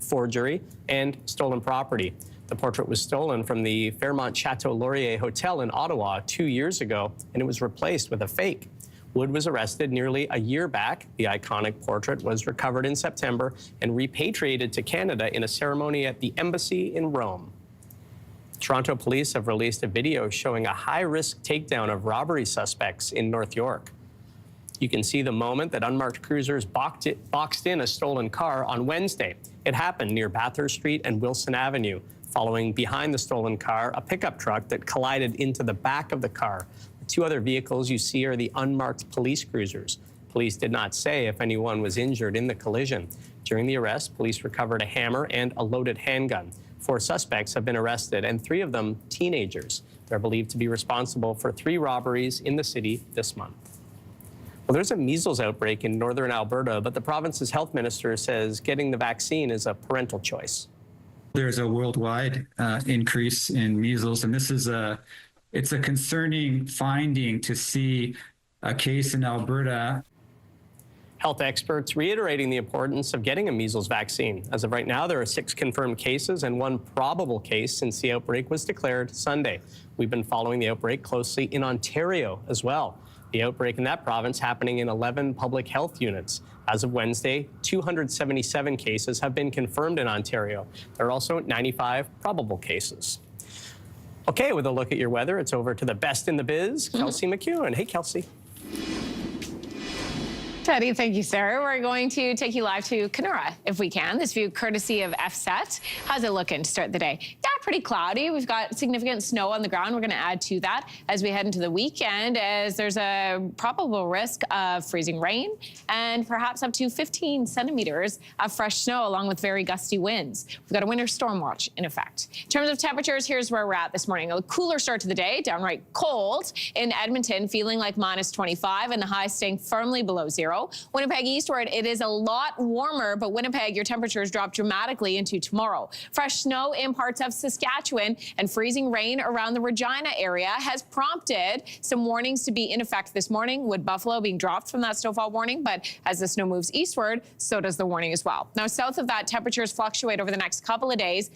forgery, and stolen property. The portrait was stolen from the Fairmont Chateau Laurier Hotel in Ottawa 2 years ago, and it was replaced with a fake. Wood was arrested nearly a year back. The iconic portrait was recovered in September and repatriated to Canada in a ceremony at the embassy in Rome. Toronto police have released a video showing a high-risk takedown of robbery suspects in North York. You can see the moment that unmarked cruisers boxed in a stolen car on Wednesday. It happened near Bathurst Street and Wilson Avenue. Following behind the stolen car, a pickup truck that collided into the back of the car. The two other vehicles you see are the unmarked police cruisers. Police did not say if anyone was injured in the collision. During the arrest, police recovered a hammer and a loaded handgun. 4 suspects have been arrested, and 3 of them teenagers. They're believed to be responsible for 3 robberies in the city this month. Well, there's a measles outbreak in northern Alberta, but the province's health minister says getting the vaccine is a parental choice. There's a worldwide increase in measles, and it's a concerning finding to see a case in Alberta. Health experts reiterating the importance of getting a measles vaccine. As of right now, there are 6 confirmed cases and 1 probable case since the outbreak was declared Sunday. We've been following the outbreak closely in Ontario as well. The outbreak in that province happening in 11 public health units. As of Wednesday, 277 cases have been confirmed in Ontario. There are also 95 probable cases. Okay, with a look at your weather, it's over to the best in the biz, Kelsey McEwen. Hey, Kelsey. Teddy, thank you, sir. We're going to take you live to Kenora, if we can. This view courtesy of FSET. How's it looking to start the day? Yeah, pretty cloudy. We've got significant snow on the ground. We're going to add to that as we head into the weekend, as there's a probable risk of freezing rain and perhaps up to 15 centimeters of fresh snow, along with very gusty winds. We've got a winter storm watch in effect. In terms of temperatures, here's where we're at this morning. A cooler start to the day, downright cold in Edmonton, feeling like minus 25, and the high staying firmly below 0. Winnipeg eastward, it is a lot warmer, but Winnipeg, your temperatures drop dramatically into tomorrow. Fresh snow in parts of Saskatchewan and freezing rain around the Regina area has prompted some warnings to be in effect this morning. Wood Buffalo being dropped from that snowfall warning, but as the snow moves eastward, so does the warning as well. Now, south of that, temperatures fluctuate over the next couple of days.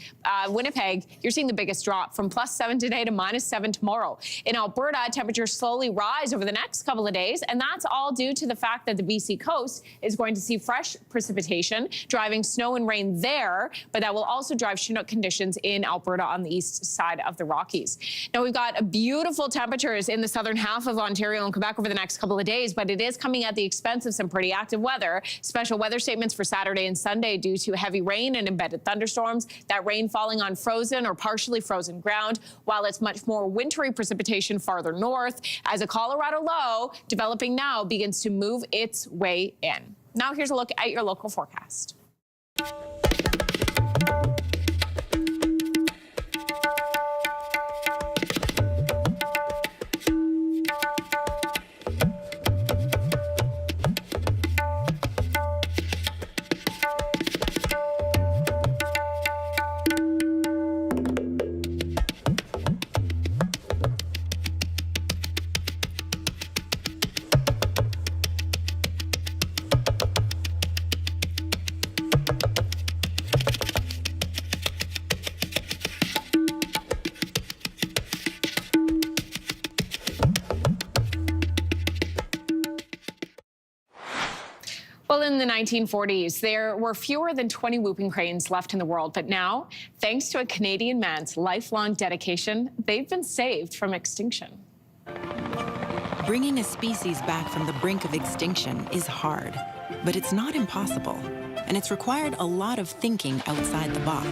Winnipeg, you're seeing the biggest drop from +7 today to -7 tomorrow. In Alberta, temperatures slowly rise over the next couple of days, and that's all due to the fact that the BC coast is going to see fresh precipitation, driving snow and rain there, but that will also drive Chinook conditions in Alberta on the east side of the Rockies. Now, we've got beautiful temperatures in the southern half of Ontario and Quebec over the next couple of days, but it is coming at the expense of some pretty active weather. Special weather statements for Saturday and Sunday due to heavy rain and embedded thunderstorms. That rain falling on frozen or partially frozen ground, while it's much more wintry precipitation farther north, as a Colorado low developing now begins to move its way in. Now here's a look at your local forecast. Well, in the 1940s, there were fewer than 20 whooping cranes left in the world. But now, thanks to a Canadian man's lifelong dedication, they've been saved from extinction. Bringing a species back from the brink of extinction is hard, but it's not impossible. And it's required a lot of thinking outside the box.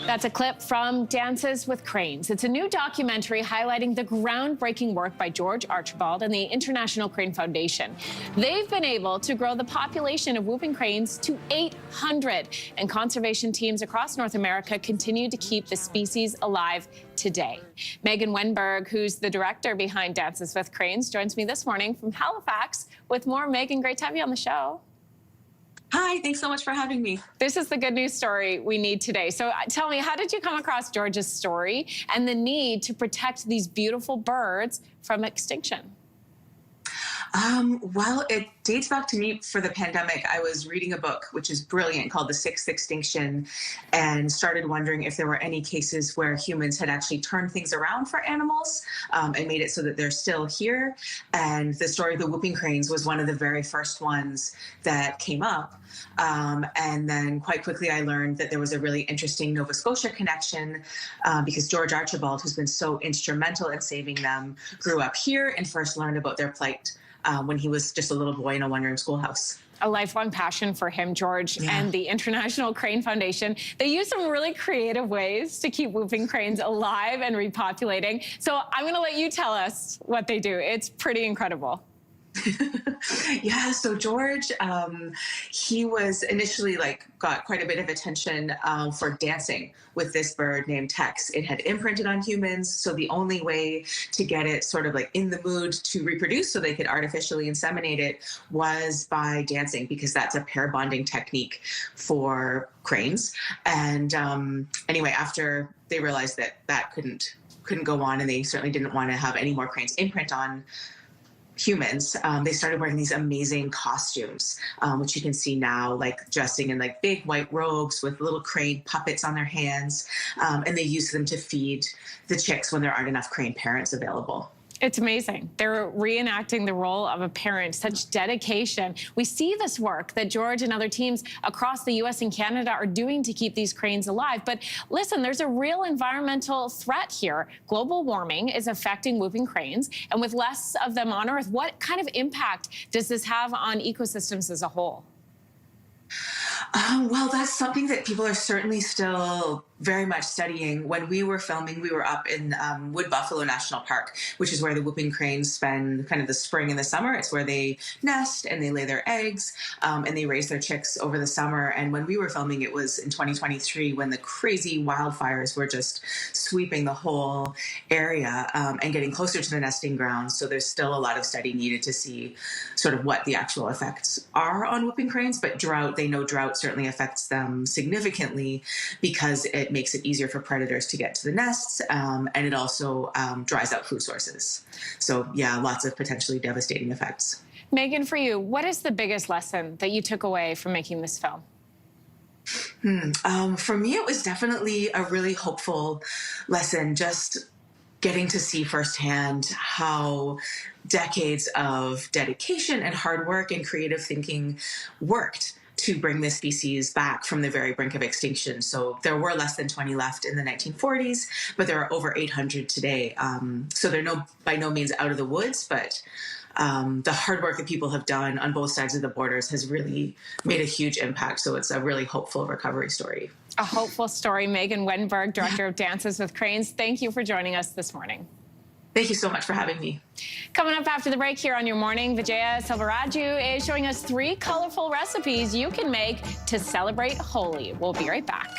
That's a clip from Dances with Cranes. It's a new documentary highlighting the groundbreaking work by George Archibald and the International Crane Foundation. They've been able to grow the population of whooping cranes to 800, and conservation teams across North America continue to keep the species alive today. Megan Wenberg, who's the director behind Dances with Cranes, joins me this morning from Halifax with more. Megan, great to have you on the show. Hi, thanks so much for having me. This is the good news story we need today. So tell me, how did you come across George's story and the need to protect these beautiful birds from extinction? Well, it dates back to me for the pandemic. I was reading a book, which is brilliant, called The Sixth Extinction, and started wondering if there were any cases where humans had actually turned things around for animals and made it so that they're still here. And the story of the whooping cranes was one of the very first ones that came up. And then quite quickly, I learned that there was a really interesting Nova Scotia connection because George Archibald, who's been so instrumental in saving them, grew up here and first learned about their plight when he was just a little boy in a one-room schoolhouse. A lifelong passion for him, George, and the International Crane Foundation. They use some really creative ways to keep whooping cranes alive and repopulating. So I'm going to let you tell us what they do. It's pretty incredible. Yeah, so George, he was initially got quite a bit of attention for dancing with this bird named Tex. It had imprinted on humans, so the only way to get it sort of in the mood to reproduce so they could artificially inseminate it was by dancing, because that's a pair bonding technique for cranes. And anyway, after they realized that that couldn't go on, and they certainly didn't want to have any more cranes imprint on humans, they started wearing these amazing costumes, which you can see now, dressing in big white robes with little crane puppets on their hands, and they use them to feed the chicks when there aren't enough crane parents available. It's amazing. They're reenacting the role of a parent, such dedication. We see this work that George and other teams across the US and Canada are doing to keep these cranes alive. But listen, there's a real environmental threat here. Global warming is affecting whooping cranes, and with less of them on Earth, what kind of impact does this have on ecosystems as a whole? Well, that's something that people are certainly still very much studying. When we were filming, we were up in Wood Buffalo National Park, which is where the whooping cranes spend kind of the spring and the summer. It's where they nest and they lay their eggs, and they raise their chicks over the summer. And when we were filming, it was in 2023 when the crazy wildfires were just sweeping the whole area and getting closer to the nesting grounds. So there's still a lot of study needed to see sort of what the actual effects are on whooping cranes. But drought, they know drought certainly affects them significantly because it makes it easier for predators to get to the nests, and it also dries out food sources. So yeah, lots of potentially devastating effects. Megan, for you, what is the biggest lesson that you took away from making this film? For me, it was definitely a really hopeful lesson, just getting to see firsthand how decades of dedication and hard work and creative thinking worked to bring this species back from the very brink of extinction. So there were less than 20 left in the 1940s, but there are over 800 today. So they're by no means out of the woods, but the hard work that people have done on both sides of the borders has really made a huge impact. So it's a really hopeful recovery story. A hopeful story. Megan Wenberg, Director of Dances with Cranes, thank you for joining us this morning. Thank you so much for having me. Coming up after the break here on Your Morning, Vijaya Selvaraju is showing us 3 colorful recipes you can make to celebrate Holi. We'll be right back.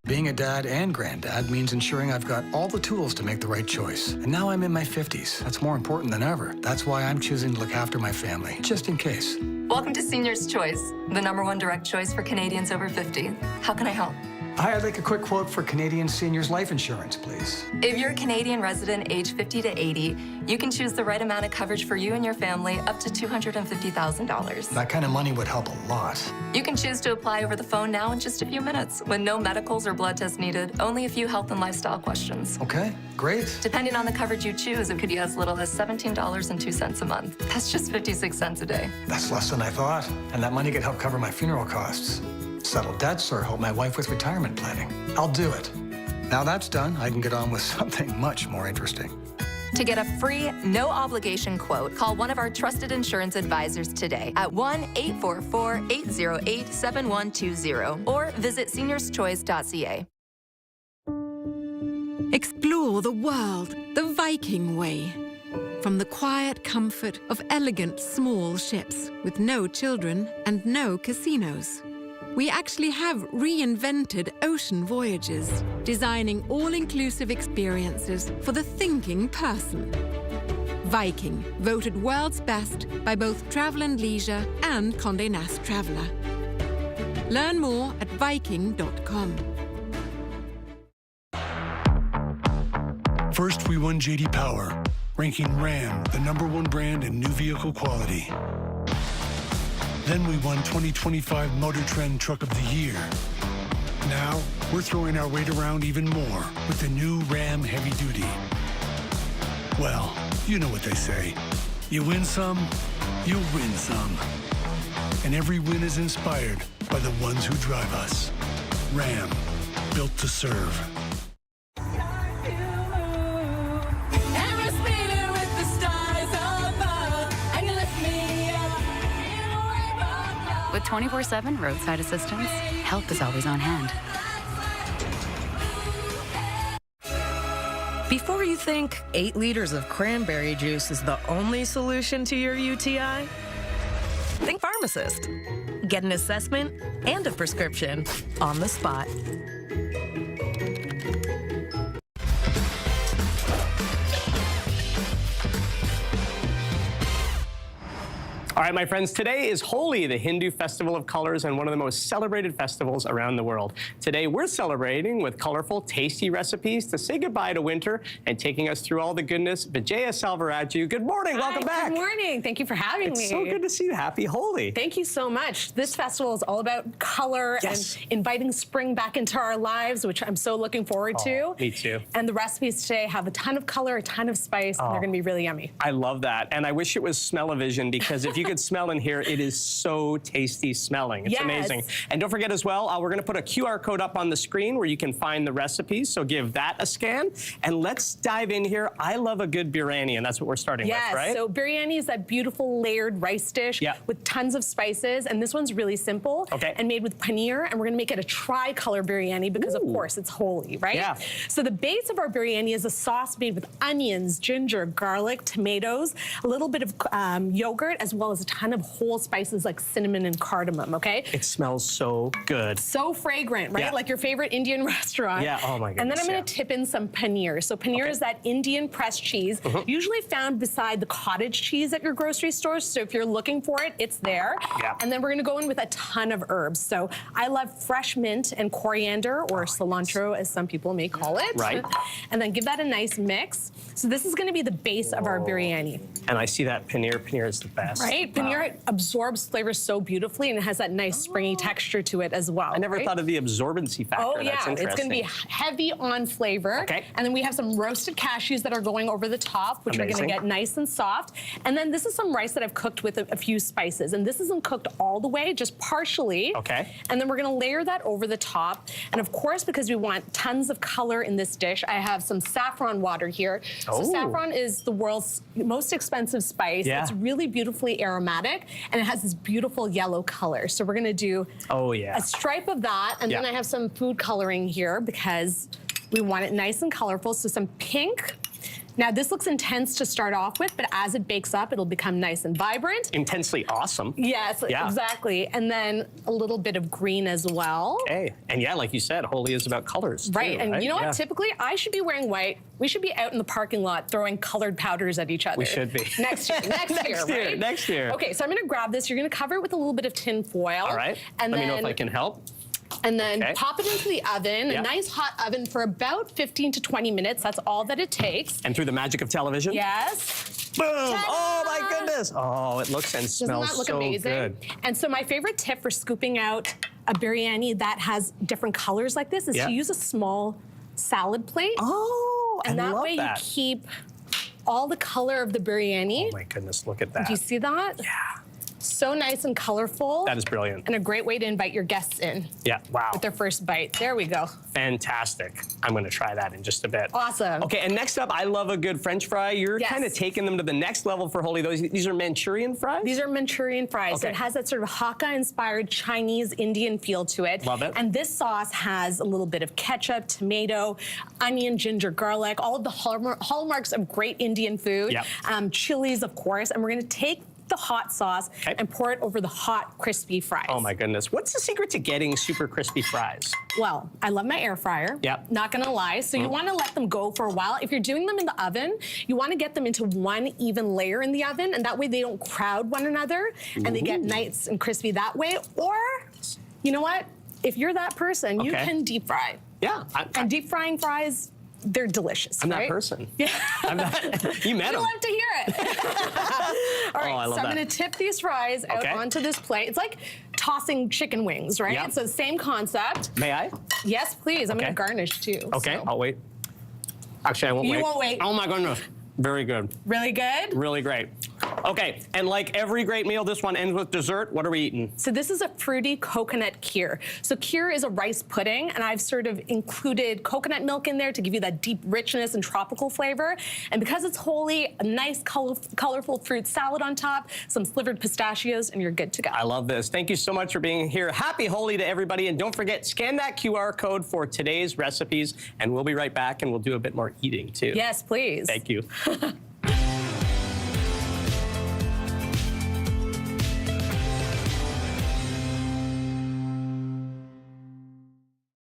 Being a dad and granddad means ensuring I've got all the tools to make the right choice. And now I'm in my 50s. That's more important than ever. That's why I'm choosing to look after my family, just in case. Welcome to Senior's Choice, the #1 direct choice for Canadians over 50. How can I help? Hi, I'd like a quick quote for Canadian seniors' life insurance, please. If you're a Canadian resident age 50 to 80, you can choose the right amount of coverage for you and your family up to $250,000. That kind of money would help a lot. You can choose to apply over the phone now in just a few minutes with no medicals or blood tests needed, only a few health and lifestyle questions. Okay, great. Depending on the coverage you choose, it could be as little as $17.02 a month. That's just 56 cents a day. That's less than I thought. And that money could help cover my funeral costs, settle debts, or help my wife with retirement planning. I'll do it. Now that's done, I can get on with something much more interesting. To get a free, no-obligation quote, call one of our trusted insurance advisors today at 1-844-808-7120 or visit seniorschoice.ca. Explore the world the Viking way. From the quiet comfort of elegant small ships with no children and no casinos. We actually have reinvented ocean voyages, designing all-inclusive experiences for the thinking person. Viking, voted world's best by both Travel and Leisure and Condé Nast Traveler. Learn more at viking.com. First, we won J.D. Power, ranking Ram the #1 brand in new vehicle quality. Then we won 2025 Motor Trend Truck of the Year. Now, we're throwing our weight around even more with the new Ram Heavy Duty. Well, you know what they say. You win some, you'll win some. And every win is inspired by the ones who drive us. Ram, built to serve. With 24/7 roadside assistance, help is always on hand. Before you think 8 liters of cranberry juice is the only solution to your UTI, think pharmacist. Get an assessment and a prescription on the spot. All right, my friends, today is Holi, the Hindu festival of colors and one of the most celebrated festivals around the world. Today, we're celebrating with colorful, tasty recipes to say goodbye to winter and taking us through all the goodness. Vijaya Salvaraju, good morning. Welcome back. Good morning. Thank you for having me. It's so good to see you. Happy Holi. Thank you so much. This festival is all about color and inviting spring back into our lives, which I'm so looking forward to. Me too. And the recipes today have a ton of color, a ton of spice, and they're going to be really yummy. I love that. And I wish it was smell-o-vision, because if you could smell in here, it is so tasty smelling. It's amazing. And don't forget as well, we're going to put a QR code up on the screen where you can find the recipes. So give that a scan. And let's dive in here. I love a good biryani, and that's what we're starting with, right? So biryani is that beautiful layered rice dish with tons of spices. And this one's really simple and made with paneer. And we're going to make it a tricolor biryani because, of course, it's Holi, right? Yeah. So the base of our biryani is a sauce made with onions, ginger, garlic, tomatoes, a little bit of yogurt, as well as a ton of whole spices like cinnamon and cardamom, okay? It smells so good. So fragrant, right? Like your favorite Indian restaurant. Yeah, oh my goodness. And then I'm gonna tip in some paneer. So paneer is that Indian pressed cheese, usually found beside the cottage cheese at your grocery store. So if you're looking for it, it's there. And then we're gonna go in with a ton of herbs. So I love fresh mint and coriander, or cilantro as some people may call it. Right. And then give that a nice mix. So this is gonna be the base of our biryani. And I see that paneer. Paneer is the best. Right? Paneer absorbs flavors so beautifully, and it has that nice springy texture to it as well. I never thought of the absorbency factor. Oh, yeah. That's interesting. It's going to be heavy on flavor. And then we have some roasted cashews that are going over the top, which are going to get nice and soft. And then this is some rice that I've cooked with a few spices. And this isn't cooked all the way, just partially. And then we're going to layer that over the top. And of course, because we want tons of color in this dish, I have some saffron water here. So saffron is the world's most expensive spice. It's really beautifully aromatic, and it has this beautiful yellow color. So we're going to do a stripe of that. And then I have some food coloring here because we want it nice and colorful. So some pink. Now, this looks intense to start off with, but as it bakes up, it'll become nice and vibrant. Intensely awesome. Yes, exactly. And then a little bit of green as well. And yeah, like you said, Holi is about colors too, And you know what? Typically, I should be wearing white. We should be out in the parking lot throwing colored powders at each other. We should be. Next year, right? Next year. Okay, so I'm going to grab this. You're going to cover it with a little bit of tin foil. All right. And Let then, me know if I can help. And then pop it into the oven, a nice hot oven for about 15 to 20 minutes. That's all that it takes. And through the magic of television? Yes. Boom! Oh my goodness! Oh, it looks and smells Doesn't that look so amazing? good. And so my favorite tip for scooping out a biryani that has different colors like this is to use a small salad plate. Oh, and I that love way that. you keep all the color of the biryani. Oh my goodness, look at that. Do you see that? Yeah. So nice and colorful. That is brilliant. And a great way to invite your guests in. Yeah, wow. With their first bite. There we go. Fantastic. I'm going to try that in just a bit. Awesome. Okay, and next up, I love a good French fry. You're kind of taking them to the next level for Holi. These are Manchurian fries? These are Manchurian fries. Okay. It has that sort of Hakka-inspired Chinese Indian feel to it. Love it. And this sauce has a little bit of ketchup, tomato, onion, ginger, garlic, all of the hallmarks of great Indian food. Yep. Chilies, of course. And we're going to take the hot sauce and pour it over the hot, crispy fries. Oh my goodness. What's the secret to getting super crispy fries? Well, I love my air fryer. Yep. Not gonna lie. So you wanna let them go for a while. If you're doing them in the oven, you wanna get them into one even layer in the oven, and that way they don't crowd one another and they get nice and crispy that way. Or, you know what? If you're that person, you can deep fry. Yeah. And deep frying fries, they're delicious. I'm right? that person. Yeah. I'm not, you met You him. love to hear it. All right, I love so I'm that. going to tip these fries out onto this plate. It's like tossing chicken wings, right? Yep. So same concept. May I? Yes, please. I'm going to garnish too. Okay, so. I'll wait. Actually, I won't wait. You won't wait. Oh my goodness. Very good. Really good? Really great. Okay, and like every great meal, this one ends with dessert. What are we eating? So this is a fruity coconut kheer. So kheer is a rice pudding, and I've sort of included coconut milk in there to give you that deep richness and tropical flavor. And because it's Holi, a nice colorful fruit salad on top, some slivered pistachios, and you're good to go. I love this. Thank you so much for being here. Happy Holi to everybody, and don't forget, scan that QR code for today's recipes, and we'll be right back, and we'll do a bit more eating too. Yes, please. Thank you.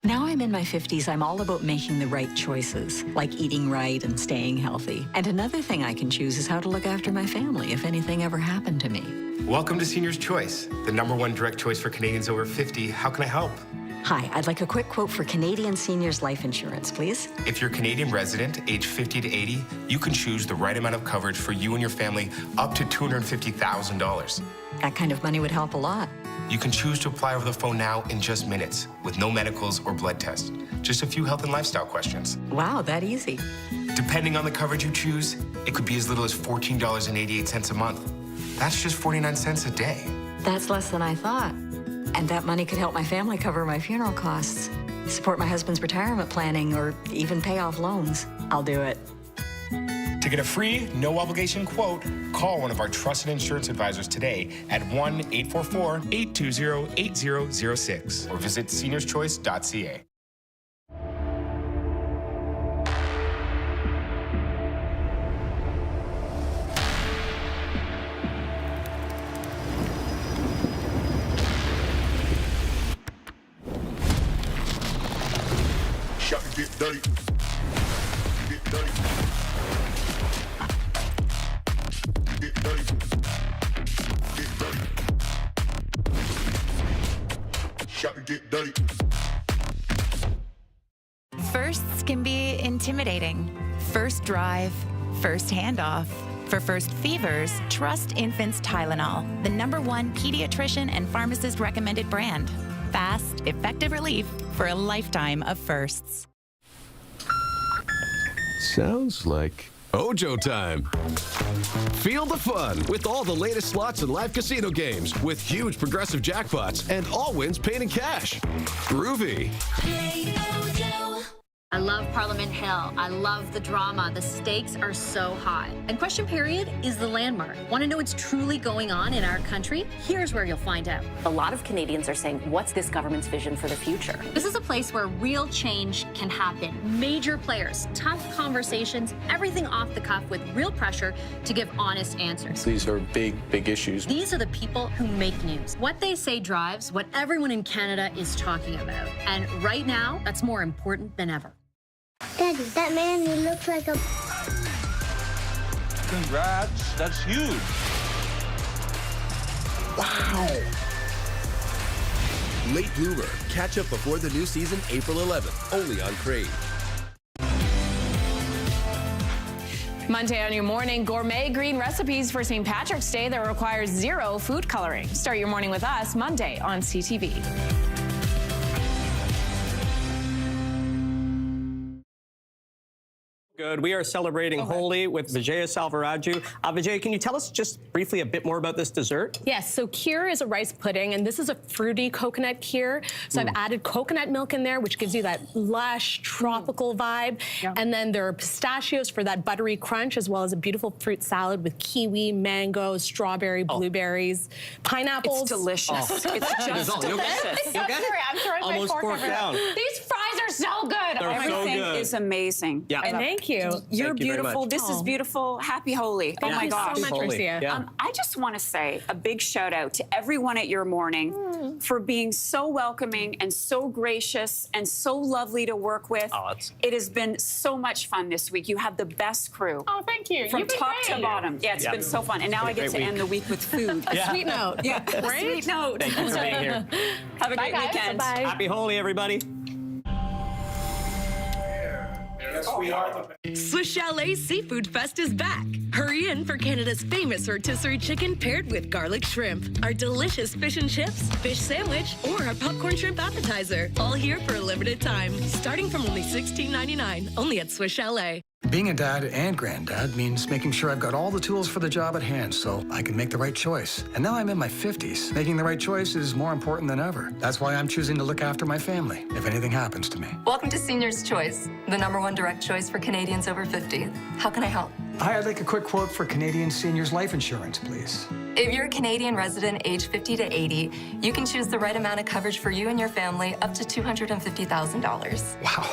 Now I'm in my 50s, I'm all about making the right choices, like eating right and staying healthy. And another thing I can choose is how to look after my family if anything ever happened to me. Welcome to Senior's Choice, the #1 direct choice for Canadians over 50. How can I help? Hi, I'd like a quick quote for Canadian Seniors Life Insurance, please. If you're a Canadian resident, age 50 to 80, you can choose the right amount of coverage for you and your family up to $250,000. That kind of money would help a lot. You can choose to apply over the phone now in just minutes with no medicals or blood tests. Just a few health and lifestyle questions. Wow, that easy. Depending on the coverage you choose, it could be as little as $14.88 a month. That's just 49 cents a day. That's less than I thought. And that money could help my family cover my funeral costs, support my husband's retirement planning, or even pay off loans. I'll do it. To get a free, no-obligation quote, call one of our trusted insurance advisors today at 1-844-820-8006 or visit seniorschoice.ca. Shot and get dirty. Get dirty. Get dirty. Get dirty. Shot and get dirty. Firsts can be intimidating. First drive, first handoff. For first fevers, trust Infants Tylenol, the #1 pediatrician and pharmacist recommended brand. Fast, effective relief for a lifetime of firsts. Sounds like Ojo time. Feel the fun with all the latest slots and live casino games with huge progressive jackpots and all wins paid in cash. Groovy. I love Parliament Hill. I love the drama. The stakes are so high. And Question Period is the landmark. Want to know what's truly going on in our country? Here's where you'll find out. A lot of Canadians are saying, what's this government's vision for the future? This is a place where real change can happen. Major players, tough conversations, everything off the cuff with real pressure to give honest answers. These are big, big issues. These are the people who make news. What they say drives what everyone in Canada is talking about. And right now, that's more important than ever. Daddy, that man, he looks like a... Congrats, that's huge. Wow. Late bloomer. Catch up before the new season, April 11th, only on Crave. Monday on your morning, gourmet green recipes for St. Patrick's Day that requires zero food coloring. Start your morning with us Monday on CTV. Good. We are celebrating Holi with Vijaya Salvaraju. Vijaya, can you tell us just briefly a bit more about this dessert? Yes, so kheer is a rice pudding, and this is a fruity coconut kheer. So I've added coconut milk in there, which gives you that lush, tropical vibe. And then there are pistachios for that buttery crunch, as well as a beautiful fruit salad with kiwi, mango, strawberry, blueberries, pineapples. It's delicious. It's just delicious. I'm sorry, I'm throwing Almost my fork forked over down. These fries are so good. They're Everything so good. is amazing. Yeah. And thank you. You're Thank you very beautiful. much. This is beautiful. Happy Holi. Oh Thank my you gosh. so much, Holi. Marcia. Yeah. I just want to say a big shout out to everyone at Your Morning for being so welcoming and so gracious and so lovely to work with. It has been so much fun this week. You have the best crew. Oh, thank you. From You've been top great. to bottom. Yeah, it's been so fun. And now I get to end the week with food. A sweet note. Yeah, a Right? sweet note. Thank you for being here. Have a Bye, great guys. weekend. Bye. Happy Holi, everybody. Yes, we are the Swiss Chalet Seafood Fest is back. Hurry in for Canada's famous rotisserie chicken paired with garlic shrimp, our delicious fish and chips, fish sandwich, or our popcorn shrimp appetizer. All here for a limited time, starting from only $16.99, only at Swiss Chalet. Being a dad and granddad means making sure I've got all the tools for the job at hand so I can make the right choice. And now I'm in my 50s. Making the right choice is more important than ever. That's why I'm choosing to look after my family if anything happens to me. Welcome to Senior's Choice, the #1 direct choice for Canadians over 50. How can I help? Hi, I'd like a quick quote for Canadian seniors life insurance, please. If you're a Canadian resident age 50 to 80, you can choose the right amount of coverage for you and your family up to $250,000. Wow.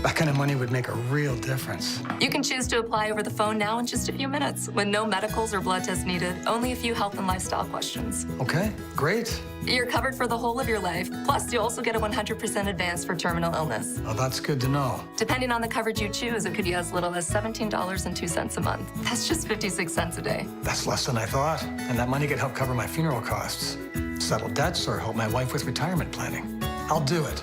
That kind of money would make a real difference. You can choose to apply over the phone now in just a few minutes with no medicals or blood tests needed, only a few health and lifestyle questions. Okay, great. You're covered for the whole of your life. Plus, you also get a 100% advance for terminal illness. Oh, that's good to know. Depending on the coverage you choose, it could be as little as $17.02 a month. That's just 56 cents a day. That's less than I thought. And that money could help cover my funeral costs, settle debts, or help my wife with retirement planning. I'll do it.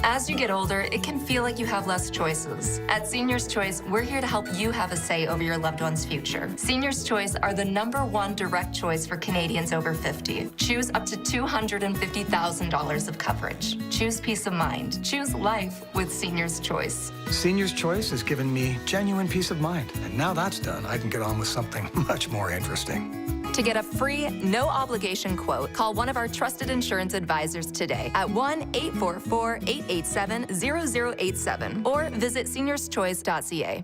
As you get older, it can feel like you have less choices. At Senior's Choice, we're here to help you have a say over your loved one's future. Senior's Choice are the #1 direct choice for Canadians over 50. Choose up to $250,000 of coverage. Choose peace of mind. Choose life with Senior's Choice. Senior's Choice has given me genuine peace of mind. And now that's done, I can get on with something much more interesting. To get a free, no-obligation quote, call one of our trusted insurance advisors today at 1-844-887-0087 or visit seniorschoice.ca.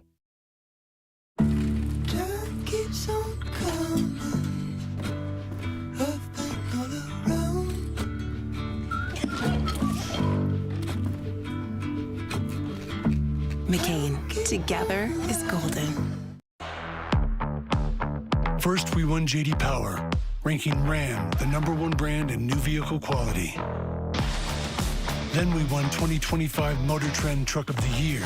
McCain, together is golden. First, we won J.D. Power, ranking Ram the #1 brand in new vehicle quality. Then we won 2025 Motor Trend Truck of the Year.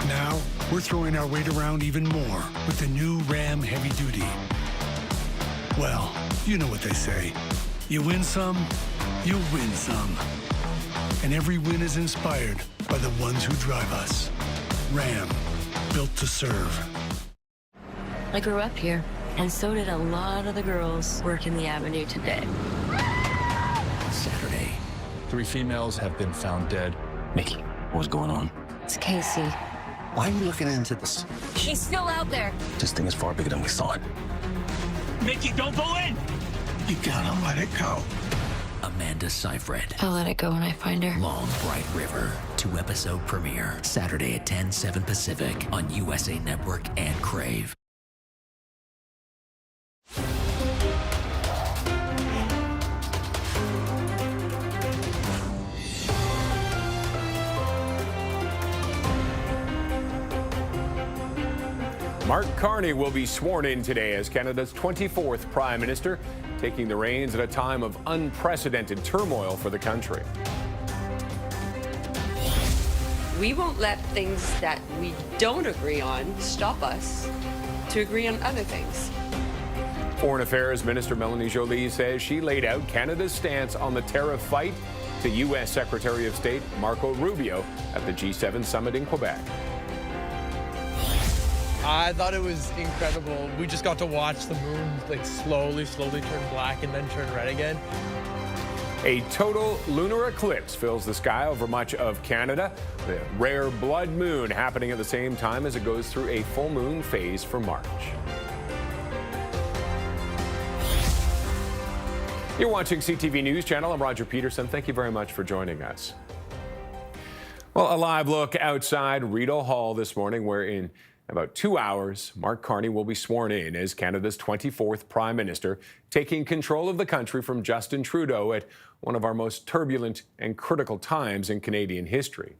Now, we're throwing our weight around even more with the new Ram Heavy Duty. Well, you know what they say. You win some, you'll win some. And every win is inspired by the ones who drive us. Ram, built to serve. I grew up here, and so did a lot of the girls working the avenue today. Saturday, 3 females have been found dead. Mickey, what's going on? It's Casey. Why are you looking into this? She's still out there. This thing is far bigger than we thought. Mickey, don't go in! You gotta let it go. Amanda Seyfried. I'll let it go when I find her. Long Bright River, 2-episode premiere. Saturday at 10, 7 Pacific on USA Network and Crave. Mark Carney will be sworn in today as Canada's 24th Prime Minister, taking the reins at a time of unprecedented turmoil for the country. We won't let things that we don't agree on stop us to agree on other things. Foreign Affairs Minister Melanie Joly says she laid out Canada's stance on the tariff fight to U.S. Secretary of State Marco Rubio at the G7 summit in Quebec. I thought it was incredible. We just got to watch the moon slowly turn black and then turn red again. A total lunar eclipse fills the sky over much of Canada. The rare blood moon happening at the same time as it goes through a full moon phase for March. You're watching CTV News Channel. I'm Roger Peterson. Thank you very much for joining us. Well, a live look outside Rideau Hall this morning, where in about 2 hours, Mark Carney will be sworn in as Canada's 24th Prime Minister, taking control of the country from Justin Trudeau at one of our most turbulent and critical times in Canadian history.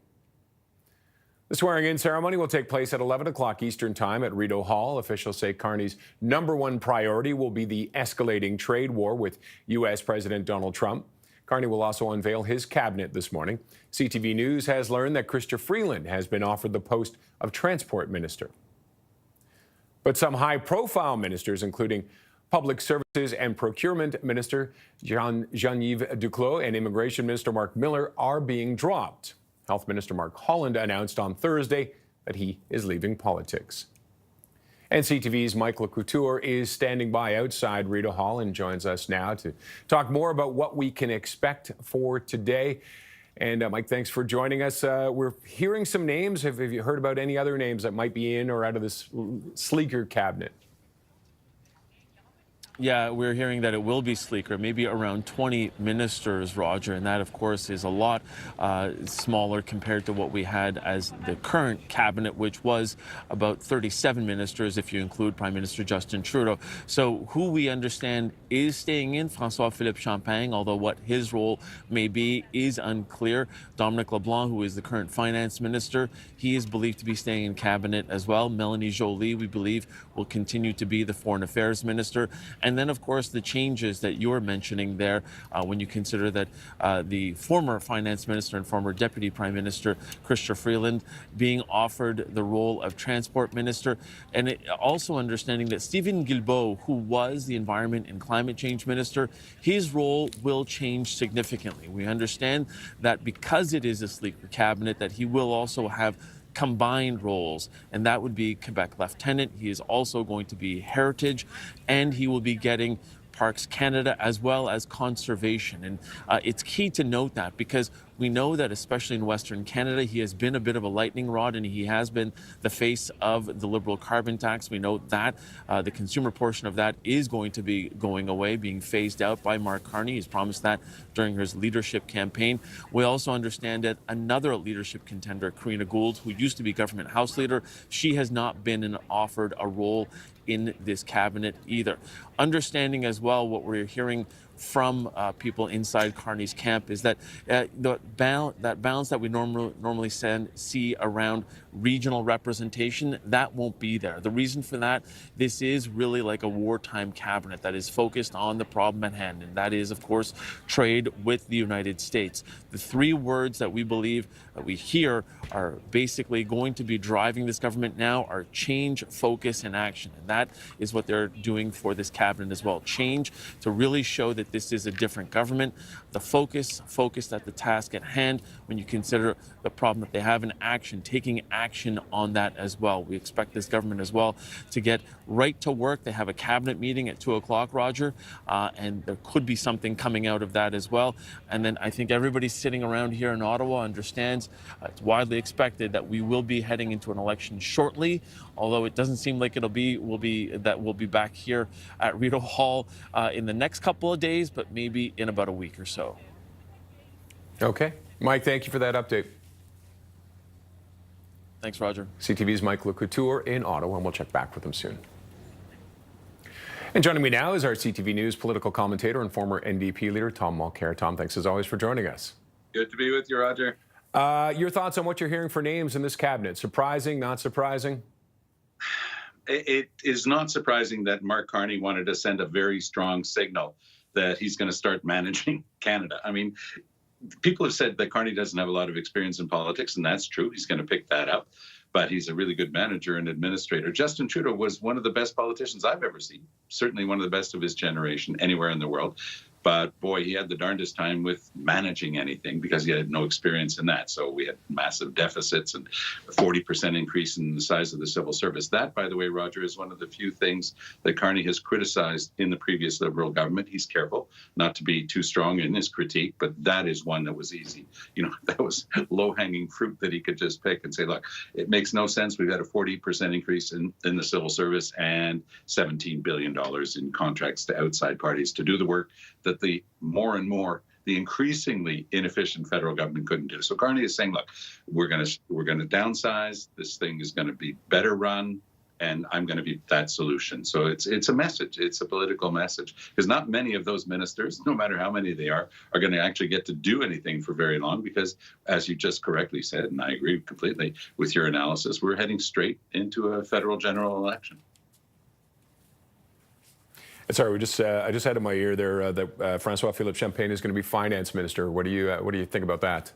The swearing-in ceremony will take place at 11 o'clock Eastern Time at Rideau Hall. Officials say Carney's #1 priority will be the escalating trade war with U.S. President Donald Trump. Carney will also unveil his cabinet this morning. CTV News has learned that Chrystia Freeland has been offered the post of Transport Minister. But some high-profile ministers, including Public Services and Procurement Minister Jean-Yves Duclos and Immigration Minister Mark Miller, are being dropped. Health Minister Mark Holland announced on Thursday that he is leaving politics. And CTV's Mike LeCouture is standing by outside Rideau Hall and joins us now to talk more about what we can expect for today. And Mike, thanks for joining us. We're hearing some names. Have you heard about any other names that might be in or out of this sleeker cabinet? Yeah, we're hearing that it will be sleeker, maybe around 20 ministers, Roger, and that, of course, is a lot smaller compared to what we had as the current cabinet, which was about 37 ministers, if you include Prime Minister Justin Trudeau. So who we understand is staying in, François-Philippe Champagne, although what his role may be is unclear. Dominic LeBlanc, who is the current finance minister, he is believed to be staying in cabinet as well. Melanie Joly, we believe, will continue to be the foreign affairs minister. And then, of course, the changes that you're mentioning there, when you consider that the former finance minister and former deputy prime minister, Chrystia Freeland, being offered the role of transport minister, and also understanding that Stephen Guilbeault, who was the environment and climate change minister, his role will change significantly. We understand that because it is a sleeker cabinet, that he will also have combined roles, and that would be Quebec Lieutenant. He is also going to be Heritage, and he will be getting Parks Canada as well as conservation. And it's key to note that because we know that especially in Western Canada, he has been a bit of a lightning rod and he has been the face of the Liberal carbon tax. We know that the consumer portion of that is going to be going away, being phased out by Mark Carney. He's promised that during his leadership campaign. We also understand that another leadership contender, Karina Gould, who used to be government House Leader, she has not been offered a role in this cabinet either. Understanding as well what we're hearing from people inside Carney's camp is that that balance that we normally see around regional representation, that won't be there. The reason for that, this is really like a wartime cabinet that is focused on the problem at hand, and that is, of course, trade with the United States. The three words that we believe that we hear are basically going to be driving this government now are change, focus, and action. And that is what they're doing for this cabinet as well. Change to really show that this is a different government. The focused at the task at hand when you consider the problem that they have in action, taking action on that as well. We expect this government as well to get right to work. They have a cabinet meeting at 2 o'clock, Roger, and there could be something coming out of that as well. And then I think everybody sitting around here in Ottawa understands it's widely expected that we will be heading into an election shortly, although it doesn't seem like we'll be back here at Rideau Hall in the next couple of days, but maybe in about a week or so. Okay. Mike, thank you for that update. Thanks, Roger. CTV's Mike LeCouture in Ottawa, and we'll check back with him soon. And joining me now is our CTV News political commentator and former NDP leader, Tom Mulcair. Tom, thanks as always for joining us. Good to be with you, Roger. Your thoughts on what you're hearing for names in this cabinet? Surprising, not surprising? It is not surprising that Mark Carney wanted to send a very strong signal that he's going to start managing Canada. I mean, people have said that Carney doesn't have a lot of experience in politics, and that's true. He's going to pick that up. But he's a really good manager and administrator. Justin Trudeau was one of the best politicians I've ever seen, certainly one of the best of his generation anywhere in the world. But boy, he had the darndest time with managing anything because he had no experience in that. So we had massive deficits and a 40% increase in the size of the civil service. That, by the way, Roger, is one of the few things that Carney has criticized in the previous Liberal government. He's careful not to be too strong in his critique, but that is one that was easy. You know, that was low-hanging fruit that he could just pick and say, look, it makes no sense. We've had a 40% increase in the civil service and $17 billion in contracts to outside parties to do the work that the increasingly inefficient federal government couldn't do. So Carney is saying, look, we're going to downsize. This thing is going to be better run, and I'm going to be that solution. So it's a message. It's a political message, because not many of those ministers, no matter how many they are going to actually get to do anything for very long, because as you just correctly said, and I agree completely with your analysis, we're heading straight into a federal general election. Sorry, I just had in my ear there that François-Philippe Champagne is going to be finance minister. What do you think about that?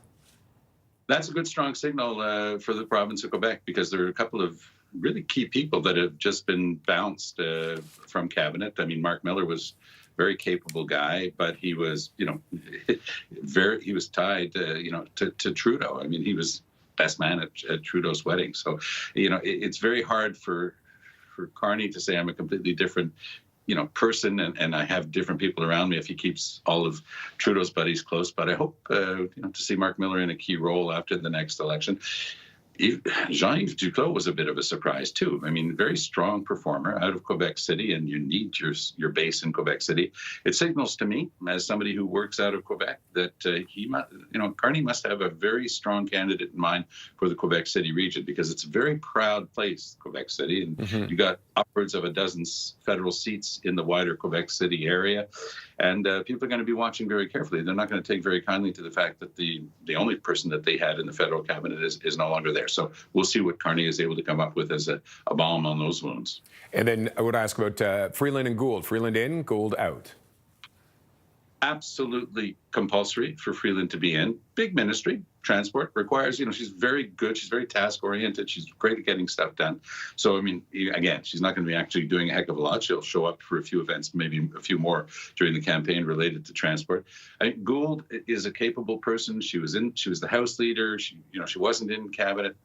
That's a good, strong signal for the province of Quebec, because there are a couple of really key people that have just been bounced from cabinet. I mean, Mark Miller was a very capable guy, but he was, he was tied, to Trudeau. I mean, he was best man at Trudeau's wedding. So, it's very hard for Carney to say I'm a completely different person, and I have different people around me if he keeps all of Trudeau's buddies close. But I hope to see Mark Miller in a key role after the next election. Jean-Yves Duclos was a bit of a surprise too. I mean, very strong performer out of Quebec City, and you need your base in Quebec City. It signals to me, as somebody who works out of Quebec, that Carney must have a very strong candidate in mind for the Quebec City region, because it's a very proud place, Quebec City, and you got upwards of a dozen federal seats in the wider Quebec City area, and people are going to be watching very carefully. They're not going to take very kindly to the fact that the only person that they had in the federal cabinet is no longer there. So we'll see what Carney is able to come up with as a balm on those wounds. And then I would ask about Freeland and Gould. Freeland in, Gould out. Absolutely compulsory for Freeland to be in. Big ministry, transport requires, she's very good. She's very task oriented. She's great at getting stuff done. So, I mean, again, she's not going to be actually doing a heck of a lot. She'll show up for a few events, maybe a few more during the campaign related to transport. I think Gould is a capable person. She was the House leader. She wasn't in cabinet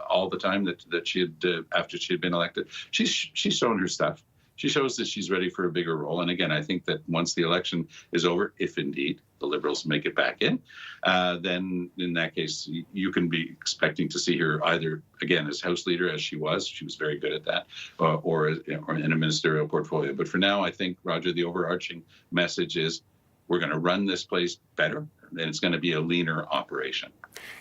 all the time that she had after she had been elected. She's shown her stuff. She shows that she's ready for a bigger role. And again, I think that once the election is over, if indeed the Liberals make it back in, then in that case, you can be expecting to see her either, again, as House leader, as she was very good at that, or in a ministerial portfolio. But for now, I think, Roger, the overarching message is we're going to run this place better, and it's going to be a leaner operation.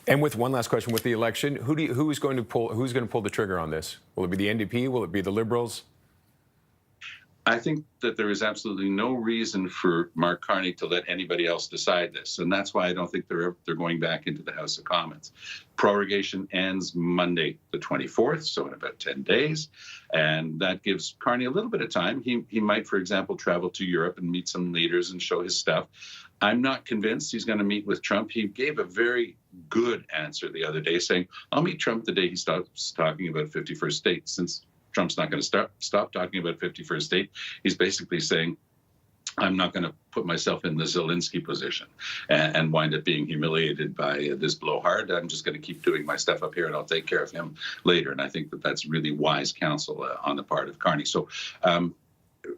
And with one last question, with the election, who's going to pull the trigger on this? Will it be the NDP? Will it be the Liberals? I think that there is absolutely no reason for Mark Carney to let anybody else decide this. And that's why I don't think they're going back into the House of Commons. Prorogation ends Monday, the 24th, so in about 10 days. And that gives Carney a little bit of time. He might, for example, travel to Europe and meet some leaders and show his stuff. I'm not convinced he's going to meet with Trump. He gave a very good answer the other day saying, I'll meet Trump the day he stops talking about 51st state. Since Trump's not going to stop talking about 51st state, he's basically saying, I'm not going to put myself in the Zelensky position and wind up being humiliated by this blowhard. I'm just going to keep doing my stuff up here, and I'll take care of him later. And I think that that's really wise counsel on the part of Carney. So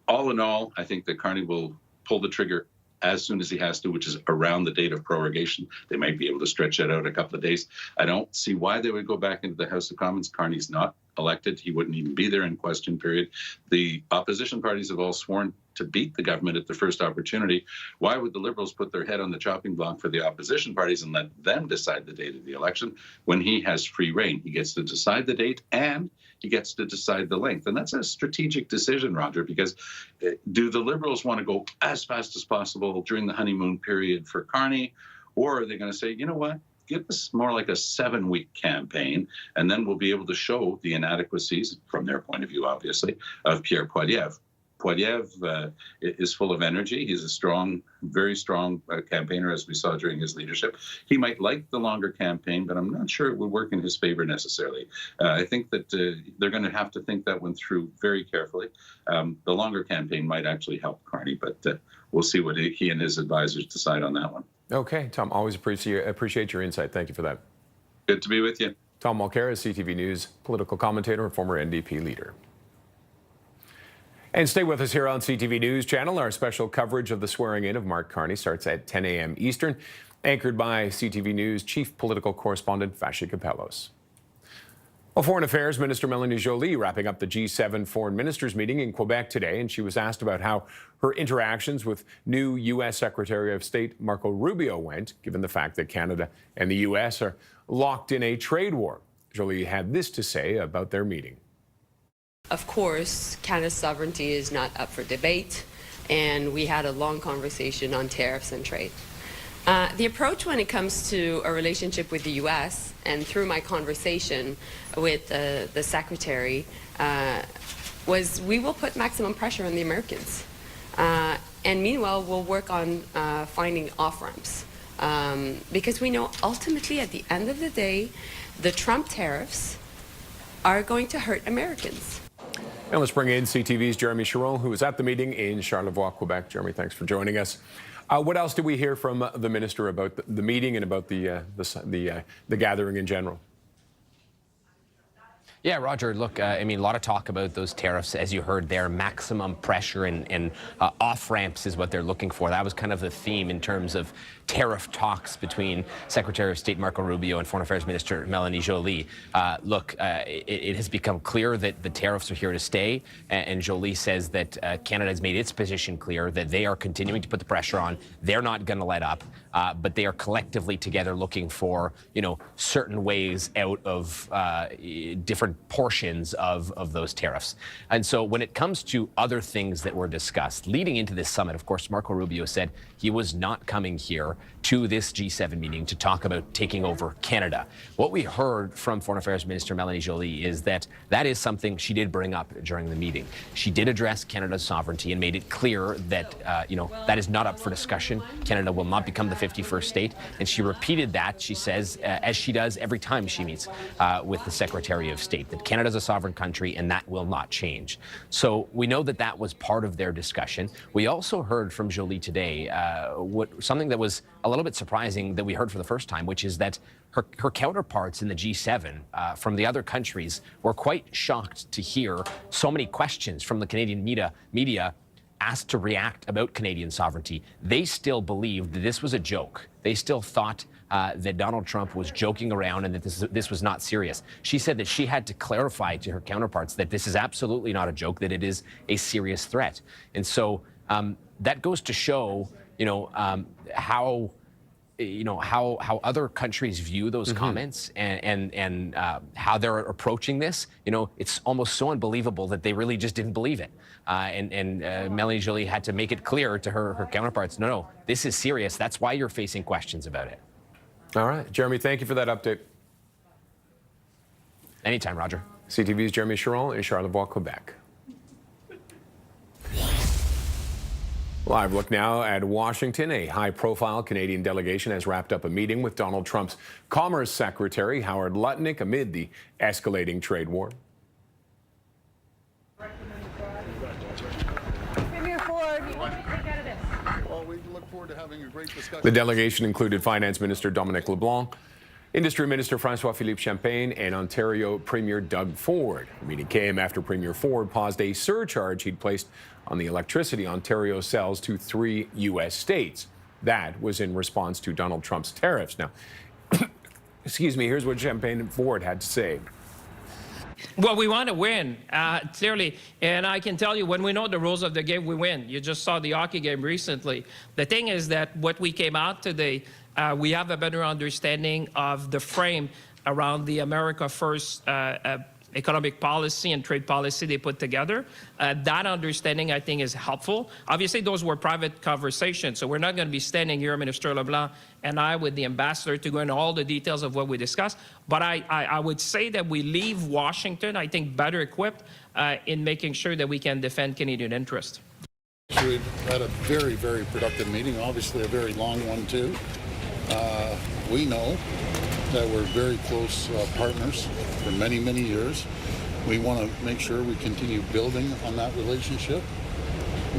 all in all, I think that Carney will pull the trigger as soon as he has to, which is around the date of prorogation. They might be able to stretch that out a couple of days. I don't see why they would go back into the House of Commons. Carney's not elected. He wouldn't even be there in question period. The opposition parties have all sworn to beat the government at the first opportunity. Why would the Liberals put their head on the chopping block for the opposition parties and let them decide the date of the election when he has free reign? He gets to decide the date and he gets to decide the length. And that's a strategic decision, Roger, because do the Liberals want to go as fast as possible during the honeymoon period for Carney, or are they going to say, you know what? Give us more like a 7-week campaign, and then we'll be able to show the inadequacies, from their point of view, obviously, of Pierre Poilievre. Poilievre is full of energy. He's a strong, very strong campaigner, as we saw during his leadership. He might like the longer campaign, but I'm not sure it would work in his favor necessarily. I think that they're going to have to think that one through very carefully. The longer campaign might actually help Carney, but we'll see what he and his advisors decide on that one. Okay, Tom, always appreciate your insight. Thank you for that. Good to be with you. Tom Mulcair, CTV News political commentator and former NDP leader. And stay with us here on CTV News Channel. Our special coverage of the swearing in of Mark Carney starts at 10 a.m. Eastern, anchored by CTV News chief political correspondent Vassy Kapelos. Well, Foreign Affairs Minister Mélanie Joly wrapping up the G7 foreign ministers meeting in Quebec today, and she was asked about how her interactions with new U.S. Secretary of State Marco Rubio went, given the fact that Canada and the U.S. are locked in a trade war. Joly had this to say about their meeting. Of course, Canada's sovereignty is not up for debate, and we had a long conversation on tariffs and trade. The approach when it comes to a relationship with the U.S., and through my conversation with the Secretary, was we will put maximum pressure on the Americans. And meanwhile, we'll work on finding off-ramps. Because we know ultimately, at the end of the day, the Trump tariffs are going to hurt Americans. And let's bring in CTV's Jeremy Chiron, who was at the meeting in Charlevoix, Quebec. Jeremy, thanks for joining us. What else did we hear from the minister about the meeting and about the gathering in general? Yeah, Roger, look, I mean, a lot of talk about those tariffs, as you heard there, maximum pressure and off-ramps is what they're looking for. That was kind of the theme in terms of tariff talks between Secretary of State Marco Rubio and Foreign Affairs Minister Melanie Joly. It has become clear that the tariffs are here to stay, and Joly says that Canada has made its position clear that they are continuing to put the pressure on. They're not going to let up, but they are collectively together looking for, certain ways out of different portions of those tariffs. And so when it comes to other things that were discussed, leading into this summit, of course, Marco Rubio said he was not coming here to this G7 meeting to talk about taking over Canada. What we heard from Foreign Affairs Minister Melanie Joly is that is something she did bring up during the meeting. She did address Canada's sovereignty and made it clear that, that is not up for discussion. Canada will not become the 51st state. And she repeated that, she says, as she does every time she meets with the Secretary of State, that Canada's a sovereign country and that will not change. So we know that was part of their discussion. We also heard from Joly today something that was a little bit surprising that we heard for the first time, which is that her counterparts in the G7 from the other countries were quite shocked to hear so many questions from the Canadian media asked to react about Canadian sovereignty. They still believed that this was a joke. They still thought that Donald Trump was joking around and that this was not serious. She said that she had to clarify to her counterparts that this is absolutely not a joke, that it is a serious threat. And so that goes to show, how other countries view those comments and how they're approaching this. It's almost so unbelievable that they really just didn't believe it. And Melanie Joly had to make it clear to her counterparts, no, this is serious. That's why you're facing questions about it. All right. Jeremy, thank you for that update. Anytime, Roger. CTV's Jeremy Chiron in Charlevoix, Quebec. Live look now at Washington. A high-profile Canadian delegation has wrapped up a meeting with Donald Trump's Commerce Secretary, Howard Lutnick, amid the escalating trade war. Premier Ford, what do you think out of this? Well, we look forward to having a great discussion. The delegation included Finance Minister Dominic LeBlanc, Industry Minister François-Philippe Champagne, and Ontario Premier Doug Ford. The meeting came after Premier Ford paused a surcharge he'd placed on the electricity Ontario sells to 3 U.S. states. That was in response to Donald Trump's tariffs. Now, excuse me, here's what Champagne and Ford had to say. Well, we want to win, clearly. And I can tell you, when we know the rules of the game, we win. You just saw the hockey game recently. The thing is that what we came out today, we have a better understanding of the frame around the America First economic policy and trade policy they put together. That understanding, I think, is helpful. Obviously, those were private conversations, so we're not going to be standing here, Minister LeBlanc and I, with the ambassador to go into all the details of what we discussed. But I would say that we leave Washington, I think, better equipped in making sure that we can defend Canadian interests. We've had a very, very productive meeting, obviously a very long one, too. We know that we're very close partners for many, many years. We want to make sure we continue building on that relationship.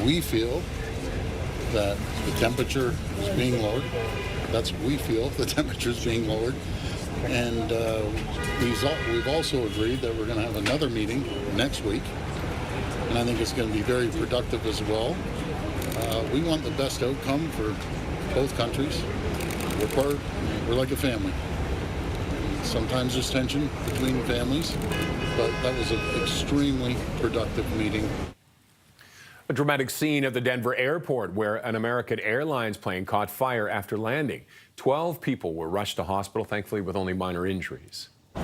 We feel that the temperature is being lowered. That's what we feel, the temperature is being lowered. And we've also agreed that we're going to have another meeting next week. And I think it's going to be very productive as well. We want the best outcome for both countries. We're like a family. Sometimes there's tension between families, but that was an extremely productive meeting. A dramatic scene at the Denver airport where an American Airlines plane caught fire after landing. 12 people were rushed to hospital, thankfully with only minor injuries. Oh,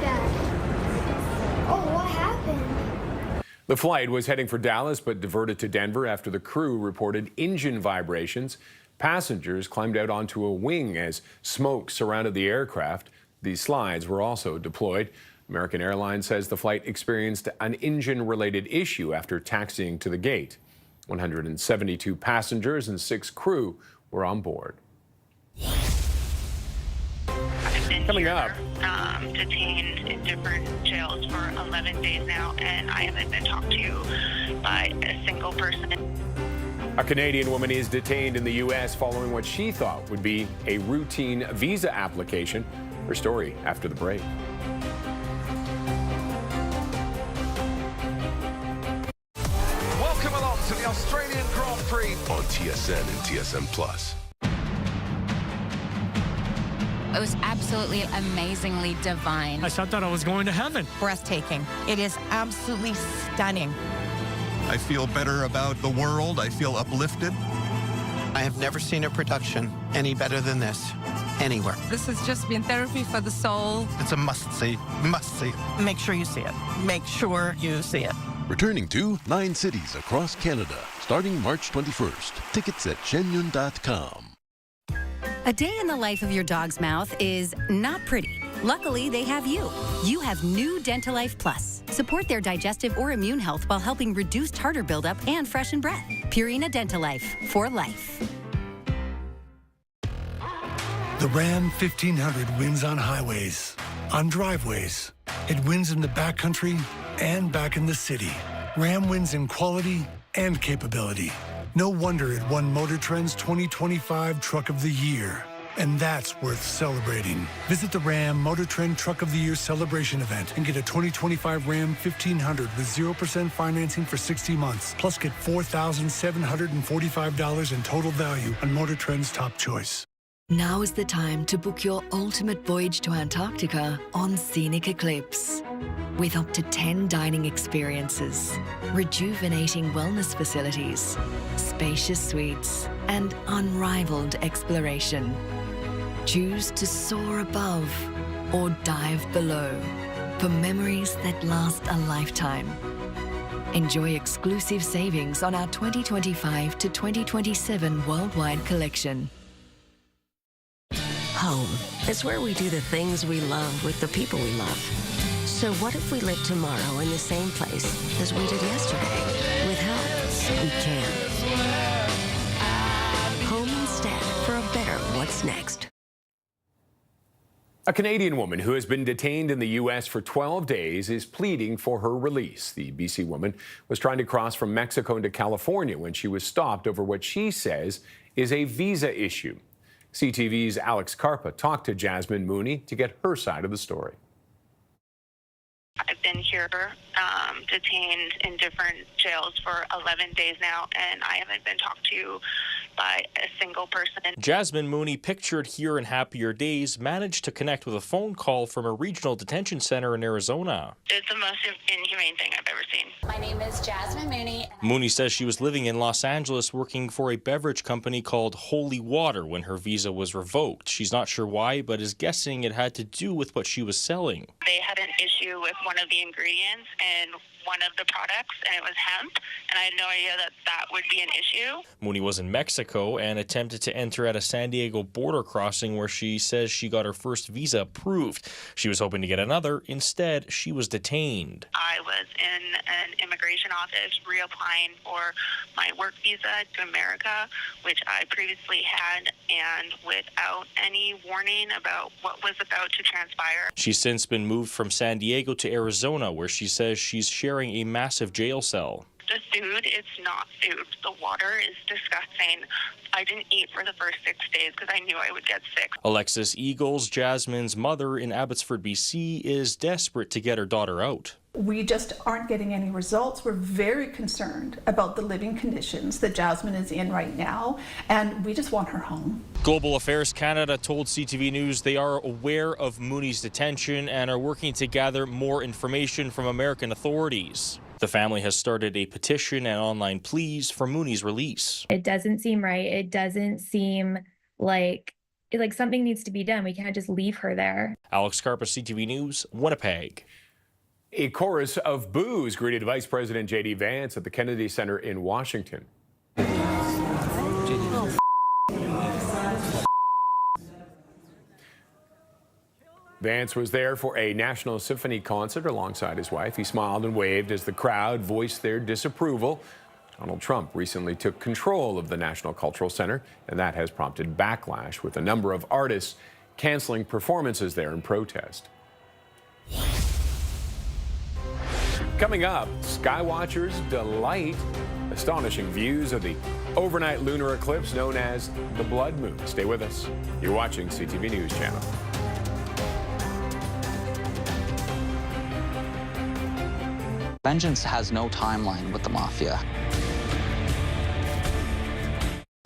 what happened? The flight was heading for Dallas but diverted to Denver after the crew reported engine vibrations. Passengers climbed out onto a wing as smoke surrounded the aircraft. These slides were also deployed. American Airlines says the flight experienced an engine-related issue after taxiing to the gate. 172 passengers and 6 crew were on board. Coming up. Detained in different jails for 11 days now, and I haven't been talked to by a single person. A Canadian woman is detained in the U.S. following what she thought would be a routine visa application. Her story after the break. TSN and TSN Plus. It was absolutely amazingly divine. I thought I was going to heaven. Breathtaking. It is absolutely stunning. I feel better about the world. I feel uplifted. I have never seen a production any better than this, anywhere. This has just been therapy for the soul. It's a must-see. Must-see. Make sure you see it. Make sure you see it. Returning to 9 cities across Canada, starting March 21st. Tickets at shenyun.com. A day in the life of your dog's mouth is not pretty. Luckily, they have you. You have new Dentalife Plus. Support their digestive or immune health while helping reduce tartar buildup and freshen breath. Purina Dentalife, for life. The Ram 1500 wins on highways, on driveways. It wins in the backcountry and back in the city. Ram wins in quality and capability. No wonder it won Motor Trend's 2025 Truck of the Year. And that's worth celebrating. Visit the Ram Motor Trend Truck of the Year celebration event and get a 2025 Ram 1500 with 0% financing for 60 months. Plus get $4,745 in total value on Motor Trend's top choice. Now is the time to book your ultimate voyage to Antarctica on Scenic Eclipse. With up to 10 dining experiences, rejuvenating wellness facilities, spacious suites, and unrivaled exploration. Choose to soar above or dive below for memories that last a lifetime. Enjoy exclusive savings on our 2025 to 2027 worldwide collection. Home is where we do the things we love with the people we love. So what if we live tomorrow in the same place as we did yesterday? With help, we can. Home instead for a better what's next. A Canadian woman who has been detained in the U.S. for 12 days is pleading for her release. The BC woman was trying to cross from Mexico into California when she was stopped over what she says is a visa issue. CTV's Alex Carpa talked to Jasmine Mooney to get her side of the story. I've been here detained in different jails for 11 days now, and I haven't been talked to by a single person. Jasmine Mooney, pictured here in happier days, managed to connect with a phone call from a regional detention center in Arizona. It's the most inhumane thing I've ever seen. My name is Jasmine Mooney. Mooney says she was living in Los Angeles working for a beverage company called Holi Water when her visa was revoked. She's not sure why, but is guessing it had to do with what she was selling. They had an issue with one of the ingredients and one of the products, and it was hemp, and I had no idea that that would be an issue. Mooney was in Mexico and attempted to enter at a San Diego border crossing where she says she got her first visa approved. She was hoping to get another. Instead, she was detained. I was in an immigration office reapplying for my work visa to America, which I previously had, and without any warning about what was about to transpire. She's since been moved from San Diego to Arizona, where she says she's sharing a massive jail cell. The food is not food. The water is disgusting. I didn't eat for the first 6 days because I knew I would get sick. Alexis Eagles, Jasmine's mother in Abbotsford, BC, is desperate to get her daughter out. We just aren't getting any results. We're very concerned about the living conditions that Jasmine is in right now, and we just want her home. Global Affairs Canada told CTV News they are aware of Mooney's detention and are working to gather more information from American authorities. The family has started a petition and online pleas for Mooney's release. It doesn't seem right. It doesn't seem like something needs to be done. We can't just leave her there. Alex Carpa, CTV News, Winnipeg. A chorus of boos greeted Vice President J.D. Vance at the Kennedy Center in Washington. Vance was there for a National Symphony concert alongside his wife. He smiled and waved as the crowd voiced their disapproval. Donald Trump recently took control of the National Cultural Center, and that has prompted backlash, with a number of artists canceling performances there in protest. Coming up, skywatchers delight. Astonishing views of the overnight lunar eclipse known as the blood moon. Stay with us. You're watching CTV News Channel. Vengeance has no timeline with the mafia.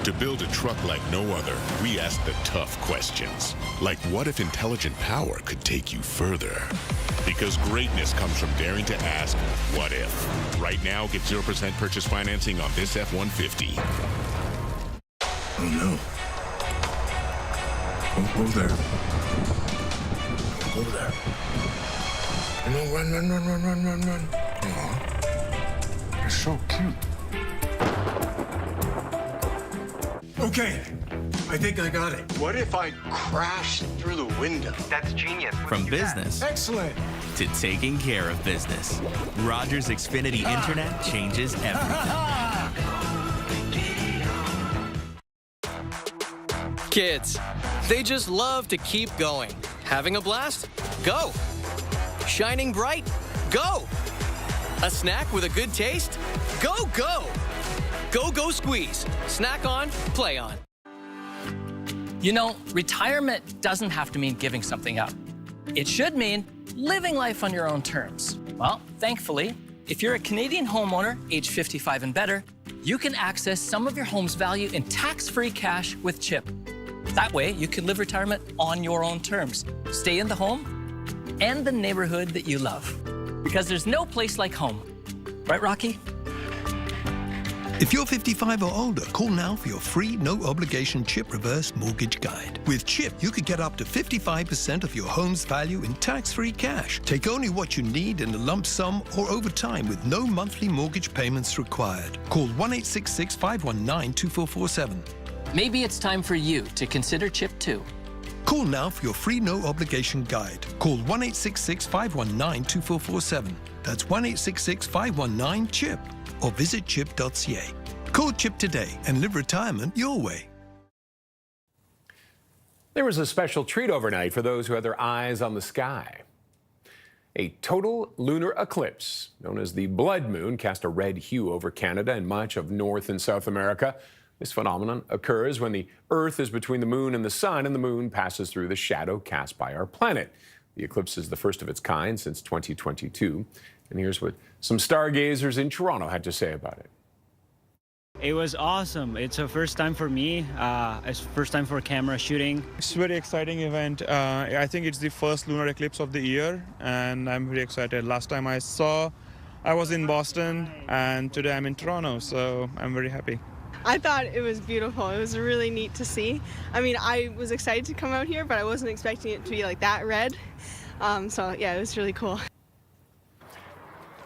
To build a truck like no other, we ask the tough questions. Like, what if intelligent power could take you further? Because greatness comes from daring to ask, what if? Right now, get 0% purchase financing on this F-150. Oh no. Don't go there. Don't go there. No, run. Aw. You're so cute. Okay, I think I got it. What if I crashed through the window? That's genius. From business Excellent. to taking care of business, Rogers Xfinity Internet changes everything. Kids, they just love to keep going. Having a blast? Go. Shining bright? Go. A snack with a good taste? Go, go. Go squeeze. Snack on, play on. You know, retirement doesn't have to mean giving something up. It should mean living life on your own terms. Well, thankfully, if you're a Canadian homeowner, age 55 and better, you can access some of your home's value in tax-free cash with CHIP. That way, you can live retirement on your own terms. Stay in the home and the neighborhood that you love. Because there's no place like home. Right, Rocky? If you're 55 or older, call now for your free, no-obligation CHIP reverse mortgage guide. With CHIP, you could get up to 55% of your home's value in tax-free cash. Take only what you need in a lump sum or over time with no monthly mortgage payments required. Call 1-866-519-2447. Maybe it's time for you to consider CHIP too. Call now for your free, no-obligation guide. Call 1-866-519-2447. That's 1-866-519-CHIP. Or visit chip.ca. Call CHIP today and live retirement your way. There was a special treat overnight for those who had their eyes on the sky. A total lunar eclipse, known as the blood moon, cast a red hue over Canada and much of North and South America. This phenomenon occurs when the Earth is between the moon and the sun, and the moon passes through the shadow cast by our planet. The eclipse is the first of its kind since 2022. And here's what some stargazers in Toronto had to say about it. It was awesome. It's a first time for me. It's first time for camera shooting. It's a very exciting event. I think it's the first lunar eclipse of the year, and I'm very excited. Last time I was in Boston, and today I'm in Toronto, so I'm very happy. I thought it was beautiful. It was really neat to see. I mean, I was excited to come out here, but I wasn't expecting it to be like that red. So yeah, it was really cool.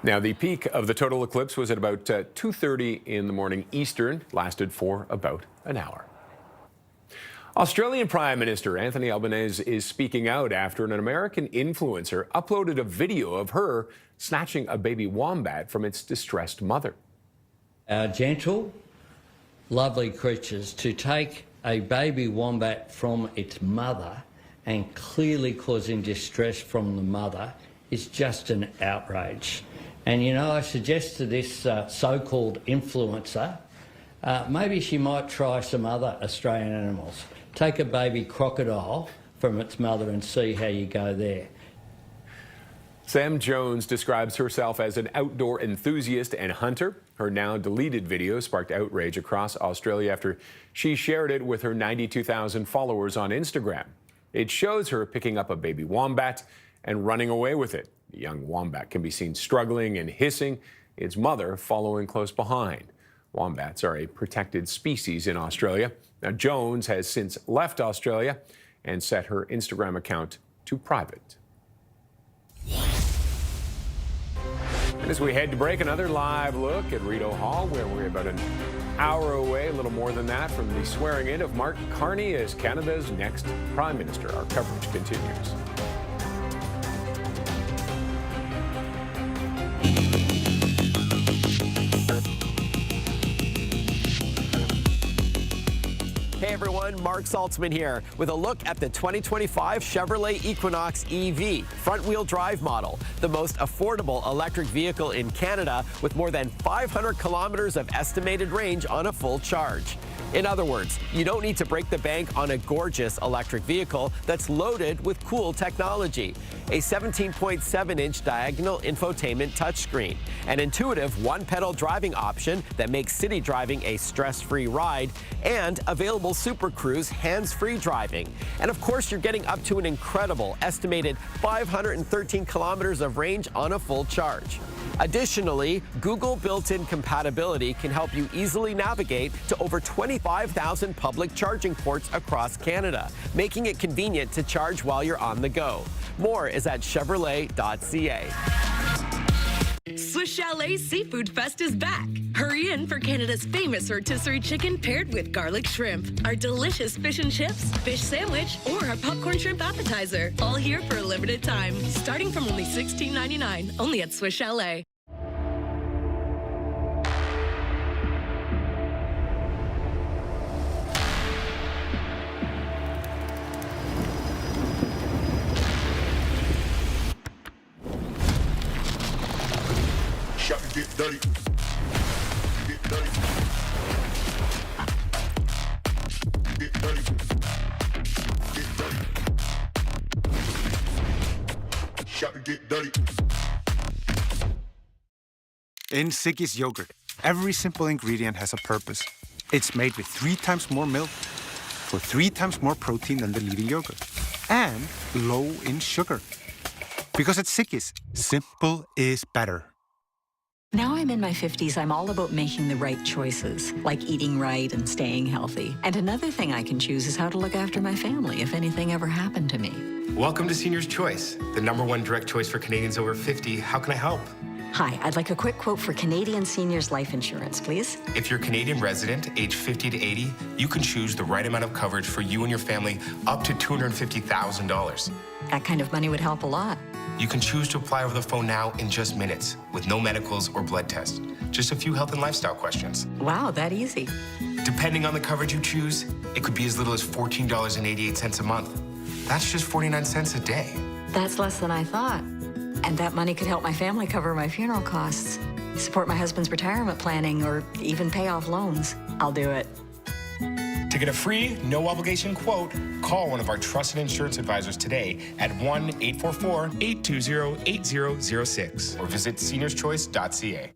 Now, the peak of the total eclipse was at about 2:30 in the morning Eastern, lasted for about an hour. Australian Prime Minister Anthony Albanese is speaking out after an American influencer uploaded a video of her snatching a baby wombat from its distressed mother. Our gentle, lovely creatures, to take a baby wombat from its mother and clearly causing distress from the mother is just an outrage. And, you know, I suggest to this so-called influencer, maybe she might try some other Australian animals. Take a baby crocodile from its mother and see how you go there. Sam Jones describes herself as an outdoor enthusiast and hunter. Her now deleted video sparked outrage across Australia after she shared it with her 92,000 followers on Instagram. It shows her picking up a baby wombat and running away with it. The young wombat can be seen struggling and hissing, its mother following close behind. Wombats are a protected species in Australia. Now, Jones has since left Australia and set her Instagram account to private. And as we head to break, another live look at Rideau Hall, where we're about an hour away, a little more than that, from the swearing in of Mark Carney as Canada's next Prime Minister. Our coverage continues. Hey everyone, Mark Saltzman here with a look at the 2025 Chevrolet Equinox EV front-wheel drive model, the most affordable electric vehicle in Canada with more than 500 kilometers of estimated range on a full charge. In other words, you don't need to break the bank on a gorgeous electric vehicle that's loaded with cool technology. A 17.7-inch diagonal infotainment touchscreen, an intuitive one-pedal driving option that makes city driving a stress-free ride, and available Super Cruise hands-free driving. And of course, you're getting up to an incredible estimated 513 kilometers of range on a full charge. Additionally, Google built-in compatibility can help you easily navigate to over 25,000 public charging ports across Canada, making it convenient to charge while you're on the go. More is at Chevrolet.ca. Swiss Chalet Seafood Fest is back. Hurry in for Canada's famous rotisserie chicken paired with garlic shrimp, our delicious fish and chips, fish sandwich, or our popcorn shrimp appetizer. All here for a limited time, starting from only $16.99, only at Swiss Chalet. Get dirty. Get dirty. Get dirty. Get dirty. Shop and get dirty. In Siggy's yogurt, every simple ingredient has a purpose. It's made with 3 times more milk for 3 times more protein than the leading yogurt, and low in sugar. Because at Siggy's, simple is better. Now I'm in my 50s, I'm all about making the right choices, like eating right and staying healthy. And another thing I can choose is how to look after my family if anything ever happened to me. Welcome to Senior's Choice, the #1 direct choice for Canadians over 50. How can I help? Hi, I'd like a quick quote for Canadian seniors life insurance, please. If you're a Canadian resident, age 50 to 80, you can choose the right amount of coverage for you and your family up to $250,000. That kind of money would help a lot. You can choose to apply over the phone now in just minutes with no medicals or blood tests. Just a few health and lifestyle questions. Wow, that easy. Depending on the coverage you choose, it could be as little as $14.88 a month. That's just 49 cents a day. That's less than I thought. And that money could help my family cover my funeral costs, support my husband's retirement planning, or even pay off loans. I'll do it. To get a free, no-obligation quote, call one of our trusted insurance advisors today at 1-844-820-8006 or visit seniorschoice.ca.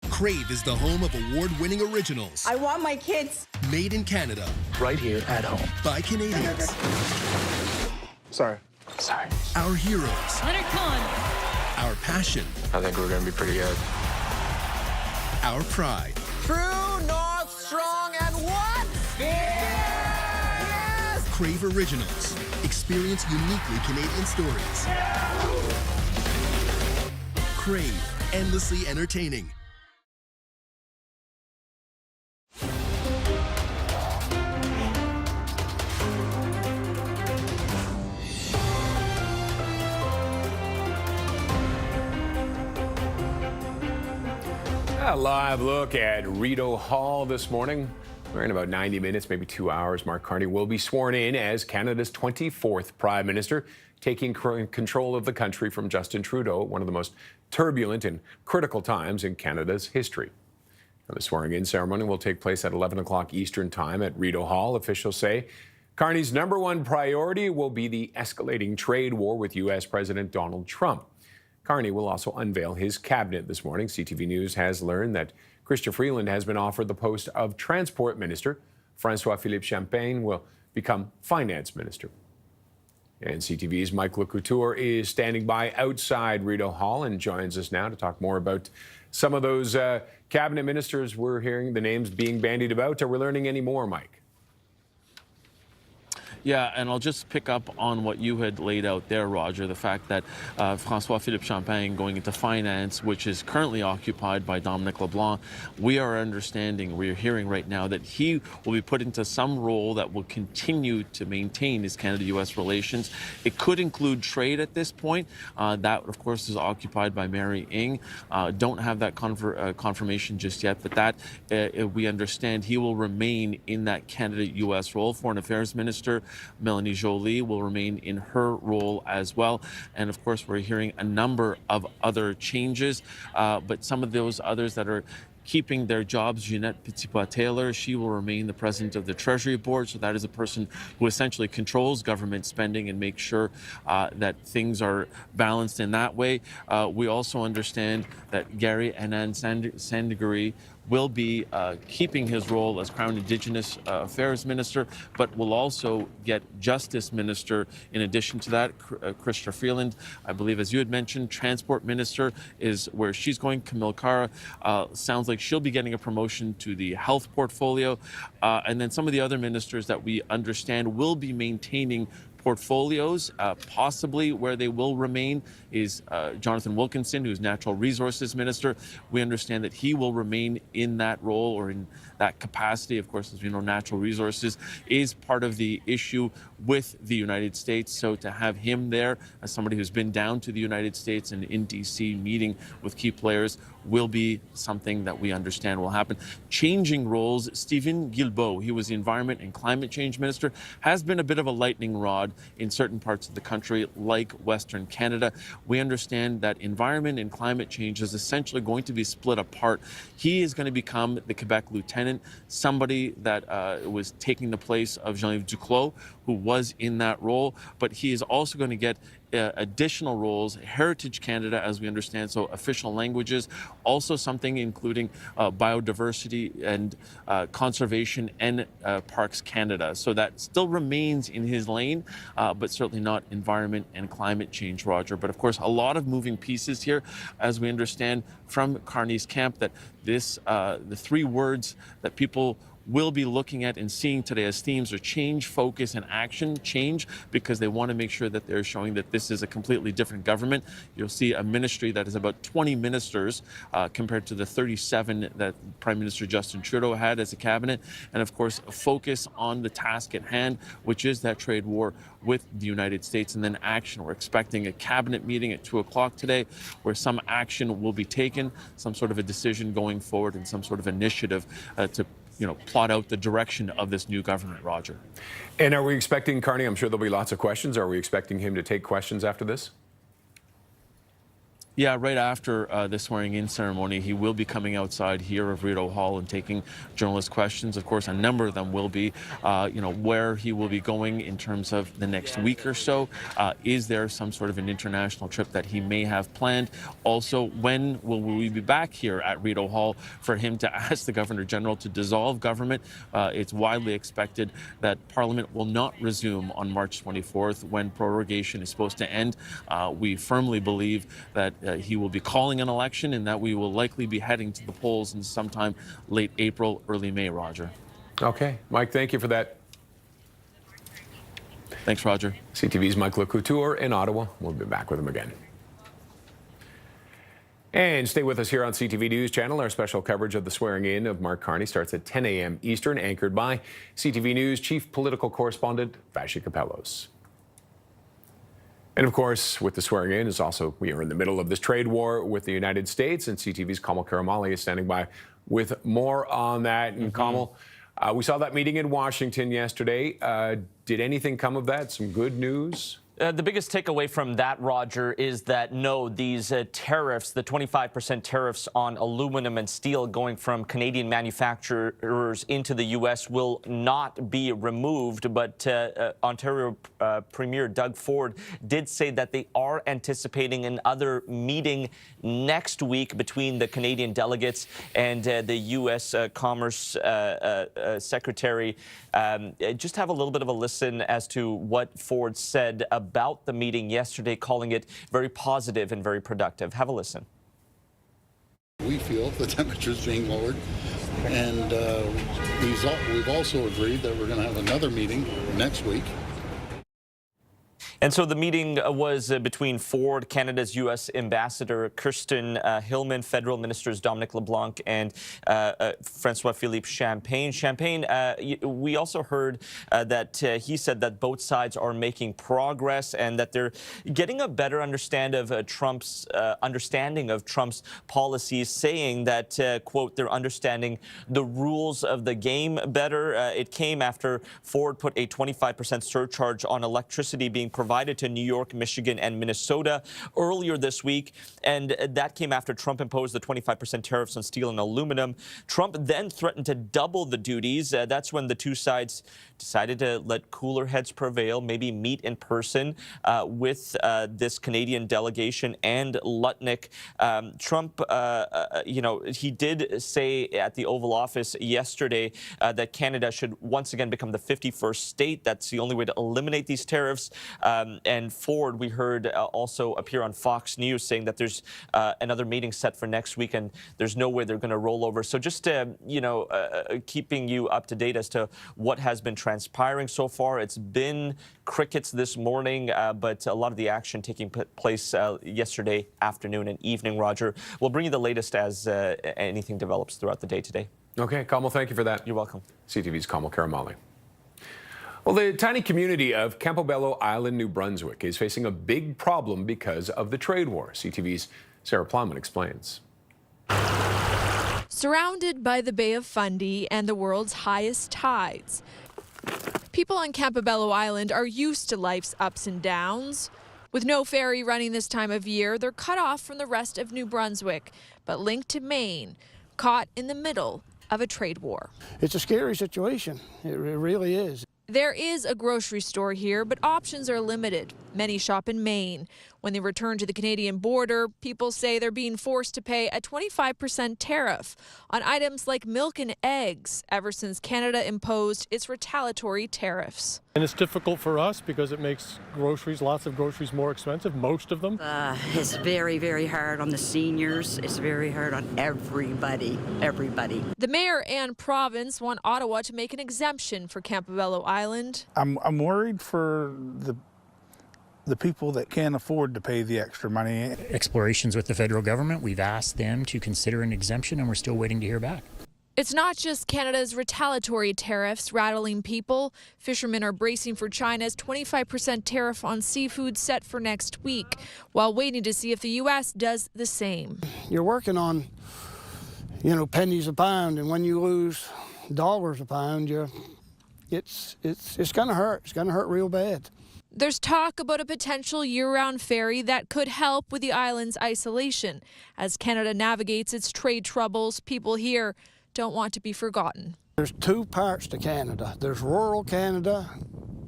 Crave is the home of award-winning originals. I want my kids. Made in Canada. Right here at home. By Canadians. Sorry. Our heroes. Leonard Cohen. Our passion. I think we're going to be pretty good. Our pride. True North Strong and what? Yes! Crave Originals. Experience uniquely Canadian stories. Crave. Endlessly entertaining. A live look at Rideau Hall this morning. We're in about 90 minutes, maybe 2 hours. Mark Carney will be sworn in as Canada's 24th Prime Minister, taking control of the country from Justin Trudeau, one of the most turbulent and critical times in Canada's history. Now, the swearing-in ceremony will take place at 11 o'clock Eastern Time at Rideau Hall. Officials say Carney's #1 priority will be the escalating trade war with U.S. President Donald Trump. Carney will also unveil his cabinet this morning. CTV News has learned that Chrystia Freeland has been offered the post of Transport Minister. François-Philippe Champagne will become Finance Minister. And CTV's Mike LeCouture is standing by outside Rideau Hall and joins us now to talk more about some of those cabinet ministers we're hearing the names being bandied about. Are we learning any more, Mike? Yeah, and I'll just pick up on what you had laid out there, Roger, the fact that François-Philippe Champagne going into finance, which is currently occupied by Dominic LeBlanc, we are hearing right now that he will be put into some role that will continue to maintain his Canada-U.S. relations. It could include trade at this point. That, of course, is occupied by Mary Ng. Don't have that confirmation just yet, but that we understand he will remain in that Canada-U.S. role. Foreign Affairs Minister Melanie Joly will remain in her role as well. And of course, we're hearing a number of other changes, but some of those others that are keeping their jobs. Jeanette Petitpas-Taylor, she will remain the president of the Treasury Board. So that is a person who essentially controls government spending and makes sure that things are balanced in that way. We also understand that Gary Anand Sandaguri will be keeping his role as Crown Indigenous Affairs Minister, but will also get Justice Minister in addition to that. Chrystia Freeland, I believe, as you had mentioned, Transport Minister is where she's going. Camille Cara sounds like she'll be getting a promotion to the health portfolio. And then some of the other ministers that we understand will be maintaining portfolios. Possibly where they will remain is Jonathan Wilkinson, who's Natural Resources Minister. We understand that he will remain in that role or in that capacity. Of course, as we know, natural resources is part of the issue with the United States. So to have him there as somebody who's been down to the United States and in DC meeting with key players will be something that we understand will happen. Changing roles, Stephen Guilbeault, he was the Environment and Climate Change Minister, has been a bit of a lightning rod in certain parts of the country, like Western Canada. We understand that environment and climate change is essentially going to be split apart. He is going to become the Quebec lieutenant, somebody that was taking the place of Jean-Yves Duclos, who was in that role, but he is also going to get additional roles, Heritage Canada, as we understand, so official languages, also something including biodiversity and conservation and Parks Canada. So that still remains in his lane, but certainly not environment and climate change, Roger. But of course, a lot of moving pieces here, as we understand from Carney's camp, that this, the three words that people will be looking at and seeing today as themes are change, focus, and action. Change, because they want to make sure that they're showing that this is a completely different government. You'll see a ministry that is about 20 ministers compared to the 37 that Prime Minister Justin Trudeau had as a cabinet. And of course, focus on the task at hand, which is that trade war with the United States. And then action. We're expecting a cabinet meeting at 2 o'clock today where some action will be taken, some sort of a decision going forward and some sort of initiative to plot out the direction of this new government, Roger. And are we expecting Carney? I'm sure there'll be lots of questions. Are we expecting him to take questions after this? Yeah, right after the swearing-in ceremony, he will be coming outside here of Rideau Hall and taking journalist questions. Of course, a number of them will be, where he will be going in terms of the next week or so. Is there some sort of an international trip that he may have planned? Also, when will we be back here at Rideau Hall for him to ask the Governor General to dissolve government? It's widely expected that Parliament will not resume on March 24th when prorogation is supposed to end. We firmly believe that he will be calling an election and that we will likely be heading to the polls in sometime late April, early May, Roger. Okay. Mike, thank you for that. Thanks, Roger. CTV's Mike LeCouture in Ottawa. We'll be back with him again. And stay with us here on CTV News Channel. Our special coverage of the swearing-in of Mark Carney starts at 10 a.m. Eastern, anchored by CTV News Chief Political Correspondent Vassy Kapelos. And of course, with the swearing in is also, we are in the middle of this trade war with the United States, and CTV's Kamal Karamali is standing by with more on that. And Kamal, we saw that meeting in Washington yesterday. Did anything come of that? Some good news? The biggest takeaway from that, Roger, is that no, these tariffs, the 25% tariffs on aluminum and steel going from Canadian manufacturers into the U.S. will not be removed. But Ontario Premier Doug Ford did say that they are anticipating another meeting next week between the Canadian delegates and the U.S. Commerce Secretary. Just have a little bit of a listen as to what Ford said about the meeting yesterday, calling it very positive and very productive. Have a listen. We feel the temperature is being lowered, and we've also agreed that we're going to have another meeting next week. And so the meeting was between Ford, Canada's U.S. Ambassador Kirsten Hillman, federal ministers Dominic LeBlanc and Francois-Philippe Champagne. Champagne, we also heard that he said that both sides are making progress and that they're getting a better understanding of Trump's policies, saying that, quote, they're understanding the rules of the game better. It came after Ford put a 25% surcharge on electricity being provided provided to New York, Michigan, and Minnesota earlier this week. And that came after Trump imposed the 25% tariffs on steel and aluminum. Trump then threatened to double the duties. That's when the two sides decided to let cooler heads prevail, maybe meet in person with this Canadian delegation and Lutnick. Trump, he did say at the Oval Office yesterday that Canada should once again become the 51st state. That's the only way to eliminate these tariffs. And Ford, we heard also appear on Fox News saying that there's another meeting set for next week and there's no way they're going to roll over. So just, keeping you up to date as to what has been transpiring so far. It's been crickets this morning, but a lot of the action taking place yesterday afternoon and evening, Roger. We'll bring you the latest as anything develops throughout the day today. Okay, Kamal, thank you for that. You're welcome. CTV's Kamal Karamali. Well, the tiny community of Campobello Island, New Brunswick, is facing a big problem because of the trade war. CTV's Sarah Plowman explains. Surrounded by the Bay of Fundy and the world's highest tides, people on Campobello Island are used to life's ups and downs. With no ferry running this time of year, they're cut off from the rest of New Brunswick, but linked to Maine, caught in the middle of a trade war. It's a scary situation. It really is. There is a grocery store here, but options are limited. Many shop in Maine. When they return to the Canadian border, people say they're being forced to pay a 25% tariff on items like milk and eggs ever since Canada imposed its retaliatory tariffs. And it's difficult for us because it makes groceries, lots of groceries, more expensive, most of them. It's very, very hard on the seniors. It's very hard on everybody. The mayor and province want Ottawa to make an exemption for Campobello Island. I'm worried for the people that can't afford to pay the extra money. Explorations with the federal government, we've asked them to consider an exemption and we're still waiting to hear back. It's not just Canada's retaliatory tariffs rattling people. Fishermen are bracing for China's 25% tariff on seafood set for next week, while waiting to see if the U.S. does the same. You're working on, pennies a pound, and when you lose dollars a pound, it's going to hurt. It's going to hurt real bad. There's talk about a potential year-round ferry that could help with the island's isolation. As Canada navigates its trade troubles, people here don't want to be forgotten. There's two parts to Canada. There's rural Canada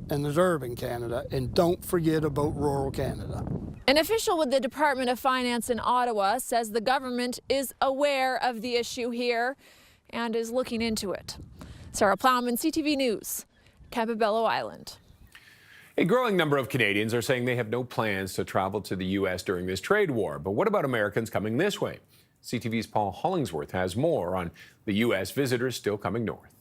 and there's urban Canada, and don't forget about rural Canada. An official with the Department of Finance in Ottawa says the government is aware of the issue here and is looking into it. Sarah Plowman, CTV News, Campobello Island. A growing number of Canadians are saying they have no plans to travel to the U.S. during this trade war. But what about Americans coming this way? CTV's Paul Hollingsworth has more on the U.S. visitors still coming north.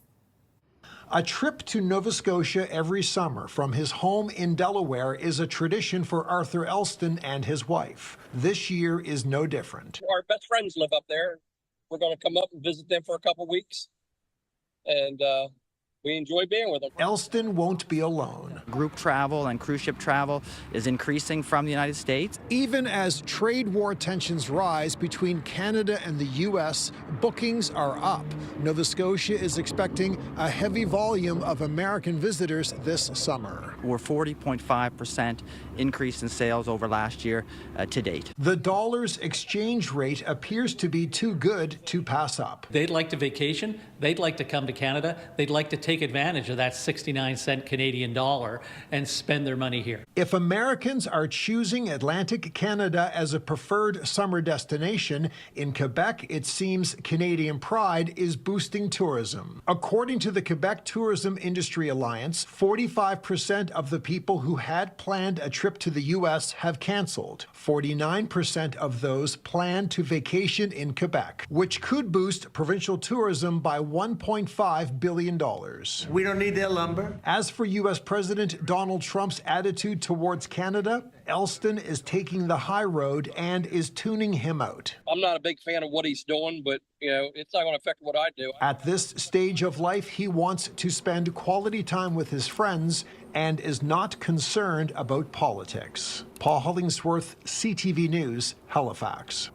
A trip to Nova Scotia every summer from his home in Delaware is a tradition for Arthur Elston and his wife. This year is no different. Our best friends live up there. We're going to come up and visit them for a couple weeks. And we enjoy being with them. Elston won't be alone. Group travel and cruise ship travel is increasing from the United States. Even as trade war tensions rise between Canada and the U.S., bookings are up. Nova Scotia is expecting a heavy volume of American visitors this summer. We're 40.5% increase in sales over last year to date. The dollar's exchange rate appears to be too good to pass up. They'd like to vacation. They'd like to come to Canada. They'd like to take advantage of that 69-cent Canadian dollar and spend their money here. If Americans are choosing Atlantic Canada as a preferred summer destination, in Quebec, it seems Canadian pride is boosting tourism. According to the Quebec Tourism Industry Alliance, 45% of the people who had planned a trip to the U.S. have canceled. 49% of those plan to vacation in Quebec, which could boost provincial tourism by $1.5 billion. We don't need their lumber. As for U.S. President Donald Trump's attitude towards Canada, Elston is taking the high road and is tuning him out. I'm not a big fan of what he's doing, but it's not going to affect what I do. At this stage of life, he wants to spend quality time with his friends and is not concerned about politics. Paul Hollingsworth, CTV News, Halifax.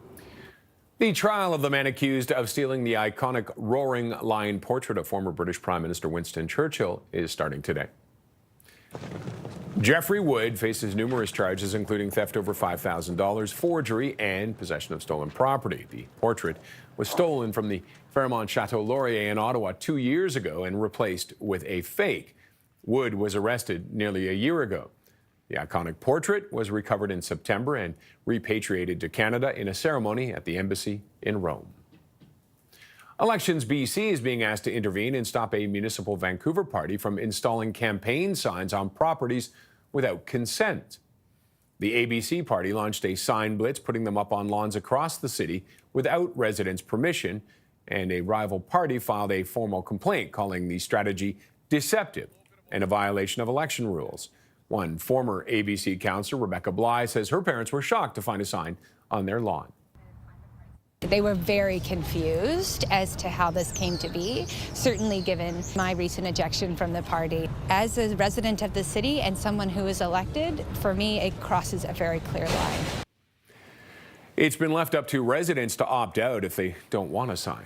The trial of the man accused of stealing the iconic roaring lion portrait of former British Prime Minister Winston Churchill is starting today. Jeffrey Wood faces numerous charges, including theft over $5,000, forgery, and possession of stolen property. The portrait was stolen from the Fairmont Chateau Laurier in Ottawa 2 years ago and replaced with a fake. Wood was arrested nearly a year ago. The iconic portrait was recovered in September and repatriated to Canada in a ceremony at the embassy in Rome. Elections BC is being asked to intervene and stop a municipal Vancouver party from installing campaign signs on properties without consent. The ABC party launched a sign blitz, putting them up on lawns across the city without residents' permission, and a rival party filed a formal complaint calling the strategy deceptive and a violation of election rules. One former ABC councillor, Rebecca Bly, says her parents were shocked to find a sign on their lawn. They were very confused as to how this came to be, certainly given my recent ejection from the party. As a resident of the city and someone who is elected, for me, it crosses a very clear line. It's been left up to residents to opt out if they don't want a sign.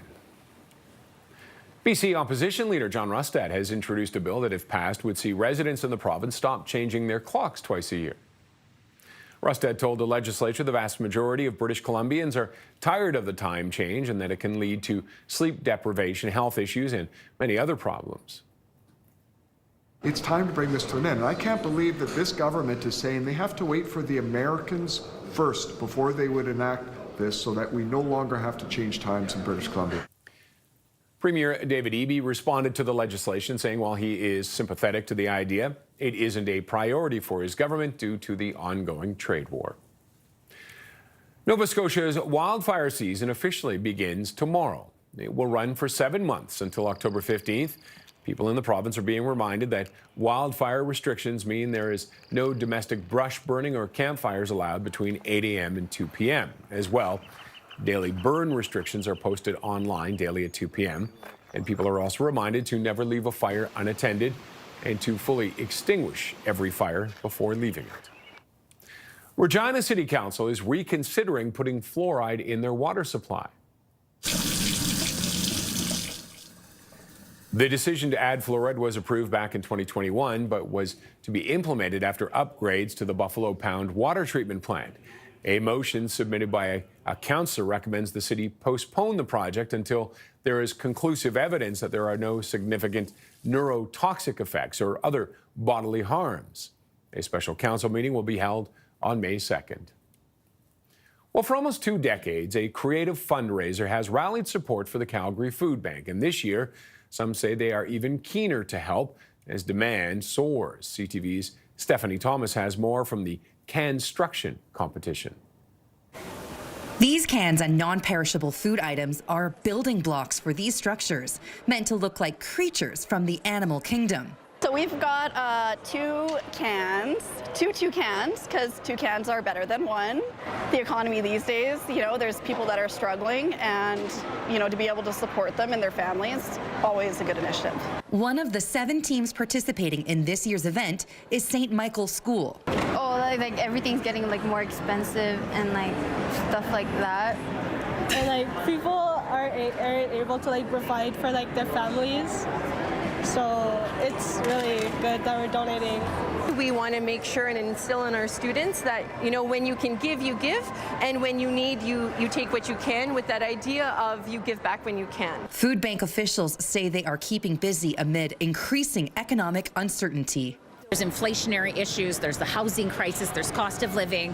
BC Opposition Leader John Rustad has introduced a bill that, if passed, would see residents in the province stop changing their clocks twice a year. Rustad told the legislature the vast majority of British Columbians are tired of the time change and that it can lead to sleep deprivation, health issues, and many other problems. It's time to bring this to an end. And I can't believe that this government is saying they have to wait for the Americans first before they would enact this so that we no longer have to change times in British Columbia. Premier David Eby responded to the legislation, saying while he is sympathetic to the idea, it isn't a priority for his government due to the ongoing trade war. Nova Scotia's wildfire season officially begins tomorrow. It will run for 7 months until October 15th. People in the province are being reminded that wildfire restrictions mean there is no domestic brush burning or campfires allowed between 8 a.m. and 2 p.m. As well, daily burn restrictions are posted online daily at 2 p.m. And people are also reminded to never leave a fire unattended and to fully extinguish every fire before leaving it. Regina City Council is reconsidering putting fluoride in their water supply. The decision to add fluoride was approved back in 2021, but was to be implemented after upgrades to the Buffalo Pound water treatment plant. A motion submitted by a councillor recommends the city postpone the project until there is conclusive evidence that there are no significant neurotoxic effects or other bodily harms. A special council meeting will be held on May 2nd. Well, for almost 2 decades, a creative fundraiser has rallied support for the Calgary Food Bank, and this year, some say they are even keener to help as demand soars. CTV's Stephanie Thomas has more from the Construction competition. These cans and non-perishable food items are building blocks for these structures, meant to look like creatures from the animal kingdom. So we've got 2 cans, two toucans, because 2 cans are better than 1. The economy these days, you know, there's people that are struggling, and, you know, to be able to support them and their families, always a good initiative. One of the 7 teams participating in this year's event is St. Michael's School. Oh, like everything's getting like more expensive and like stuff like that. And like people are able to like provide for like their families. So it's really good that we're donating. We want to make sure and instill in our students that, you know, when you can give, you give, and when you need, you take what you can, with that idea of you give back when you can. Food bank officials say they are keeping busy amid increasing economic uncertainty. There's inflationary issues, there's the housing crisis, there's cost of living.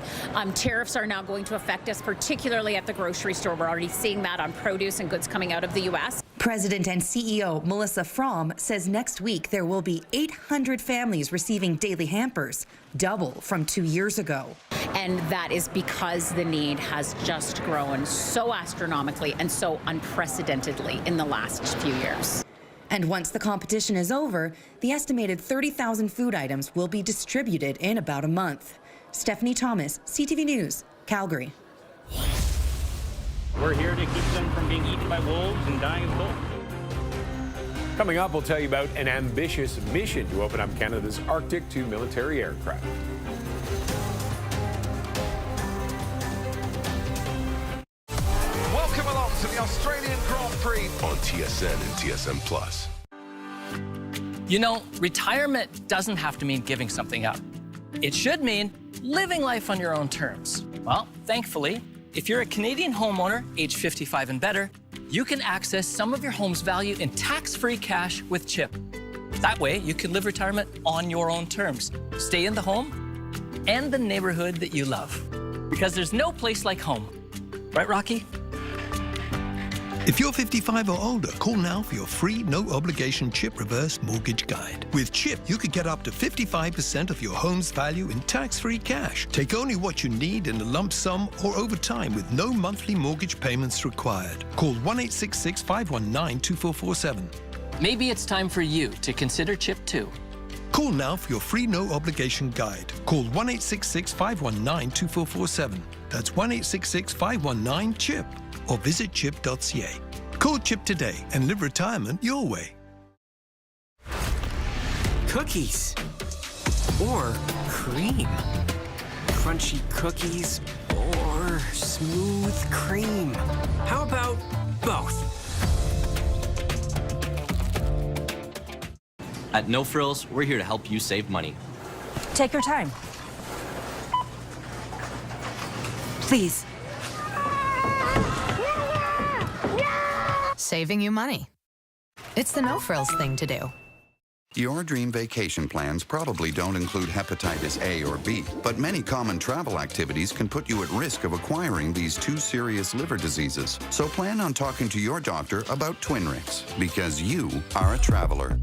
Tariffs are now going to affect us, particularly at the grocery store. We're already seeing that on produce and goods coming out of the U.S. President and CEO Melissa Fromm says next week there will be 800 families receiving daily hampers, double from 2 years ago. And that is because the need has just grown so astronomically and so unprecedentedly in the last few years. And once the competition is over, the estimated 30,000 food items will be distributed in about a month. Stephanie Thomas, CTV News, Calgary. We're here to keep them from being eaten by wolves and dying of cold. Coming up, we'll tell you about an ambitious mission to open up Canada's Arctic to military aircraft. Welcome along to the Australian Grand Prix on TSN and TSN+. You know, retirement doesn't have to mean giving something up. It should mean living life on your own terms. Well, thankfully, if you're a Canadian homeowner, age 55 and better, you can access some of your home's value in tax-free cash with CHIP. That way, you can live retirement on your own terms. Stay in the home and the neighborhood that you love. Because there's no place like home. Right, Rocky? If you're 55 or older, call now for your free, no-obligation CHIP reverse mortgage guide. With CHIP, you could get up to 55% of your home's value in tax-free cash. Take only what you need in a lump sum or over time with no monthly mortgage payments required. Call 1-866-519-2447. Maybe it's time for you to consider CHIP too. Call now for your free no-obligation guide. Call 1-866-519-2447. That's 1-866-519-CHIP. Or visit chip.ca. Call CHIP today and live retirement your way. Cookies. Or cream. Crunchy cookies or smooth cream. How about both? At No Frills, we're here to help you save money. Take your time. Please. Saving you money. It's the no frills thing to do. Your dream vacation plans probably don't include hepatitis A or B, but many common travel activities can put you at risk of acquiring these two serious liver diseases. So plan on talking to your doctor about Twinrix, because you are a traveler.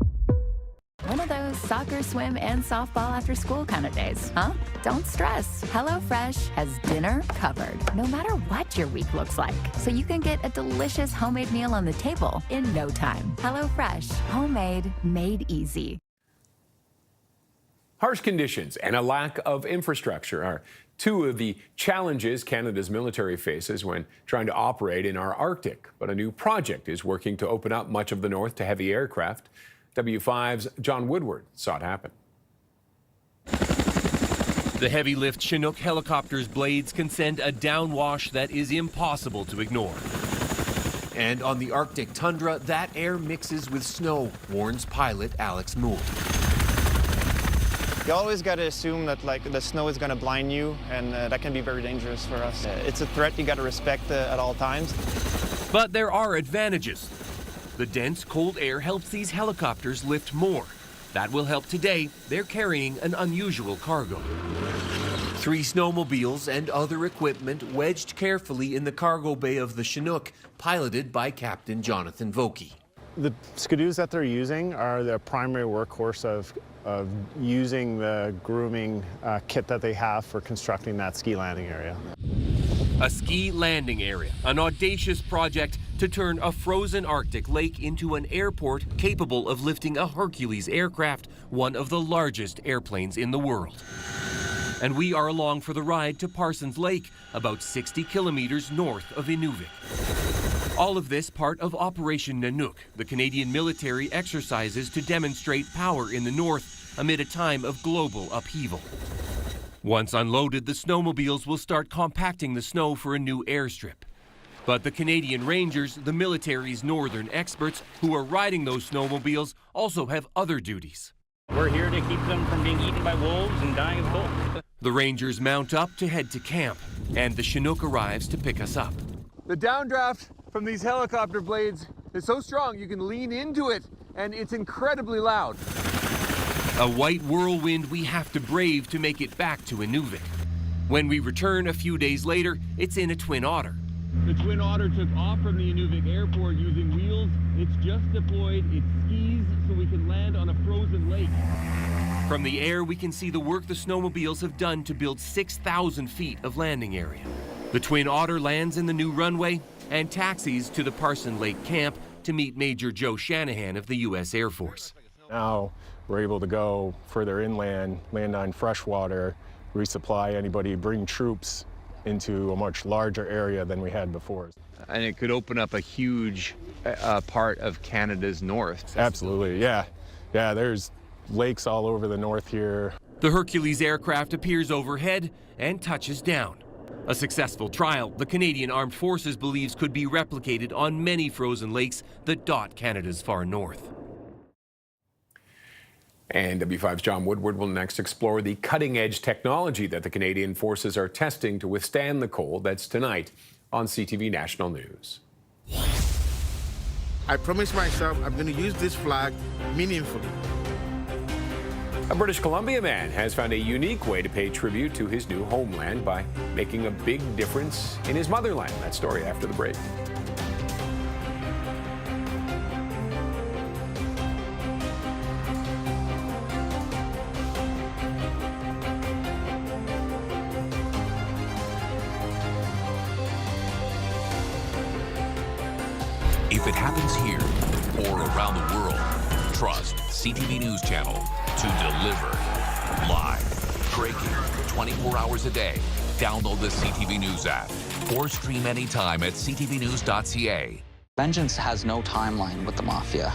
One of those soccer, swim, and softball after school kind of days, huh? Don't stress. HelloFresh has dinner covered, no matter what your week looks like. So you can get a delicious homemade meal on the table in no time. HelloFresh, homemade, made easy. Harsh conditions and a lack of infrastructure are two of the challenges Canada's military faces when trying to operate in our Arctic. But a new project is working to open up much of the north to heavy aircraft. W5's John Woodward saw it happen. The heavy lift Chinook helicopter's blades can send a downwash that is impossible to ignore. And on the Arctic tundra, that air mixes with snow, warns pilot Alex Moore. You always got to assume that the snow is going to blind you, and that can be very dangerous for us. It's a threat you got to respect at all times. But there are advantages. The dense, cold air helps these helicopters lift more. That will help today. They're carrying an unusual cargo. 3 snowmobiles and other equipment wedged carefully in the cargo bay of the Chinook, piloted by Captain Jonathan Vokey. The skidoos that they're using are the primary workhorse of using the grooming kit that they have for constructing that ski landing area. A ski landing area, an audacious project to turn a frozen Arctic lake into an airport capable of lifting a Hercules aircraft, one of the largest airplanes in the world. And we are along for the ride to Parsons Lake, about 60 kilometers north of Inuvik. All of this part of Operation Nanook, the Canadian military exercises to demonstrate power in the north amid a time of global upheaval. Once unloaded, the snowmobiles will start compacting the snow for a new airstrip. But the Canadian Rangers, the military's northern experts who are riding those snowmobiles, also have other duties. We're here to keep them from being eaten by wolves and dying of cold. The Rangers mount up to head to camp, and the Chinook arrives to pick us up. The downdraft from these helicopter blades is so strong you can lean into it, and it's incredibly loud. A white whirlwind we have to brave to make it back to Inuvik. When we return a few days later, it's in a Twin Otter. The Twin Otter took off from the Inuvik airport using wheels. It's just deployed its skis so we can land on a frozen lake. From the air, we can see the work the snowmobiles have done to build 6,000 feet of landing area. The Twin Otter lands in the new runway and taxis to the Parson Lake camp to meet Major Joe Shanahan of the U.S. Air Force. Now we're able to go further inland, land on fresh water, resupply anybody, bring troops into a much larger area than we had before. And it could open up a huge part of Canada's north. Absolutely, yeah. Yeah, there's lakes all over the north here. The Hercules aircraft appears overhead and touches down. A successful trial the Canadian Armed Forces believes could be replicated on many frozen lakes that dot Canada's far north. And W5's John Woodward will next explore the cutting-edge technology that the Canadian forces are testing to withstand the cold. That's tonight on CTV National News. I promised myself I'm going to use this flag meaningfully. A British Columbia man has found a unique way to pay tribute to his new homeland by making a big difference in his motherland. That story after the break. If it happens here or around the world, trust CTV News Channel to deliver live, breaking, 24 hours a day. Download the CTV News app or stream anytime at ctvnews.ca. Vengeance has no timeline with the mafia.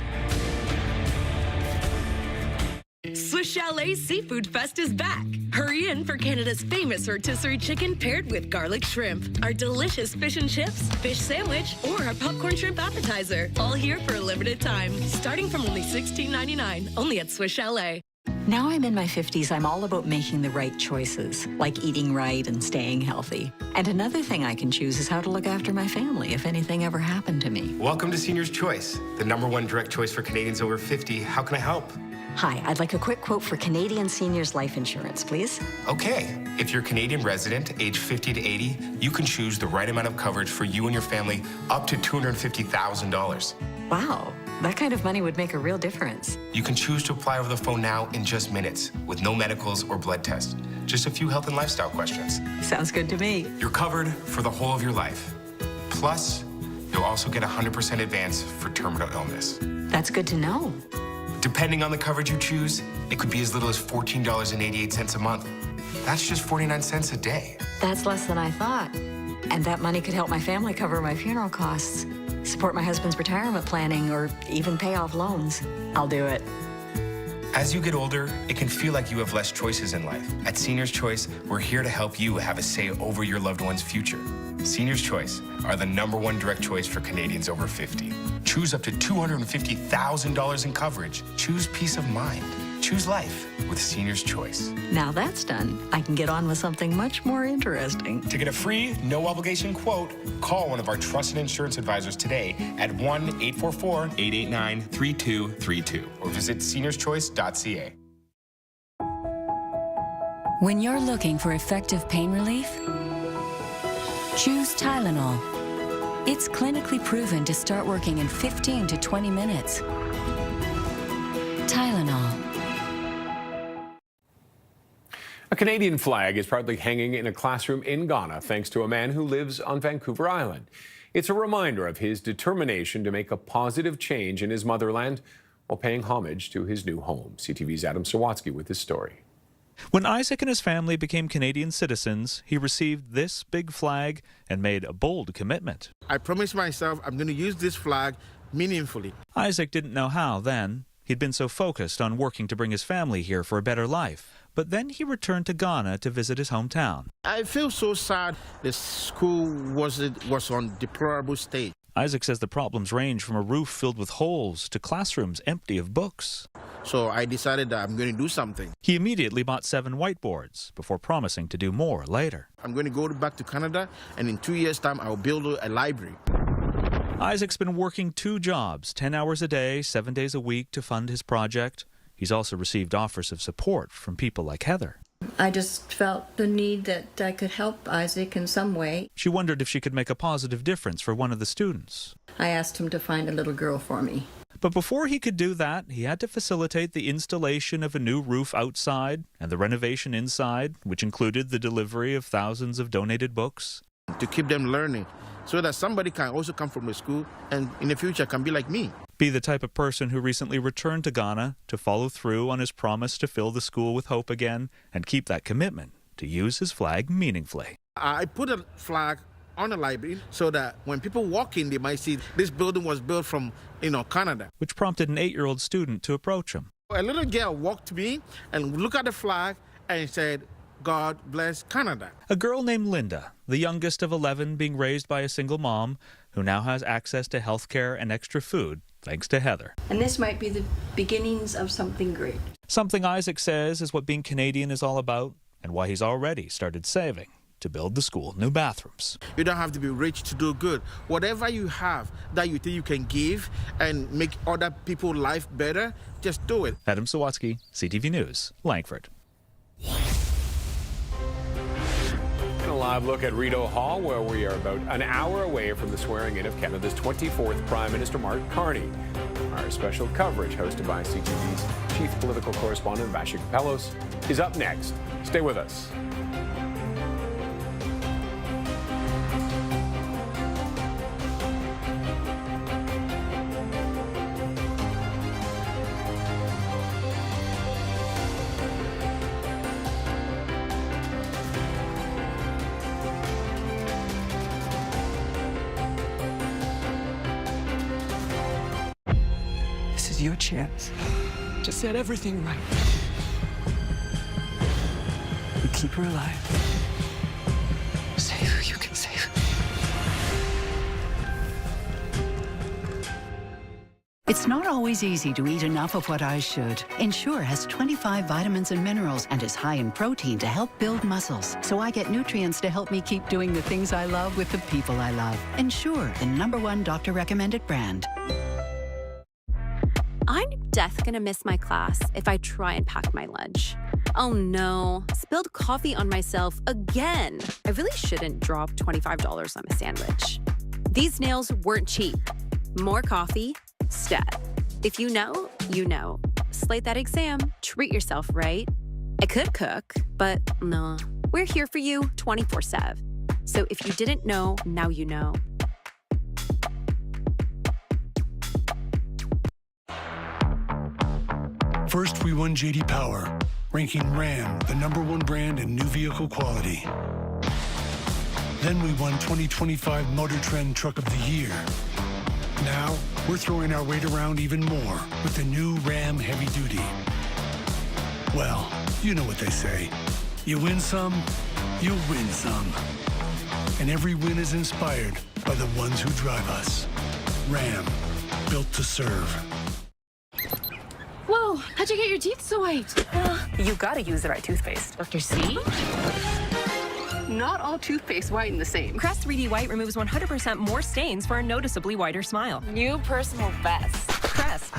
Swiss Chalet's Seafood Fest is back. Hurry in for Canada's famous rotisserie chicken paired with garlic shrimp, our delicious fish and chips, fish sandwich, or our popcorn shrimp appetizer. All here for a limited time, starting from only $16.99, only at Swiss Chalet. Now I'm in my 50s, I'm all about making the right choices, like eating right and staying healthy. And another thing I can choose is how to look after my family if anything ever happened to me. Welcome to Senior's Choice, the #1 direct choice for Canadians over 50. How can I help? Hi, I'd like a quick quote for Canadian seniors life insurance, please. Okay, if you're a Canadian resident, age 50 to 80, you can choose the right amount of coverage for you and your family up to $250,000. Wow, that kind of money would make a real difference. You can choose to apply over the phone now in just minutes with no medicals or blood tests. Just a few health and lifestyle questions. Sounds good to me. You're covered for the whole of your life. Plus, you'll also get 100% advance for terminal illness. That's good to know. Depending on the coverage you choose, it could be as little as $14.88 a month. That's just 49 cents a day. That's less than I thought. And that money could help my family cover my funeral costs, support my husband's retirement planning, or even pay off loans. I'll do it. As you get older, it can feel like you have less choices in life. At Senior's Choice, we're here to help you have a say over your loved one's future. Senior's Choice are the #1 direct choice for Canadians over 50. Choose up to $250,000 in coverage. Choose peace of mind. Choose life with Senior's Choice. Now that's done, I can get on with something much more interesting. To get a free, no-obligation quote, call one of our trusted insurance advisors today at 1-844-889-3232 or visit seniorschoice.ca. When you're looking for effective pain relief, choose Tylenol. It's clinically proven to start working in 15 to 20 minutes. Tylenol. A Canadian flag is proudly hanging in a classroom in Ghana thanks to a man who lives on Vancouver Island. It's a reminder of his determination to make a positive change in his motherland while paying homage to his new home. CTV's Adam Sawatsky with this story. When Isaac and his family became Canadian citizens, he received this big flag and made a bold commitment. I promised myself I'm going to use this flag meaningfully. Isaac didn't know how then. He'd been so focused on working to bring his family here for a better life. But then he returned to Ghana to visit his hometown. I feel so sad. The school was on deplorable state. Isaac says the problems range from a roof filled with holes to classrooms empty of books. So I decided that I'm going to do something. He immediately bought 7 whiteboards before promising to do more later. I'm going to go back to Canada, and in 2 years' time, I'll build a library. Isaac's been working 2 jobs, 10 hours a day, 7 days a week to fund his project. He's also received offers of support from people like Heather. I just felt the need that I could help Isaac in some way. She wondered if she could make a positive difference for one of the students. I asked him to find a little girl for me. But before he could do that, he had to facilitate the installation of a new roof outside and the renovation inside, which included the delivery of thousands of donated books. To keep them learning, so that somebody can also come from the school and in the future can be like me. Be the type of person who recently returned to Ghana to follow through on his promise to fill the school with hope again and keep that commitment to use his flag meaningfully. I put a flag on the library so that when people walk in, they might see this building was built from, Canada. Which prompted an 8-year-old student to approach him. A little girl walked to me and looked at the flag and said, "God bless Canada." A girl named Linda, the youngest of 11 being raised by a single mom, who now has access to health care and extra food thanks to Heather. And this might be the beginnings of something great. Something Isaac says is what being Canadian is all about and why he's already started saving to build the school new bathrooms. You don't have to be rich to do good. Whatever you have that you think you can give and make other people's life better, just do it. Adam Sawatsky, CTV News, Langford. A live look at Rideau Hall, where we are about an hour away from the swearing-in of Canada's 24th Prime Minister Mark Carney. Our special coverage, hosted by CTV's chief political correspondent Vassy Kapelos, is up next. Stay with us. This is your chance to set everything right. You keep her alive. Save who you can save. It's not always easy to eat enough of what I should. Ensure has 25 vitamins and minerals and is high in protein to help build muscles. So I get nutrients to help me keep doing the things I love with the people I love. Ensure, the #1 doctor-recommended brand. I'm death gonna miss my class if I try and pack my lunch. Oh no, spilled coffee on myself again. I really shouldn't drop $25 on a sandwich. These nails weren't cheap. More coffee, stat. If you know, you know. Slate that exam, treat yourself, right? I could cook, but no. We're here for you 24/7. So if you didn't know, now you know. First, we won J.D. Power, ranking Ram the #1 brand in new vehicle quality. Then we won 2025 Motor Trend Truck of the Year. Now, we're throwing our weight around even more with the new Ram Heavy Duty. Well, you know what they say. You win some, you win some. And every win is inspired by the ones who drive us. Ram, built to serve. Whoa, how'd you get your teeth so white? You gotta use the right toothpaste. Dr. C? Not all toothpaste whiten the same. Crest 3D White removes 100% more stains for a noticeably whiter smile. New personal best. Crest.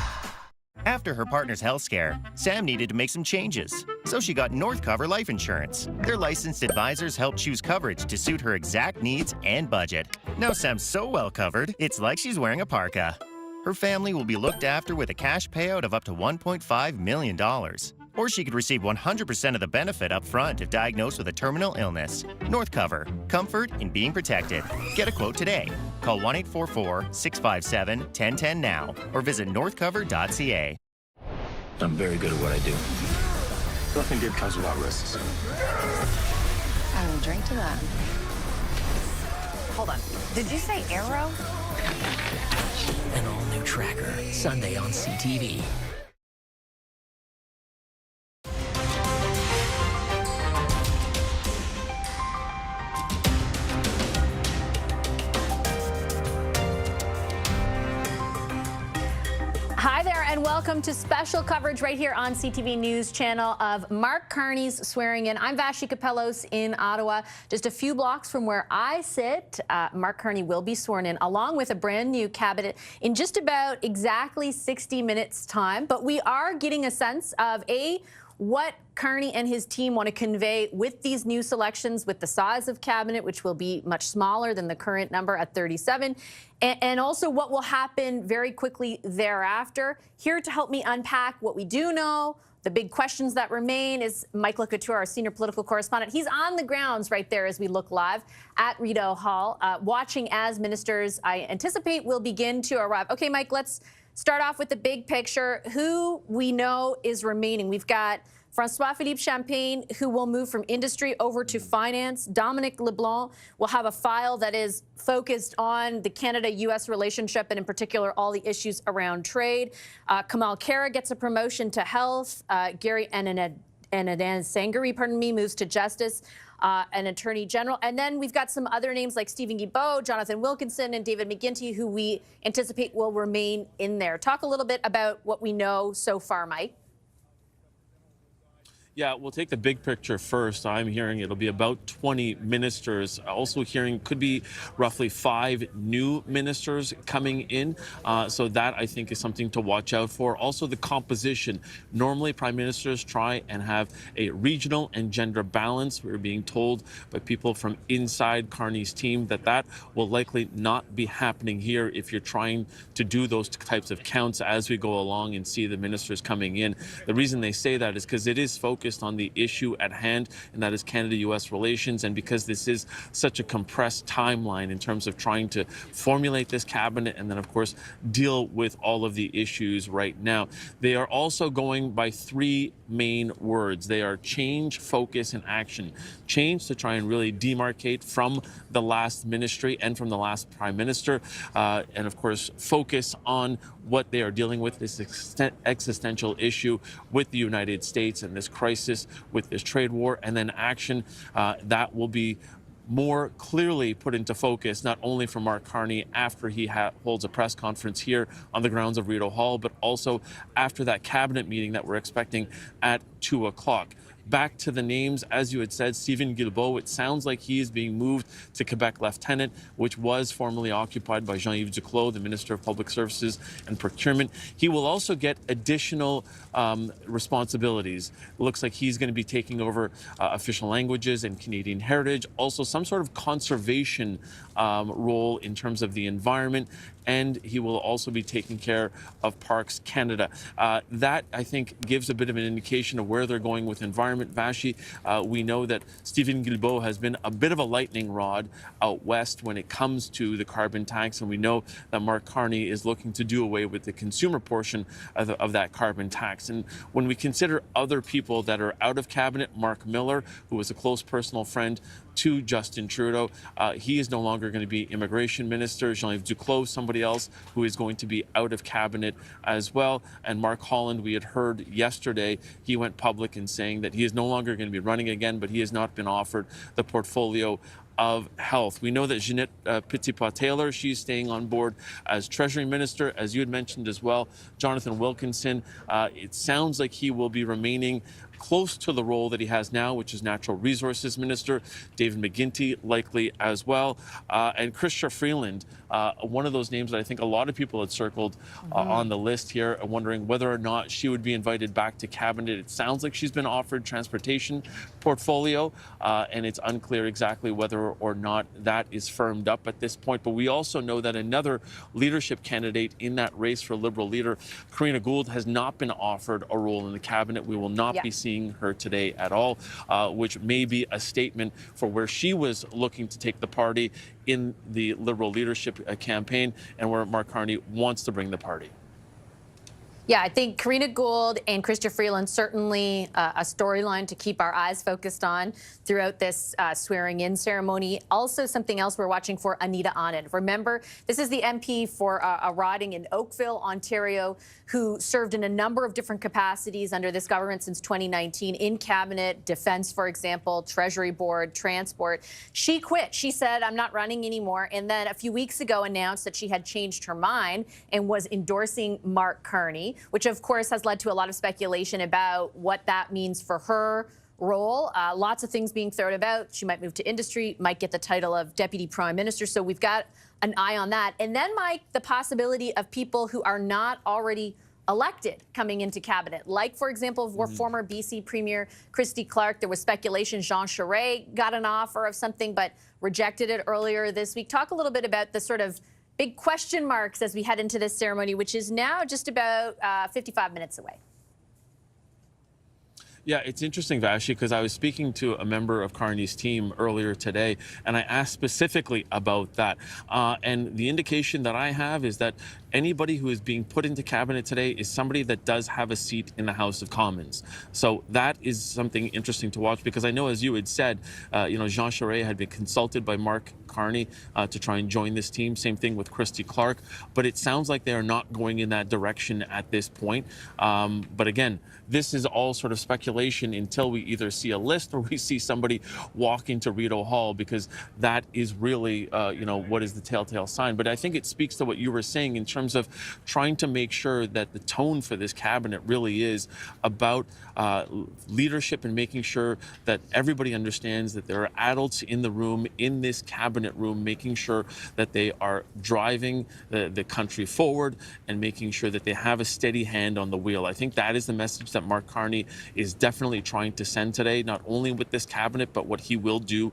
After her partner's health scare, Sam needed to make some changes. So she got North Cover Life Insurance. Their licensed advisors helped choose coverage to suit her exact needs and budget. Now Sam's so well covered, it's like she's wearing a parka. Her family will be looked after with a cash payout of up to $1.5 million. Or she could receive 100% of the benefit up front if diagnosed with a terminal illness. North Cover. Comfort in being protected. Get a quote today. Call 1-844-657-1010 now or visit northcover.ca. I'm very good at what I do. Nothing good comes without risks. I will drink to that. Hold on. Did you say Arrow? An all-new Tracker, Sunday on CTV. Hi there, and welcome to special coverage right here on CTV News Channel of Mark Carney's swearing in. I'm Vassy Kapelos in Ottawa. Just a few blocks from where I sit, Mark Carney will be sworn in, along with a brand new cabinet in just about exactly 60 minutes' time. But we are getting a sense of, what Carney and his team want to convey with these new selections, with the size of cabinet, which will be much smaller than the current number at 37, and also what will happen very quickly thereafter. Here to help me unpack what we do know, the big questions that remain, is Mike Couture, our senior political correspondent. He's on the grounds right there as we look live at Rideau Hall, watching as ministers, I anticipate, will begin to arrive. Okay, Mike, let's start off with the big picture. Who we know is remaining. We've got François-Philippe Champagne, who will move from industry over to finance. Dominic LeBlanc will have a file that is focused on the Canada-U.S. relationship, and in particular, all the issues around trade. Kamal Khera gets a promotion to health. Gary Sangari, moves to justice. An attorney general. And then we've got some other names like Stephen Guilbeault, Jonathan Wilkinson, and David McGuinty, who we anticipate will remain in there. Talk a little bit about what we know so far, Mike. Yeah, we'll take the big picture first. I'm hearing it'll be about 20 ministers. Also hearing could be roughly 5 new ministers coming in. So that, I think, is something to watch out for. Also, the composition. Normally, prime ministers try and have a regional and gender balance. We're being told by people from inside Carney's team that that will likely not be happening here if you're trying to do those types of counts as we go along and see the ministers coming in. The reason they say that is because it is focused on the issue at hand, and that is Canada-U.S. relations. And because this is such a compressed timeline in terms of trying to formulate this cabinet and then, of course, deal with all of the issues right now. They are also going by 3 main words. They are change, focus, and action. Change to try and really demarcate from the last ministry and from the last prime minister. And, of course, focus on what they are dealing with, this existential issue with the United States and this crisis with this trade war, and then action that will be more clearly put into focus, not only from Mark Carney after he holds a press conference here on the grounds of Rideau Hall, but also after that cabinet meeting that we're expecting at 2 o'clock. Back to the names, as you had said, Stephen Guilbeault, it sounds like he is being moved to Quebec Lieutenant, which was formerly occupied by Jean-Yves Duclos, the Minister of Public Services and Procurement. He will also get additional responsibilities. It looks like he's going to be taking over official languages and Canadian heritage, also some sort of conservation role in terms of the environment, and he will also be taking care of Parks Canada. That, I think, gives a bit of an indication of where they're going with environment. Vassy, we know that Stephen Guilbeault has been a bit of a lightning rod out west when it comes to the carbon tax, and we know that Mark Carney is looking to do away with the consumer portion of that carbon tax. And when we consider other people that are out of cabinet, Mark Miller, who was a close personal friend to Justin Trudeau, he is no longer going to be immigration minister. Jean-Yves Duclos, somebody else who is going to be out of cabinet as well. And Mark Holland, we had heard yesterday, he went public in saying that he is no longer going to be running again, but he has not been offered the portfolio of health. We know that Jeanette Petitpas-Taylor, she's staying on board as Treasury Minister, as you had mentioned as well. Jonathan Wilkinson, it sounds like he will be remaining close to the role that he has now, which is Natural Resources Minister. David McGuinty likely as well. And Chrystia Freeland, one of those names that I think a lot of people had circled on the list here, wondering whether or not she would be invited back to cabinet. It sounds like she's been offered transportation portfolio, and it's unclear exactly whether or not that is firmed up at this point. But we also know that another leadership candidate in that race for Liberal leader, Karina Gould, has not been offered a role in the cabinet. We will not be seeing her today at all, which may be a statement for where she was looking to take the party in the Liberal leadership campaign and where Mark Carney wants to bring the party. Yeah, I think Karina Gould and Chrystia Freeland certainly a storyline to keep our eyes focused on throughout this swearing-in ceremony. Also, something else we're watching for, Anita Anand. Remember, this is the MP for a riding in Oakville, Ontario, who served in a number of different capacities under this government since 2019, in cabinet, defense, for example, Treasury Board, transport. She quit. She said, I'm not running anymore. And then a few weeks ago announced that she had changed her mind and was endorsing Mark Carney, which of course has led to a lot of speculation about what that means for her role. Lots of things being thrown about. She might move to industry, might get the title of Deputy Prime Minister. So we've got an eye on that. And then, Mike, the possibility of people who are not already elected coming into cabinet, like, for example, former BC Premier Christy Clark. There was speculation Jean Charest got an offer of something but rejected it earlier this week. Talk a little bit about the sort of big question marks as we head into this ceremony, which is now just about 55 minutes away. Yeah, it's interesting, Vassy, because I was speaking to a member of Carney's team earlier today, and I asked specifically about that. And the indication that I have is that anybody who is being put into cabinet today is somebody that does have a seat in the House of Commons. So that is something interesting to watch, because I know, as you had said, Jean Charest had been consulted by Mark Carney to try and join this team. Same thing with Christy Clark, but it sounds like they are not going in that direction at this point. But again, this is all sort of speculation until we either see a list or we see somebody walk into Rideau Hall, because that is really, what is the telltale sign. But I think it speaks to what you were saying in terms of trying to make sure that the tone for this cabinet really is about leadership and making sure that everybody understands that there are adults in the room, in this cabinet room, making sure that they are driving the country forward and making sure that they have a steady hand on the wheel. I think that is the message that Mark Carney is definitely trying to send today, not only with this cabinet, but what he will do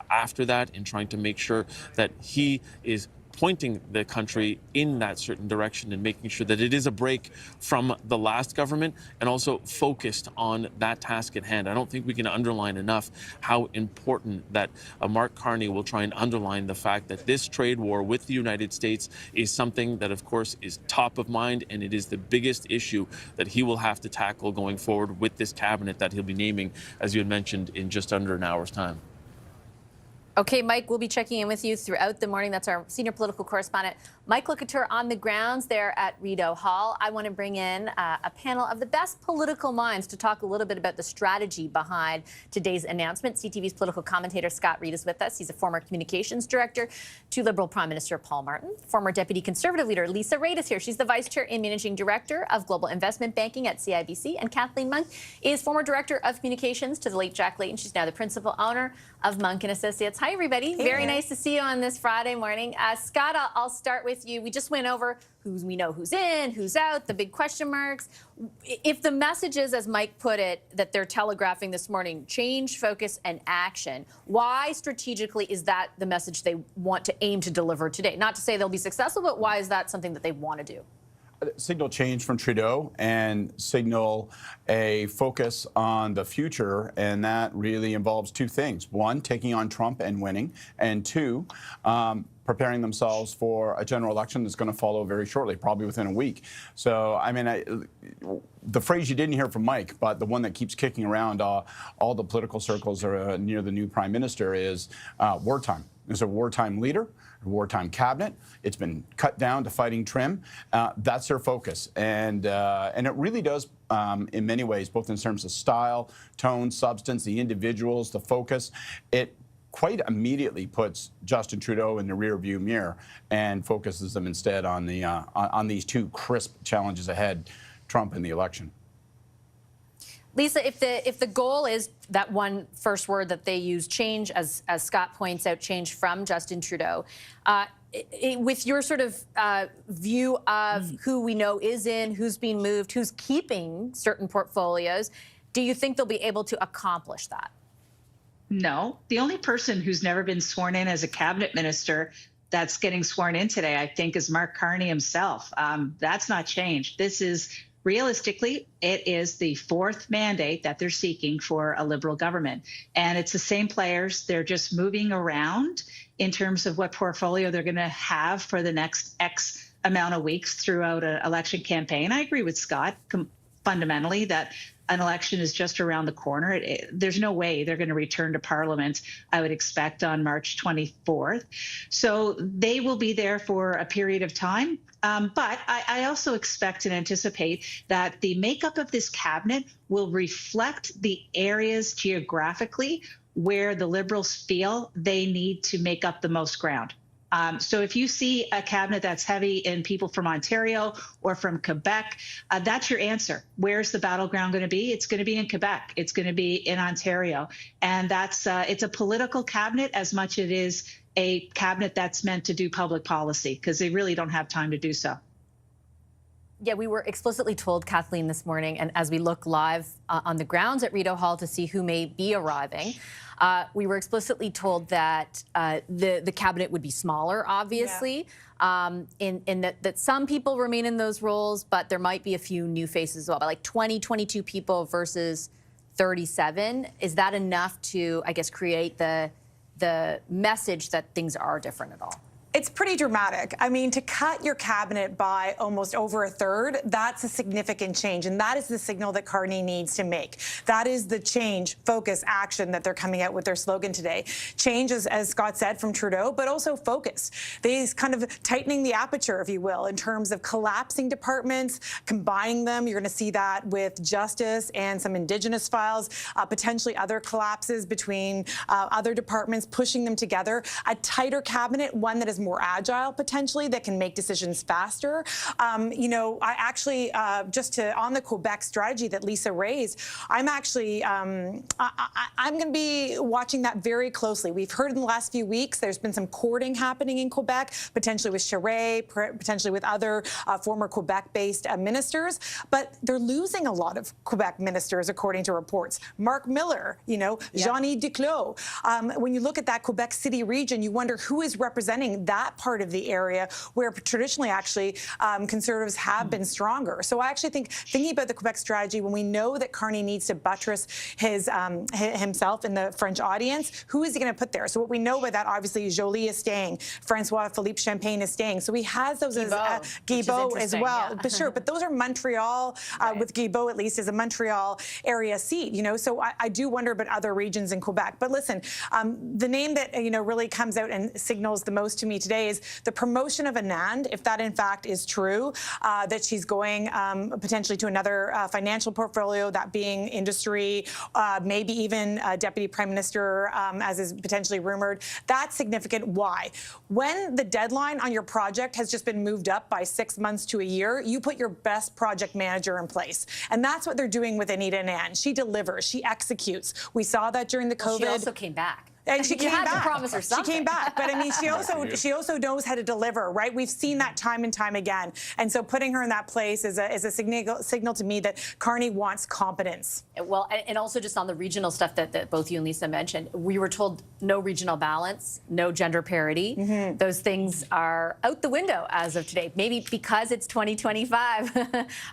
after that, in trying to make sure that he is pointing the country in that certain direction and making sure that it is a break from the last government and also focused on that task at hand. I don't think we can underline enough how important that Mark Carney will try and underline the fact that this trade war with the United States is something that, of course, is top of mind, and it is the biggest issue that he will have to tackle going forward with this cabinet that he'll be naming, as you had mentioned, in just under an hour's time. Okay, Mike, we'll be checking in with you throughout the morning. That's our senior political correspondent, Mike Locouture, on the grounds there at Rideau Hall. I want to bring in a panel of the best political minds to talk a little bit about the strategy behind today's announcement. CTV's political commentator Scott Reed is with us. He's a former communications director to Liberal Prime Minister Paul Martin. Former Deputy Conservative leader Lisa Raitt is here. She's the Vice Chair and Managing Director of Global Investment Banking at CIBC. And Kathleen Monk is former Director of Communications to the late Jack Layton. She's now the principal owner of Monk & Associates. Hi, everybody. Hey, very nice to see you on this Friday morning. Scott, I'll start with you. We just went over we know who's in, who's out, the big question marks. If the message is, as Mike put it, that they're telegraphing this morning, change, focus, and action, why strategically is that the message they want to aim to deliver today? Not to say they'll be successful, but why is that something that they want to do? Signal change from Trudeau and signal a focus on the future, and that really involves two things. One, taking on Trump and winning, and two, preparing themselves for a general election that's going to follow very shortly, probably within a week. So, I mean, the phrase you didn't hear from Mike, but the one that keeps kicking around all the political circles are near the new prime minister is wartime. There's a wartime leader, a wartime cabinet. It's been cut down to fighting trim. That's their focus. And it really does, in many ways, both in terms of style, tone, substance, the individuals, the focus, it quite immediately puts Justin Trudeau in the rearview mirror and focuses them instead on these two crisp challenges ahead, Trump and the election. Lisa, if the goal is that one first word that they use, change, as Scott points out, change from Justin Trudeau, with your sort of view of who we know is in, who's being moved, who's keeping certain portfolios, do you think they'll be able to accomplish that? No. The only person who's never been sworn in as a cabinet minister that's getting sworn in today, I think, is Mark Carney himself. That's not changed. This is, realistically, it is the fourth mandate that they're seeking for a Liberal government. And it's the same players. They're just moving around in terms of what portfolio they're going to have for the next X amount of weeks throughout an election campaign. I agree with Scott fundamentally that an election is just around the corner. There's no way they're going to return to Parliament, I would expect, on March 24th. So they will be there for a period of time. But I also expect and anticipate that the makeup of this cabinet will reflect the areas geographically where the Liberals feel they need to make up the most ground. So if you see a cabinet that's heavy in people from Ontario or from Quebec, that's your answer. Where's the battleground going to be? It's going to be in Quebec. It's going to be in Ontario. And that's it's a political cabinet as much as it is a cabinet that's meant to do public policy, because they really don't have time to do so. Yeah, we were explicitly told, Kathleen, this morning, and as we look live on the grounds at Rideau Hall to see who may be arriving, we were explicitly told that the cabinet would be smaller, obviously, in that some people remain in those roles, but there might be a few new faces as well, but like 20, 22 people versus 37. Is that enough to, I guess, create the message that things are different at all? It's pretty dramatic. I mean, to cut your cabinet by almost over a third, that's a significant change. And that is the signal that Carney needs to make. That is the change, focus, action that they're coming out with their slogan today. Change, as Scott said, from Trudeau, but also focus. They're kind of tightening the aperture, if you will, in terms of collapsing departments, combining them. You're going to see that with Justice and some Indigenous files, potentially other collapses between other departments, pushing them together. A tighter cabinet, one that is more agile potentially, that can make decisions faster. You know, I actually, on the Quebec strategy that Lisa raised, I'm actually, I'm going to be watching that very closely. We've heard in the last few weeks there's been some courting happening in Quebec, potentially with Charest, potentially with other former Quebec-based ministers, but they're losing a lot of Quebec ministers, according to reports. Mark Miller, you know, Jean-Yves Duclos. When you look at that Quebec City region, you wonder who is representing that part of the area where traditionally, actually, Conservatives have been stronger. So I actually think, thinking about the Quebec strategy, when we know that Carney needs to buttress himself in the French audience, who is he going to put there? So what we know by that, obviously, Joly is staying, Francois-Philippe Champagne is staying. So he has those as Guilbeault as well. Yeah. But sure, but those are Montreal, with Guilbeault at least, is a Montreal area seat, you know. So I do wonder about other regions in Quebec. But listen, the name that, you know, really comes out and signals the most to me today is the promotion of Anand, if that in fact is true, that she's going potentially to another financial portfolio, that being industry, maybe even Deputy Prime Minister, as is potentially rumored. That's significant. Why? When the deadline on your project has just been moved up by 6 months to a year, you put your best project manager in place. And that's what they're doing with Anita Anand. She delivers. She executes. We saw that during the COVID. She also came back. And she You came had to back. promise her something. She came back, but I mean, she also knows how to deliver, right? We've seen that time and time again, and so putting her in that place is a signal to me that Carney wants competence. Well, and also just on the regional stuff that both you and Lisa mentioned, we were told no regional balance, no gender parity. Those things are out the window as of today. Maybe because it's 2025.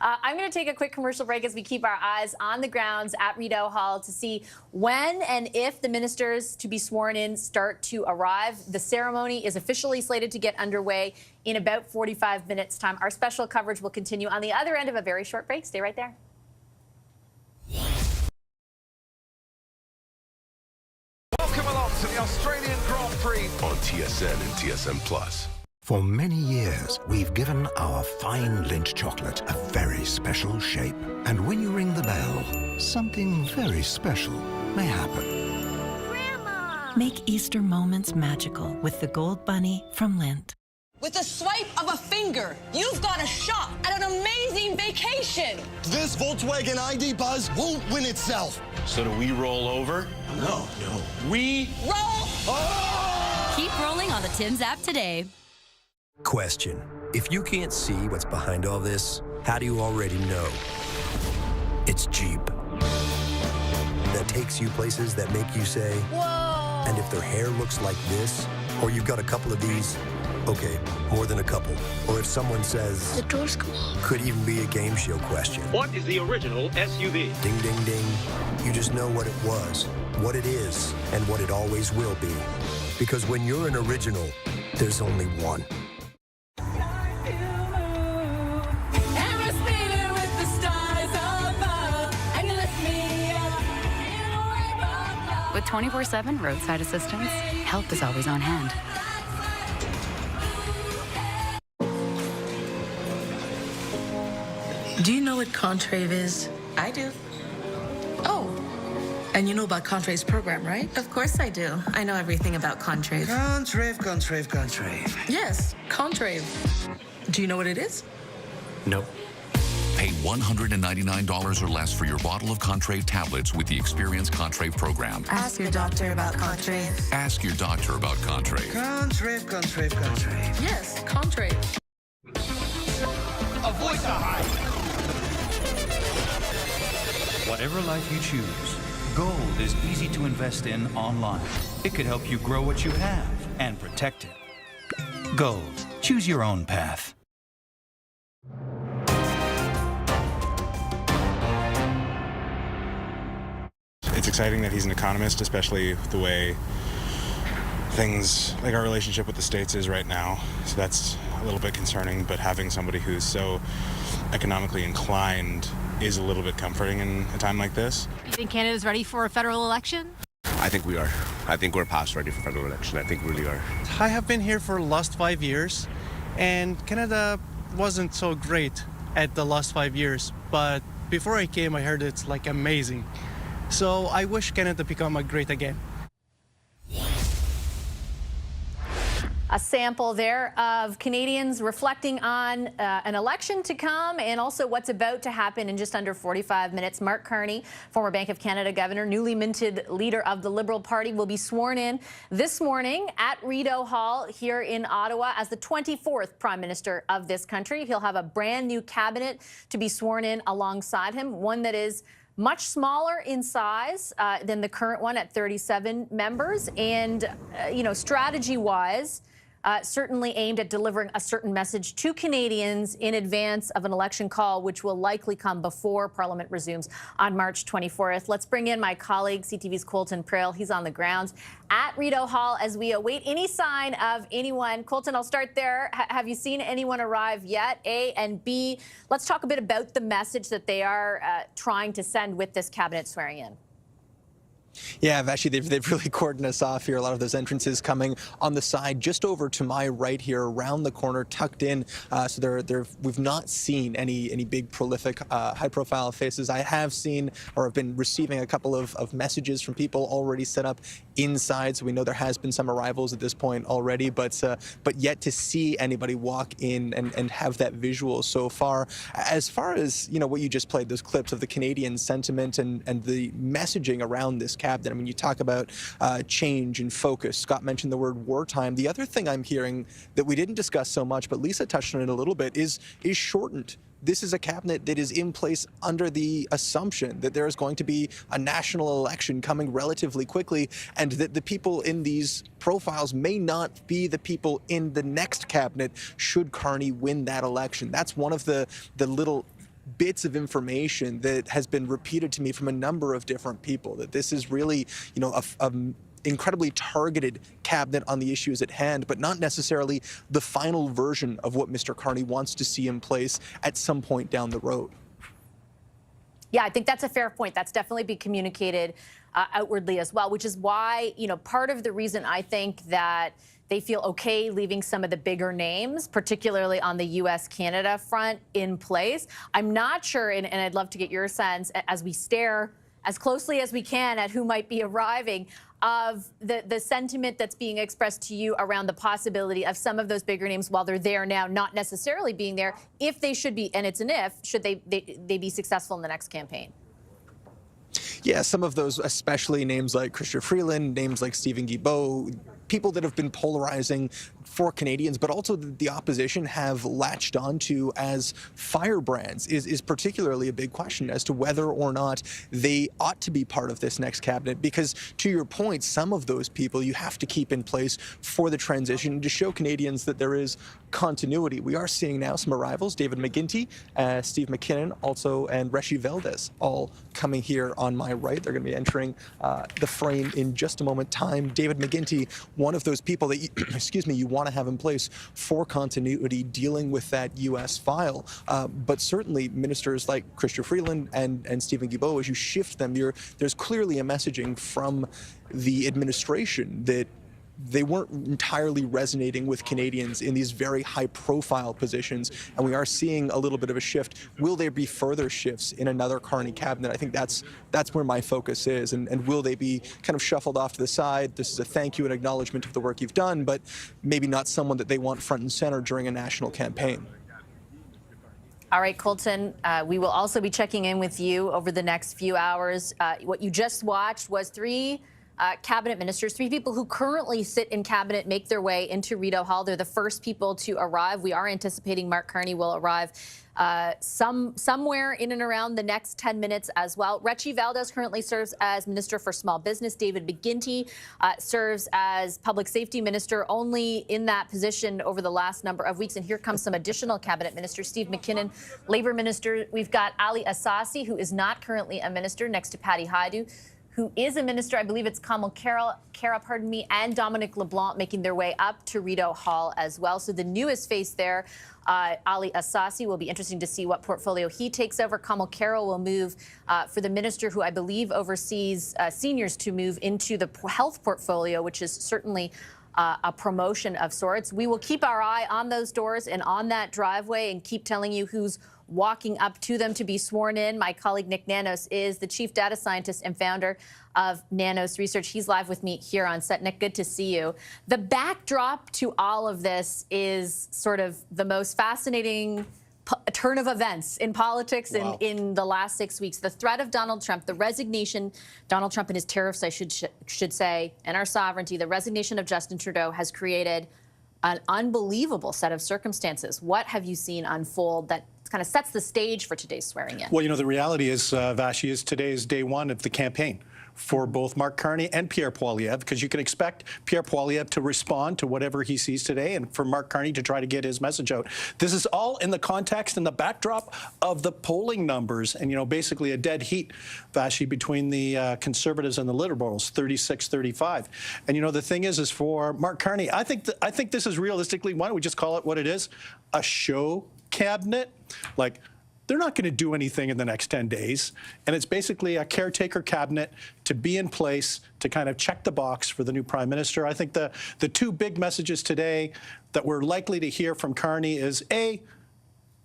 I'm going to take a quick commercial break as we keep our eyes on the grounds at Rideau Hall to see when and if the ministers to be sworn in start to arrive. The ceremony is officially slated to get underway in about 45 minutes' time. Our special coverage will continue on the other end of a very short break. Stay right there. Welcome along to the Australian Grand Prix on TSN and TSN+. For many years, we've given our fine Lindt chocolate a very special shape. And when you ring the bell, something very special may happen. Make Easter moments magical with the Gold Bunny from Lindt. With a swipe of a finger, you've got a shot at an amazing vacation. This Volkswagen ID Buzz won't win itself. So do we roll over? No. We roll. Oh! Keep rolling on the Tim's app today. Question. If you can't see what's behind all this, how do you already know? It's Jeep. That takes you places that make you say, whoa! And if their hair looks like this, or you've got a couple of these, okay, more than a couple. Or if someone says, the doors go up. Could even be a game show question. What is the original SUV? Ding, ding, ding. You just know what it was, what it is, and what it always will be. Because when you're an original, there's only one. With 24/7 roadside assistance, help is always on hand. Do you know what Contrave is? I do. Oh. And you know about Contrave's program, right? Of course I do. I know everything about Contrave. Contrave. Yes, Contrave. Do you know what it is? No. Pay $199 or less for your bottle of Contrave tablets with the Experience Contrave program. Ask your doctor about Contrave. Ask your doctor about Contrave. Contrave. Yes, Contrave. Avoid the hype. Whatever life you choose, gold is easy to invest in online. It could help you grow what you have and protect it. Gold. Choose your own path. It's exciting that he's an economist, especially the way things like our relationship with the States is right now. So that's a little bit concerning, but having somebody who's so economically inclined is a little bit comforting in a time like this. You think Canada's ready for a federal election? I think we are. I think we're past ready for federal election. I think we really are. I have been here for the last 5 years, and Canada wasn't so great at the last 5 years. But before I came, I heard it's like amazing. So I wish Canada become great again. A sample there of Canadians reflecting on an election to come and also what's about to happen in just under 45 minutes. Mark Carney, former Bank of Canada governor, newly minted leader of the Liberal Party, will be sworn in this morning at Rideau Hall here in Ottawa as the 24th Prime Minister of this country. He'll have a brand new cabinet to be sworn in alongside him, one that is much smaller in size than the current one at 37 members. And, strategy-wise, certainly aimed at delivering a certain message to Canadians in advance of an election call, which will likely come before Parliament resumes on March 24th. Let's bring in my colleague, CTV's Colton Prale. He's on the grounds at Rideau Hall as we await any sign of anyone. Colton, I'll start there. Have you seen anyone arrive yet? A, and B, let's talk a bit about the message that they are trying to send with this cabinet swearing in. Yeah, Vassy, they've really cordoned us off here. A lot of those entrances coming on the side, just over to my right here, around the corner, tucked in. So we've not seen any big, prolific, high-profile faces. I have seen or have been receiving a couple of messages from people already set up inside. So we know there has been some arrivals at this point already, but yet to see anybody walk in and have that visual so far. As far as what you just played, those clips of the Canadian sentiment and the messaging around this cabinet. I mean, you talk about change and focus. Scott mentioned the word wartime. The other thing I'm hearing that we didn't discuss so much, but Lisa touched on it a little bit, is shortened. This is a cabinet that is in place under the assumption that there is going to be a national election coming relatively quickly, and that the people in these profiles may not be the people in the next cabinet should Carney win that election. That's one of the little bits of information that has been repeated to me from a number of different people, that this is really, a incredibly targeted cabinet on the issues at hand, but not necessarily the final version of what Mr. Carney wants to see in place at some point down the road. Yeah, I think that's a fair point. That's definitely be communicated outwardly as well, which is why, part of the reason I think that they feel okay leaving some of the bigger names, particularly on the U.S.-Canada front, in place. I'm not sure, and I'd love to get your sense, as we stare as closely as we can at who might be arriving, of the sentiment that's being expressed to you around the possibility of some of those bigger names, while they're there now, not necessarily being there, if they should be, and it's an if, should they be successful in the next campaign. Yeah, some of those, especially names like Chrystia Freeland, names like Stephen Guilbeault, people that have been polarizing for Canadians, but also the opposition have latched onto as firebrands, is particularly a big question as to whether or not they ought to be part of this next cabinet. Because to your point, some of those people you have to keep in place for the transition to show Canadians that there is continuity. We are seeing now some arrivals: David McGuinty, Steve McKinnon, also, and Reshi Valdez, all coming here on my right. They're going to be entering the frame in just a moment time. David McGuinty, one of those people that you want to have in place for continuity dealing with that U.S. file. But certainly ministers like Chrystia Freeland and Stephen Guilbeault, as you shift them, there's clearly a messaging from the administration that they weren't entirely resonating with Canadians in these very high-profile positions, and we are seeing a little bit of a shift. Will there be further shifts in another Carney cabinet? I think that's where my focus is, and will they be kind of shuffled off to the side? This is a thank you and acknowledgement of the work you've done, but maybe not someone that they want front and center during a national campaign. All right, Colton, we will also be checking in with you over the next few hours. What you just watched was three cabinet ministers, three people who currently sit in cabinet, make their way into Rideau Hall. They're the first people to arrive. We are anticipating Mark Carney will arrive somewhere in and around the next 10 minutes as well. Reshi Valdez currently serves as Minister for Small Business. David McGuinty serves as Public Safety Minister, only in that position over the last number of weeks. And here comes some additional cabinet ministers. Steve McKinnon, Labour Minister. We've got Ali Assasi, who is not currently a minister, next to Patty Hajdu, who is a minister. I believe it's Kamal Kara, pardon me, and Dominic LeBlanc making their way up to Rideau Hall as well. So the newest face there, Ali Assasi, will be interesting to see what portfolio he takes over. Kamal Kara will move for the minister who I believe oversees seniors to move into the health portfolio, which is certainly a promotion of sorts. We will keep our eye on those doors and on that driveway and keep telling you who's walking up to them to be sworn in. My colleague Nick Nanos is the chief data scientist and founder of Nanos Research. He's live with me here on set. Nick, good to see you. The backdrop to all of this is sort of the most fascinating turn of events in politics in the last 6 weeks. The threat of Donald Trump, the resignation, Donald Trump and his tariffs, I should say, and our sovereignty, the resignation of Justin Trudeau has created an unbelievable set of circumstances. What have you seen unfold that kind of sets the stage for today's swearing in? Well, you know, the reality is, Vassy, is today is day one of the campaign for both Mark Carney and Pierre Poilievre, because you can expect Pierre Poilievre to respond to whatever he sees today and for Mark Carney to try to get his message out. This is all in the context and the backdrop of the polling numbers and, you know, basically a dead heat, Vassy, between the Conservatives and the Liberals, 36-35. And, you know, the thing is for Mark Carney, I think this is realistically, why don't we just call it what it is, a show cabinet. Like, they're not going to do anything in the next 10 days. And it's basically a caretaker cabinet to be in place to kind of check the box for the new prime minister. I think the two big messages today that we're likely to hear from Carney is, A,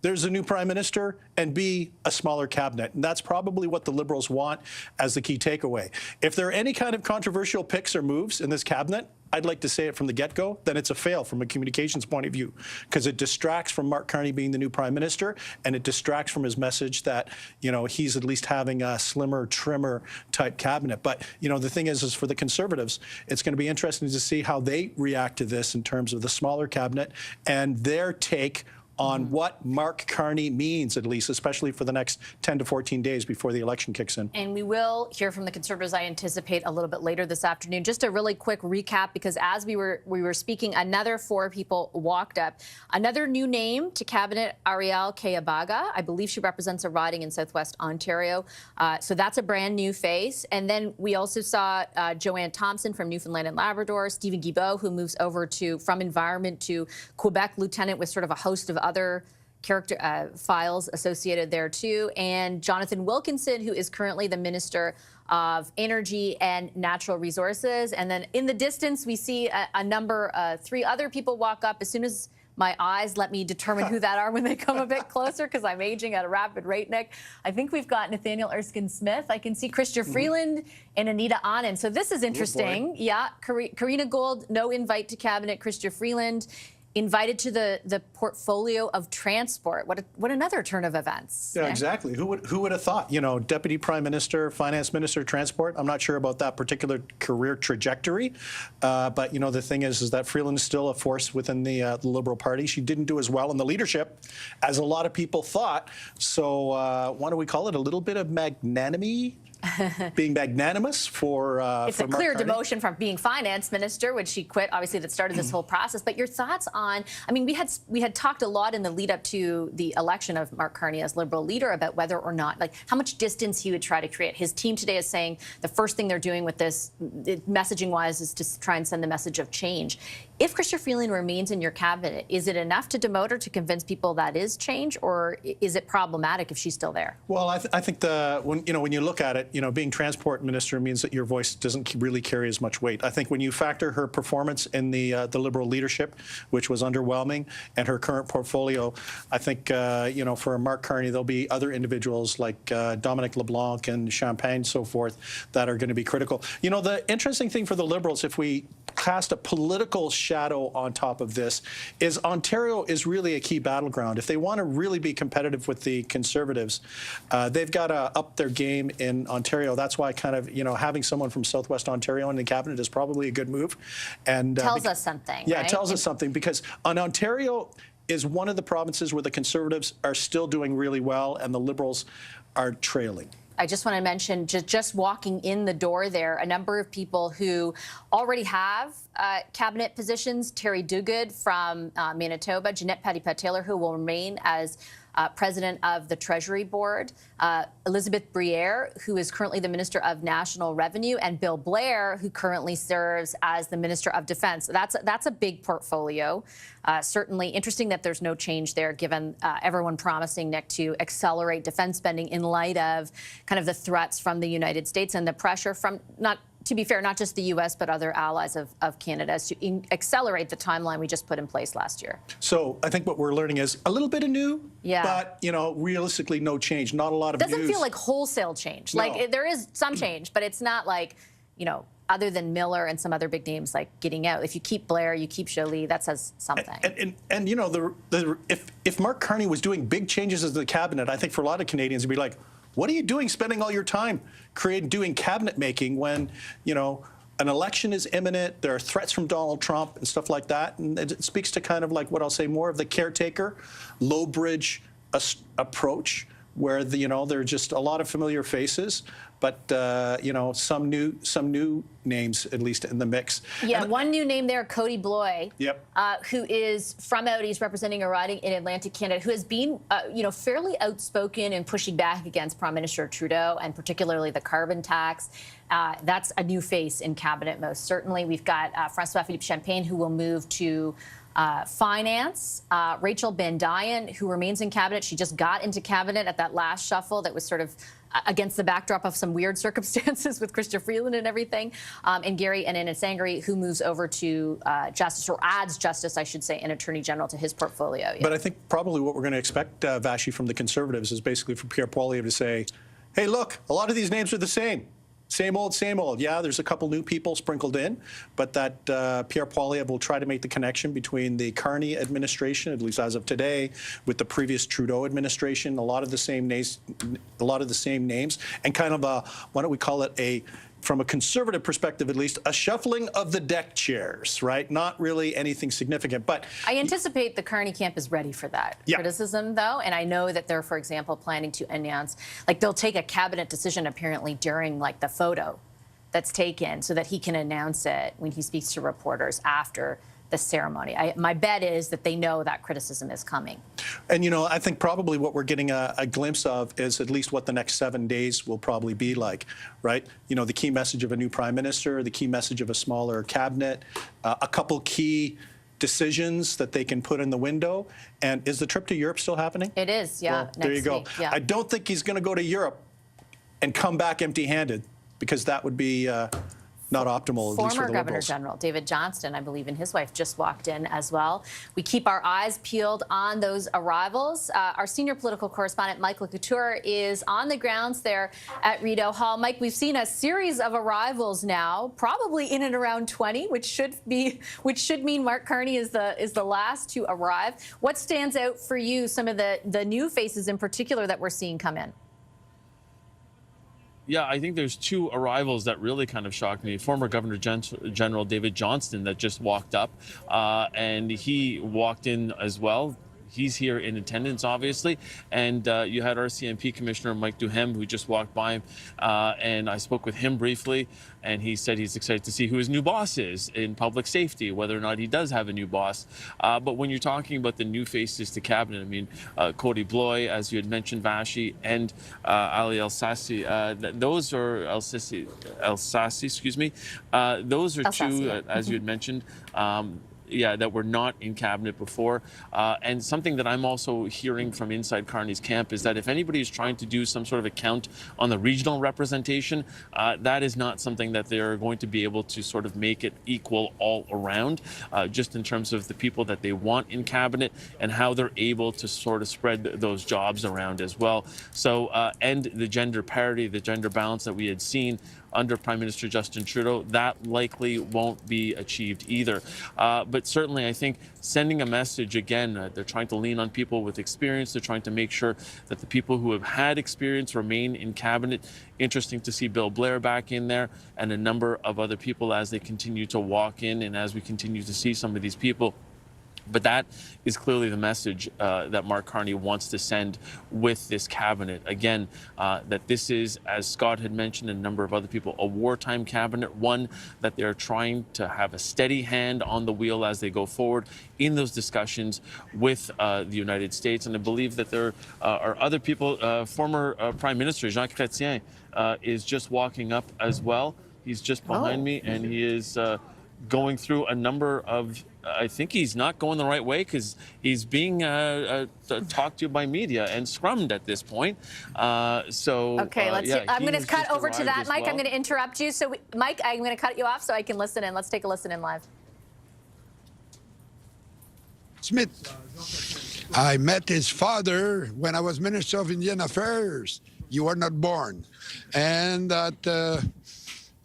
there's a new prime minister, and B, a smaller cabinet. And that's probably what the Liberals want as the key takeaway. If there are any kind of controversial picks or moves in this cabinet, I'd like to say it from the get-go, then it's a fail from a communications point of view, because it distracts from Mark Carney being the new prime minister, and it distracts from his message that, you know, he's at least having a slimmer, trimmer type cabinet. But, you know, the thing is for the Conservatives, it's going to be interesting to see how they react to this in terms of the smaller cabinet and their take on what Mark Carney means, at least, especially for the next 10 to 14 days before the election kicks in. And we will hear from the Conservatives, I anticipate, a little bit later this afternoon. Just a really quick recap, because as we were speaking, another 4 people walked up. Another new name to cabinet, Ariel Kayabaga. I believe she represents a riding in Southwest Ontario. So that's a brand new face. And then we also saw Joanne Thompson from Newfoundland and Labrador, Stephen Guilbeault, who moves over from environment to Quebec lieutenant with sort of a host of other character files associated there too, and Jonathan Wilkinson, who is currently the Minister of Energy and Natural Resources. And then in the distance, we see a number, 3 other people walk up. As soon as my eyes let me determine who that are when they come a bit closer, because I'm aging at a rapid rate, Nick. I think we've got Nathaniel Erskine-Smith. I can see Chrystia Freeland and Anita Anand. So this is interesting. Yeah, Karina Gould, no invite to cabinet. Chrystia Freeland invited to the portfolio of transport. What another turn of events. Yeah, exactly. Who would have thought? You know, Deputy Prime Minister, Finance Minister, Transport. I'm not sure about that particular career trajectory, but you know, the thing is that Freeland is still a force within the Liberal Party. She didn't do as well in the leadership as a lot of people thought. So why don't we call it a little bit of magnanimity? Being magnanimous for it's a clear Mark demotion from being finance minister, which she quit, obviously, that started this whole process. But your thoughts on, I mean, we had talked a lot in the lead up to the election of Mark Carney as Liberal leader about whether or not, like, how much distance he would try to create. His team today is saying the first thing they're doing with this, messaging wise, is to try and send the message of change. If Chrystia Freeland remains in your cabinet, is it enough to demote her to convince people that is change, or is it problematic if she's still there? Well, I think when you look at it, you know, being transport minister means that your voice doesn't really carry as much weight. I think when you factor her performance in the Liberal leadership, which was underwhelming, and her current portfolio, I think you know, for Mark Carney, there'll be other individuals like Dominic LeBlanc and Champagne, so forth, that are going to be critical. You know, the interesting thing for the Liberals, if we cast a political shadow on top of this, is Ontario is really a key battleground. If they want to really be competitive with the Conservatives, they've got to up their game in Ontario. That's why kind of, you know, having someone from Southwest Ontario in the cabinet is probably a good move. And tells us something. Yeah, right? It tells us something, because Ontario is one of the provinces where the Conservatives are still doing really well and the Liberals are trailing. I just want to mention, just walking in the door there, a number of people who already have cabinet positions. Terry Duguid from Manitoba, Jeanette Petitpas-Taylor, who will remain as president of the Treasury Board, Elizabeth Briere, who is currently the Minister of National Revenue, and Bill Blair, who currently serves as the Minister of Defense. That's a big portfolio. Certainly interesting that there's no change there, given everyone promising, Nick, to accelerate defense spending in light of kind of the threats from the United States and the pressure from, to be fair, not just the U.S., but other allies of Canada's to accelerate the timeline we just put in place last year. So I think what we're learning is a little bit of new, yeah, but, you know, realistically no change, not a lot of Doesn't news. feel like wholesale change. No. Like, there is some change, but it's not like, you know, other than Miller and some other big names like getting out. If you keep Blair, you keep Jolie, that says something. And you know, if Mark Carney was doing big changes as the cabinet, I think for a lot of Canadians, it'd be like, what are you doing spending all your time doing cabinet making when, you know, an election is imminent, there are threats from Donald Trump and stuff like that, and it speaks to kind of like what I'll say more of the caretaker, low bridge approach, where you know, there are just a lot of familiar faces, but you know, some new names at least in the mix. Yeah, and one new name there, Cody Bloy, yep, who is from out, he's representing a riding in Atlantic Canada, who has been you know, fairly outspoken in pushing back against Prime Minister Trudeau and particularly the carbon tax. That's a new face in cabinet, most certainly. We've got François-Philippe Champagne, who will move to finance. Rachel Bandayan, who remains in cabinet. She just got into cabinet at that last shuffle that was sort of against the backdrop of some weird circumstances with Chrystia Freeland and everything. And Gary Ananasangri, who moves over to justice, or adds justice, I should say, and attorney general to his portfolio. Yeah. But I think probably what we're going to expect, Vassy, from the Conservatives is basically for Pierre Poilievre to say, hey, look, a lot of these names are the same. Same old, same old. Yeah, there's a couple new people sprinkled in, but that Pierre Poilievre will try to make the connection between the Carney administration, at least as of today, with the previous Trudeau administration. A lot of the same names, and kind of a, why don't we call it from a conservative perspective at least, a shuffling of the deck chairs, right? Not really anything significant, but I anticipate the Carney camp is ready for that criticism, though, and I know that they're, for example, planning to announce, like, they'll take a cabinet decision apparently during, like, the photo that's taken so that he can announce it when he speaks to reporters after the ceremony. My bet is that they know that criticism is coming. And, you know, I think probably what we're getting a glimpse of is at least what the next 7 days will probably be like, right? You know, the key message of a new prime minister, the key message of a smaller cabinet, a couple key decisions that they can put in the window. And is the trip to Europe still happening? It is, yeah. Well, there you go. Week, yeah. I don't think he's going to go to Europe and come back empty-handed, because that would be not optimal. Former Governor General David Johnston, I believe, and his wife just walked in as well. We keep our eyes peeled on those arrivals. Our senior political correspondent, Michael Couture, is on the grounds there at Rideau Hall. Mike, we've seen a series of arrivals now, probably in and around 20, which should mean Mark Carney is the last to arrive. What stands out for you, some of the new faces in particular that we're seeing come in? Yeah, I think there's two arrivals that really kind of shocked me. Former Governor General David Johnston that just walked up, and he walked in as well. He's here in attendance, obviously. And you had RCMP Commissioner Mike Duhem, who just walked by, and I spoke with him briefly, and he said he's excited to see who his new boss is in public safety, whether or not he does have a new boss. But when you're talking about the new faces to cabinet, I mean, Cody Bloy, as you had mentioned, Vassy, and Ali El-Sassi, those are El-Sassi, excuse me. Those are two, as you had mentioned, that were not in cabinet before. And something that I'm also hearing from inside Carney's camp is that if anybody is trying to do some sort of a count on the regional representation, that is not something that they're going to be able to sort of make it equal all around, just in terms of the people that they want in cabinet and how they're able to sort of spread those jobs around as well. So, and the gender parity, the gender balance that we had seen under Prime Minister Justin Trudeau, that likely won't be achieved either. But certainly, I think sending a message, again, they're trying to lean on people with experience. They're trying to make sure that the people who have had experience remain in cabinet. Interesting to see Bill Blair back in there, and a number of other people as they continue to walk in, and as we continue to see some of these people But that is clearly the message that Mark Carney wants to send with this cabinet. Again, that this is, as Scott had mentioned and a number of other people, a wartime cabinet, one that they're trying to have a steady hand on the wheel as they go forward in those discussions with the United States. And I believe that there are other people. Former Prime Minister Jean Chrétien is just walking up as well. He's just behind me, and he is going through a number of, I think he's not going the right way because he's being talked to by media and scrummed at this point. Okay, let's. Yeah, I'm going to cut over to that, Mike. Well. I'm going to interrupt you. So, Mike, I'm going to cut you off so I can listen in. Let's take a listen in live. Smith, I met his father when I was Minister of Indian Affairs. You were not born, and that.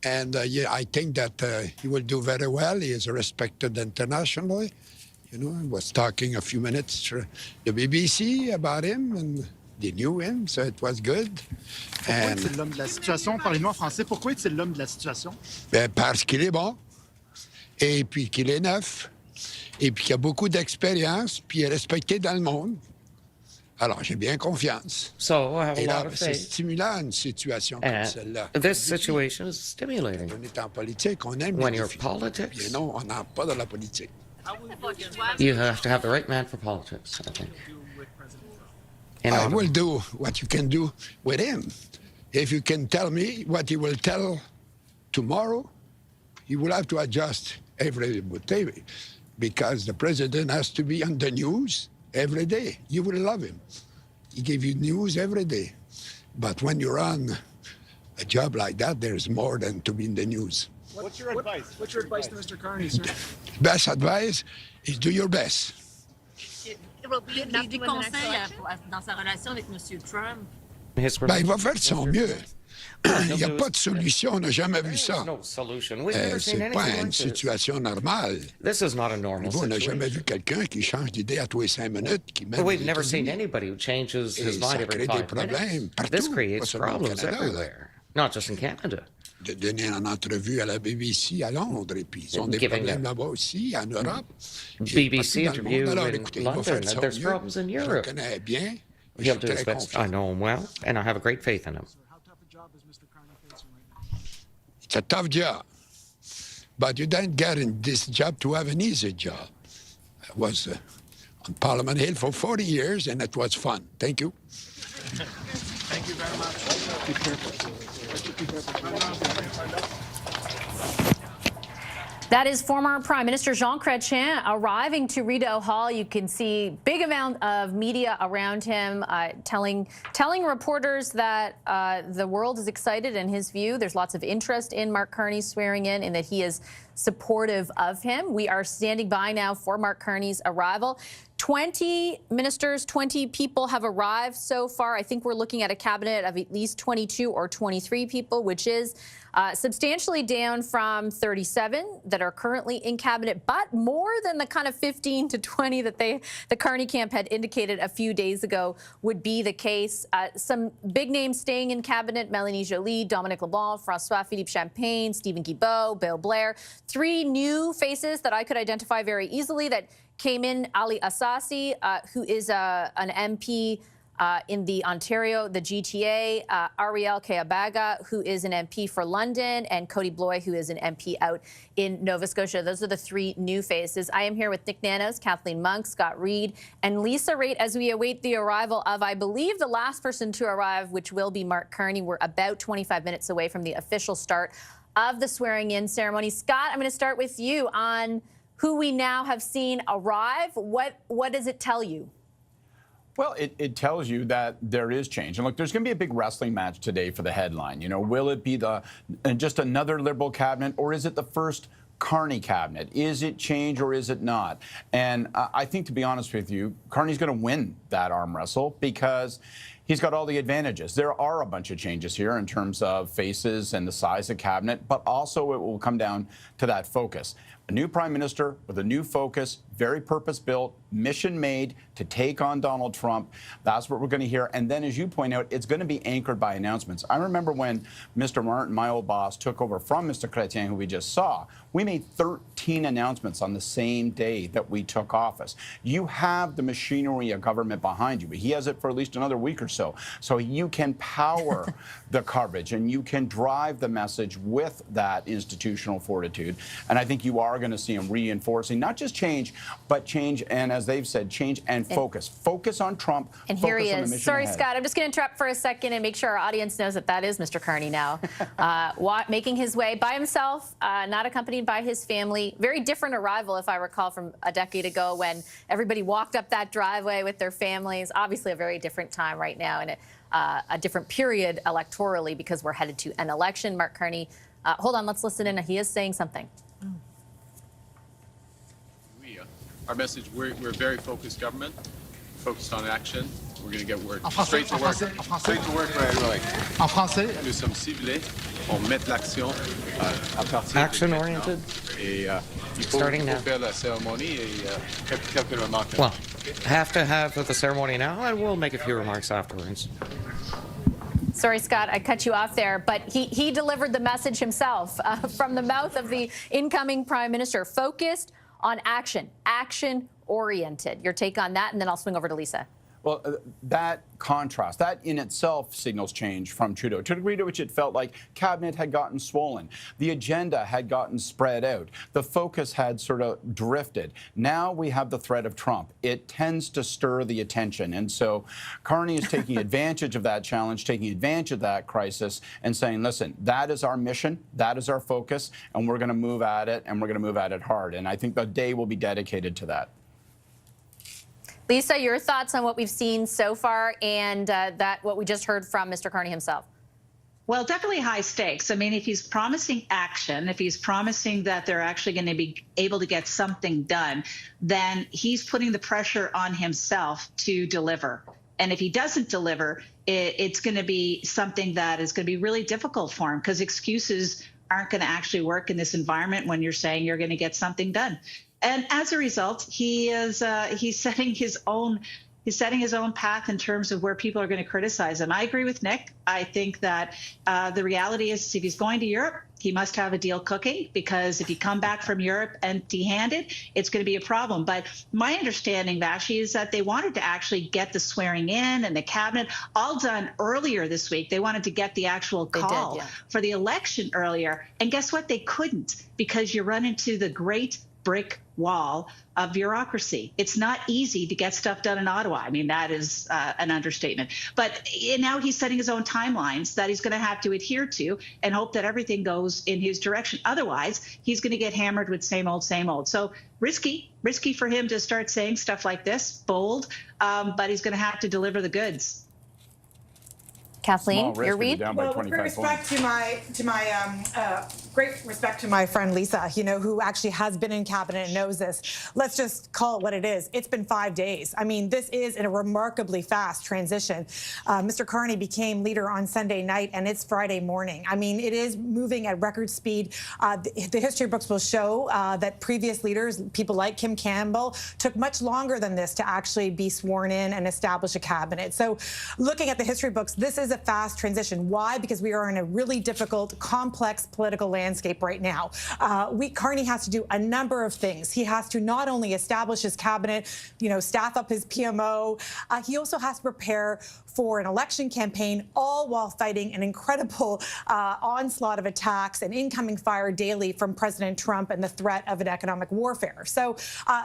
Yeah, I think that he will do very well. He is respected internationally. You know, I was talking a few minutes to the BBC about him, and they knew him, so it was good. Pourquoi est-il l'homme de la situation? Parlez-nous en français. Pourquoi est-il l'homme de la situation? Ben, parce qu'il est bon, et puis qu'il est neuf, et puis qu'il a beaucoup d'expérience, puis il est respecté dans le monde. Alors, j'ai bien confiance. So I have a Et là, lot of c'est faith. stimulant, une situation comme celle-là. This situation is stimulating. On est en politique, on aime When les you're défis. politics, Bien non, on n'a pas de la politique. you have to have the right man for politics, I think. I will do what you can do with him. If you can tell me what he will tell tomorrow, he will have to adjust every day because the president has to be on the news every day. You will love him. He gives you news every day. But when you're on a job like that, there's more than to be in the news. What's your advice? What's your advice to Mr. Carney, sir? Best advice is do your best. Il y a des conseils dans sa relation avec M. Trump. Ben, il va faire de son mieux. Il n'y a pas de solution, on n'a jamais vu ça. No solution. We've never seen C'est anything pas like une this. situation normale. This is not a normal On n'a situation. jamais vu quelqu'un qui change d'idée à tous les 5 minutes, qui mène We've les never seen États-Unis. anybody who changes Et his ça mind every crée des 5 problèmes minutes. partout, This pas creates seulement au problems Canada, là. everywhere, not just in Canada. De donner une entrevue à la BBC à Londres, et puis ils ont des Giving problèmes a là-bas aussi, en Europe. BBC Et partout dans le interview monde. Alors, in écoutez, il va London, faire de and son there's mieux. problems in Je le Europe. connais bien. Je He'll suis do his très best. confiant. I know him well, and I have a great faith in him. It's a tough job. But you don't get in this job to have an easy job. I was on Parliament Hill for 40 years, and it was fun. Thank you. Thank you very much. That is former Prime Minister Jean Chrétien arriving to Rideau Hall. You can see big amount of media around him telling reporters that the world is excited in his view. There's lots of interest in Mark Carney swearing in and that he is supportive of him. We are standing by now for Mark Carney's arrival. 20 ministers, 20 people have arrived so far. I think we're looking at a cabinet of at least 22 or 23 people, which is substantially down from 37 that are currently in cabinet, but more than the kind of 15 to 20 that the Carney camp had indicated a few days ago would be the case. Some big names staying in cabinet: Mélanie Joly, Dominic LeBlanc, François-Philippe Champagne, Stephen Guilbeault, Bill Blair. 3 new faces that I could identify very easily that came in: Ali Assassi, who is an MP in the Ontario, the GTA, Ariel Keabaga, who is an MP for London, and Cody Bloy, who is an MP out in Nova Scotia. Those are the 3 new faces. I am here with Nick Nanos, Kathleen Monk, Scott Reed, and Lisa Raitt as we await the arrival of, I believe, the last person to arrive, which will be Mark Carney. We're about 25 minutes away from the official start of the swearing-in ceremony. Scott, I'm going to start with you on who we now have seen arrive. What does it tell you? Well, it tells you that there is change. And look, there's going to be a big wrestling match today for the headline. You know, will it be just another Liberal cabinet, or is it the first Carney cabinet? Is it change or is it not? And I think, to be honest with you, Carney's going to win that arm wrestle because he's got all the advantages. There are a bunch of changes here in terms of faces and the size of cabinet, but also it will come down to that focus. A new prime minister with a new focus, very purpose-built, mission-made to take on Donald Trump. That's what we're going to hear. And then, as you point out, it's going to be anchored by announcements. I remember when Mr. Martin, my old boss, took over from Mr. Chrétien, who we just saw, we made 13 announcements on the same day that we took office. You have the machinery of government behind you, but he has it for at least another week or so. So you can power the coverage and you can drive the message with that institutional fortitude. And I think you are going to see him reinforcing not just change, but change, and as they've said, change and focus. Focus on Trump. And here he focus on the is. mission Sorry, ahead. Scott, I'm just going to interrupt for a second and make sure our audience knows that that is Mr. Carney now, making his way by himself, not accompanied by his family. Very different arrival, if I recall, from a decade ago when everybody walked up that driveway with their families. Obviously a very different time right now and a different period electorally because we're headed to an election. Mark Carney, hold on, let's listen in. He is saying something. Our message, we're a very focused government, focused on action. We're going to get work. En français, Straight to work. en français. Straight to work right away. En français. Nous sommes ciblés. On met l'action à partir Action de oriented. maintenant. Et il faut Starting now. faire la cérémonie et quelques remarques. Well, have to have the ceremony now, and we'll make a few remarks afterwards. Sorry, Scott, I cut you off there, but he delivered the message himself from the mouth of the incoming prime minister, focused on action, action-oriented. Your take on that, and then I'll swing over to Lisa. Well, that contrast, that in itself signals change from Trudeau, to the degree to which it felt like cabinet had gotten swollen. The agenda had gotten spread out. The focus had sort of drifted. Now we have the threat of Trump. It tends to stir the attention. And so Carney is taking advantage of that challenge, taking advantage of that crisis, and saying, listen, that is our mission, that is our focus, and we're going to move at it, and we're going to move at it hard. And I think the day will be dedicated to that. Lisa, your thoughts on what we've seen so far and what we just heard from Mr. Carney himself? Well, definitely high stakes. I mean, if he's promising action, if he's promising that they're actually going to be able to get something done, then he's putting the pressure on himself to deliver. And if he doesn't deliver, it's going to be something that is going to be really difficult for him because excuses aren't going to actually work in this environment when you're saying you're going to get something done. And as a result, he's setting his own path in terms of where people are going to criticize him. I agree with Nick. I think that the reality is if he's going to Europe, he must have a deal cooking, because if you come back from Europe empty-handed, it's going to be a problem. But my understanding, Vassy, is that they wanted to actually get the swearing in and the cabinet all done earlier this week. They wanted to get the actual call for the election earlier. And guess what? They couldn't, because you run into the great brick wall of bureaucracy. It's not easy to get stuff done in Ottawa. I mean, that is an understatement. But now he's setting his own timelines that he's going to have to adhere to and hope that everything goes in his direction. Otherwise, he's going to get hammered with same old, same old. So risky for him to start saying stuff like this, bold, but he's going to have to deliver the goods. Kathleen, your read? Well, with great respect to my great respect to my friend Lisa, you know, who actually has been in cabinet and knows this. Let's just call it what it is. It's been 5 days. I mean, this is a remarkably fast transition. Mr. Carney became leader on Sunday night, and it's Friday morning. I mean, it is moving at record speed. The history books will show that previous leaders, people like Kim Campbell, took much longer than this to actually be sworn in and establish a cabinet. So looking at the history books, this is a fast transition. Why? Because we are in a really difficult, complex political landscape right now. Carney has to do a number of things. He has to not only establish his cabinet, you know, staff up his PMO, he also has to prepare for an election campaign, all while fighting an incredible onslaught of attacks and incoming fire daily from President Trump and the threat of an economic warfare. So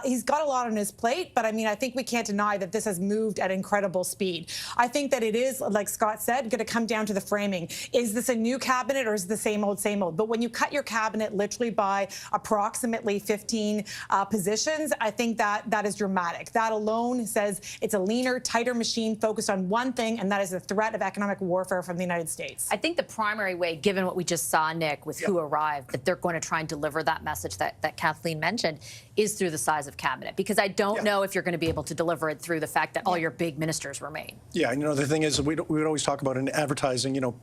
he's got a lot on his plate, but I mean, I think we can't deny that this has moved at incredible speed. I think that it is, like Scott said, going to come down to the framing. Is this a new cabinet or is it the same old, same old? But when you cut your cabinet literally by approximately 15 positions, I think that is dramatic. That alone says it's a leaner, tighter machine focused on one thing, and that is the threat of economic warfare from the United States. I think the primary way, given what we just saw, Nick, with who arrived, that they're going to try and deliver that message that Kathleen mentioned is through the size of cabinet, because I don't know if you're going to be able to deliver it through the fact that all your big ministers remain. Yeah, you know, the thing is, we would always talk about in advertising, you know,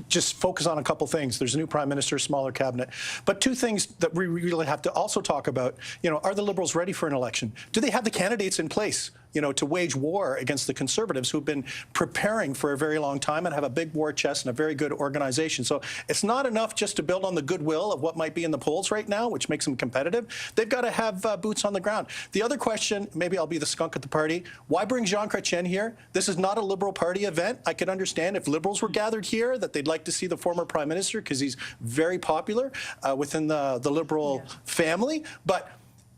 just focus on a couple things. There's a new prime minister, smaller cabinet. But two things that we really have to also talk about, are the Liberals ready for an election? Do they have the candidates in place, to wage war against the Conservatives who've been preparing for a very long time and have a big war chest and a very good organization? So it's not enough just to build on the goodwill of what might be in the polls right now, which makes them competitive. They've got to have boots on the ground. The other question, maybe I'll be the skunk at the party, why bring Jean Chrétien here? This is not a Liberal Party event. I could understand if Liberals were gathered here that they'd like to see the former Prime Minister because he's very popular within the Liberal family. But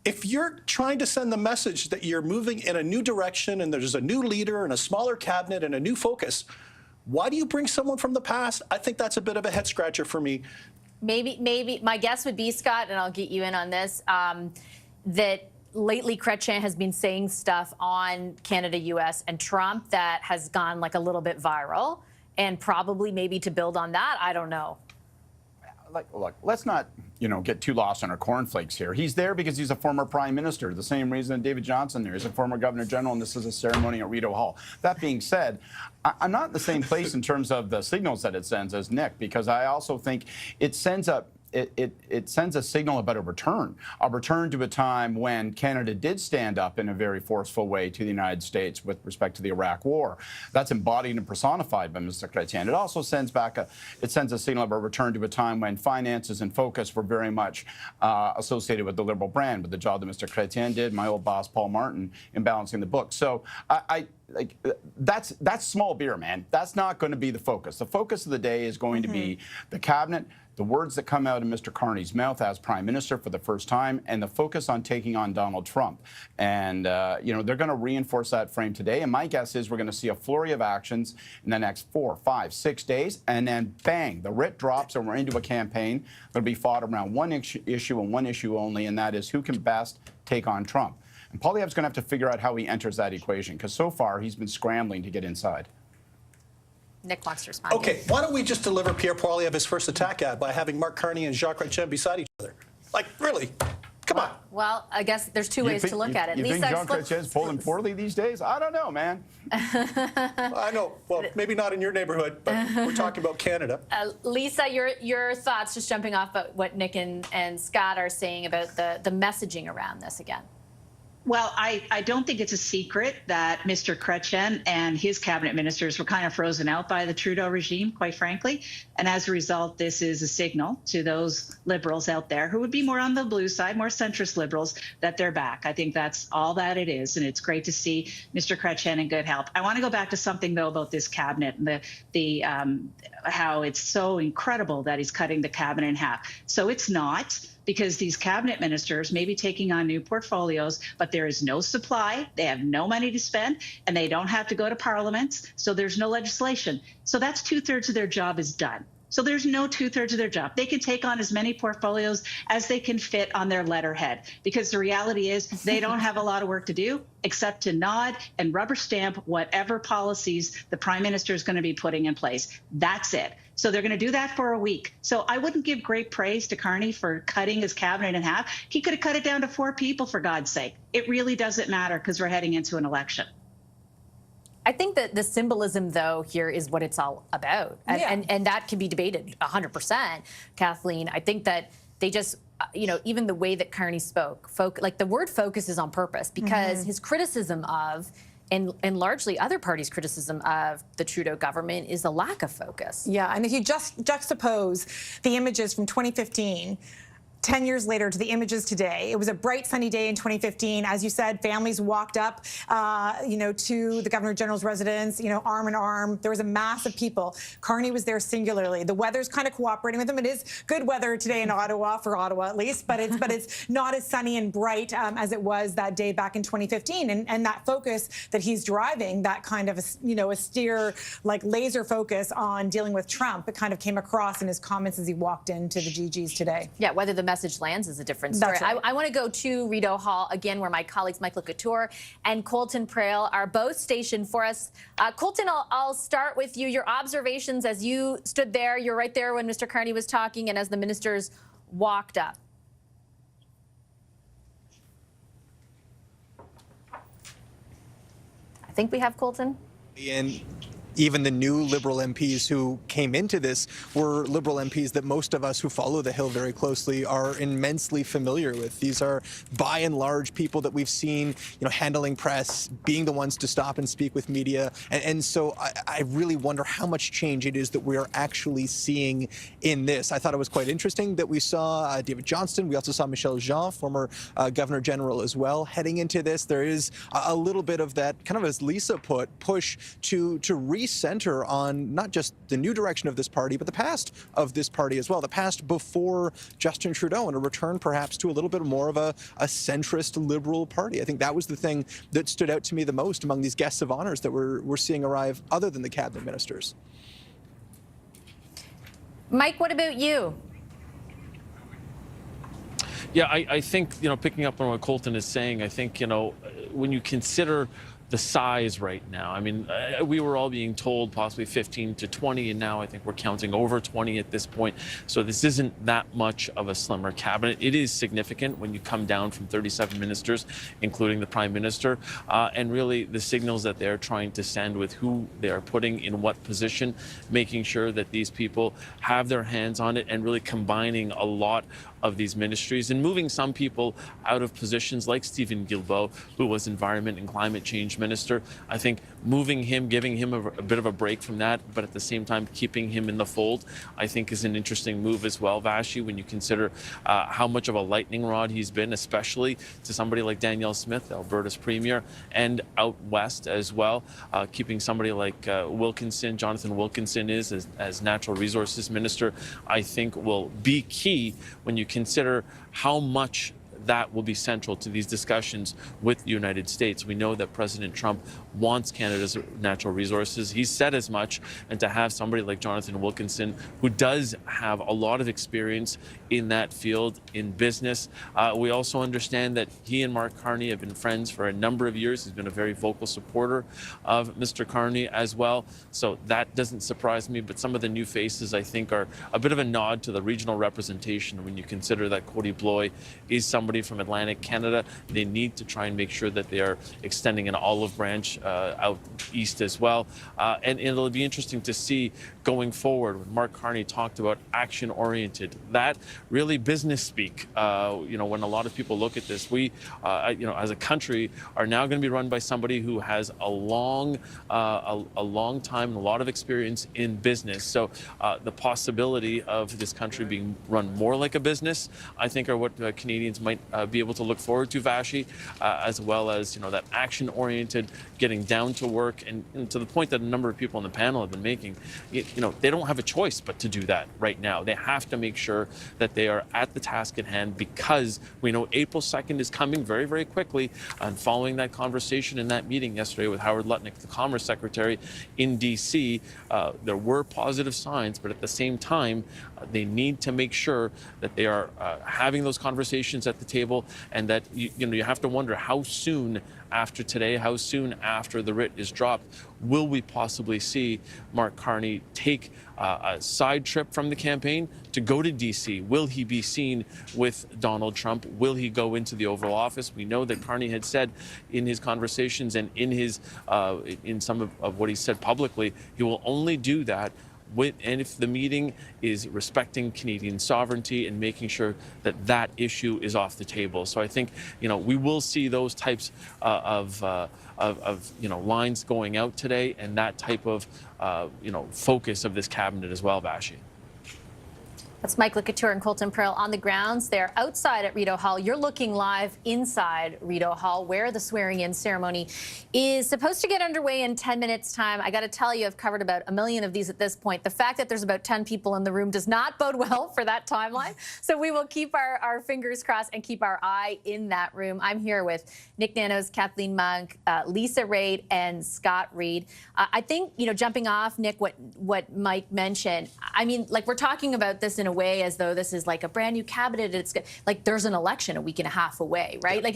if you're trying to send the message that you're moving in a new direction and there's a new leader and a smaller cabinet and a new focus, why do you bring someone from the past? I think that's a bit of a head scratcher for me. Maybe my guess would be, Scott, and I'll get you in on this, that lately Chrétien has been saying stuff on Canada, U.S. and Trump that has gone like a little bit viral, and probably maybe to build on that, I don't know. Look, let's not, get too lost on our cornflakes here. He's there because he's a former prime minister, the same reason David Johnston there. He's a former governor general, and this is a ceremony at Rideau Hall. That being said, I'm not in the same place in terms of the signals that it sends as Nick, because I also think it sends a it sends a signal about a return to a time when Canada did stand up in a very forceful way to the United States with respect to the Iraq War. That's embodied and personified by Mr. Chrétien. It also sends a signal of a return to a time when finances and focus were very much associated with the Liberal brand, with the job that Mr. Chrétien did, my old boss Paul Martin, in balancing the book. So that's small beer, man. That's not going to be the focus. The focus of the day is going to be the cabinet, the words that come out of Mr. Carney's mouth as Prime Minister for the first time, and the focus on taking on Donald Trump. And, they're going to reinforce that frame today. And my guess is we're going to see a flurry of actions in the next 4, 5, 6 days. And then, bang, the writ drops and we're into a campaign that'll be fought around one issue and one issue only, and that is who can best take on Trump. And Poilievre's going to have to figure out how he enters that equation, because so far he's been scrambling to get inside. Nick wants to respond. Okay, why don't we just deliver Pierre Poilievre his first attack ad by having Mark Carney and Jacques Chrétien beside each other? Like, really? Come on. Well, I guess there's two ways to look at it. You think Jean Chrétien's polling poorly these days? I don't know, man. I know. Well, maybe not in your neighborhood, but we're talking about Canada. Lisa, your thoughts, just jumping off of what Nick and Scott are saying about the messaging around this again. Well, I don't think it's a secret that Mr. Chrétien and his cabinet ministers were kind of frozen out by the Trudeau regime, quite frankly. And as a result, this is a signal to those Liberals out there who would be more on the blue side, more centrist Liberals, that they're back. I think that's all that it is. And it's great to see Mr. Chrétien in good health. I want to go back to something, though, about this cabinet and how it's so incredible that he's cutting the cabinet in half. So it's not, because these cabinet ministers may be taking on new portfolios, but there is no supply, they have no money to spend, and they don't have to go to parliaments, so there's no legislation. So that's 2/3 of their job is done. So there's no 2/3 of their job. They can take on as many portfolios as they can fit on their letterhead, because the reality is they don't have a lot of work to do except to nod and rubber stamp whatever policies the Prime Minister is going to be putting in place. That's it. So they're going to do that for a week. So I wouldn't give great praise to Carney for cutting his cabinet in half. He could have cut it down to 4 people, for God's sake. It really doesn't matter, because we're heading into an election. I think that the symbolism, though, here is what it's all about. And that can be debated 100%, Kathleen. I think that they just, even the way that Carney spoke, like the word focus is on purpose, because his criticism of, and largely other parties' criticism of the Trudeau government, is a lack of focus. Yeah, and if you just juxtapose the images from 2015, 10 years later to the images today. It was a bright, sunny day in 2015. As you said, families walked up, to the Governor General's residence, arm in arm. There was a mass of people. Carney was there singularly. The weather's kind of cooperating with him. It is good weather today in Ottawa, for Ottawa at least, but it's not as sunny and bright as it was that day back in 2015. And that focus that he's driving, that kind of, austere, like laser focus on dealing with Trump, it kind of came across in his comments as he walked into the GGs today. Yeah, whether the message lands is a different story. That's right. I want to go to Rideau Hall again, where my colleagues Michael Couture and Colton Prale are both stationed for us. Colton, I'll start with you. Your observations as you stood there. You're right there when Mr. Carney was talking and as the ministers walked up. I think we have Colton. And even the new Liberal MPs who came into this were Liberal MPs that most of us who follow the Hill very closely are immensely familiar with. These are, by and large, people that we've seen, handling press, being the ones to stop and speak with media. And so I really wonder how much change it is that we are actually seeing in this. I thought it was quite interesting that we saw David Johnston. We also saw Michel Jean, former Governor General as well, heading into this. There is a little bit of that, kind of as Lisa put, push to recenter on not just the new direction of this party, but the past of this party as well, the past before Justin Trudeau, and a return perhaps to a little bit more of a centrist Liberal party. I think that was the thing that stood out to me the most among these guests of honors that we're seeing arrive other than the cabinet ministers. Mike, what about you? Yeah, I think, picking up on what Colton is saying, I think, when you consider the size right now, I mean, we were all being told possibly 15 to 20, and now I think we're counting over 20 at this point. So this isn't that much of a slimmer cabinet. It is significant when you come down from 37 ministers, including the Prime Minister, and really the signals that they're trying to send with who they are putting in what position, making sure that these people have their hands on it and really combining a lot of these ministries and moving some people out of positions like Stephen Guilbeault, who was Environment and Climate Change Minister. I think moving him, giving him a bit of a break from that, but at the same time keeping him in the fold, I think is an interesting move as well, Vassy, when you consider how much of a lightning rod he's been, especially to somebody like Danielle Smith, Alberta's Premier, and out west as well. Keeping somebody like Wilkinson, Jonathan Wilkinson as Natural Resources Minister, I think will be key when you consider how much that will be central to these discussions with the United States. We know that President Trump wants Canada's natural resources. He said as much, and to have somebody like Jonathan Wilkinson, who does have a lot of experience in that field in business. We also understand that he and Mark Carney have been friends for a number of years. He's been a very vocal supporter of Mr. Carney as well. So that doesn't surprise me, but some of the new faces I think are a bit of a nod to the regional representation when you consider that Cody Bloy is somebody from Atlantic Canada. They need to try and make sure that they are extending an olive branch out east as well. And it'll be interesting to see going forward. When Mark Carney talked about action-oriented, that really business speak. When a lot of people look at this, we, as a country, are now going to be run by somebody who has a long time and a lot of experience in business. So the possibility of this country being run more like a business, I think, are what Canadians might be able to look forward to, Vassy, as well as that action-oriented, getting down to work, and to the point that a number of people on the panel have been making. They don't have a choice but to do that right now. They have to make sure that they are at the task at hand, because we know April 2nd is coming very, very quickly. And following that conversation in that meeting yesterday with Howard Lutnick, the Commerce Secretary in D.C., there were positive signs, but at the same time, they need to make sure that they are having those conversations at the table, and that you have to wonder how soon after today, how soon after the writ is dropped, will we possibly see Mark Carney take a side trip from the campaign to go to D.C.? Will he be seen with Donald Trump? Will he go into the Oval Office? We know that Carney had said in his conversations and in some of what he said publicly, he will only do that and if the meeting is respecting Canadian sovereignty and making sure that that issue is off the table. So I think, we will see those types of lines going out today, and that type of, focus of this cabinet as well, Vassy. That's Mike Licouture and Colton Pearl on the grounds. They're outside at Rideau Hall. You're looking live inside Rideau Hall, where the swearing-in ceremony is supposed to get underway in 10 minutes' time. I got to tell you, I've covered about a million of these at this point. The fact that there's about 10 people in the room does not bode well for that timeline. So we will keep our fingers crossed and keep our eye in that room. I'm here with Nick Nanos, Kathleen Monk, Lisa Raitt, and Scott Reed. I think, jumping off, Nick, what Mike mentioned, I mean, we're talking about this in a way as though this is like a brand new cabinet. It's like there's an election a week and a half away, right? Like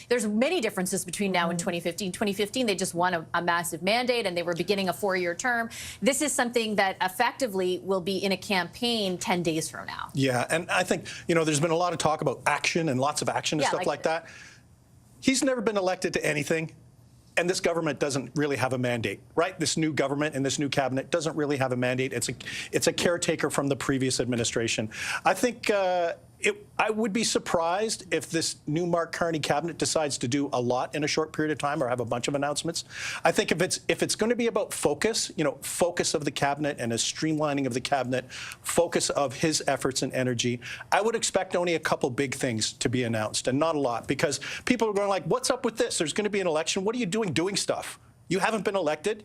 there's many differences between now and 2015. 2015, they just won a massive mandate and they were beginning a 4-year term. This is something that effectively will be in a campaign 10 days from now. Yeah, and I think, there's been a lot of talk about action and lots of action and stuff like that. He's never been elected to anything. And this government doesn't really have a mandate, right? This new government and this new cabinet doesn't really have a mandate. It's a caretaker from the previous administration. I think I would be surprised if this new Mark Carney cabinet decides to do a lot in a short period of time or have a bunch of announcements. I think if it's going to be about focus, focus of the cabinet and a streamlining of the cabinet, focus of his efforts and energy, I would expect only a couple big things to be announced and not a lot, because people are going like, what's up with this? There's going to be an election. What are you doing stuff? You haven't been elected.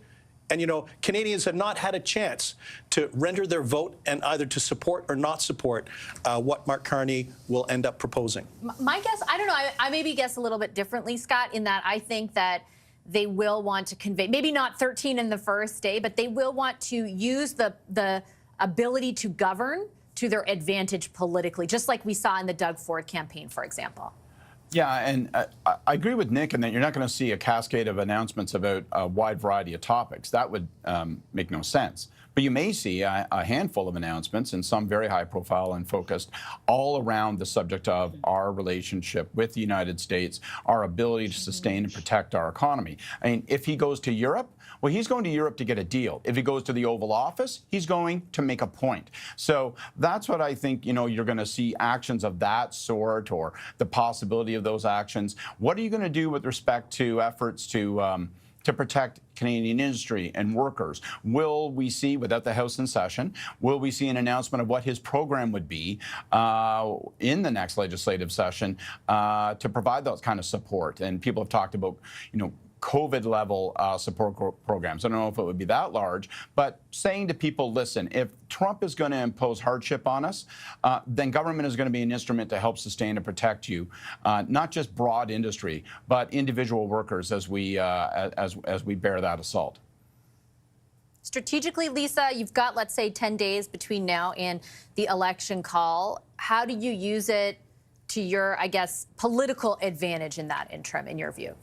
And, Canadians have not had a chance to render their vote and either to support or not support what Mark Carney will end up proposing. My guess, I don't know, I maybe guess a little bit differently, Scott, in that I think that they will want to convey, maybe not 13 in the first day, but they will want to use the ability to govern to their advantage politically, just like we saw in the Doug Ford campaign, for example. Yeah, and I agree with Nick in that you're not going to see a cascade of announcements about a wide variety of topics. That would make no sense. But you may see a handful of announcements, and some very high profile and focused, all around the subject of our relationship with the United States, our ability to sustain and protect our economy. I mean, if he goes to Europe, well, he's going to Europe to get a deal. If he goes to the Oval Office, he's going to make a point. So that's what I think, you're going to see actions of that sort, or the possibility of those actions. What are you going to do with respect to efforts to protect Canadian industry and workers? Will we see, without the House in session, will we see an announcement of what his program would be in the next legislative session to provide those kind of support? And people have talked about, COVID-level support programs. I don't know if it would be that large, but saying to people, listen, if Trump is going to impose hardship on us, then government is going to be an instrument to help sustain and protect you, not just broad industry, but individual workers as we bear that assault. Strategically, Lisa, you've got, let's say, 10 days between now and the election call. How do you use it to your, I guess, political advantage in that interim, in your view?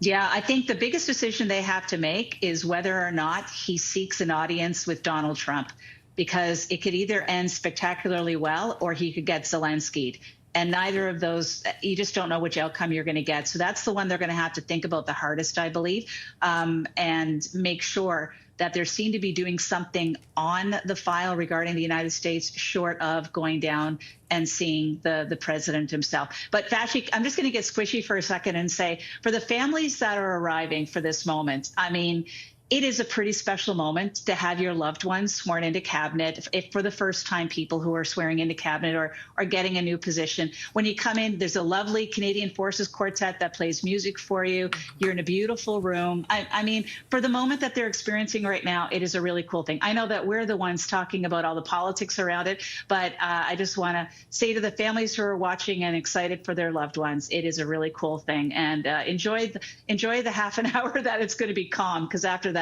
Yeah, I think the biggest decision they have to make is whether or not he seeks an audience with Donald Trump, because it could either end spectacularly well or he could get Zelensky'd. And neither of those, you just don't know which outcome you're going to get. So that's the one they're going to have to think about the hardest, I believe, and make sure that they're seen to be doing something on the file regarding the United States, short of going down and seeing the president himself. But Vassy, I'm just going to get squishy for a second and say, for the families that are arriving for this moment, I mean, it is a pretty special moment to have your loved ones sworn into cabinet. If for the first time, people who are swearing into cabinet or are getting a new position. When you come in, there's a lovely Canadian Forces Quartet that plays music for you. You're in a beautiful room. I mean, for the moment that they're experiencing right now, it is a really cool thing. I know that we're the ones talking about all the politics around it, but I just want to say to the families who are watching and excited for their loved ones, it is a really cool thing. And enjoy the half an hour that it's going to be calm, because after that,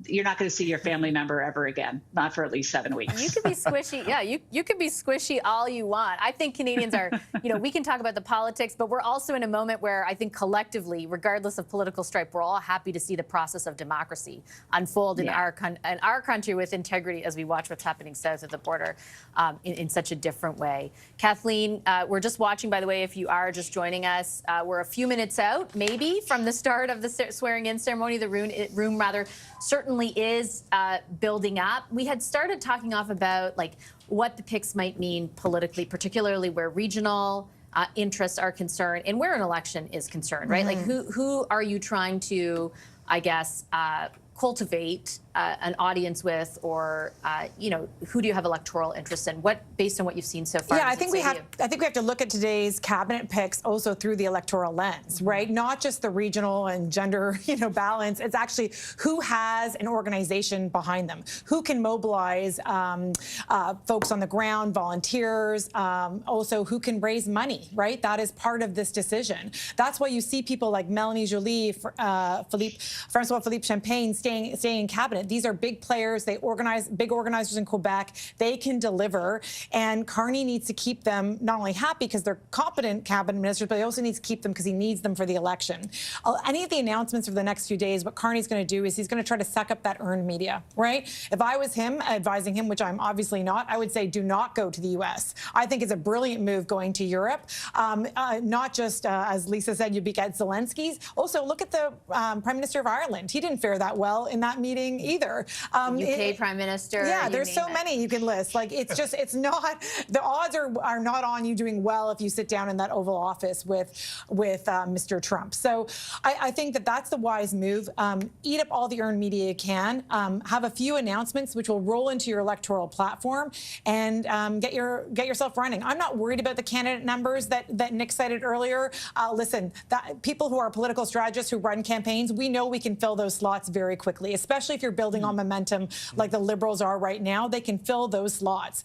you're not going to see your family member ever again, not for at least 7 weeks. You could be squishy. Yeah, you could be squishy all you want. I think Canadians are, we can talk about the politics, but we're also in a moment where I think collectively, regardless of political stripe, we're all happy to see the process of democracy unfold in our country with integrity as we watch what's happening south of the border in such a different way. Kathleen, we're just watching, by the way, if you are just joining us, we're a few minutes out, maybe, from the start of the swearing-in ceremony. The room certainly is building up. We had started talking off about what the picks might mean politically, particularly where regional interests are concerned and where an election is concerned, right? Like who are you trying to, I guess, cultivate an audience with, or who do you have electoral interest in? What, based on what you've seen so far? Yeah, I think we have to look at today's cabinet picks also through the electoral lens, right? Not just the regional and gender, balance. It's actually who has an organization behind them, who can mobilize folks on the ground, volunteers, also who can raise money, right? That is part of this decision. That's why you see people like Melanie Joly, Francois Philippe Champagne staying in cabinet. These are big players. They organize, big organizers in Quebec. They can deliver. And Carney needs to keep them not only happy because they're competent cabinet ministers, but he also needs to keep them because he needs them for the election. Any of the announcements for the next few days, what Carney's going to do is he's going to try to suck up that earned media, right? If I was him, advising him, which I'm obviously not, I would say do not go to the U.S. I think it's a brilliant move going to Europe. Not just, as Lisa said, you beat Zelensky's. Also, look at the Prime Minister of Ireland. He didn't fare that well in that meeting either. UK Prime Minister. Yeah, there's so many you can list. Like, it's just, it's not, the odds are not on you doing well if you sit down in that Oval Office with Mr. Trump. So I think that that's the wise move. Eat up all the earned media you can. Have a few announcements which will roll into your electoral platform and get yourself running. I'm not worried about the candidate numbers that Nick cited earlier. Listen, people who are political strategists who run campaigns, we know we can fill those slots very quickly, especially if you're building on momentum like the Liberals are right now. They can fill those slots.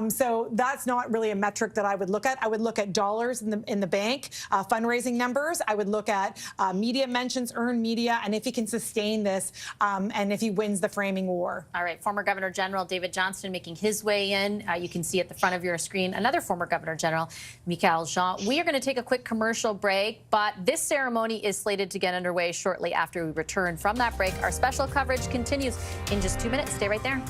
So that's not really a metric that I would look at. I would look at dollars in the bank, fundraising numbers. I would look at media mentions, earned media, and if he can sustain this, and if he wins the framing war. All right, former Governor General David Johnston making his way in. You can see at the front of your screen another former Governor General, Michaël Jean. We are going to take a quick commercial break, but this ceremony is slated to get underway shortly after we return from that break. Our special coverage continues in just 2 minutes. Stay right there.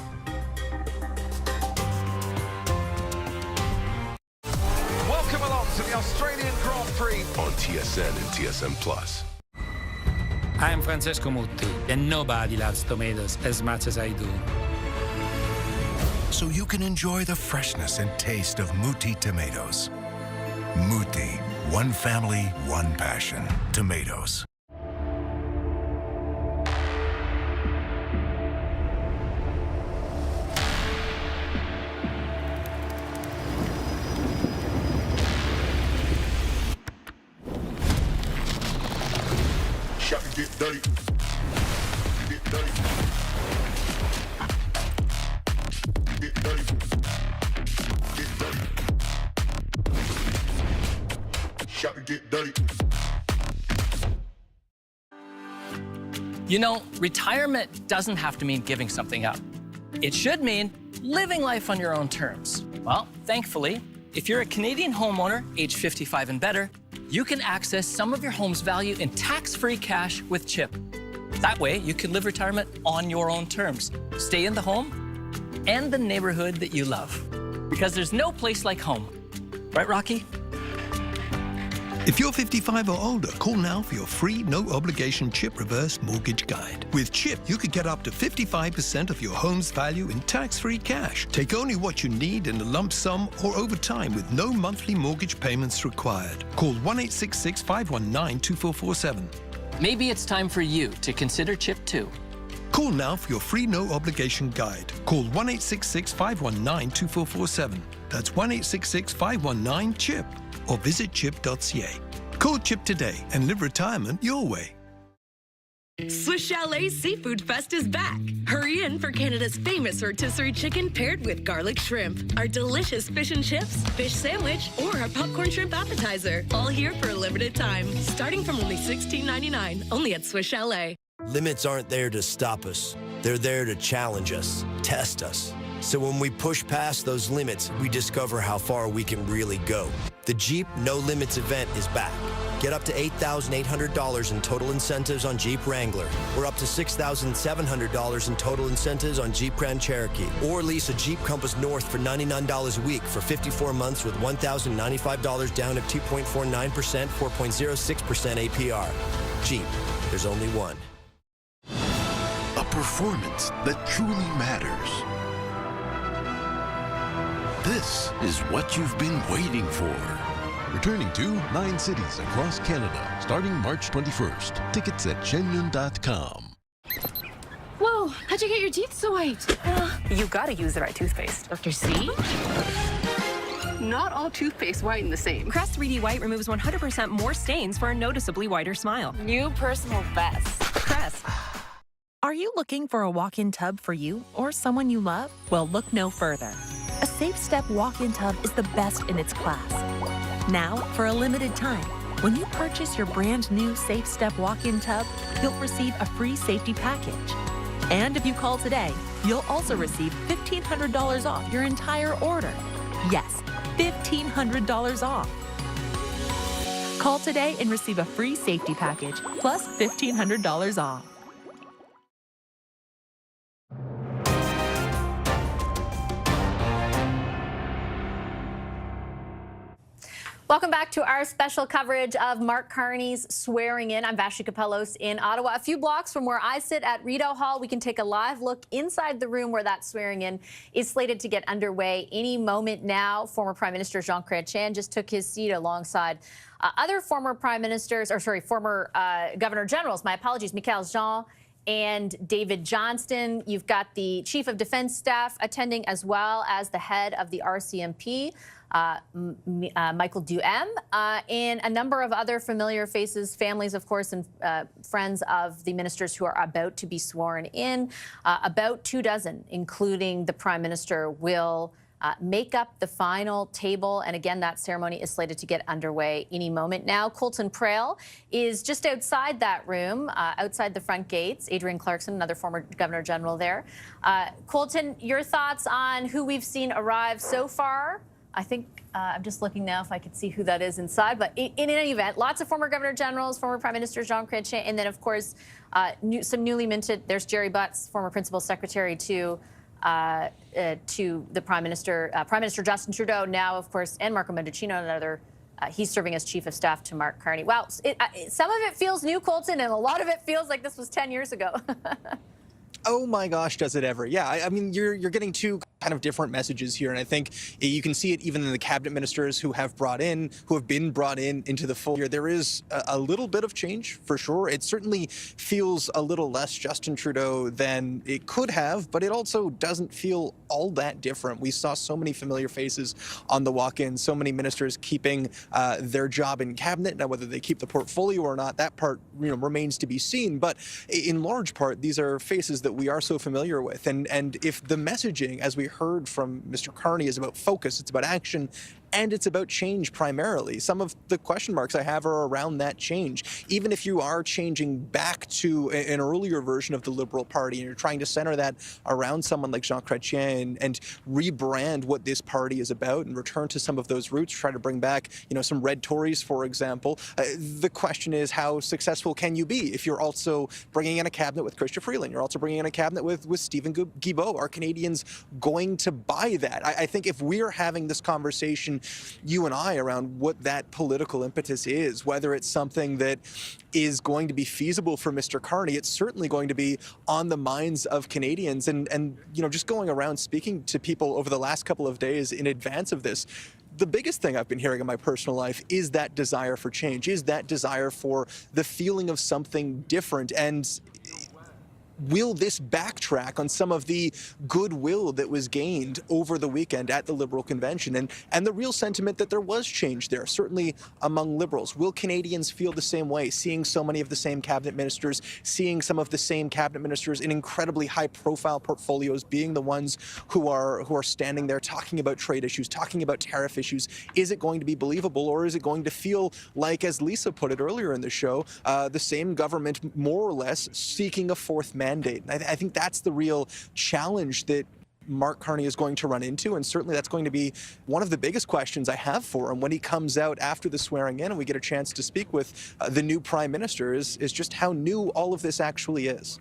Welcome along to the Australian Grand Prix on TSN and TSN+. I'm Francesco Mutti, and nobody loves tomatoes as much as I do. So you can enjoy the freshness and taste of Mutti tomatoes. Mutti, one family, one passion. Tomatoes. Shop and get dirty. Get dirty. Get dirty. Get dirty. Shop and get dirty. You know, retirement doesn't have to mean giving something up. It should mean living life on your own terms. Well, thankfully, if you're a Canadian homeowner, age 55 and better, you can access some of your home's value in tax-free cash with CHIP. That way, you can live retirement on your own terms. Stay in the home and the neighborhood that you love. Because there's no place like home. Right, Rocky? If you're 55 or older, call now for your free, no-obligation CHIP reverse mortgage guide. With CHIP, you could get up to 55% of your home's value in tax-free cash. Take only what you need in a lump sum or over time with no monthly mortgage payments required. Call 1-866-519-2447. Maybe it's time for you to consider CHIP too. Call now for your free no-obligation guide. Call 1-866-519-2447. That's 1-866-519-CHIP. Or visit chip.ca. Call CHIP today and live retirement your way. Swiss Chalet's Seafood Fest is back. Hurry in for Canada's famous rotisserie chicken paired with garlic shrimp, our delicious fish and chips, fish sandwich, or our popcorn shrimp appetizer. All here for a limited time, starting from only $16.99, only at Swiss Chalet. Limits aren't there to stop us. They're there to challenge us, test us. So when we push past those limits, we discover how far we can really go. The Jeep No Limits event is back. Get up to $8,800 in total incentives on Jeep Wrangler, or up to $6,700 in total incentives on Jeep Grand Cherokee, or lease a Jeep Compass North for $99 a week for 54 months with $1,095 down at 2.49%, 4.06% APR. Jeep, there's only one. A performance that truly matters. This is what you've been waiting for. Returning to 9 cities across Canada, starting March 21st. Tickets at Shenyun.com. Whoa, how'd you get your teeth so white? You gotta use the right toothpaste. Dr. C? Not all toothpaste whiten the same. Crest 3D White removes 100% more stains for a noticeably whiter smile. New personal best. Crest. Are you looking for a walk-in tub for you or someone you love? Well, look no further. A Safe Step walk-in tub is the best in its class. Now, for a limited time, When you purchase your brand new Safe Step walk-in tub, you'll receive a free safety package. And if you call today, you'll also receive $1,500 off your entire order. Yes, $1,500 off. Call today and receive a free safety package plus $1,500 off. Welcome back to our special coverage of Mark Carney's swearing in. I'm Vassy Kapelos in Ottawa. A few blocks from where I sit at Rideau Hall, we can take a live look inside the room where that swearing in is slated to get underway any moment now. Former Prime Minister Jean Chrétien just took his seat alongside other former prime ministers, or sorry, former governor generals, my apologies, Michael Jean and David Johnston. You've got the Chief of Defense Staff attending, as well as the head of the RCMP, Michael Duhem, and a number of other familiar faces, families, of course, and friends of the ministers who are about to be sworn in. About 24, including the Prime Minister, will make up the final table. And again, that ceremony is slated to get underway any moment now. Colton Prale is just outside that room, outside the front gates. Adrienne Clarkson, another former Governor General there. Colton, your thoughts on who we've seen arrive so far? I think I'm just looking now if I could see who that is inside. But in any event, lots of former Governor Generals, former Prime Minister Jean Chrétien, and then, of course, some newly minted. There's Jerry Butts, former Principal Secretary to the Prime Minister Justin Trudeau, now, of course, and Marco Mendicino, another. He's serving as Chief of Staff to Mark Carney. Wow, some of it feels new, Colton, and a lot of it feels like this was 10 years ago. Oh my gosh, does it ever? Yeah, I mean, you're getting two kind of different messages here, and I think you can see it even in the cabinet ministers who have been brought in into the full year. There is a little bit of change for sure. It certainly feels a little less Justin Trudeau than it could have, but it also doesn't feel all that different. We saw so many familiar faces on the walk-in, so many ministers keeping their job in cabinet. Now, whether they keep the portfolio or not, that part remains to be seen. But in large part, these are faces that we are so familiar with. And if the messaging, as we heard from Mr. Carney, is about focus, it's about action, and it's about change primarily. Some of the question marks I have are around that change. Even if you are changing back to an earlier version of the Liberal Party and you're trying to center that around someone like Jean Chrétien and rebrand what this party is about and return to some of those roots, try to bring back, some red Tories, for example, the question is, how successful can you be if you're also bringing in a cabinet with Chrystia Freeland? You're also bringing in a cabinet with Stephen Guilbeault. Are Canadians going to buy that? I think if we're having this conversation, you and I, around what that political impetus is, whether it's something that is going to be feasible for Mr. Carney, it's certainly going to be on the minds of Canadians. And just going around speaking to people over the last couple of days in advance of this, the biggest thing I've been hearing in my personal life is that desire for change, is that desire for the feeling of something different. And will this backtrack on some of the goodwill that was gained over the weekend at the Liberal Convention and the real sentiment that there was change there, certainly among Liberals? Will Canadians feel the same way, seeing so many of the same cabinet ministers, seeing some of the same cabinet ministers in incredibly high-profile portfolios being the ones who are standing there talking about trade issues, talking about tariff issues? Is it going to be believable, or is it going to feel like, as Lisa put it earlier in the show, the same government more or less seeking a fourth mandate? And I think that's the real challenge that Mark Carney is going to run into, and certainly that's going to be one of the biggest questions I have for him when he comes out after the swearing in and we get a chance to speak with the new Prime Minister, is just how new all of this actually is.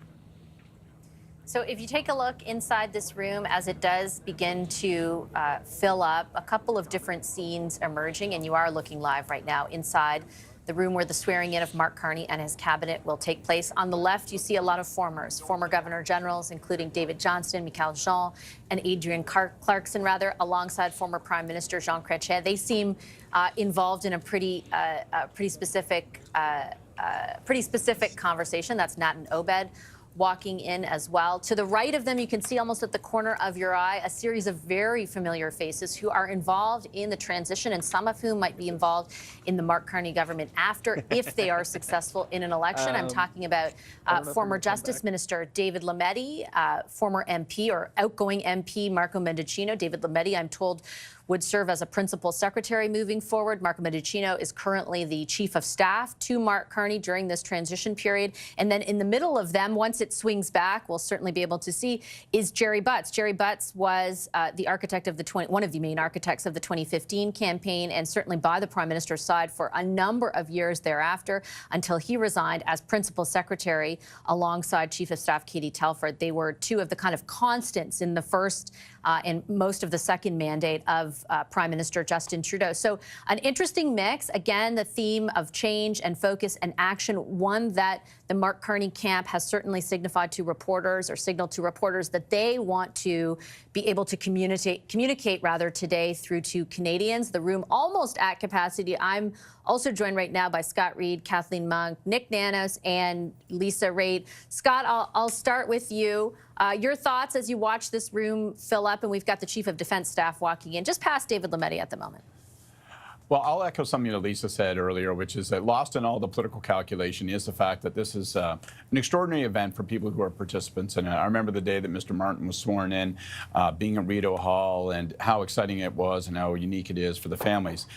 So if you take a look inside this room as it does begin to fill up, a couple of different scenes emerging, and you are looking live right now inside the room where the swearing in of Mark Carney and his cabinet will take place. On the left, you see a lot of former Governor Generals, including David Johnston, Michael Jean, and Adrienne Clarkson, alongside former Prime Minister Jean Chrétien. They seem involved in a pretty specific conversation. That's Nat and Obed walking in as well. To the right of them, you can see almost at the corner of your eye a series of very familiar faces who are involved in the transition, and some of whom might be involved in the Mark Carney government after, if they are successful in an election. I'm talking about former Justice Minister David Lametti, former MP or outgoing MP Marco Mendicino. David Lametti, I'm told, would serve as a principal secretary moving forward. Marco Mendicino is currently the chief of staff to Mark Carney during this transition period. And then in the middle of them, once it swings back, we'll certainly be able to see, is Gerry Butts. Gerry Butts was the architect of one of the main architects of the 2015 campaign, and certainly by the Prime Minister's side for a number of years thereafter, until he resigned as principal secretary alongside Chief of Staff Katie Telford. They were two of the kind of constants in the first and most of the second mandate of Prime Minister Justin Trudeau. So an interesting mix. Again, the theme of change and focus and action, one that the Mark Carney camp has certainly signified to reporters, or signaled to reporters, that they want to be able to communicate rather today through to Canadians. The room almost at capacity. I'm also joined right now by Scott Reid, Kathleen Monk, Nick Nanos, and Lisa Raitt. Scott, I'll start with you. Your thoughts as you watch this room fill up, and we've got the Chief of Defence Staff walking in, just past David Lametti at the moment. Well, I'll echo something that Lisa said earlier, which is that lost in all the political calculation is the fact that this is an extraordinary event for people who are participants in it. I remember the day that Mr. Martin was sworn in, being at Rideau Hall, and how exciting it was and how unique it is for the families.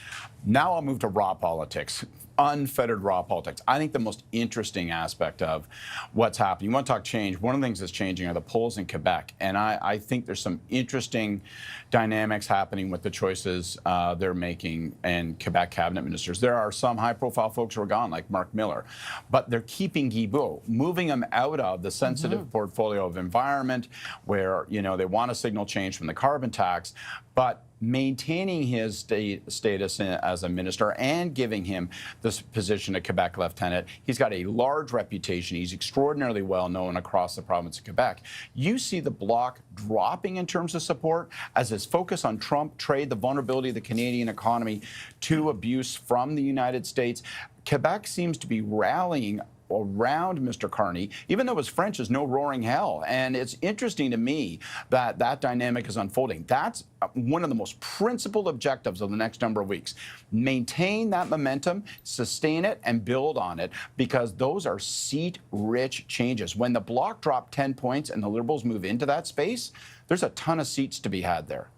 Now I'll move to raw politics. Unfettered raw politics. I think the most interesting aspect of what's happening, you want to talk change, one of the things that's changing are the polls in Quebec. And I think there's some interesting dynamics happening with the choices they're making and Quebec cabinet ministers. There are some high-profile folks who are gone, like Mark Miller, but they're keeping Guilbeault, moving him out of the sensitive portfolio of environment where, you know, they want to signal change from the carbon tax, but maintaining his status as a minister and giving him this position of Quebec lieutenant. He's got a large reputation. He's extraordinarily well known across the province of Quebec. You see the Bloc dropping in terms of support as its focus on Trump, trade, the vulnerability of the Canadian economy to abuse from the United States. Quebec seems to be rallying around Mr. Carney, even though his French is no roaring hell. And it's interesting to me that that dynamic is unfolding. That's one of the most principal objectives of the next number of weeks. Maintain that momentum, sustain it, and build on it, because those are seat-rich changes. When the Bloc drop 10 points and the Liberals move into that space, there's a ton of seats to be had there.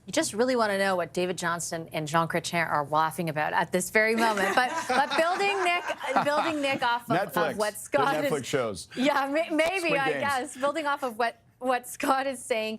You just really want to know what David Johnston and Jean Chrétien are laughing about at this very moment. But building Nick off of what Scott is... Netflix shows. Yeah, maybe, Squid I Games. guess. Building off of what Scott is saying,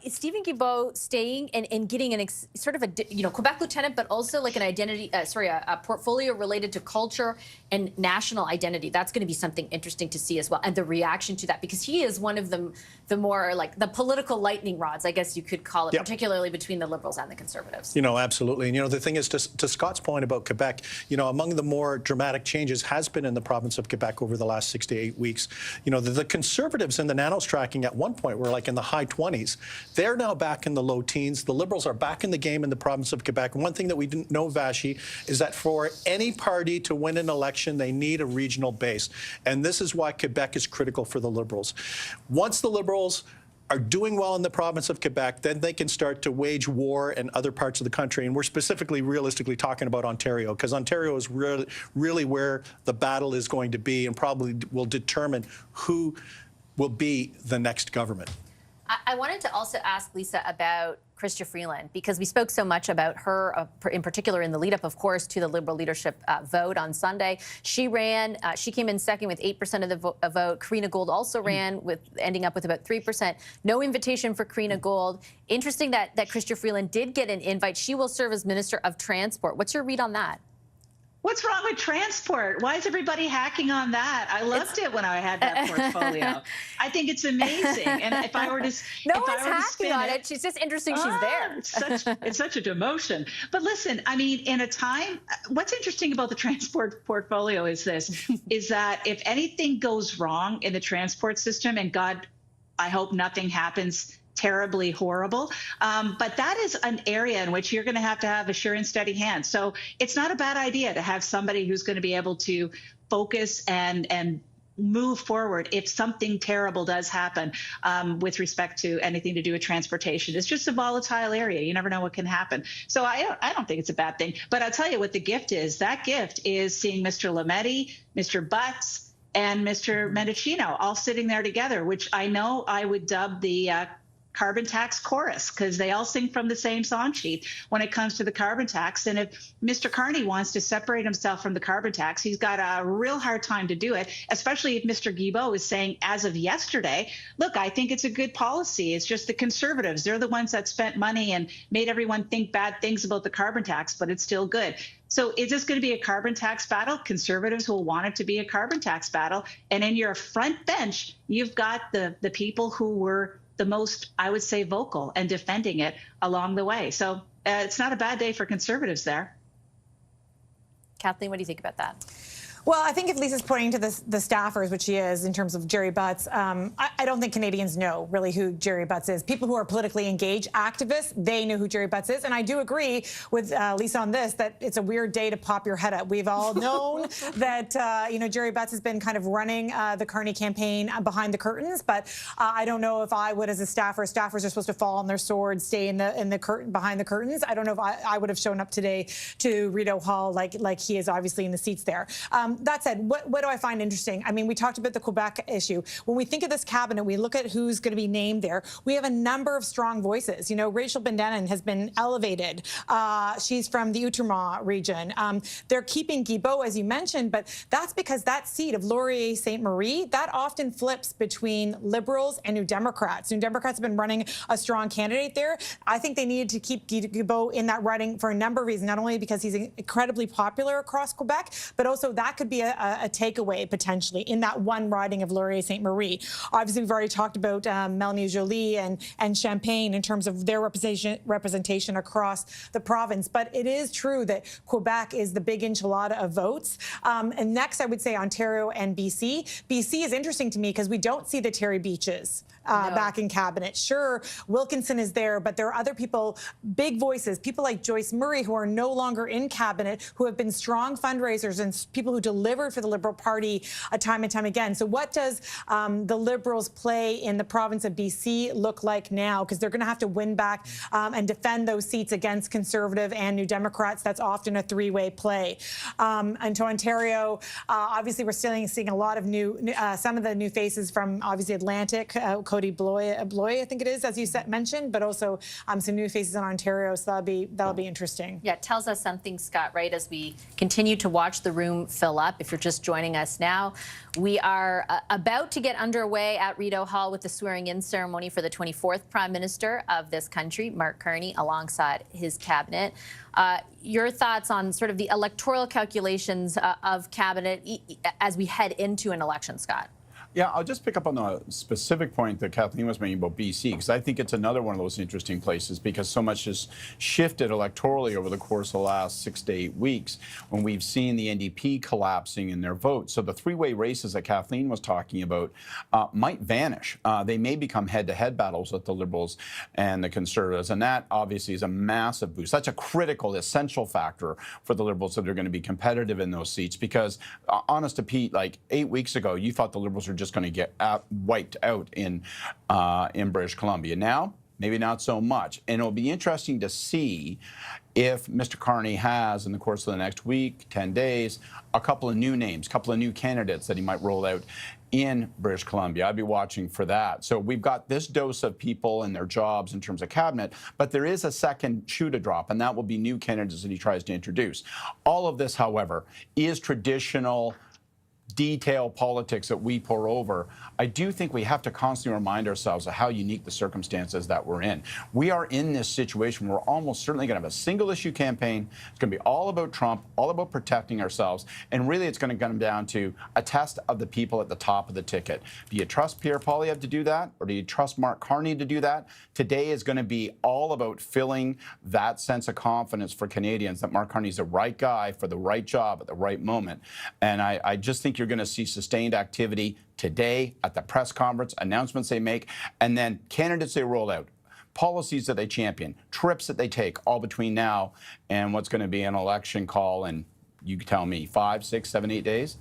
is Stephen Guilbeault staying and getting sort of a Quebec lieutenant, but also like an identity, a portfolio related to culture and national identity. That's going to be something interesting to see as well, and the reaction to that, because he is one of the more like the political lightning rods, I guess you could call it, particularly between the Liberals and the Conservatives. You know, absolutely. And, you know, the thing is, to Scott's point about Quebec, you know, among the more dramatic changes has been in the province of Quebec over the last 6 to 8 weeks. You know, the Conservatives in the nanos tracking at one point were like in the high 20s. They're now back in the low teens. The Liberals are back in the game in the province of Quebec. One thing that we didn't know, Vassy, is that for any party to win an election, they need a regional base. And this is why Quebec is critical for the Liberals. Once the Liberals are doing well in the province of Quebec, then they can start to wage war in other parts of the country. And we're specifically, realistically talking about Ontario, because Ontario is really where the battle is going to be, and probably will determine who will be the next government. I wanted to also ask Lisa about Chrystia Freeland, because we spoke so much about her, in particular in the lead-up, of course, to the Liberal leadership vote on Sunday. She ran, she came in second with 8% of the vote. Karina Gould also ran, ending up with about 3%. No invitation for Karina Gould. Interesting that Chrystia Freeland did get an invite. She will serve as Minister of Transport. What's your read on that? What's wrong with transport? Why is everybody hacking on that? I loved it when I had that portfolio. I think it's amazing. And if I were to, no one's hacking on it. She's just interesting. She's there. It's such a demotion. But listen, I mean, in a time, what's interesting about the transport portfolio is this: is that if anything goes wrong in the transport system, and God, I hope nothing happens terribly horrible. But that is an area in which you're going to have a sure and steady hand. So it's not a bad idea to have somebody who's going to be able to focus and move forward if something terrible does happen with respect to anything to do with transportation. It's just a volatile area. You never know what can happen. So I don't think it's a bad thing. But I'll tell you what the gift is. That gift is seeing Mr. Lametti, Mr. Butts, and Mr. Mendicino all sitting there together, which I know I would dub the carbon tax chorus because they all sing from the same song sheet when it comes to the carbon tax. And if Mr. Carney wants to separate himself from the carbon tax, he's got a real hard time to do it, especially if Mr. Guilbeault is saying as of yesterday, look, I think it's a good policy. It's just the Conservatives. They're the ones that spent money and made everyone think bad things about the carbon tax, but it's still good. So is this going to be a carbon tax battle? Conservatives will want it to be a carbon tax battle. And in your front bench, you've got the people who were the most, I would say, vocal and defending it along the way. So it's not a bad day for Conservatives there. Kathleen, what do you think about that? Well, I think if Lisa's pointing to the staffers, which she is in terms of Jerry Butts, I don't think Canadians know really who Jerry Butts is. People who are politically engaged, activists, they know who Jerry Butts is. And I do agree with Lisa on this, that it's a weird day to pop your head up. We've all known that, Jerry Butts has been kind of running the Carney campaign behind the curtains. But I don't know if I would, as a staffer, staffers are supposed to fall on their swords, stay in the curtain, behind the curtains. I don't know if I would have shown up today to Rideau Hall like he is obviously in the seats there. That said, what do I find interesting? I mean, we talked about the Quebec issue. When we think of this cabinet, we look at who's going to be named there. We have a number of strong voices. Rachel Bendenin has been elevated. She's from the Outre-mer region. They're keeping Guilbeault, as you mentioned, but that's because that seat of Laurier-Sainte-Marie, that often flips between Liberals and New Democrats. New Democrats have been running a strong candidate there. I think they needed to keep Guilbeault in that running for a number of reasons, not only because he's incredibly popular across Quebec, but also that could be a takeaway potentially in that one riding of Laurier-Sainte-Marie. Obviously, we've already talked about Melanie Joly and Champagne in terms of their representation across the province. But it is true that Quebec is the big enchilada of votes. And next, I would say Ontario and BC. BC is interesting to me because we don't see the Terry Beaches back in cabinet. Sure, Wilkinson is there, but there are other people, big voices, people like Joyce Murray, who are no longer in cabinet, who have been strong fundraisers and people who delivered for the Liberal Party time and time again. So what does the Liberals play in the province of BC look like now? Because they're going to have to win back and defend those seats against Conservative and New Democrats. That's often a three-way play. And to Ontario, obviously we're still seeing a lot of some of the new faces from obviously Atlantic, Cody Bloy, I think it is, as you mentioned, but also some new faces in Ontario. So that'll be interesting. Yeah, it tells us something, Scott, right? As we continue to watch the room fill up. If you're just joining us now, we are about to get underway at Rideau Hall with the swearing-in ceremony for the 24th Prime Minister of this country, Mark Carney, alongside his cabinet. Your thoughts on sort of the electoral calculations of cabinet as we head into an election, Scott? Yeah, I'll just pick up on the specific point that Kathleen was making about BC, because I think it's another one of those interesting places because so much has shifted electorally over the course of the last 6 to 8 weeks when we've seen the NDP collapsing in their vote. So the three-way races that Kathleen was talking about might vanish. They may become head-to-head battles with the Liberals and the Conservatives, and that obviously is a massive boost. That's a critical, essential factor for the Liberals that they're going to be competitive in those seats because, honest to Pete, like 8 weeks ago, you thought the Liberals were just going to get wiped out in British Columbia. Now, maybe not so much. And it'll be interesting to see if Mr. Carney has, in the course of the next week, 10 days, a couple of new names, a couple of new candidates that he might roll out in British Columbia. I'd be watching for that. So we've got this dose of people and their jobs in terms of cabinet, but there is a second shoe to drop, and that will be new candidates that he tries to introduce. All of this, however, is traditional detail politics that we pour over. I do think we have to constantly remind ourselves of how unique the circumstances that we're in. We are in this situation where we're almost certainly going to have a single issue campaign. It's going to be all about Trump, all about protecting ourselves, and really it's going to come down to a test of the people at the top of the ticket. Do you trust Pierre Poilievre to do that, or do you trust Mark Carney to do that? Today is going to be all about filling that sense of confidence for Canadians that Mark Carney's the right guy for the right job at the right moment. And I just think you're going to see sustained activity today at the press conference, announcements they make, and then candidates they roll out, policies that they champion, trips that they take, all between now and what's going to be an election call in, you tell me, 5, 6, 7, 8 days?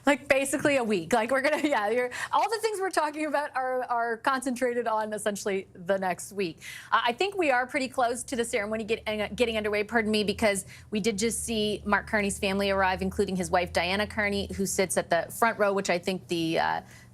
Like basically a week. Like we're going to, all the things we're talking about are concentrated on essentially the next week. I think we are pretty close to the ceremony getting underway, pardon me, because we did just see Mark Carney's family arrive, including his wife, Diana Carney, who sits at the front row, which I think the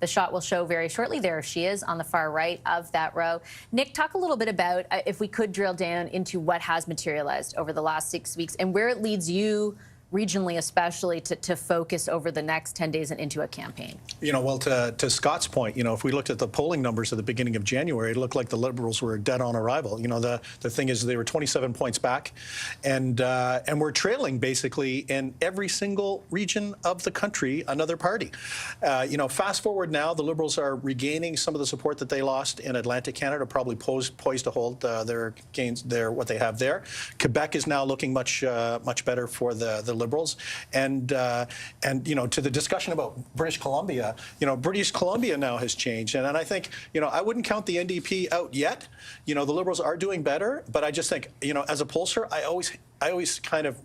the shot will show very shortly. There she is on the far right of that row. Nick, talk a little bit about, if we could drill down into what has materialized over the last 6 weeks and where it leads you regionally, especially to focus over the next 10 days and into a campaign. Well, to Scott's point, if we looked at the polling numbers at the beginning of January, it looked like the Liberals were dead on arrival. The thing is they were 27 points back, and we're trailing basically in every single region of the country another party. Fast forward now, the Liberals are regaining some of the support that they lost in Atlantic Canada, probably poised to hold their gains, what they have there. Quebec is now looking much better for the Liberals, and to the discussion about British Columbia, British Columbia now has changed, and I think I wouldn't count the NDP out yet. The Liberals are doing better, but I just think as a pollster, I always kind of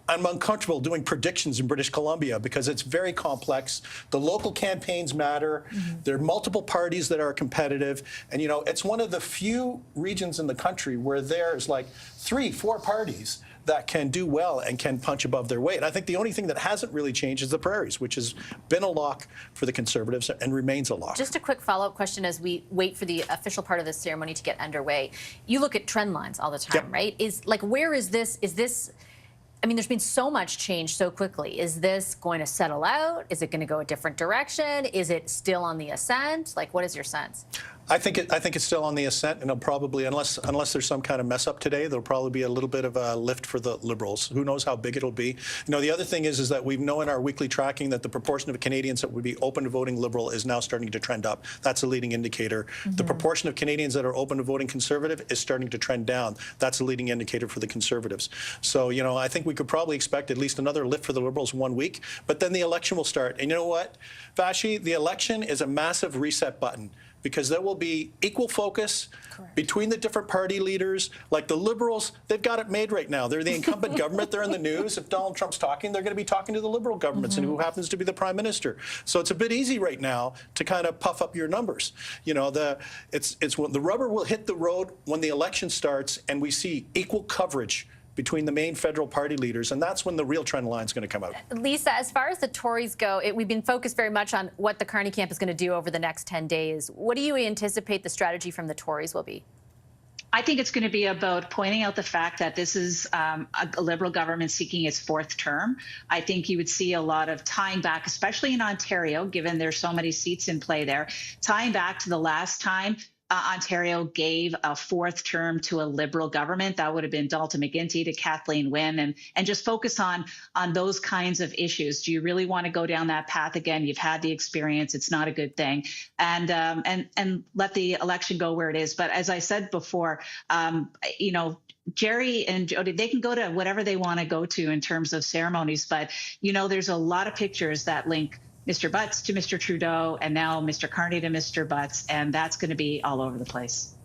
I'm uncomfortable doing predictions in British Columbia because it's very complex. The local campaigns matter. There are multiple parties that are competitive, and it's one of the few regions in the country where there's like 3-4 parties that can do well and can punch above their weight. I think the only thing that hasn't really changed is the prairies, which has been a lock for the Conservatives and remains a lock. Just a quick follow-up question as we wait for the official part of this ceremony to get underway. You look at trend lines all the time, right? Where is this? I mean, there's been so much change so quickly. Is this going to settle out? Is it going to go a different direction? Is it still on the ascent? What is your sense? I think it's still on the ascent, and it'll probably, unless there's some kind of mess up today, there'll probably be a little bit of a lift for the Liberals. Who knows how big it'll be? The other thing is that we know in our weekly tracking that the proportion of Canadians that would be open to voting Liberal is now starting to trend up. That's a leading indicator. The proportion of Canadians that are open to voting Conservative is starting to trend down. That's a leading indicator for the Conservatives. So, I think we could probably expect at least another lift for the Liberals 1 week, but then the election will start. And you know what, Vassy, the election is a massive reset button, because there will be equal focus between the different party leaders. Like the Liberals, they've got it made right now. They're the incumbent government. They're in the news. If Donald Trump's talking, they're going to be talking to the Liberal governments and who happens to be the Prime Minister. So it's a bit easy right now to kind of puff up your numbers. It's when the rubber will hit the road when the election starts and we see equal coverage between the main federal party leaders, and that's when the real trend line is going to come out. Lisa, as far as the Tories go, we've been focused very much on what the Carney camp is going to do over the next 10 days. What do you anticipate the strategy from the Tories will be? I think it's going to be about pointing out the fact that this is a Liberal government seeking its 4th term. I think you would see a lot of tying back, especially in Ontario, given there's so many seats in play there, tying back to the last time Ontario gave a 4th term to a Liberal government. That would have been Dalton McGuinty to Kathleen Wynne, and just focus on those kinds of issues. Do you really want to go down that path again? You've had the experience. It's not a good thing. And let the election go where it is. But as I said before, Jerry and Jody, they can go to whatever they want to go to in terms of ceremonies. But, there's a lot of pictures that link Mr. Butts to Mr. Trudeau, and now Mr. Carney to Mr. Butts, and that's going to be all over the place.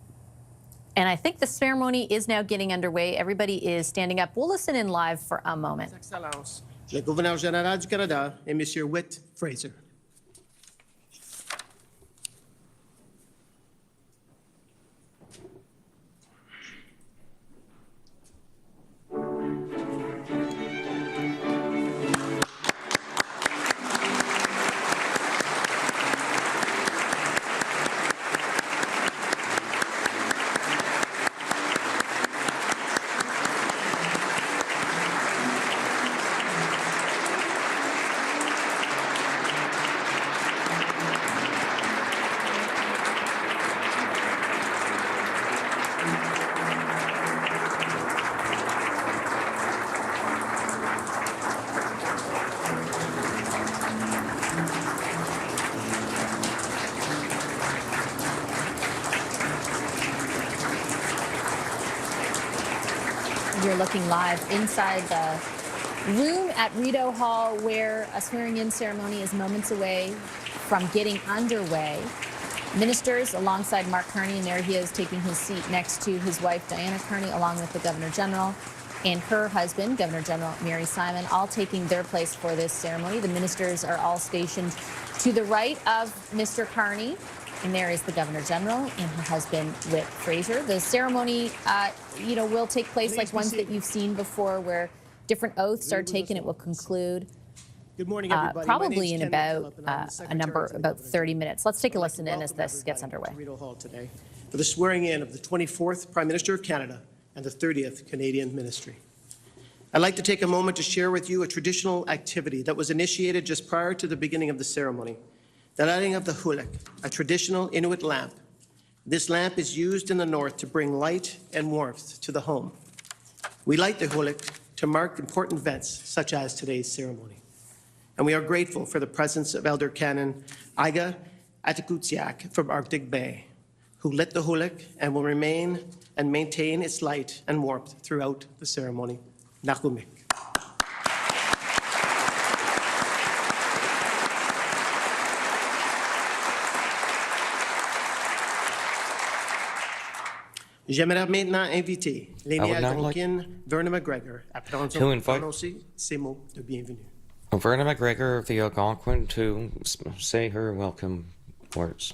And I think the ceremony is now getting underway. Everybody is standing up. We'll listen in live for a moment. Excellence, le gouverneur général du Canada et Monsieur Whit Fraser. You're looking live inside the room at Rideau Hall, where a swearing-in ceremony is moments away from getting underway. Ministers alongside Mark Carney, and there he is taking his seat next to his wife, Diana Carney, along with the Governor General and her husband, Governor General Mary Simon, all taking their place for this ceremony. The ministers are all stationed to the right of Mr. Carney. And there is the Governor General and her husband, Whit Fraser. The ceremony, will take place like ones that you've seen before, where different oaths are taken. It will conclude Good morning, everybody. probably in about about 30 minutes. Let's take a listen in as this gets underway. Hall today for the swearing in of the 24th Prime Minister of Canada and the 30th Canadian Ministry. I'd like to take a moment to share with you a traditional activity that was initiated just prior to the beginning of the ceremony, the lighting of the hulik, a traditional Inuit lamp. This lamp is used in the north to bring light and warmth to the home. We light the hulik to mark important events such as today's ceremony. And we are grateful for the presence of Elder Canon Iga Atikutsiak from Arctic Bay, who lit the hulik and will remain and maintain its light and warmth throughout the ceremony. Nakumik. J'aimerais maintenant inviter l'Énéal Algonquin Verna McGregor à prendre prononcer ses mots de bienvenue. Verna McGregor of the Algonquin to say her welcome words.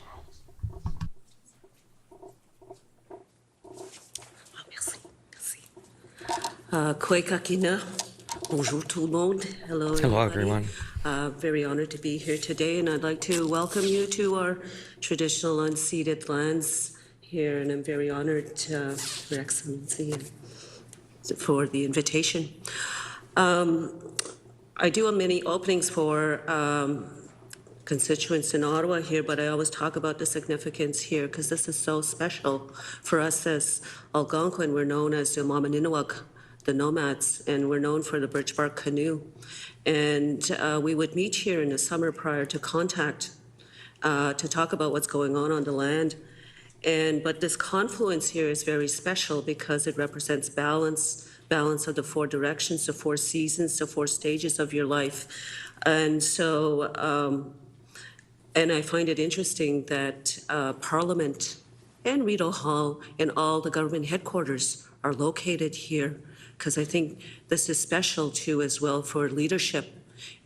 Kwe kakina. Bonjour tout le monde. Hello, Hello, everybody. everyone. Very honored to be here today, and I'd like to welcome you to our traditional unceded lands here, and I'm very honored, Your Excellency, for the invitation. I do many openings for constituents in Ottawa here, but I always talk about the significance here because this is so special for us as Algonquin. We're known as the Mamaninawak, the nomads, and we're known for the birch bark canoe. And we would meet here in the summer prior to contact to talk about what's going on the land. But this confluence here is very special because it represents balance of the four directions, the four seasons, the four stages of your life. And so, and I find it interesting that Parliament and Rideau Hall and all the government headquarters are located here, because I think this is special too as well for leadership.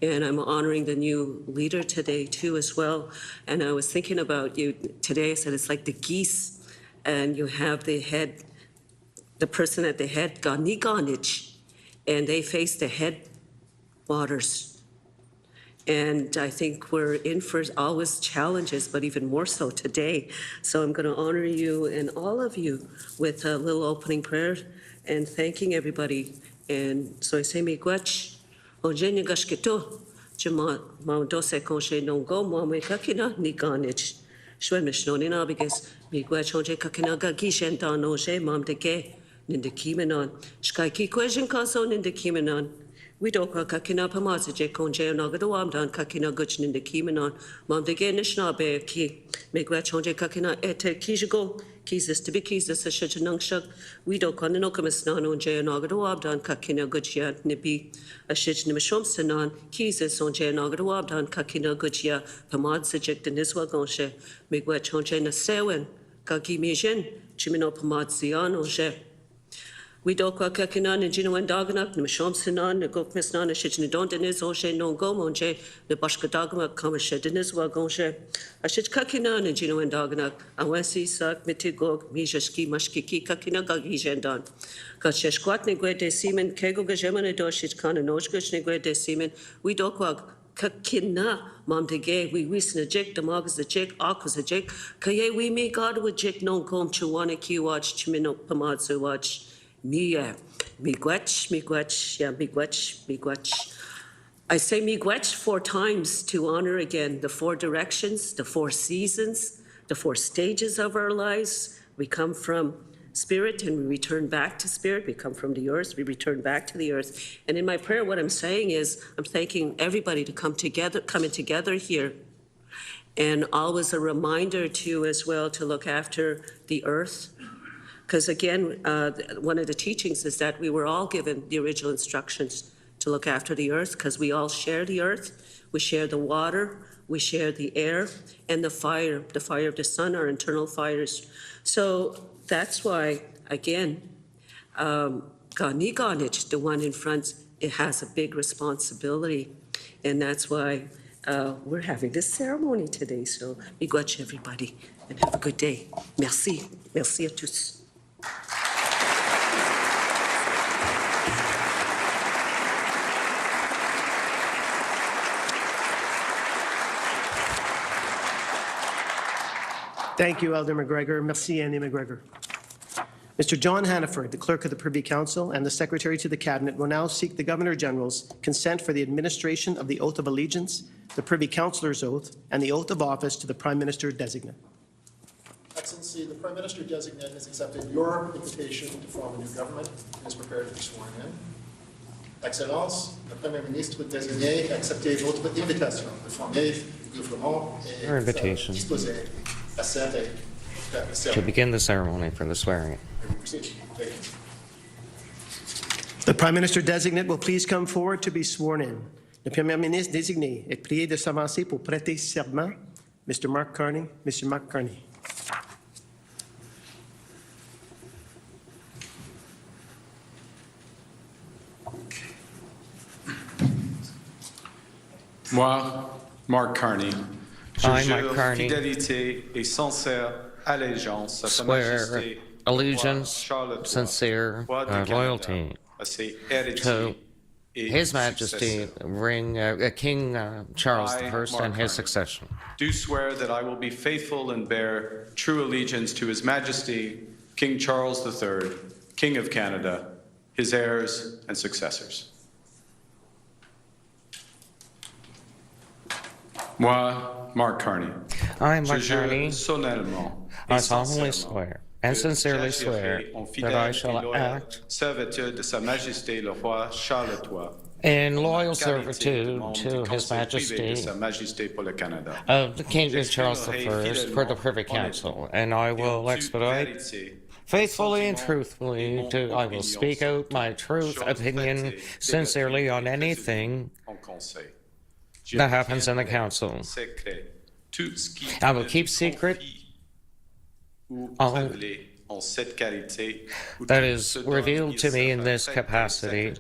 And I'm honoring the new leader today too as well. And I was thinking about you today. I said it's like the geese, and you have the head, the person at the head, Ganiganich, and they face the head waters. And I think we're in for always challenges, but even more so today. So I'm going to honor you and all of you with a little opening prayer and thanking everybody. And so I say, miigwech, ojenya gashkito, jama maundose konshe nongo, mwame kakina niganich. Shwe mishnonina because miigwech onje kakina gagishen dan oje mam dege, nindekimenon. Shkaiki question kaso nindekimenon. We don't kakina pamaze konje nagadawam dan kakina guch nindekimenon. Mam dege nishnabe ki. Miigwech onje kakina ete kijigo. Kizis to be kizis a shijanankshak. We don't con no commisnan on jay and agadawabdan kakina gutya nibi a shij nimishomsanan. Kizis on jay and agadawabdan kakina gutya pamad saject and iswagonshe. Migwech on jay na sewen. Kaki mijin. Chimino pamad zian on jay. We don't go kakinan and Gino and Daganak, Nimishomsinan, the Gokmisnan, a shitch Nidondanis, Oshe, no gomonje, the Bashkadagama, Kamashedinis, Wagonshe, a shitch Kakinan and Gino and Daganak, and Wessi, Sak, Mitigog, Mijaski, Mashkiki, Kakina, Gagijendan. Kacheshquat, Negue de Seaman, Kego Gajeman, Doshit Kan, and Oshgush, Negue de Seaman, we don't go Kakina, Mam de Gay, we wissen a jig, the Mogas a jig, Akwas a jig, Kaye, we me God with jig, no comb, Chuana, Kiwatch, Chimino, Pamadzu watch. Miigwech. I say miigwech 4 times to honor again the 4 directions, the 4 seasons, the 4 stages of our lives. We come from spirit and we return back to spirit. We come from the earth, we return back to the earth. And in my prayer, what I'm saying is I'm thanking everybody to coming together here. And always a reminder to as well to look after the earth. Because again, one of the teachings is that we were all given the original instructions to look after the earth because we all share the earth, we share the water, we share the air, and the fire of the sun, our internal fires. So that's why, again, Ganiganich, the one in front, it has a big responsibility. And that's why we're having this ceremony today. So miigwech everybody and have a good day. Merci. Merci à tous. Thank you, Elder McGregor. Merci, Andy McGregor. Mr. John Hannaford, the Clerk of the Privy Council and the Secretary to the Cabinet, will now seek the Governor-General's consent for the administration of the Oath of Allegiance, the Privy Councillor's Oath, and the Oath of Office to the Prime Minister-designate. Excellency, the Prime Minister-designate has accepted your invitation to form a new government and is prepared to be sworn in. Excellence, le Premier ministre désigné a accepté votre invitation de former le gouvernement et Your invitation disposé à cette to begin the ceremony for the swearing. The Prime Minister-designate will please come forward to be sworn in. Le Premier ministre désigné est prié de s'avancer pour prêter serment. Mr. Mark Carney. Mr. Mark Carney. Moi, Mark Carney, I, Mark Carney, fidélité et sincère allégeance à Sa swear Majesté allegiance, sincere loyalty to His Majesty King Charles I and his succession. Do swear that I will be faithful and bear true allegiance to His Majesty King Charles III, King of Canada, his heirs and successors. Moi, Mark Carney. I, Mark Carney, I solemnly swear and sincerely swear that I shall act in loyal servitude to His Majesty of the King Charles I for the Privy Council, and I will expedite faithfully and truthfully I will speak out my truth opinion sincerely on anything that happens in the council. I will keep secret all that is revealed to me in this capacity,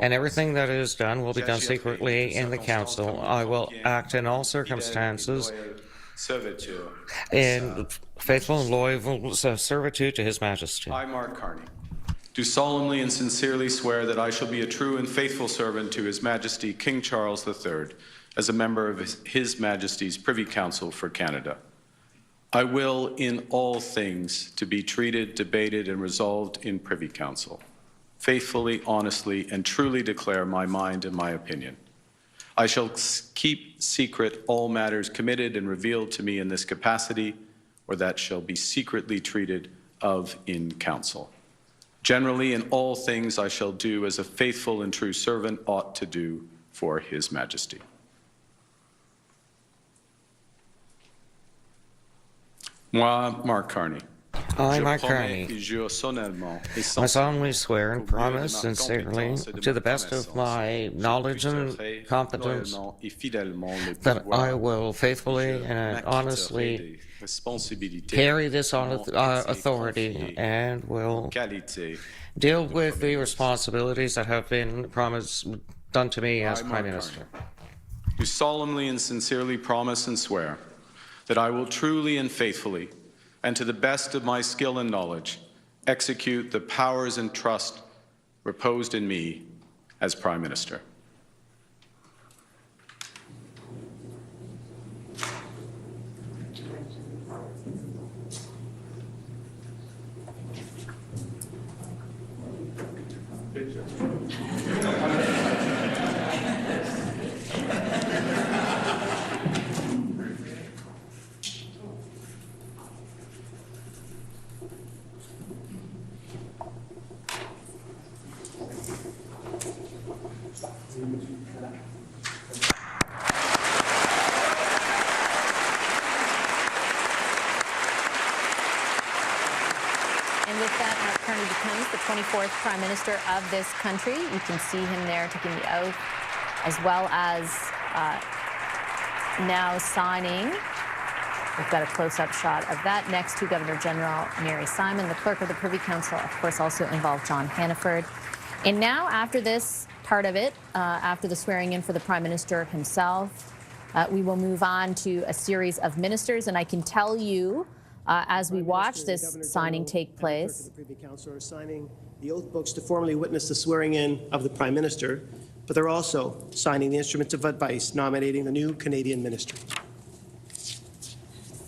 and everything that is done will be done secretly in the council. I will act in all circumstances in faithful and loyal servitude to His Majesty. I, Mark Carney, do solemnly and sincerely swear that I shall be a true and faithful servant to His Majesty King Charles III as a member of His Majesty's Privy Council for Canada. I will, in all things, to be treated, debated, and resolved in Privy Council, faithfully, honestly, and truly declare my mind and my opinion. I shall keep secret all matters committed and revealed to me in this capacity, or that shall be secretly treated of in council. Generally, in all things I shall do as a faithful and true servant ought to do for His Majesty. Moi, Mark Carney. I, Mark Carney, I solemnly swear and promise sincerely, to the best of my knowledge and competence, that I will faithfully and honestly carry this authority and will deal with the responsibilities that have been done to me as Prime Minister. Do solemnly and sincerely promise and swear that I will truly and faithfully, and to the best of my skill and knowledge, execute the powers and trust reposed in me as Prime Minister. Becomes the 24th Prime Minister of this country. You can see him there taking the oath, as well as now signing. We've got a close-up shot of that next to Governor General Mary Simon. The Clerk of the Privy Council, of course, also involved John Hannaford. And now, after this part of it, after the swearing in for the Prime Minister himself, we will move on to a series of ministers. And I can tell you, as we watch this signing take place, the Privy Council are signing the oath books to formally witness the swearing in of the Prime Minister, but they're also signing the instruments of advice nominating the new Canadian ministry.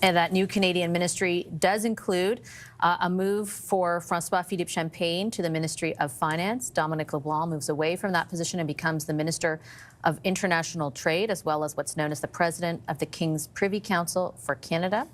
And that new Canadian ministry does include a move for François-Philippe Champagne to the Ministry of Finance. Dominic LeBlanc moves away from that position and becomes the Minister of International Trade, as well as what's known as the President of the King's Privy Council for Canada.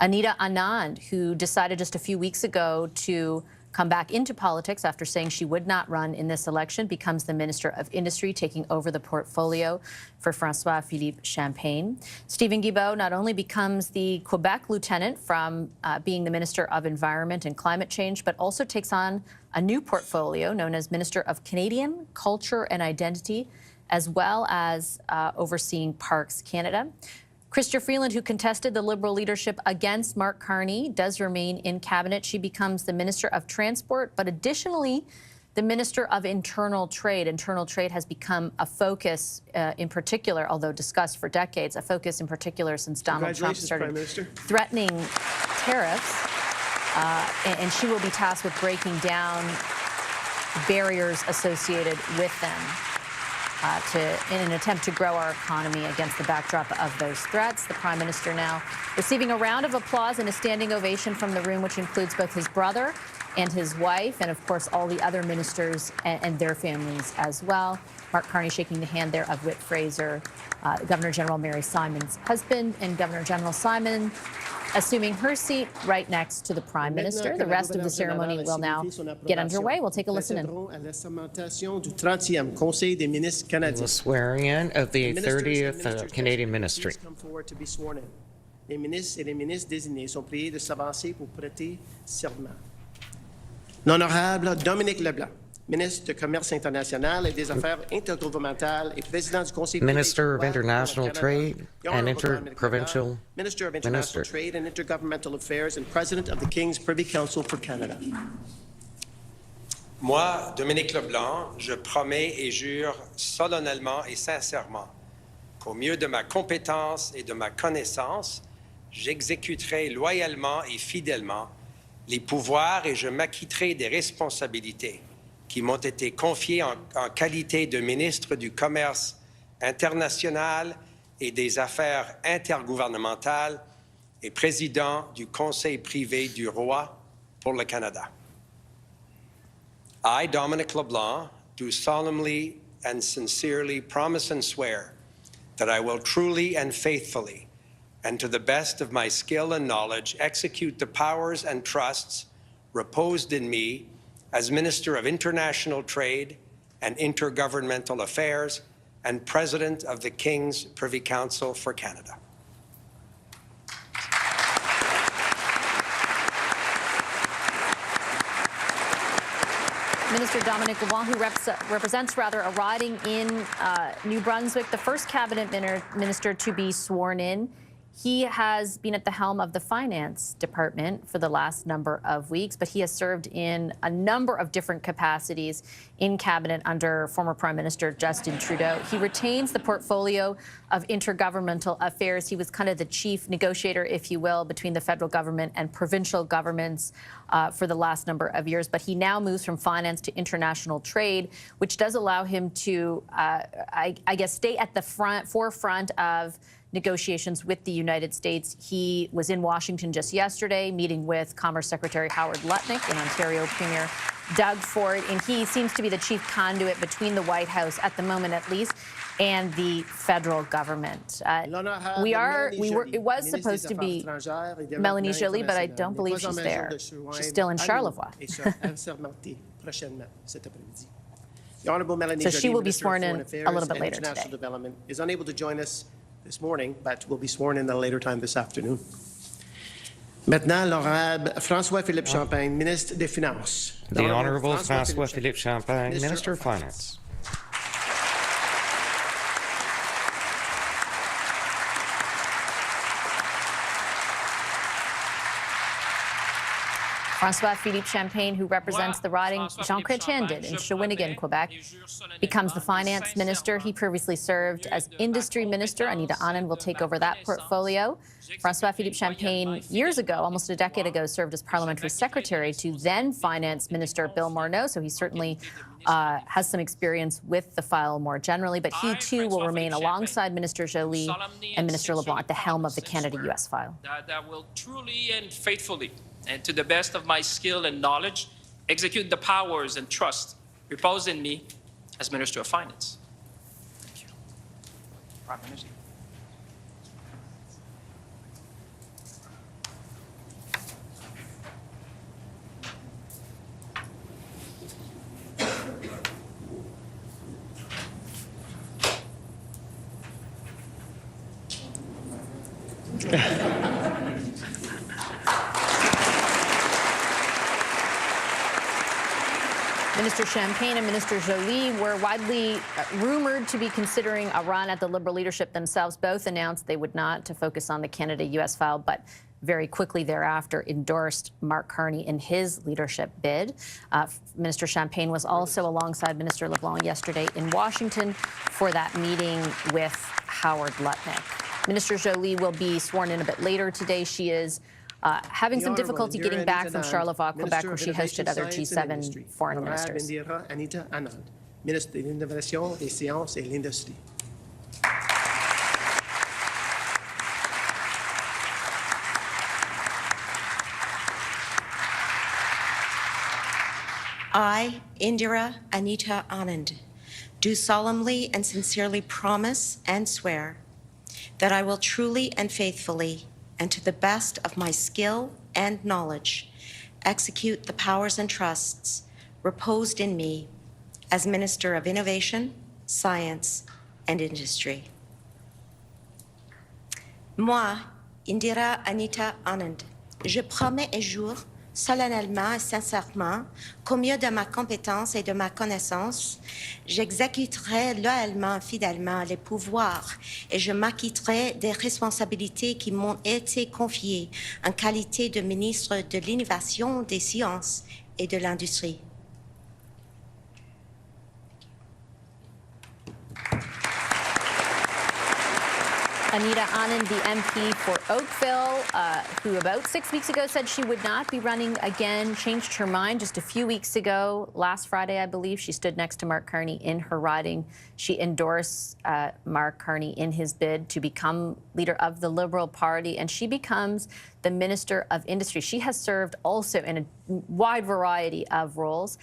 Anita Anand, who decided just a few weeks ago to come back into politics after saying she would not run in this election, becomes the Minister of Industry, taking over the portfolio for François-Philippe Champagne. Stephen Guilbeault not only becomes the Quebec lieutenant from being the Minister of Environment and Climate Change, but also takes on a new portfolio known as Minister of Canadian Culture and Identity, as well as overseeing Parks Canada. Chrystia Freeland, who contested the Liberal leadership against Mark Carney, does remain in cabinet. She becomes the Minister of Transport, but additionally, the Minister of Internal Trade. Internal trade has become a focus in particular, although discussed for decades, a focus in particular since Donald Trump started threatening tariffs. And she will be tasked with breaking down barriers associated with them. In an attempt to grow our economy against the backdrop of those threats. The Prime Minister now receiving a round of applause and a standing ovation from the room, which includes both his brother and his wife, and of course all the other ministers and their families as well. Mark Carney shaking the hand there of Whit Fraser, Governor General Mary Simon's husband, and Governor General Simon assuming her seat right next to the Prime Minister. The rest of the ceremony will now get underway. We'll take a listen in. The swearing in of the 30th Canadian Ministry. Come forward to be sworn in. Les ministres et les ministres désignés sont priés de s'avancer pour prêter serment. L'honorable Dominic Leblanc, ministre du Commerce international et des Affaires intergouvernementales et président du Conseil Minister of International Trade and Interprovincial Minister of International Trade and Intergovernmental Affairs and President of the King's Privy Council for Canada. Moi, Dominic Leblanc, je promets et jure solennellement et sincèrement qu'au mieux de ma compétence et de ma connaissance, j'exécuterai loyalement et fidèlement les pouvoirs et je m'acquitterai des responsabilités qui m'ont été confiées en qualité de ministre du Commerce international et des Affaires intergouvernementales et président du Conseil privé du Roi pour le Canada. I, Dominic LeBlanc, do solemnly and sincerely promise and swear that I will truly and faithfully, and to the best of my skill and knowledge, execute the powers and trusts reposed in me as Minister of International Trade and Intergovernmental Affairs and President of the King's Privy Council for Canada. Minister Dominic LeBlanc, who represents a riding in New Brunswick, the first cabinet minister to be sworn in. He has been at the helm of the Finance Department for the last number of weeks, but he has served in a number of different capacities in cabinet under former Prime Minister Justin Trudeau. He retains the portfolio of intergovernmental affairs. He was kind of the chief negotiator, if you will, between the federal government and provincial governments for the last number of years. But he now moves from finance to international trade, which does allow him to, I guess, stay at the forefront of negotiations with the United States. He was in Washington just yesterday, meeting with Commerce Secretary Howard Lutnick and Ontario Premier Doug Ford, and he seems to be the chief conduit between the White House, at the moment at least, and the federal government. It was supposed to be Mélanie Joly, but I don't believe she's there. She's still in Charlevoix. So she will be sworn in a little bit later today. Development is unable to join us this morning, but will be sworn in at a later time this afternoon. Maintenant, l'honorable François-Philippe Champagne, ministre des Finances. The Honorable François-Philippe Champagne, Minister of Finance. François-Philippe Champagne, who represents the riding Jean Chrétien did in Shawinigan, Quebec, becomes the finance minister. He previously served as industry minister. Anita Anand will take over that portfolio. François-Philippe Champagne, years ago, almost a decade ago, served as parliamentary secretary to then finance minister Bill Morneau, so he's certainly has some experience with the file more generally, but he too will remain alongside Minister Joly and Minister LeBlanc at the helm of the Canada-US file. That I will truly and faithfully, and to the best of my skill and knowledge, execute the powers and trust reposed in me as Minister of Finance. Thank you. Prime Minister. Minister Champagne and Minister Joly were widely rumored to be considering a run at the Liberal leadership themselves. Both announced they would not to focus on the Canada-US file, but very quickly thereafter endorsed Mark Carney in his leadership bid. Minister Champagne was also alongside Minister LeBlanc yesterday in Washington for that meeting with Howard Lutnick. Minister Joly will be sworn in a bit later today. She is having some difficulty getting back from Charlevoix, Quebec, where she hosted other G7 foreign ministers. Ministre de l'Innovation, des Sciences et l'Industrie. I, Indira Anita Anand, do solemnly and sincerely promise and swear that I will truly and faithfully, and to the best of my skill and knowledge, execute the powers and trusts reposed in me as Minister of Innovation, Science, and Industry. Moi, Indira Anita Anand, je promets et jure solennellement et sincèrement qu'au mieux de ma compétence et de ma connaissance, j'exécuterai loyalement et fidèlement les pouvoirs et je m'acquitterai des responsabilités qui m'ont été confiées en qualité de ministre de l'Innovation, des Sciences et de l'Industrie. Anita Anand, the MP for Oakville, who about 6 weeks ago said she would not be running again, changed her mind just a few weeks ago. Last Friday, I believe, she stood next to Mark Carney in her riding. She endorsed Mark Carney in his bid to become leader of the Liberal Party, and she becomes the Minister of Industry. She has served also in a wide variety of roles.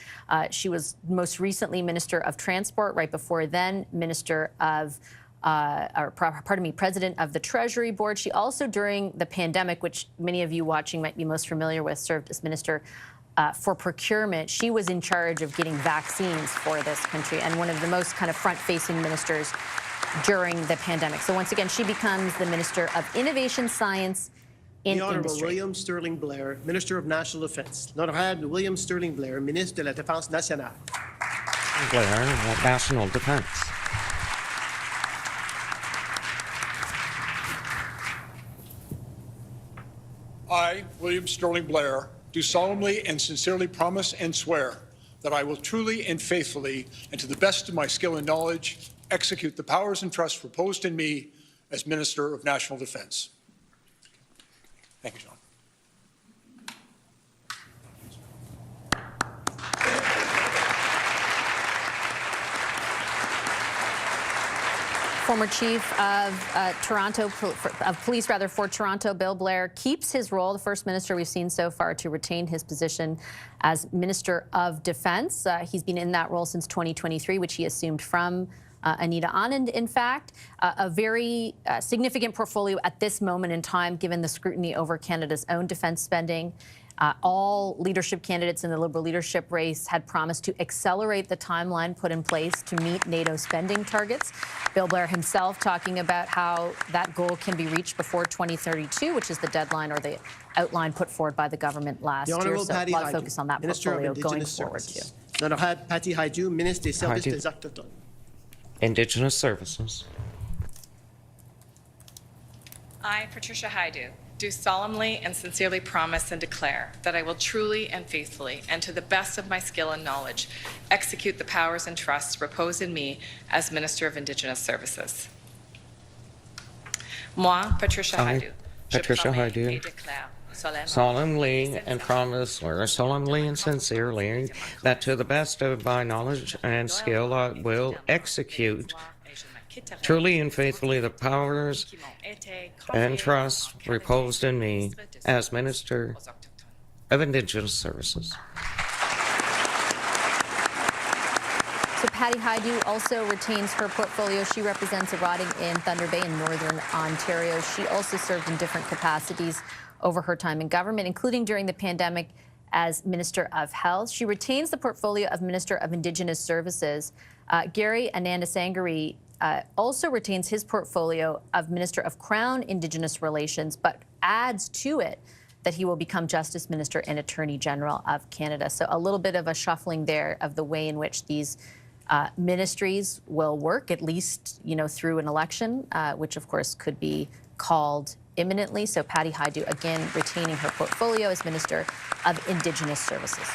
She was most recently Minister of Transport, right before then Minister of President of the Treasury Board. She also, during the pandemic, which many of you watching might be most familiar with, served as Minister for Procurement. She was in charge of getting vaccines for this country and one of the most kind of front-facing ministers during the pandemic. So once again, she becomes the Minister of Innovation, Science, and The Honourable Industry. William Sterling Blair, Minister of National Defence. L'Honorable William Sterling Blair, Ministre de la Défense nationale. Blair, National Defense. I, William Sterling Blair, do solemnly and sincerely promise and swear that I will truly and faithfully, and to the best of my skill and knowledge, execute the powers and trusts reposed in me as Minister of National Defence. Thank you, John. Former chief of police for Toronto, Bill Blair, keeps his role, the first minister we've seen so far to retain his position as Minister of Defence. He's been in that role since 2023, which he assumed from Anita Anand, in fact. A very significant portfolio at this moment in time, given the scrutiny over Canada's own defence spending. All leadership candidates in the Liberal leadership race had promised to accelerate the timeline put in place to meet NATO spending targets. Bill Blair himself talking about how that goal can be reached before 2032, which is the deadline or the outline put forward by the government last year. So a lot of focus on that portfolio going forward, too. L'Honorable Patty Hajdu, Ministre des Services des Autochtones. Indigenous Services. I, Patricia Hajdu, do solemnly and sincerely promise and declare that I will truly and faithfully, and to the best of my skill and knowledge, execute the powers and trusts reposed in me as Minister of Indigenous Services. Moi, Patricia Hajdu, Patricia Hajdu, solemnly and promise, or solemnly and sincerely, that to the best of my knowledge and skill I will execute truly and faithfully the powers and trusts reposed in me as Minister of Indigenous Services. So Patty Hajdu also retains her portfolio. She represents a riding in Thunder Bay in Northern Ontario. She also served in different capacities over her time in government, including during the pandemic as Minister of Health. She retains the portfolio of Minister of Indigenous Services. Gary Anandasangari also retains his portfolio of Minister of Crown Indigenous Relations, but adds to it that he will become Justice Minister and Attorney General of Canada. So a little bit of a shuffling there of the way in which these ministries will work, at least, through an election, which of course could be called imminently. So Patty Hajdu, again, retaining her portfolio as Minister of Indigenous Services.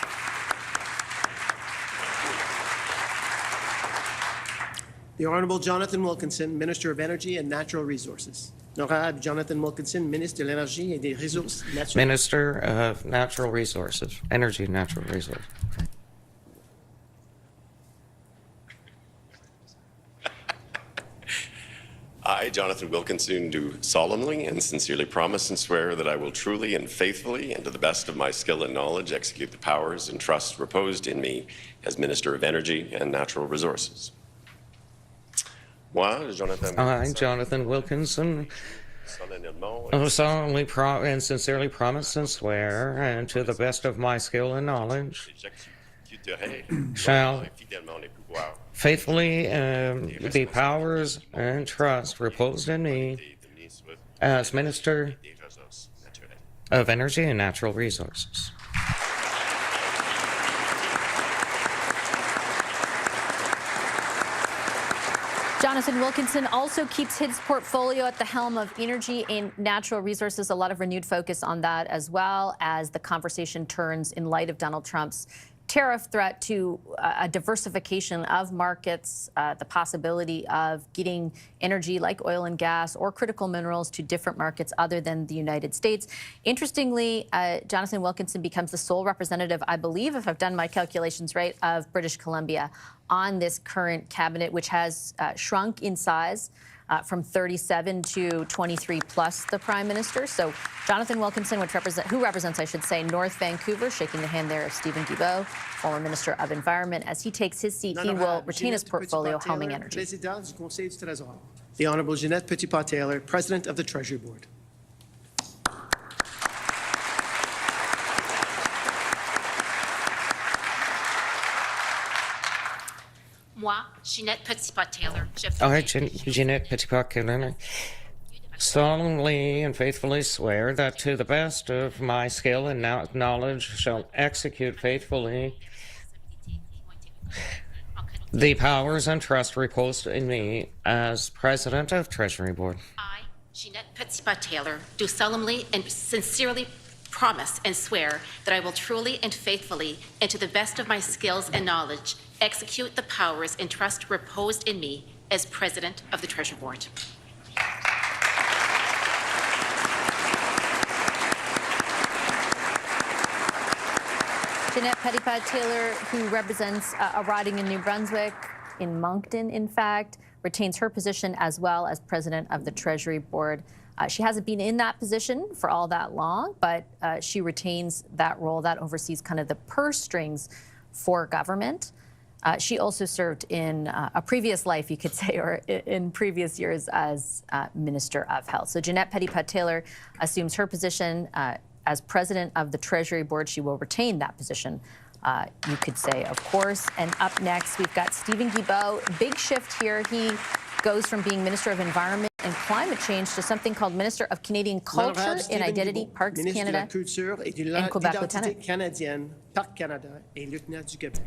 The Honourable Jonathan Wilkinson, Minister of Energy and Natural Resources. Honorable Jonathan Wilkinson, Ministre de l'Énergie et des Ressources Naturelles. Minister of Natural Resources, Energy and Natural Resources. I, Jonathan Wilkinson, do solemnly and sincerely promise and swear that I will truly and faithfully and to the best of my skill and knowledge execute the powers and trusts reposed in me as Minister of Energy and Natural Resources. I, Jonathan Wilkinson, solemnly and sincerely promise and swear, and to the best of my skill and knowledge, shall faithfully the powers and trust reposed in me as Minister of Energy and Natural Resources. Jonathan Wilkinson also keeps his portfolio at the helm of energy and natural resources. A lot of renewed focus on that, as well as the conversation turns in light of Donald Trump's tariff threat to a diversification of markets, the possibility of getting energy like oil and gas or critical minerals to different markets other than the United States. Interestingly, Jonathan Wilkinson becomes the sole representative, I believe, if I've done my calculations right, of British Columbia on this current cabinet, which has shrunk in size from 37 to 23 plus the Prime Minister. So Jonathan Wilkinson, who represents, I should say, North Vancouver, shaking the hand there of Stephen Guilbeault, former Minister of Environment. As he takes his seat, he will retain his portfolio helming energy. The Honourable Jeanette Petitpas-Taylor, President of the Treasury Board. Moi, Jeanette Petitpas-Taylor. Jeanette Petitpas-Taylor, solemnly and faithfully swear that to the best of my skill and knowledge shall execute faithfully the powers and trust reposed in me as President of Treasury Board. I, Jeanette Petitpas-Taylor, do solemnly and sincerely promise and swear that I will truly and faithfully, and to the best of my skills and knowledge, execute the powers and trust reposed in me as President of the Treasury Board. Jeanette Petitpas-Taylor, who represents a riding in New Brunswick, in Moncton, in fact, retains her position as well as President of the Treasury Board. She hasn't been in that position for all that long, but she retains that role that oversees kind of the purse strings for government. She also served in a previous life, you could say, or in previous years as Minister of Health. So Jeanette Petitpas-Taylor assumes her position as President of the Treasury Board. She will retain that position, you could say, of course. And up next, we've got Stephen Guilbeault. Big shift here. He goes from being Minister of Environment and Climate Change to something called Minister of Canadian Culture and Identity, Parks Canada, and Quebec Lieutenant. Canadienne, Parc Canada et Lieutenant du Québec.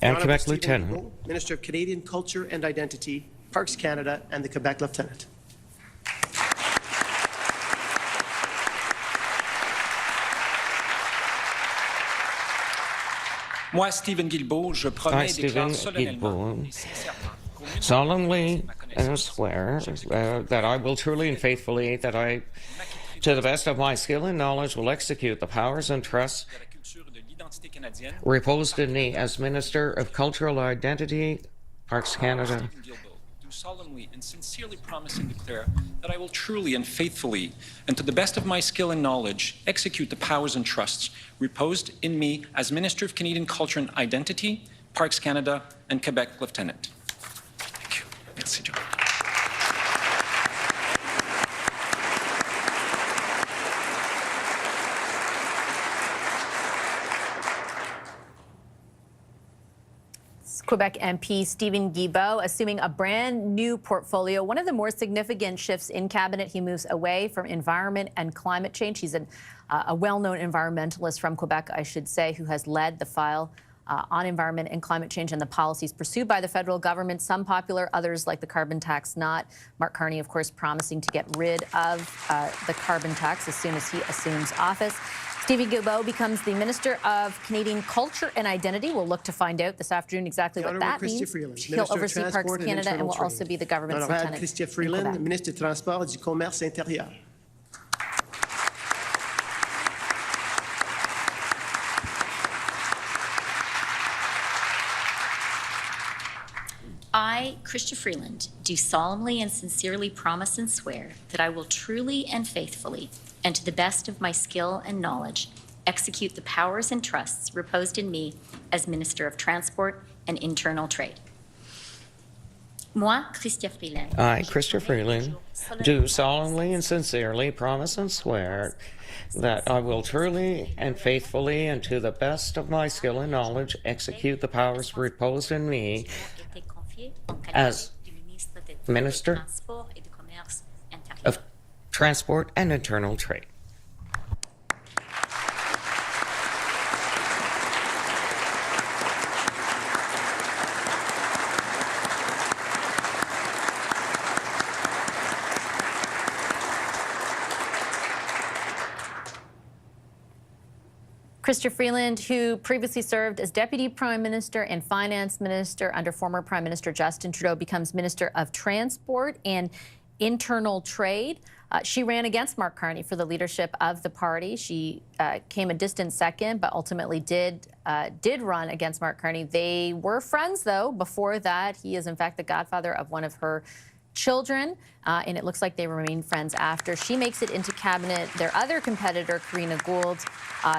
And Quebec Lieutenant. Minister of Canadian Culture and Identity, Parks Canada, and the Quebec Lieutenant. Moi, Stephen Guilbeault, je promets et déclare solennellement solemnly swear that I will truly and faithfully to the best of my skill and knowledge, will execute the powers and trusts reposed in me as Minister of Cultural Identity, Parks Canada. Do solemnly and sincerely promise and declare that I will truly and faithfully, and to the best of my skill and knowledge, execute the powers and trusts reposed in me as Minister of Canadian Culture and Identity, Parks Canada, and Quebec Lieutenant. Thank you. Merci, John. Quebec MP Stephen Guilbeault assuming a brand new portfolio. One of the more significant shifts in cabinet, he moves away from environment and climate change. He's a well-known environmentalist from Quebec, I should say, who has led the file on environment and climate change and the policies pursued by the federal government, some popular, others like the carbon tax not. Mark Carney, of course, promising to get rid of the carbon tax as soon as he assumes office. Stephen Guilbeault becomes the Minister of Canadian Culture and Identity. We'll look to find out this afternoon exactly what that means. He'll oversee Parks Canada and will also be the government's lieutenant. Christian Freeland, Ministre des Transports et du Commerce intérieur. I, Christian Freeland, do solemnly and sincerely promise and swear that I will truly and faithfully, and to the best of my skill and knowledge, execute the powers and trusts reposed in me as Minister of Transport and Internal Trade. Moi, Christian Freeland. I, Christian Freeland, do solemnly and sincerely promise and swear that I will truly and faithfully, and to the best of my skill and knowledge, execute the powers reposed in me as Minister of Transport and Internal Trade. Chrystia Freeland, who previously served as Deputy Prime Minister and Finance Minister under former Prime Minister Justin Trudeau, becomes Minister of Transport and Internal Trade. She ran against Mark Carney for the leadership of the party. She came a distant second, but ultimately did run against Mark Carney. They were friends, though. Before that, he is, in fact, the godfather of one of her children, and it looks like they remain friends after. She makes it into cabinet. Their other competitor, Karina Gould,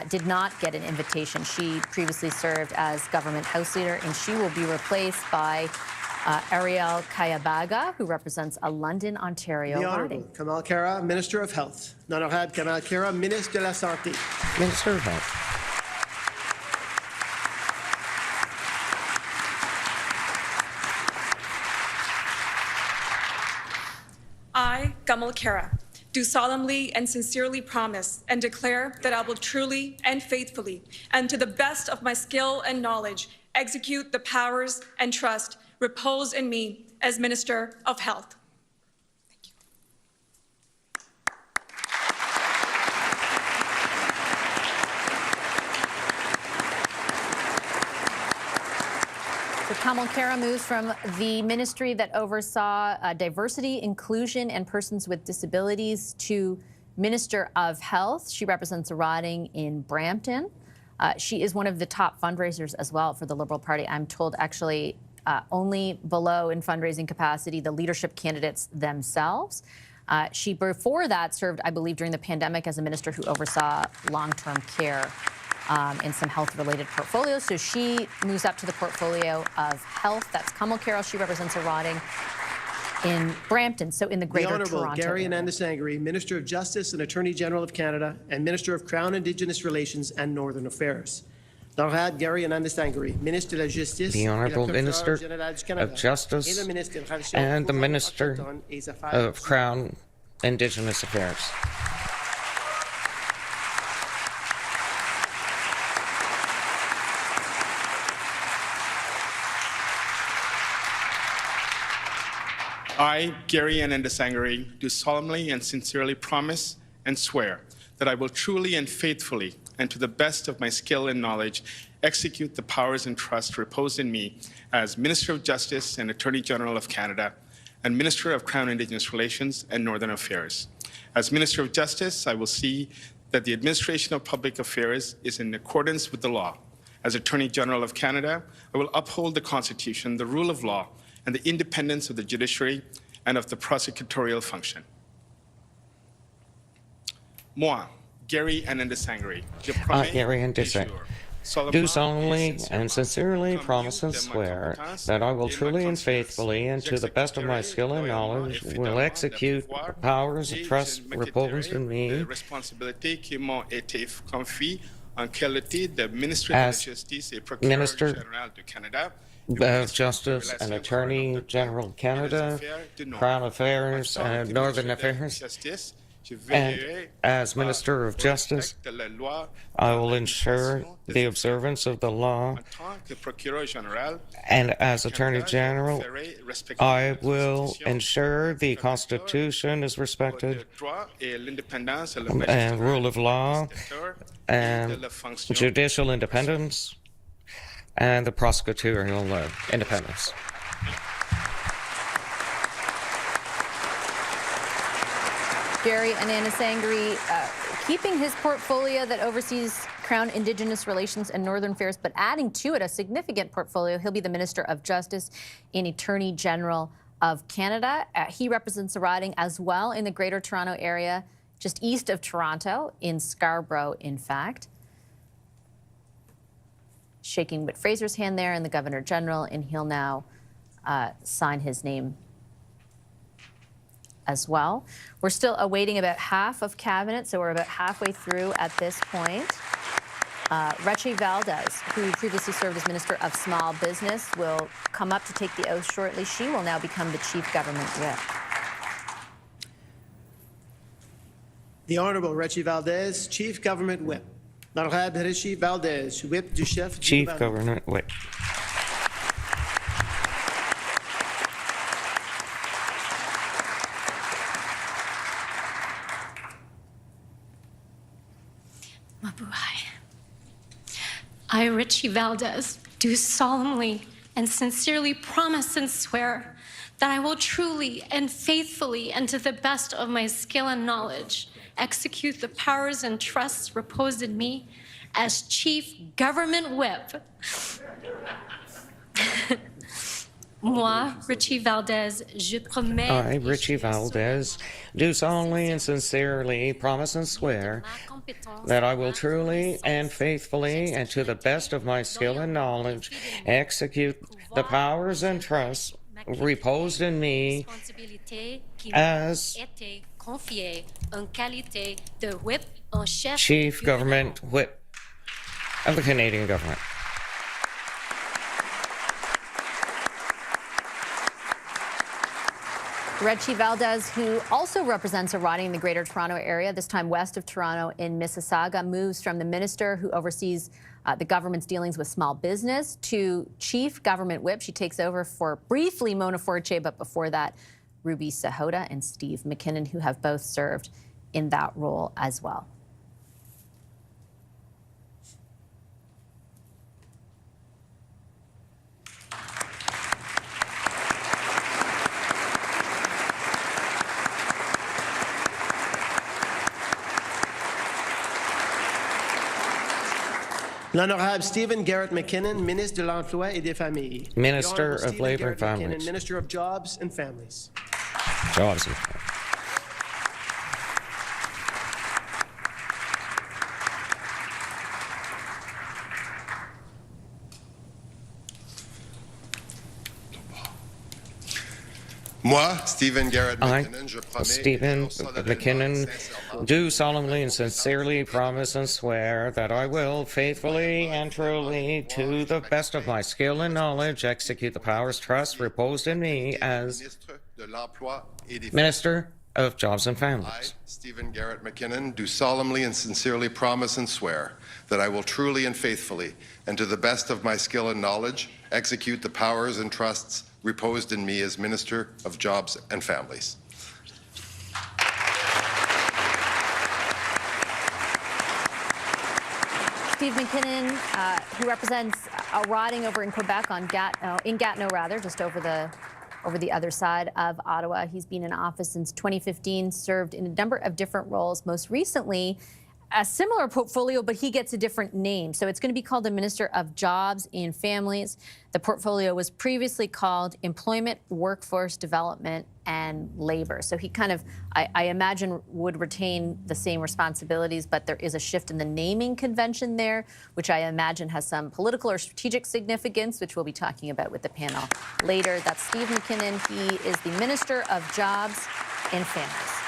did not get an invitation. She previously served as government House Leader, and she will be replaced by Ariel Kayabaga, who represents a London, Ontario The Honourable Kamal Khera, Minister of Health. L'Honorable Kamal Khera, Ministre de la Santé. Minister of Health. I, Kamal Khera, do solemnly and sincerely promise and declare that I will truly and faithfully, and to the best of my skill and knowledge, execute the powers and trust reposed in me as Minister of Health. So Kamal Khera moves from the ministry that oversaw diversity, inclusion, and persons with disabilities to Minister of Health. She represents a riding in Brampton. She is one of the top fundraisers as well for the Liberal Party. I'm told actually only below in fundraising capacity the leadership candidates themselves. She, before that, served, I believe, during the pandemic as a minister who oversaw long-term care and some health-related portfolios. So she moves up to the portfolio of health. That's Kamal Khera. She represents a riding in Brampton, so in the Greater Toronto. The Honourable Gary Anandasangri, Minister of Justice and Attorney General of Canada, and Minister of Crown Indigenous Relations and Northern Affairs. L'Honorable Gary Anandasangri, Ministre de la Justice, the Honourable Minister of Justice and the Minister of Crown Indigenous Affairs. I, Gary Anandasangri, do solemnly and sincerely promise and swear that I will truly and faithfully, and to the best of my skill and knowledge, execute the powers and trust reposed in me as Minister of Justice and Attorney General of Canada, and Minister of Crown Indigenous Relations and Northern Affairs, As Minister of Justice, I will see that the administration of public affairs is in accordance with the law. As Attorney General of Canada, I will uphold the Constitution, the rule of law, and the independence of the judiciary and of the prosecutorial function. Moi, Gary Anandasangri, je promets Gary Anandasangri, do solemnly and sincerely promise and swear that I will truly and faithfully, and to the best of my skill and knowledge, will execute the powers and trusts reposed in me as Minister of Justice and Attorney General of Canada, Crown Affairs and Northern Affairs. And as Minister of Justice, I will ensure the observance of the law. And as Attorney General, I will ensure the Constitution is respected, and rule of law, and judicial independence, and the prosecutorial independence. Gary Anandasangri, keeping his portfolio that oversees Crown Indigenous Relations and Northern Affairs, but adding to it a significant portfolio. He'll be the Minister of Justice and Attorney General of Canada. He represents a riding as well in the Greater Toronto Area, just east of Toronto, in Scarborough, in fact. Shaking Whit Fraser's hand there and the Governor General, and he'll now sign his name as well. We're still awaiting about half of cabinet, so we're about halfway through at this point. Rechi Valdez, who previously served as Minister of Small Business, will come up to take the oath shortly. She will now become the Chief Government Whip. The Honourable Rechi Valdez, Chief Government Whip. L'Honorable Rechi Valdez, Whip du Chef du Chief Gouvernement. Government Whip. I, Rechi Valdez, do solemnly and sincerely promise and swear that I will truly and faithfully, and to the best of my skill and knowledge, execute the powers and trusts reposed in me as Chief Government Whip. Moi, Rechi Valdez, je promets. I, Rechi Valdez, do solemnly and sincerely promise and swear that I will truly and faithfully, and to the best of my skill and knowledge, execute the powers and trusts reposed in me as Chief Government Whip of the Canadian Government. Rechi Valdez, who also represents a riding in the Greater Toronto Area, this time west of Toronto in Mississauga, moves from the minister who oversees the government's dealings with small business to Chief Government Whip. She takes over for briefly Mona Fortier, but before that, Ruby Sahota and Steve McKinnon, who have both served in that role as well. L'Honorable Stephen Garrett McKinnon, Ministre de l'Emploi et des Familles. Minister of Labour and Families. Minister of Jobs and Families. Jobs and Families. Moi, Stephen Garrett McKinnon, do solemnly and sincerely promise and swear that I will faithfully and truly, to the best of my skill and knowledge, execute the powers trusts reposed in me as Minister of Jobs and Families. I, Stephen Garrett McKinnon, do solemnly and sincerely promise and swear that I will truly and faithfully, and to the best of my skill and knowledge, execute the powers and trusts reposed in me as Minister of Jobs and Families. Steve McKinnon, who represents a riding over in Quebec on Gatineau, just over the over the other side of Ottawa. He's been in office since 2015, served in a number of different roles, most recently a similar portfolio, but he gets a different name. So it's going to be called the Minister of Jobs and Families. The portfolio was previously called Employment, Workforce Development, and Labor. So he kind of, I imagine, would retain the same responsibilities, but there is a shift in the naming convention there, which I imagine has some political or strategic significance, which we'll be talking about with the panel later. That's Steve McKinnon. He is the Minister of Jobs and Families.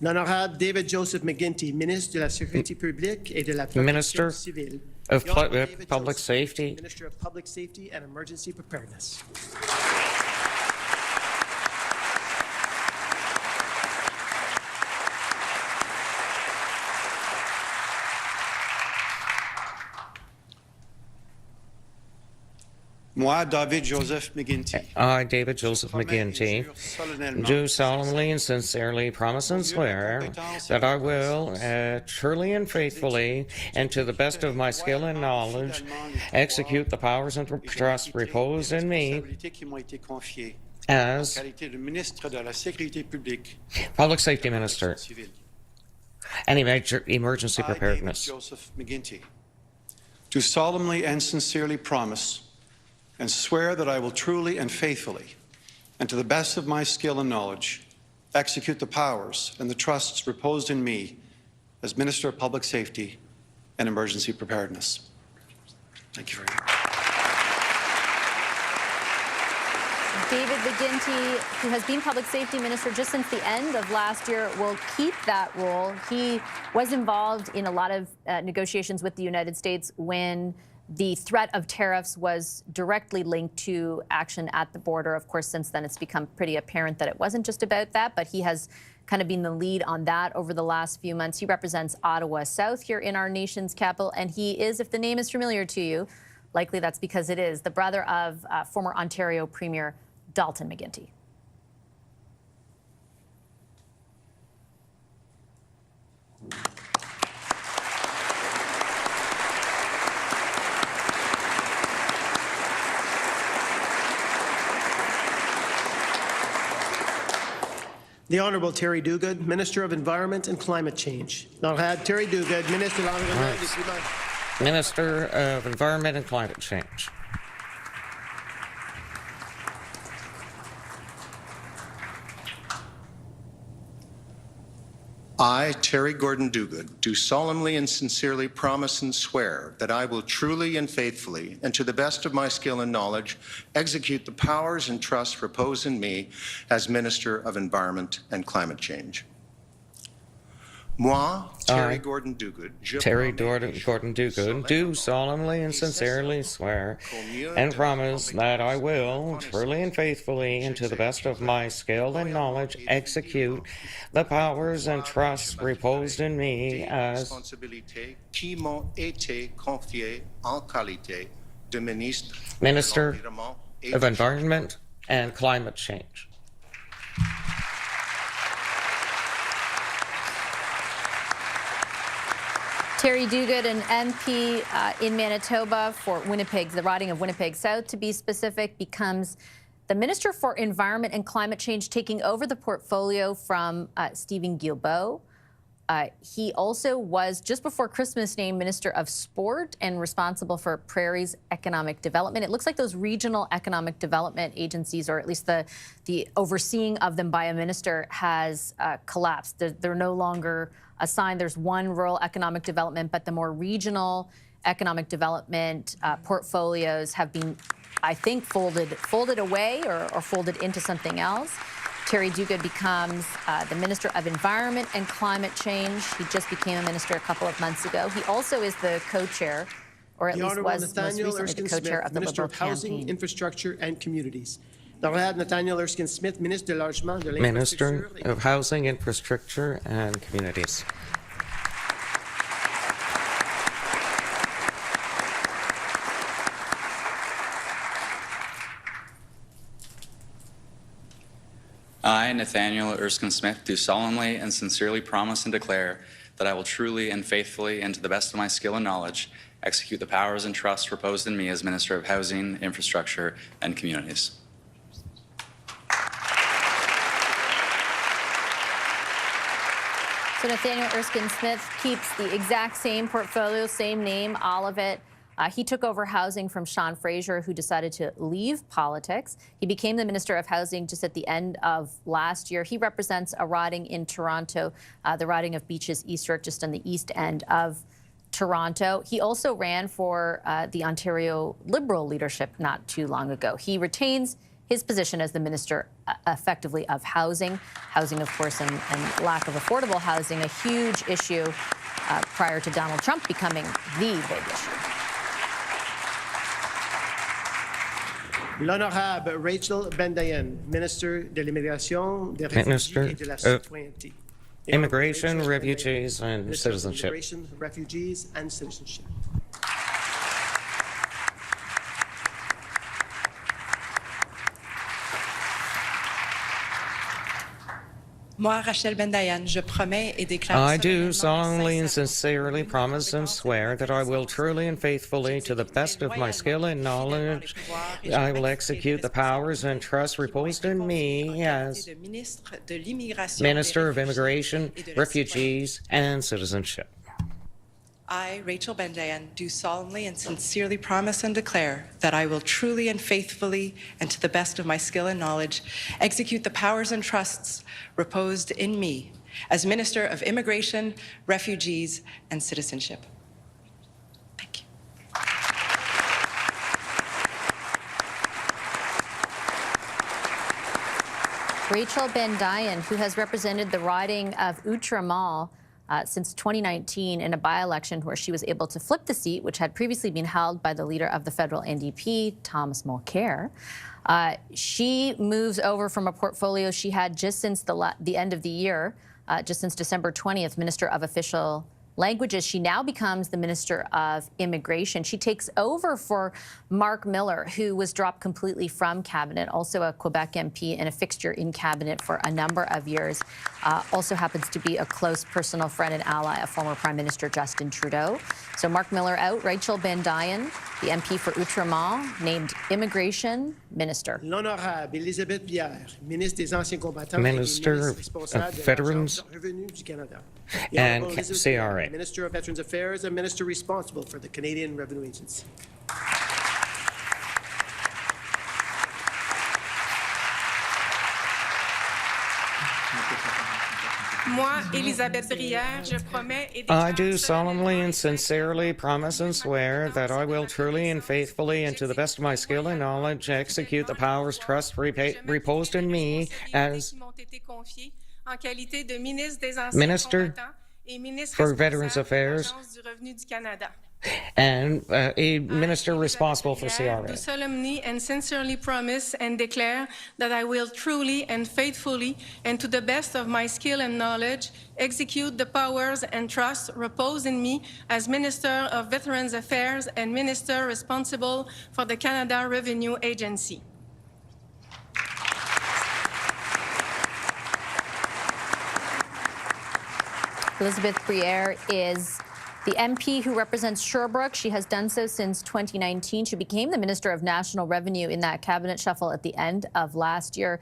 L'honorable David Joseph McGuinty, ministre de la Sécurité publique et de la Protection civile. Of Public Safety. Minister of Public Safety and Emergency Preparedness. Moi, David Joseph McGuinty. I, David Joseph McGuinty, do solemnly and sincerely promise and swear that I will truly and faithfully, and to the best of my skill and knowledge, execute the powers and trusts reposed in me as Public Safety Minister and Emergency Preparedness. Joseph McGuinty, do solemnly and sincerely promise and swear that I will truly and faithfully, and to the best of my skill and knowledge, execute the powers and the trusts reposed in me as Minister of Public Safety and Emergency Preparedness. Thank you very much. David McGuinty, who has been Public Safety Minister just since the end of last year, will keep that role. He was involved in a lot of negotiations with the United States when the threat of tariffs was directly linked to action at the border. Of course, since then, it's become pretty apparent that it wasn't just about that, but he has kind of been the lead on that over the last few months. He represents Ottawa South here in our nation's capital, and he is, if the name is familiar to you, likely that's because it is, the brother of former Ontario Premier Dalton McGuinty. The Honourable Terry Duguid, Minister of Environment and Climate Change. L'honorable Terry Duguid, Ministre de l'Environnement et du Climat. Minister of Environment and Climate Change. I, Terry Gordon Duguid, do solemnly and sincerely promise and swear that I will truly and faithfully, and to the best of my skill and knowledge, execute the powers and trusts reposed in me as Minister of Environment and Climate Change. Moi, Terry Gordon Duguid, do solemnly and sincerely swear and promise that I will, truly and faithfully, and to the best of my skill and knowledge, execute the powers and trusts reposed in me as Minister of Environment and Climate Change. Terry Duguid, an MP in Manitoba for Winnipeg, the riding of Winnipeg South, to be specific, becomes the Minister for Environment and Climate Change, taking over the portfolio from Stephen Guilbeault. He also was, just before Christmas, named Minister of Sport and responsible for Prairie's economic development. It looks like those regional economic development agencies, or at least the overseeing of them by a minister, has collapsed. They're no longer assigned. There's one rural economic development, but the more regional economic development portfolios have been, I think, folded away or folded into something else. Terry Duguid becomes the Minister of Environment and Climate Change. He just became a minister a couple of months ago. He also is the co-chair, or at least was most recently the co-chair of the Minister Liberal of Housing, campaign. Infrastructure and Communities. L'honorable Nathaniel Erskine-Smith, Ministre de Logement, de Minister of Housing, Infrastructure and Communities. I, Nathaniel Erskine-Smith, do solemnly and sincerely promise and declare that I will truly and faithfully, and to the best of my skill and knowledge, execute the powers and trusts reposed in me as Minister of Housing, Infrastructure, and Communities. So Nathaniel Erskine Smith keeps the exact same portfolio, same name, all of it. He took over housing from Sean Fraser, who decided to leave politics. He became the Minister of Housing just at the end of last year. He represents a riding in Toronto, the riding of Beaches Eastwick, just on the east end of Toronto. He also ran for the Ontario Liberal leadership not too long ago. He retains his position as the Minister, effectively, of Housing. Housing, of course, and lack of affordable housing, a huge issue prior to Donald Trump becoming the big issue. L'Honorable Rachel Bendayen, Minister de l'Immigration, des Réfugiés et de la Citoyenneté. Immigration, Refugees, and Citizenship. Immigration, Refugees, and Citizenship. Moi, Rachel Bendayen, je promets et déclare I do solemnly and sincerely promise and swear that I will truly and faithfully, to the best of my skill and knowledge, I will execute the powers and trusts reposed in me as Minister of Immigration, Refugees, and Citizenship. I, Rachel Bendayen, do solemnly and sincerely promise and declare that I will truly and faithfully, and to the best of my skill and knowledge, execute the powers and trusts reposed in me as Minister of Immigration, Refugees, and Citizenship. Thank you. Rachel Bendayen, who has represented the riding of Outremal since 2019 in a by-election where she was able to flip the seat, which had previously been held by the leader of the federal NDP, Thomas Mulcair. She moves over from a portfolio she had just since the end of the year, just since December 20th, Minister of Official Languages. She now becomes the Minister of Immigration. She takes over for Mark Miller, who was dropped completely from cabinet, also a Quebec MP and a fixture in cabinet for a number of years. Also happens to be a close personal friend and ally of former Prime Minister Justin Trudeau. So Mark Miller out, Rachel Bendayen, the MP for Outremal, named Immigration Minister. L'Honorable Elisabeth Pierre, Ministre des Anciens Combattants, Minister of Veterans and CRA. Minister of Veterans Affairs and Minister responsible for the Canadian Revenue Agency. Moi, Elisabeth Brière, je promets et I do solemnly and sincerely promise and swear that I will truly and faithfully, and to the best of my skill and knowledge, execute the powers trust reposed in me as Minister for Veterans Affairs and a minister responsible for CRA. I solemnly and sincerely promise and declare that I will truly and faithfully, and to the best of my skill and knowledge, execute the powers and trusts reposed in me as Minister of Veterans Affairs and Minister responsible for the Canada Revenue Agency. Elisabeth Brière is the MP who represents Sherbrooke. She has done so since 2019. She became the Minister of National Revenue in that cabinet shuffle at the end of last year.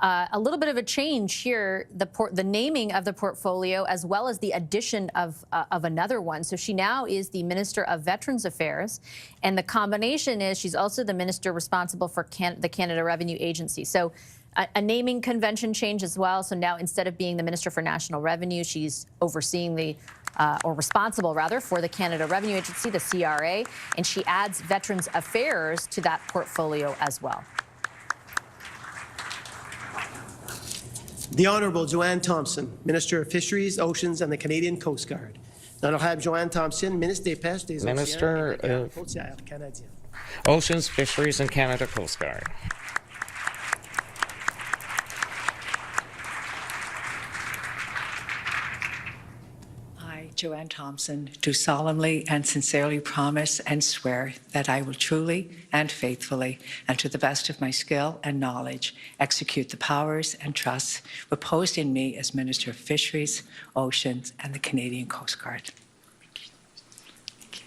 A little bit of a change here, the naming of the portfolio, as well as the addition of another one. So she now is the Minister of Veterans Affairs, and the combination is she's also the Minister responsible for the Canada Revenue Agency. So a naming convention change as well. So now, instead of being the Minister for National Revenue, she's overseeing or responsible rather, for the Canada Revenue Agency, the CRA, and she adds Veterans Affairs to that portfolio as well. The Honourable Joanne Thompson, Minister of Fisheries, Oceans and the Canadian Coast Guard. L'Honourable Joanne Thompson, Ministre des Pêches, des Minister Océans et des Côtières canadiens. Oceans, Fisheries and Canada Coast Guard. Joanne Thompson, do solemnly and sincerely promise and swear that I will truly and faithfully, and to the best of my skill and knowledge, execute the powers and trusts reposed in me as Minister of Fisheries, Oceans, and the Canadian Coast Guard. Thank you. Thank you.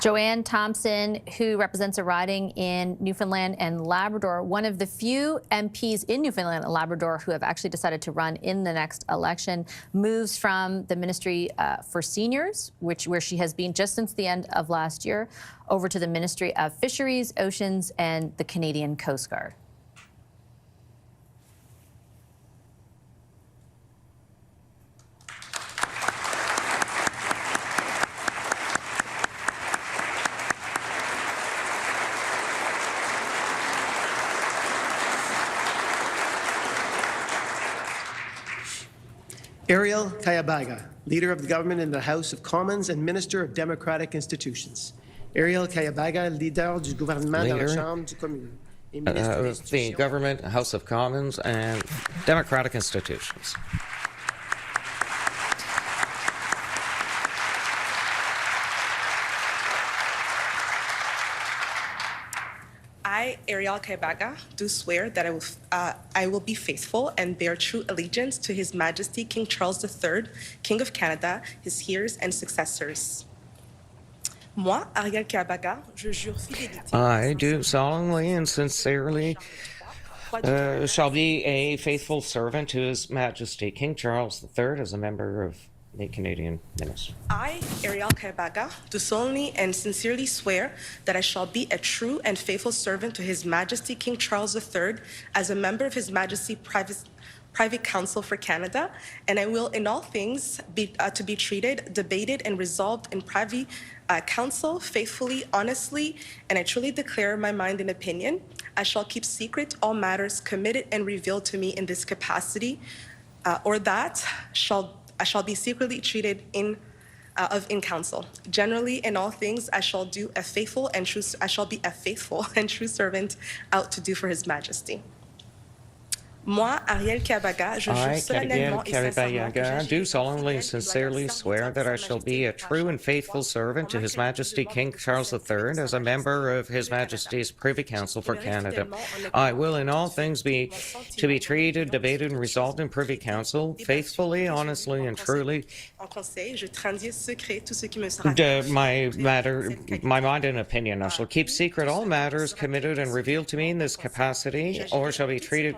Joanne Thompson, who represents a riding in Newfoundland and Labrador, one of the few MPs in Newfoundland and Labrador who have actually decided to run in the next election, moves from the Ministry for Seniors, where she has been just since the end of last year, over to the Ministry of Fisheries, Oceans, and the Canadian Coast Guard. Ariel Kayabaga, Leader of the Government in the House of Commons and Minister of Democratic Institutions. Ariel Kayabaga, Leader du gouvernement dans la Chambre du Commune. Of the Government, House of Commons, and Democratic Institutions. I, Ariel Kayabaga, do swear that I will be faithful and bear true allegiance to His Majesty King Charles III, King of Canada, his heirs and successors. Moi, Ariel Kayabaga, je jure fidélité. I do solemnly and sincerely shall be a faithful servant to His Majesty King Charles III as a member of the Canadian Ministry. I, Ariel Kayabaga, do solemnly and sincerely swear that I shall be a true and faithful servant to His Majesty King Charles III as a member of His Majesty Private Council for Canada, and I will in all things be treated, debated, and resolved in Privy Council faithfully, honestly, and I truly declare my mind and opinion. I shall keep secret all matters committed and revealed to me in this capacity, or that I shall be secretly treated in council. Generally, in all things, I shall be a faithful and true servant out to do for His Majesty. Moi, Ariel Kayabaga, je jure solennellement et sincèrement que I do solemnly and sincerely swear that I shall be a true and faithful servant to His Majesty King Charles III as a member of His Majesty's Privy Council for Canada. I will in all things be treated, debated, and resolved in Privy Council faithfully, honestly, and truly. My mind and opinion. I shall keep secret all matters committed and revealed to me in this capacity, or shall be treated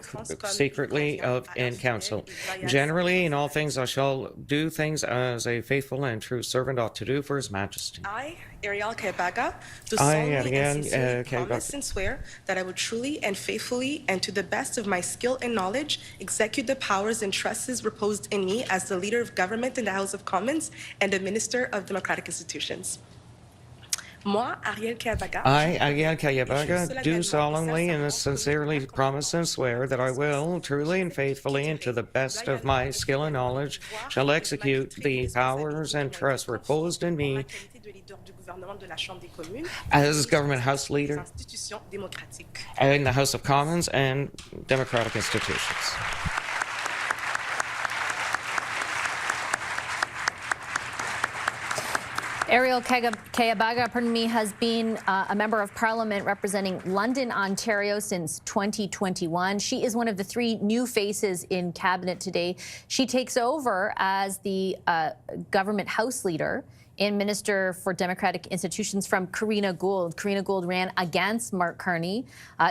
secretly in council. Generally, in all things, I shall do things as a faithful and true servant ought to do for His Majesty. I, Ariel Kayabaga, do solemnly and sincerely promise and swear that I will truly and faithfully and to the best of my skill and knowledge execute the powers and trusts reposed in me as the Leader of Government in the House of Commons and the Minister of Democratic Institutions. Moi, Ariel Kayabaga, I, Ariel Kayabaga, do solemnly and sincerely promise and swear that I will, truly and faithfully, and to the best of my skill and knowledge, shall execute the powers and trusts reposed in me as Government House Leader in the House of Commons and Democratic Institutions. Ariel Kayabaga, has been a member of Parliament representing London, Ontario since 2021. She is one of the 3 new faces in Cabinet today. She takes over as the Government House Leader and Minister for Democratic Institutions from Karina Gould. Karina Gould ran against Mark Carney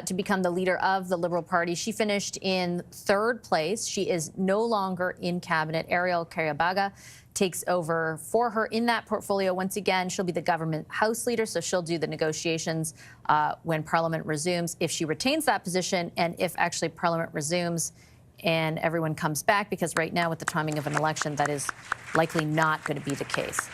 to become the leader of the Liberal Party. She finished in 3rd place. She is no longer in Cabinet. Ariel Kayabaga takes over for her in that portfolio. Once again, she'll be the Government House Leader, so she'll do the negotiations when Parliament resumes. If she retains that position, and if actually Parliament resumes and everyone comes back, because right now with the timing of an election, that is likely not going to be the case.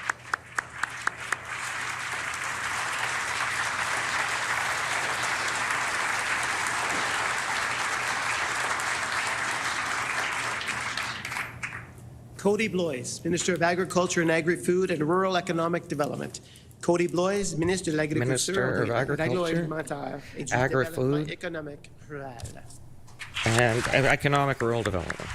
Cody Blois, Minister of Agriculture and Agri-Food and Rural Economic Development. Cody Blois, Ministre de l'Agriculture, Agri-Food, and Economic Rural Development.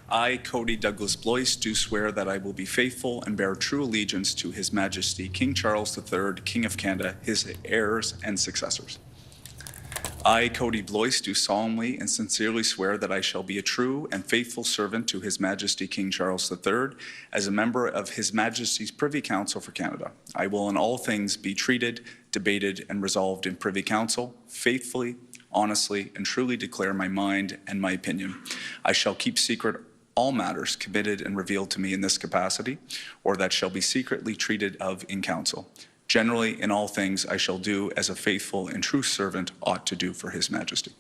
I, Cody Douglas Blois, do swear that I will be faithful and bear true allegiance to His Majesty King Charles III, King of Canada, his heirs and successors. I, Cody Blois, do solemnly and sincerely swear that I shall be a true and faithful servant to His Majesty King Charles III as a member of His Majesty's Privy Council for Canada. I will in all things be treated, debated, and resolved in Privy Council, faithfully, honestly, and truly declare my mind and my opinion. I shall keep secret all matters committed and revealed to me in this capacity, or that shall be secretly treated of in council. Generally, in all things, I shall do as a faithful and true servant ought to do for His Majesty.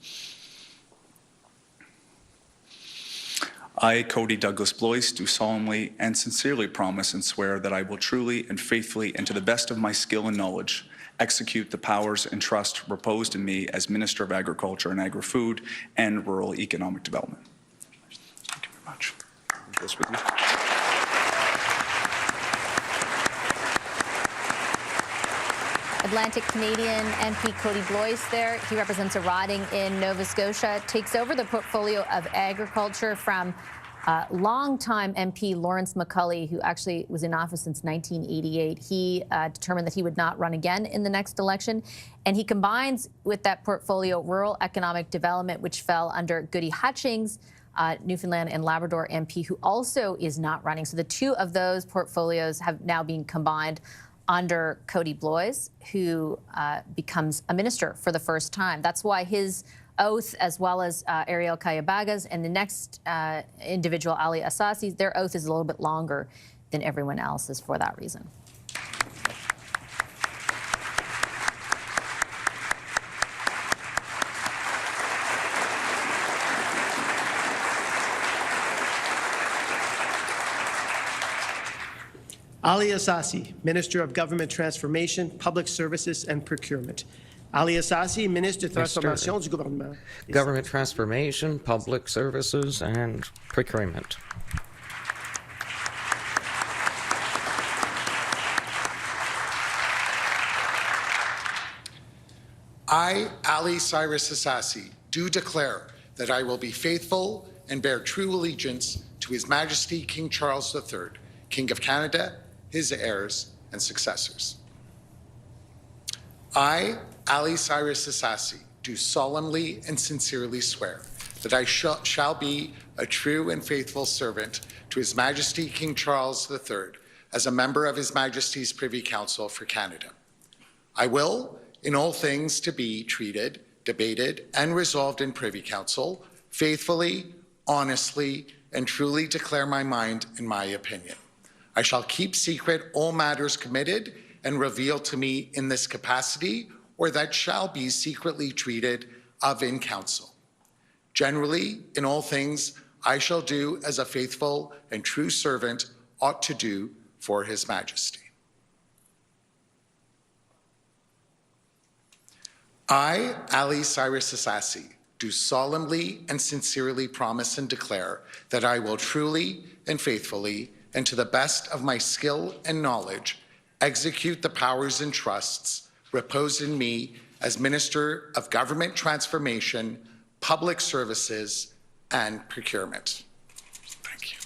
I, Cody Douglas Blois, do solemnly and sincerely promise and swear that I will truly and faithfully and to the best of my skill and knowledge execute the powers and trust reposed in me as Minister of Agriculture and Agri-Food and Rural Economic Development. Thank you very much. This with you. Atlantic Canadian MP Cody Blois there. He represents a riding in Nova Scotia, takes over the portfolio of agriculture from longtime MP Lawrence McCulley, who actually was in office since 1988. He determined that he would not run again in the next election, and he combines with that portfolio rural economic development, which fell under Goody Hutchings, Newfoundland and Labrador MP, who also is not running. So the two of those portfolios have now been combined under Cody Blois, who becomes a minister for the first time. That's why his oath, as well as Ariel Kayabaga's and the next individual, Ali Assasi, their oath is a little bit longer than everyone else's for that reason. Ali Assasi, Minister of Government Transformation, Public Services and Procurement. Ali Assasi, Ministre de Transformation du Gouvernement. Government Transformation, Public Services and Procurement. I, Ali Cyrus Assasi, do declare that I will be faithful and bear true allegiance to His Majesty King Charles III, King of Canada, his heirs and successors. I, Ali Cyrus Assasi, do solemnly and sincerely swear that I shall be a true and faithful servant to His Majesty King Charles III as a member of His Majesty's Privy Council for Canada. I will, in all things to be treated, debated, and resolved in Privy Council, faithfully, honestly, and truly declare my mind and my opinion. I shall keep secret all matters committed and revealed to me in this capacity, or that shall be secretly treated of in council. Generally, in all things, I shall do as a faithful and true servant ought to do for His Majesty. I, Ali Cyrus Assasi, do solemnly and sincerely promise and declare that I will truly and faithfully and to the best of my skill and knowledge, execute the powers and trusts reposed in me as Minister of Government Transformation, Public Services, and Procurement. Thank you.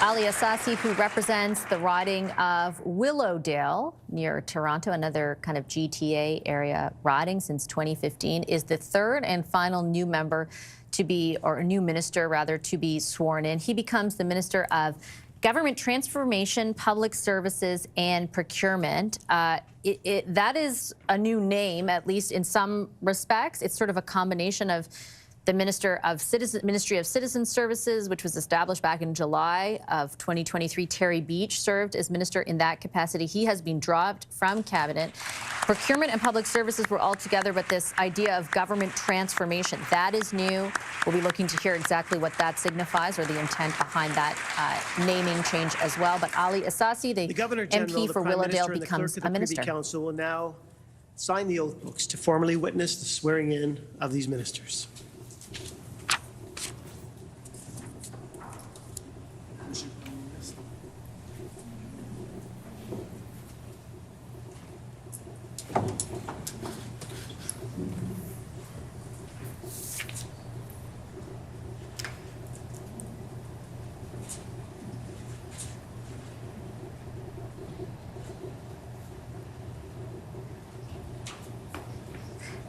Ali Assasi, who represents the riding of Willowdale near Toronto, another kind of GTA area riding since 2015, is the third and final new member to be, or a new minister rather, to be sworn in. He becomes the Minister of Government Transformation, Public Services, and Procurement. That is a new name, at least in some respects. It's sort of a combination of the Ministry of Citizen Services, which was established back in July of 2023. Terry Beach served as minister in that capacity. He has been dropped from cabinet. Procurement and public services were all together, but this idea of government transformation, that is new. We'll be looking to hear exactly what that signifies or the intent behind that naming change as well. But Ali Assasi, the Governor General, MP for Willowdale, becomes a minister. The Privy Council will now sign the oath books to formally witness the swearing in of these ministers.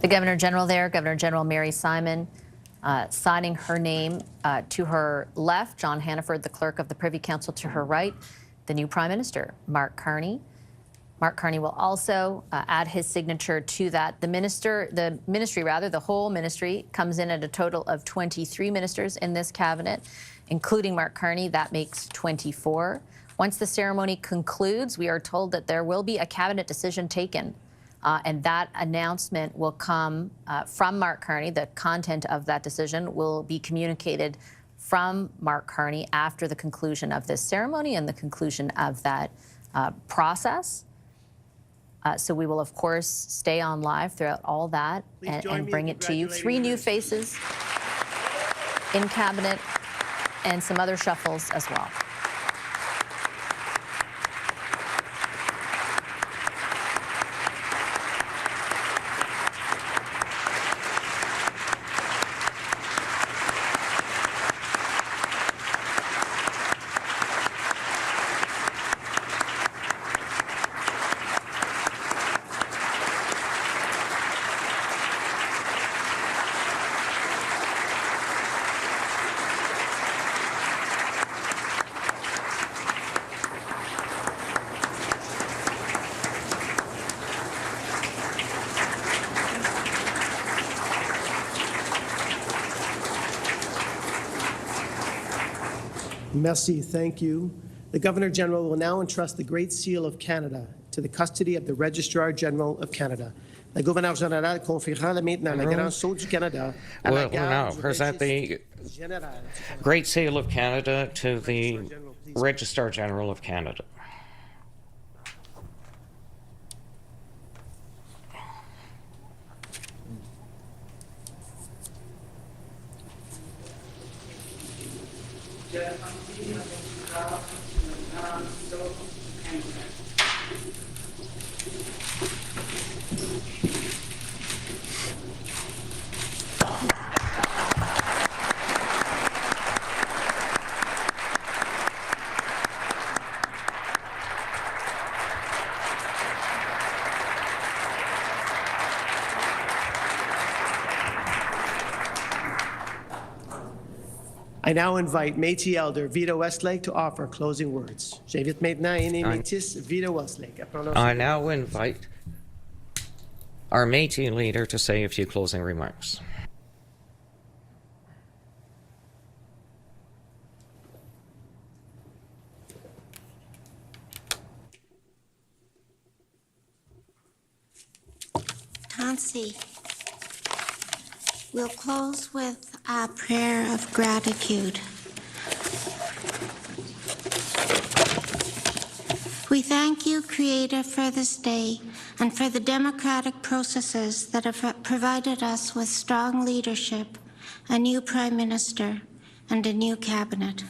Governor General there, Governor General Mary Simon, signing her name to her left, John Hannaford, the clerk of the Privy Council, to her right, the new Prime Minister, Mark Carney. Mark Carney will also add his signature to that. The whole ministry comes in at a total of 23 ministers in this cabinet, including Mark Carney. That makes 24. Once the ceremony concludes, we are told that there will be a cabinet decision taken, and that announcement will come from Mark Carney. The content of that decision will be communicated from Mark Carney after the conclusion of this ceremony and the conclusion of that process. So we will, of course, stay on live throughout all that and bring it to you. 3 new faces in cabinet and some other shuffles as well. Merci, thank you. The Governor General will now entrust the Great Seal of Canada to the custody of the Registrar General of Canada. Le gouverneur général confiera maintenant le Grand Sceau du Canada à la garde du present the Général. Great Seal of Canada to the Registrar General of Canada. I now invite Métis Elder Vita Westlake to offer closing words. J'invite maintenant Aîné Métis Vita Westlake. I now invite our Métis leader to say a few closing remarks. Tansy. We'll close with a prayer of gratitude. We thank you, Creator, for this day and for the democratic processes that have provided us with strong leadership, a new Prime Minister, and a new Cabinet.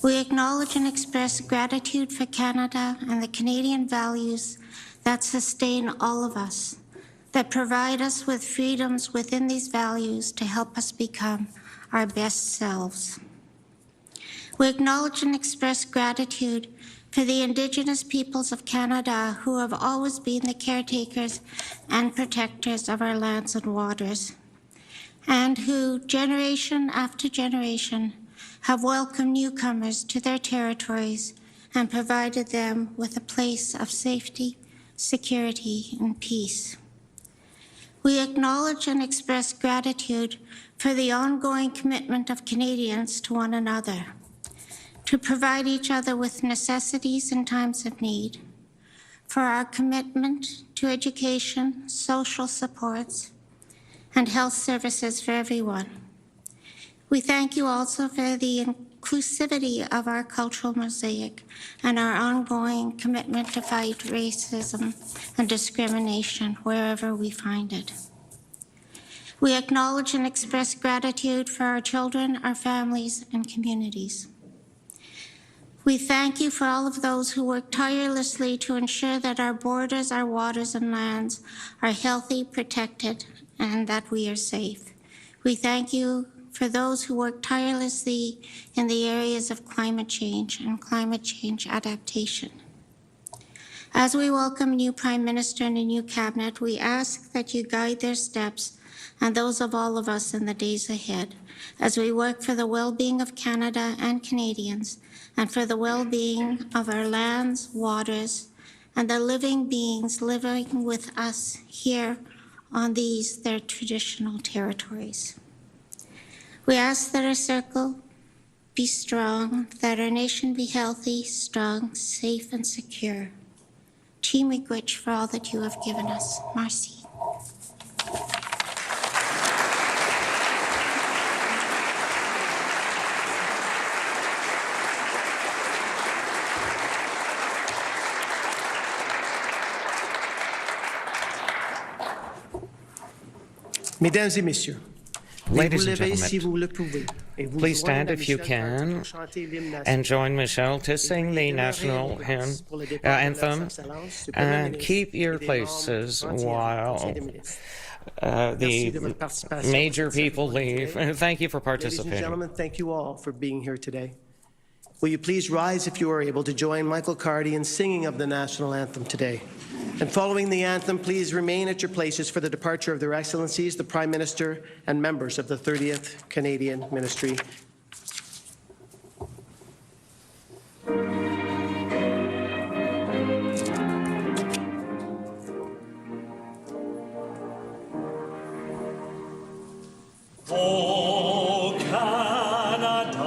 We acknowledge and express gratitude for Canada and the Canadian values that sustain all of us, that provide us with freedoms within these values to help us become our best selves. We acknowledge and express gratitude for the Indigenous peoples of Canada who have always been the caretakers and protectors of our lands and waters, and who, generation after generation, have welcomed newcomers to their territories and provided them with a place of safety, security, and peace. We acknowledge and express gratitude for the ongoing commitment of Canadians to one another, to provide each other with necessities in times of need, for our commitment to education, social supports, and health services for everyone. We thank you also for the inclusivity of our cultural mosaic and our ongoing commitment to fight racism and discrimination wherever we find it. We acknowledge and express gratitude for our children, our families, and communities. We thank you for all of those who work tirelessly to ensure that our borders, our waters, and lands are healthy, protected, and that we are safe. We thank you for those who work tirelessly in the areas of climate change and climate change adaptation. As we welcome a new Prime Minister and a new cabinet, we ask that you guide their steps and those of all of us in the days ahead as we work for the well-being of Canada and Canadians and for the well-being of our lands, waters, and the living beings living with us here on these, their traditional territories. We ask that our circle be strong, that our nation be healthy, strong, safe, and secure. Team Miigwech for all that you have given us. Merci. Mesdames et messieurs, ladies and gentlemen, please stand if you can and join Michelle to sing the national anthem and keep your places while the major people leave. Thank you for participating. Ladies and gentlemen, thank you all for being here today. Will you please rise if you are able to join Michael Carney in singing of the national anthem today? And following the anthem, please remain at your places for the departure of Their Excellencies, the Prime Minister, and members of the 30th Canadian Ministry. Oh, Canada,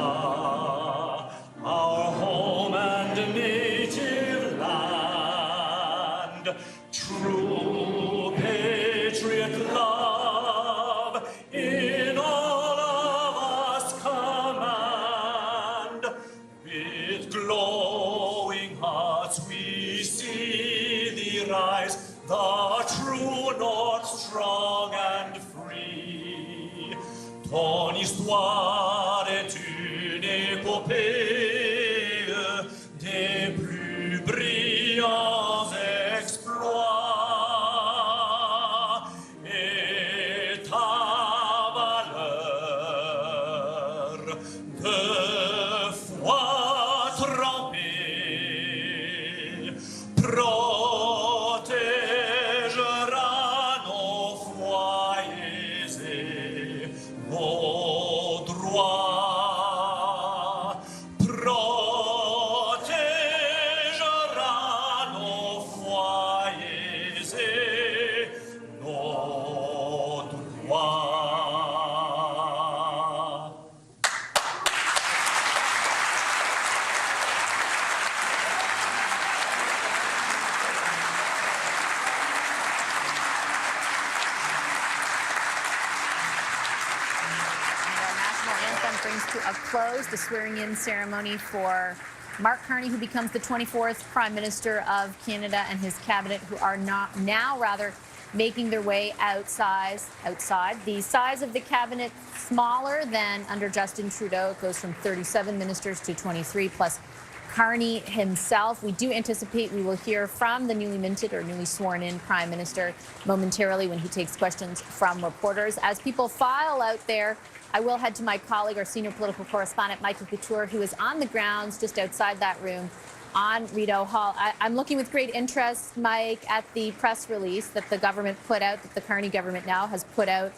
our home and native land, true patriot love in all of us command. With glowing hearts we see thee rise, the true north strong and free. Ton histoire est une épopée des plus brillants exploits et ta valeur de foi trempée protégera nos foyers et nos droits, protégera nos foyers et nos droits. Our national anthem brings to a close the swearing-in ceremony for Mark Carney, who becomes the 24th Prime Minister of Canada, and his cabinet, who are now making their way outside. The size of the cabinet smaller than under Justin Trudeau. It goes from 37 ministers to 23, plus Carney himself. We do anticipate we will hear from the newly minted or newly sworn-in Prime Minister momentarily when he takes questions from reporters. As people file out there, I will head to my colleague, our senior political correspondent, Michael Couture, who is on the grounds just outside that room on Rideau Hall. I'm looking with great interest, Mike, at the press release that the government put out, that the Carney government now has put out.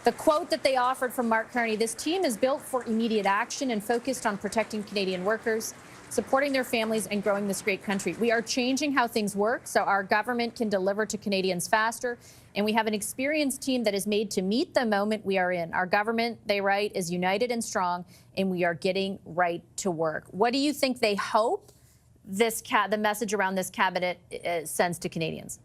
The quote that they offered from Mark Carney: "This team is built for immediate action and focused on protecting Canadian workers, supporting their families, and growing this great country. We are changing how things work so our government can deliver to Canadians faster, and we have an experienced team that is made to meet the moment we are in. Our government," they write, "is united and strong, and we are getting right to work." What do you think they hope the message around this cabinet sends to Canadians?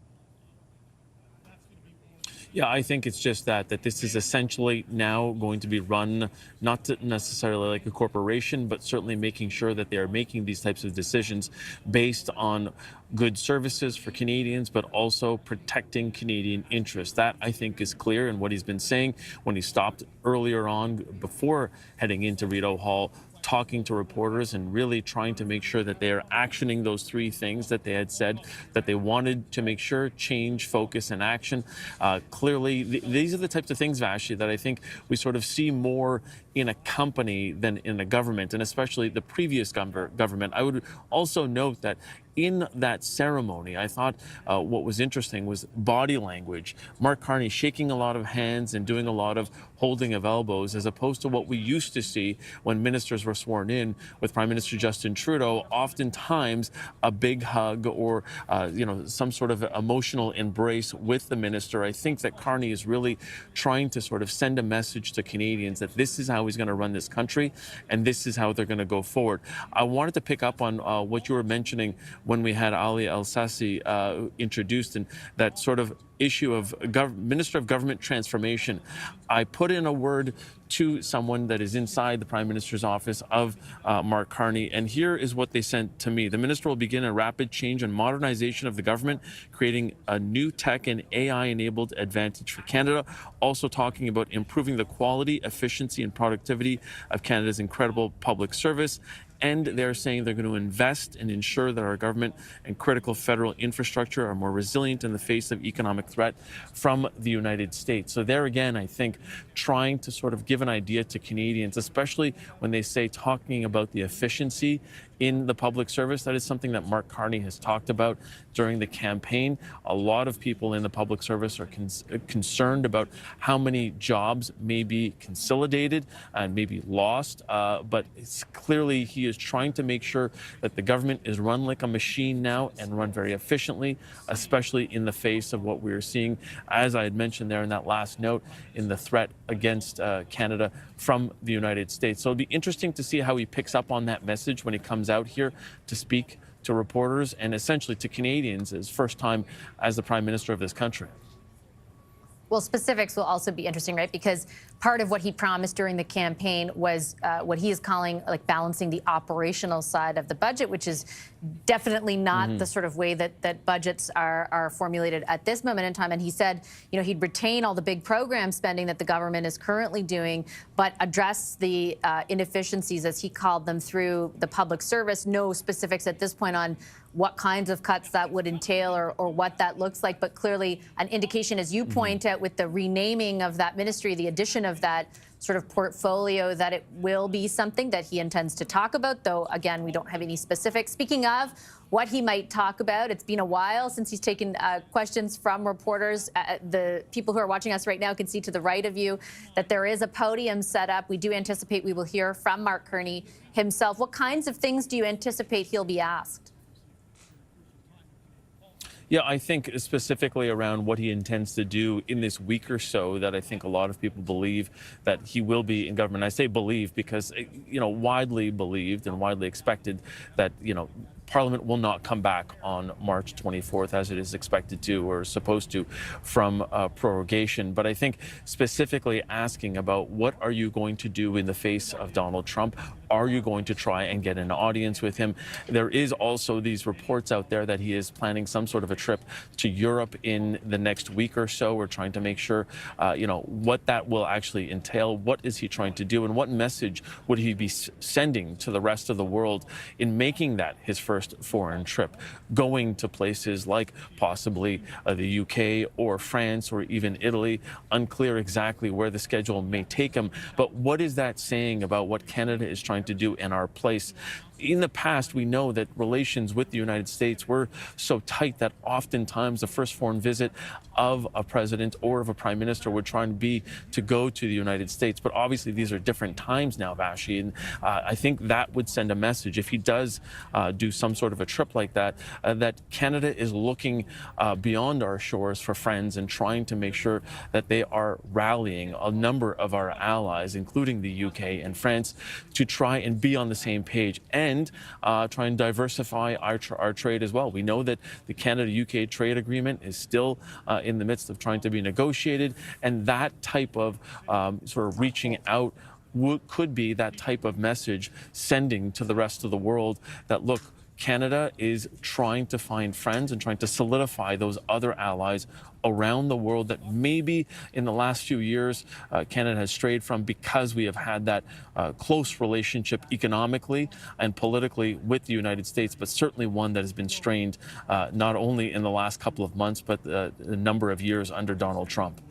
Yeah, I think it's just that this is essentially now going to be run not necessarily like a corporation, but certainly making sure that they are making these types of decisions based on good services for Canadians, but also protecting Canadian interests. That, I think, is clear in what he's been saying when he stopped earlier on before heading into Rideau Hall, talking to reporters and really trying to make sure that they are actioning those three things that they had said that they wanted to make sure: change, focus, and action. Clearly, these are the types of things, Vassy, that I think we sort of see more in a company than in a government, and especially the previous government. I would also note that in that ceremony, I thought what was interesting was body language. Mark Carney shaking a lot of hands and doing a lot of holding of elbows, as opposed to what we used to see when ministers were sworn in with Prime Minister Justin Trudeau, oftentimes a big hug or some sort of emotional embrace with the minister. I think that Carney is really trying to sort of send a message to Canadians that this is how he's going to run this country and this is how they're going to go forward. I wanted to pick up on what you were mentioning when we had Ali El-Sassi introduced, and that sort of issue of Minister of Government Transformation. I put in a word to someone that is inside the Prime Minister's office of Mark Carney, and here is what they sent to me. The minister will begin a rapid change and modernization of the government, creating a new tech and AI-enabled advantage for Canada, also talking about improving the quality, efficiency, and productivity of Canada's incredible public service. And they're saying they're going to invest and ensure that our government and critical federal infrastructure are more resilient in the face of economic threat from the United States. So there again, I think trying to sort of give an idea to Canadians, especially when they say talking about the efficiency in the public service. That is something that Mark Carney has talked about during the campaign. A lot of people in the public service are concerned about how many jobs may be consolidated and may be lost, but it's clearly he is trying to make sure that the government is run like a machine now and run very efficiently, especially in the face of what we're seeing, as I had mentioned there in that last note, in the threat against Canada from the United States. So it'll be interesting to see how he picks up on that message when he comes out here to speak to reporters and essentially to Canadians his first time as the Prime Minister of this country. Well, specifics will also be interesting, right? Because part of what he promised during the campaign was what he is calling like balancing the operational side of the budget, which is definitely not the sort of way that budgets are formulated at this moment in time. And he said, he'd retain all the big program spending that the government is currently doing, but address the inefficiencies, as he called them, through the public service. No specifics at this point on what kinds of cuts that would entail or what that looks like, but clearly an indication, as you point out, with the renaming of that ministry, the addition of that sort of portfolio, that it will be something that he intends to talk about, though, again, we don't have any specifics. Speaking of what he might talk about, it's been a while since he's taken questions from reporters. The people who are watching us right now can see to the right of you that there is a podium set up. We do anticipate we will hear from Mark Carney himself. What kinds of things do you anticipate he'll be asked? Yeah, I think specifically around what he intends to do in this week or so, that I think a lot of people believe that he will be in government. I say believe because, widely believed and widely expected that, Parliament will not come back on March 24th as it is expected to or supposed to from prorogation. But I think specifically asking about what are you going to do in the face of Donald Trump? Are you going to try and get an audience with him? There is also these reports out there that he is planning some sort of a trip to Europe in the next week or so. We're trying to make sure, what that will actually entail. What is he trying to do? And what message would he be sending to the rest of the world in making that his first foreign trip, going to places like possibly the UK or France or even Italy? Unclear exactly where the schedule may take him. But what is that saying about what Canada is trying to do in our place? In the past, we know that relations with the United States were so tight that oftentimes the first foreign visit of a president or of a prime minister would try and be to go to the United States. But obviously, these are different times now, Vassy, and I think that would send a message if he does do some sort of a trip like that, that Canada is looking beyond our shores for friends and trying to make sure that they are rallying a number of our allies, including the UK and France, to try and be on the same page and try and diversify our trade as well. We know that the Canada-UK trade agreement is still in the midst of trying to be negotiated, and that type of sort of reaching out could be that type of message sending to the rest of the world that, look, Canada is trying to find friends and trying to solidify those other allies around the world that maybe in the last few years Canada has strayed from because we have had that close relationship economically and politically with the United States, but certainly one that has been strained not only in the last couple of months, but a number of years under Donald Trump.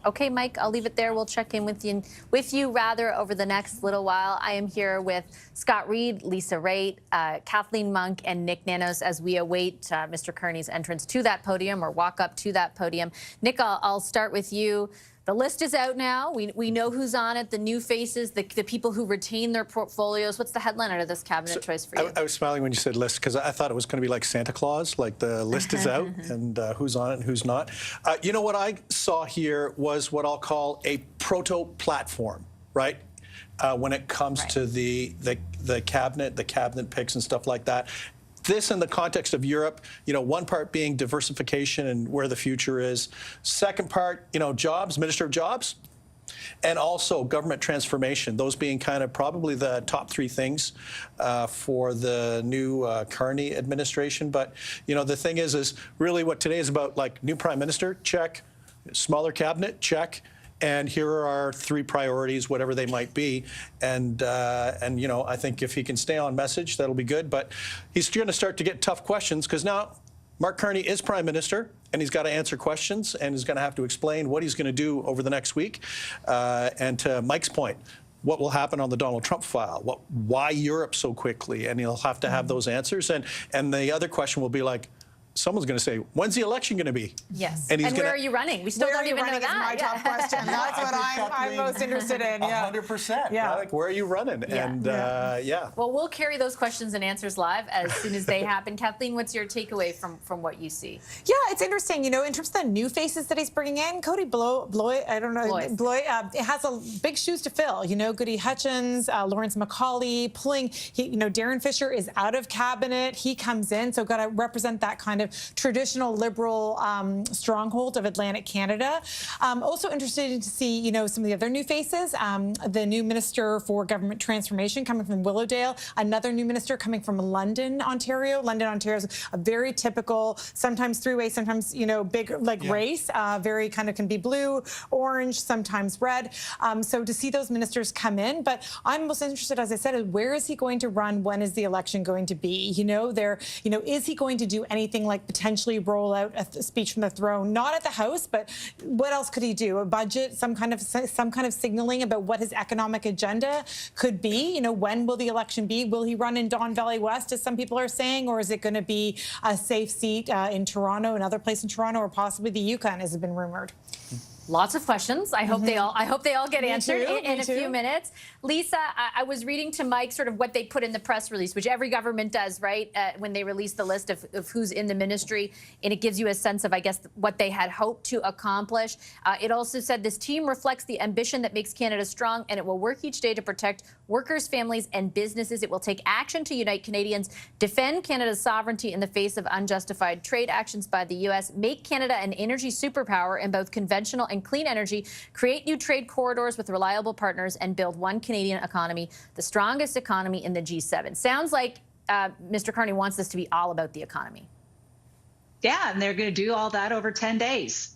Okay, Mike, I'll leave it there. We'll check in with you over the next little while. I am here with Scott Reed, Lisa Raitt, Kathleen Monk, and Nick Nanos as we await Mr. Carney's entrance to that podium or walk up to that podium. Nick, I'll start with you. The list is out now. We know who's on it, the new faces, the people who retain their portfolios. What's the headline out of this cabinet choice for you? I was smiling when you said list because I thought it was going to be like Santa Claus, like the list is out and who's on it and who's not. You know what I saw here was what I'll call a proto-platform, right? When it comes to the cabinet picks and stuff like that. This in the context of Europe, you know, one part being diversification and where the future is. Second part, you know, jobs, Minister of Jobs, and also government transformation, those being kind of probably the top three things for the new Carney administration. But, you know, the thing is really what today is about, like new prime minister, check, smaller cabinet, check. And here are our three priorities, whatever they might be. And you know, I think if he can stay on message, that'll be good. But he's going to start to get tough questions because now Mark Carney is prime minister and he's got to answer questions and he's going to have to explain what he's going to do over the next week. And to Mike's point, what will happen on the Donald Trump file? Why Europe so quickly? And he'll have to have those answers. And the other question will be like, someone's going to say, when's the election going to be? Yes. And, where are you running? We still don't even know that. Is my top question. That's what I'm most interested in. Yeah. 100%. Yeah. Right? Like, where are you running? Yeah. And yeah. Well, we'll carry those questions and answers live as soon as they happen. Kathleen, what's your takeaway from what you see? Yeah, it's interesting. You know, in terms of the new faces that he's bringing in, Cody Bloy, I don't know, Bloy has a big shoes to fill. You know, Goody Hutchins, Lawrence McCauley, you know, Darren Fisher is out of cabinet. He comes in, so got to represent that kind of traditional liberal stronghold of Atlantic Canada. Also interested to see, you know, some of the other new faces. The new Minister for Government Transformation coming from Willowdale, another new minister coming from London, Ontario. London, Ontario is a very typical, sometimes three-way, sometimes, you know, big race. Very kind of can be blue, orange, sometimes red. So to see those ministers come in, but I'm most interested, as I said, where is he going to run? When is the election going to be? You know, is he going to do anything like potentially roll out a speech from the throne, not at the House, but what else could he do? A budget, some kind of signaling about what his economic agenda could be. You know, when will the election be? Will he run in Don Valley West, as some people are saying, or is it going to be a safe seat in Toronto, another place in Toronto, or possibly the Yukon, as has been rumored? Lots of questions. I hope they all get answered in a few minutes. Lisa, I was reading to Mike sort of what they put in the press release, which every government does, right? When they release the list of who's in the ministry, and it gives you a sense of, I guess, what they had hoped to accomplish. It also said this team reflects the ambition that makes Canada strong, and it will work each day to protect workers, families, and businesses. It will take action to unite Canadians, defend Canada's sovereignty in the face of unjustified trade actions by the U.S., make Canada an energy superpower in both conventional and clean energy, create new trade corridors with reliable partners, and build one Canadian economy, the strongest economy in the G7. Sounds like Mr. Carney wants this to be all about the economy. Yeah, and they're going to do all that over 10 days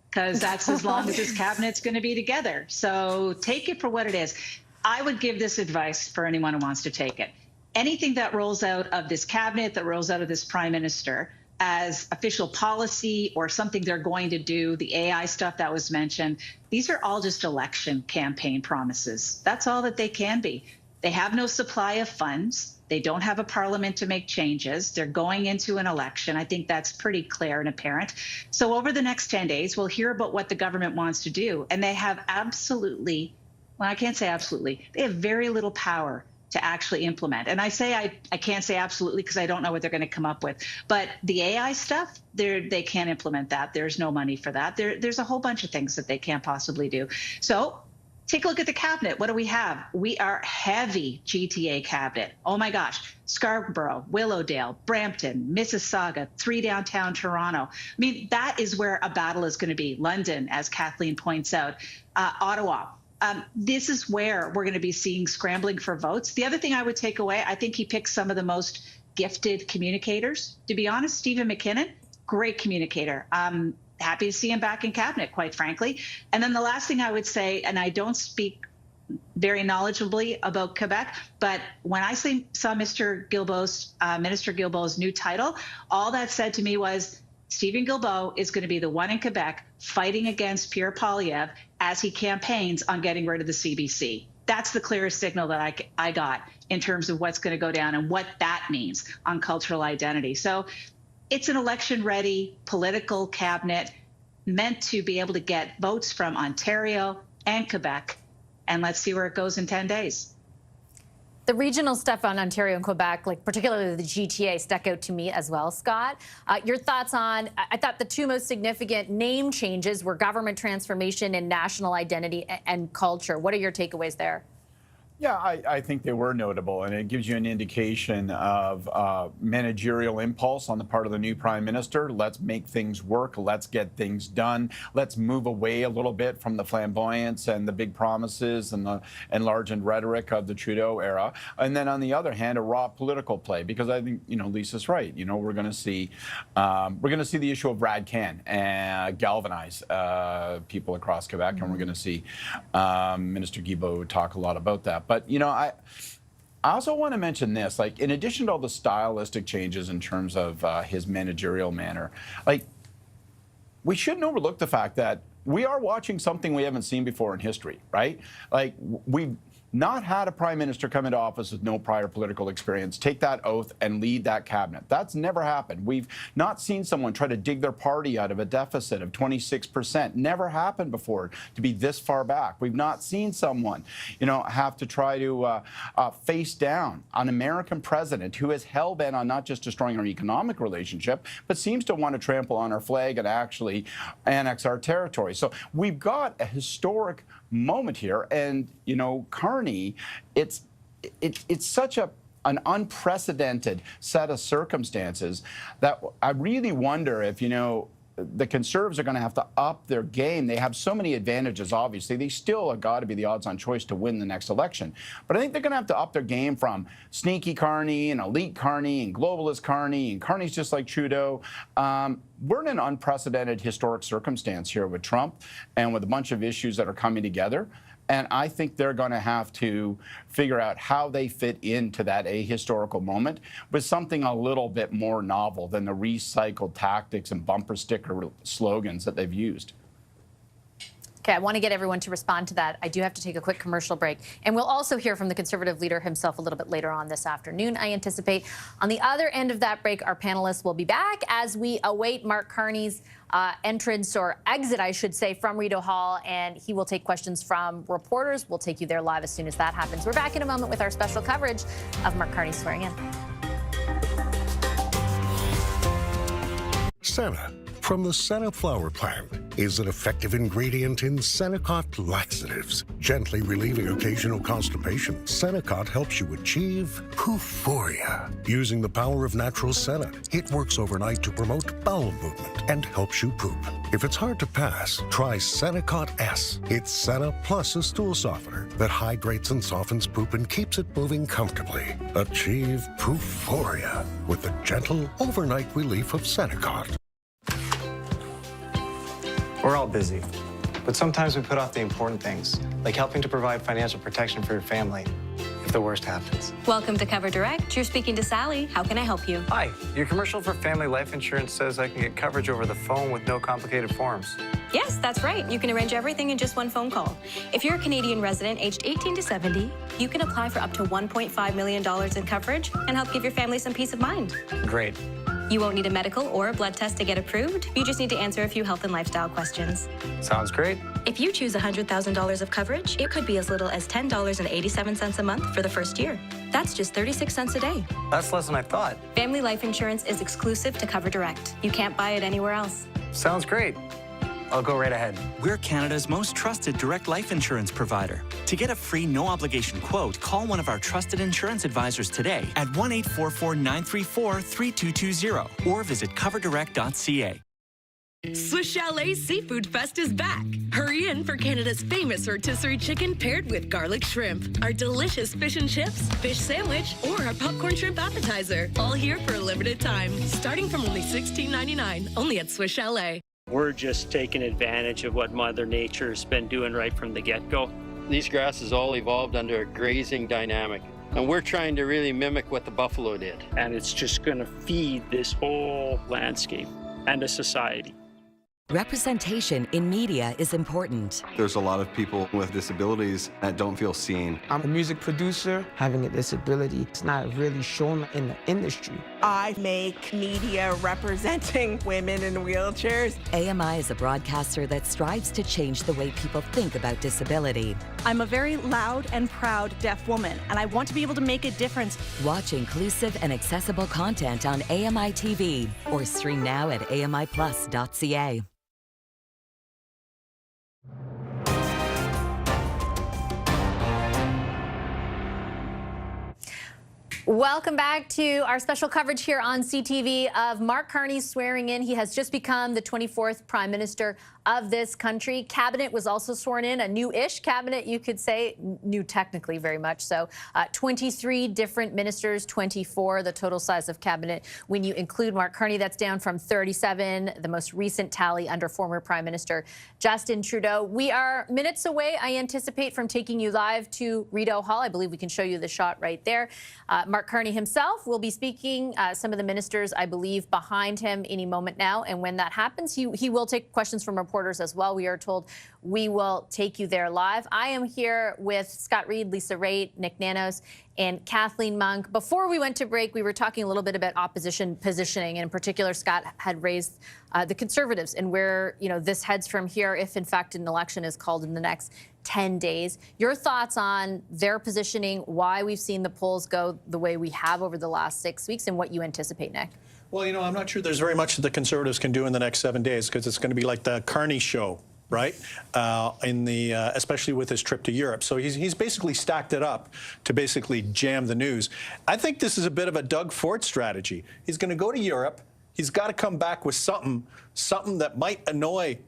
because that's as long as this cabinet's going to be together. So take it for what it is. I would give this advice for anyone who wants to take it. Anything that rolls out of this cabinet, that rolls out of this prime minister, as official policy or something they're going to do, the AI stuff that was mentioned, these are all just election campaign promises. That's all that they can be. They have no supply of funds. They don't have a parliament to make changes. They're going into an election. I think that's pretty clear and apparent. So over the next 10 days, we'll hear about what the government wants to do. And they have absolutely, well, I can't say absolutely, they have very little power to actually implement. And I say I can't say absolutely because I don't know what they're going to come up with. But the AI stuff, they can't implement that. There's no money for that. There's a whole bunch of things that they can't possibly do. So take a look at the cabinet. What do we have? We are heavy GTA cabinet. Oh my gosh. Scarborough, Willowdale, Brampton, Mississauga, 3 downtown Toronto. I mean, that is where a battle is going to be. London, as Kathleen points out, Ottawa. This is where we're going to be seeing scrambling for votes. The other thing I would take away, I think he picked some of the most gifted communicators. To be honest, Stephen McKinnon, great communicator. Happy to see him back in cabinet, quite frankly. And then the last thing I would say, and I don't speak very knowledgeably about Quebec, but when I saw Minister Guilbeault's new title, all that said to me was, Stephen Guilbeault is going to be the one in Quebec fighting against Pierre Poilievre as he campaigns on getting rid of the CBC. That's the clearest signal that I got in terms of what's going to go down and what that means on cultural identity. So it's an election-ready political cabinet meant to be able to get votes from Ontario and Quebec. And let's see where it goes in 10 days. The regional stuff on Ontario and Quebec, like particularly the GTA, stuck out to me as well, Scott. Your thoughts on, I thought the two most significant name changes were government transformation and national identity and culture. What are your takeaways there? Yeah, I think they were notable, and it gives you an indication of managerial impulse on the part of the new prime minister. Let's make things work. Let's get things done. Let's move away a little bit from the flamboyance and the big promises and the enlarged rhetoric of the Trudeau era. And then on the other hand, a raw political play, because I think Lisa's right. We're going to see the issue of Rad-Can galvanize people across Quebec, and we're going to see Minister Guilbeault talk a lot about that. But, I also want to mention this, like, in addition to all the stylistic changes in terms of his managerial manner, like, we shouldn't overlook the fact that we are watching something we haven't seen before in history, right? Like, we've not had a prime minister come into office with no prior political experience, take that oath and lead that cabinet. That's never happened. We've not seen someone try to dig their party out of a deficit of 26%. Never happened before to be this far back. We've not seen someone, have to try to face down an American president who is hell-bent on not just destroying our economic relationship, but seems to want to trample on our flag and actually annex our territory. So we've got a historic moment here, and Carney, it's such an unprecedented set of circumstances that I really wonder if the Conservatives are going to have to up their game. They have so many advantages, obviously. They still have got to be the odds-on choice to win the next election. But I think they're going to have to up their game from sneaky Carney and elite Carney and globalist Carney, and Carney's just like Trudeau. We're in an unprecedented historic circumstance here with Trump and with a bunch of issues that are coming together. And I think they're going to have to figure out how they fit into that ahistorical moment with something a little bit more novel than the recycled tactics and bumper sticker slogans that they've used. Okay, I want to get everyone to respond to that. I do have to take a quick commercial break. And we'll also hear from the Conservative leader himself a little bit later on this afternoon, I anticipate. On the other end of that break, our panelists will be back as we await Mark Carney's entrance, or exit, I should say, from Rideau Hall, and he will take questions from reporters. We'll take you there live as soon as that happens. We're back in a moment with our special coverage of Mark Carney swearing in. Senna, from the Senna flower plant, is an effective ingredient in Senecot laxatives, gently relieving occasional constipation. Senecot helps you achieve poophoria. Using the power of natural Senna, it works overnight to promote bowel movement and helps you poop. If it's hard to pass, try Senecot S. It's Senna plus a stool softener that hydrates and softens poop and keeps it moving comfortably. Achieve poophoria with the gentle overnight relief of Senecot. We're all busy, but sometimes we put off the important things, like helping to provide financial protection for your family if the worst happens. Welcome to Cover Direct. You're speaking to Sally. How can I help you? Hi, your commercial for family life insurance says I can get coverage over the phone with no complicated forms. Yes, that's right. You can arrange everything in just one phone call. If you're a Canadian resident aged 18 to 70, you can apply for up to $1.5 million in coverage and help give your family some peace of mind. Great. You won't need a medical or a blood test to get approved. You just need to answer a few health and lifestyle questions. Sounds great. If you choose $100,000 of coverage, it could be as little as $10.87 a month for the first year. That's just 36 cents a day. That's less than I thought. Family life insurance is exclusive to Cover Direct. You can't buy it anywhere else. Sounds great. I'll go right ahead. We're Canada's most trusted direct life insurance provider. To get a free, no-obligation quote, call one of our trusted insurance advisors today at 1-844-934-3220 or visit coverdirect.ca. Swiss Chalet's Seafood Fest is back. Hurry in for Canada's famous rotisserie chicken paired with garlic shrimp, our delicious fish and chips, fish sandwich, or our popcorn shrimp appetizer. All here for a limited time, starting from only $16.99, only at Swiss Chalet. We're just taking advantage of what Mother Nature's been doing right from the get-go. These grasses all evolved under a grazing dynamic, and we're trying to really mimic what the buffalo did. And it's just going to feed this whole landscape. and a society. Representation in media is important. There's a lot of people with disabilities that don't feel seen. I'm a music producer. Having a disability, it's not really shown in the industry. I make media representing women in wheelchairs. AMI is a broadcaster that strives to change the way people think about disability. I'm a very loud and proud deaf woman, and I want to be able to make a difference. Watch inclusive and accessible content on AMI TV or stream now at amiplus.ca. Welcome back to our special coverage here on CTV of Mark Carney's swearing in. He has just become the 24th Prime Minister of this country. Cabinet was also sworn in, a new-ish cabinet, you could say, new technically very much so. 23 different ministers, 24 the total size of cabinet. When you include Mark Carney, that's down from 37, the most recent tally under former Prime Minister Justin Trudeau. We are minutes away, I anticipate, from taking you live to Rideau Hall. I believe we can show you the shot right there. Mark Carney himself will be speaking. Some of the ministers, I believe, behind him any moment now. And when that happens, he will take questions from reporters as well. We are told we will take you there live. I am here with Scott Reed, Lisa Raitt, Nick Nanos, and Kathleen Monk. Before we went to break, we were talking a little bit about opposition positioning. In particular, Scott had raised the Conservatives and where this heads from here if, in fact, an election is called in the next 10 days. Your thoughts on their positioning, why we've seen the polls go the way we have over the last 6 weeks, and what you anticipate, Nick? Well, I'm not sure there's very much that the Conservatives can do in the next 7 days because it's going to be like the Carney show, right? Especially with his trip to Europe. So he's basically stacked it up to basically jam the news. I think this is a bit of a Doug Ford strategy. He's going to go to Europe. He's got to come back with something that might annoy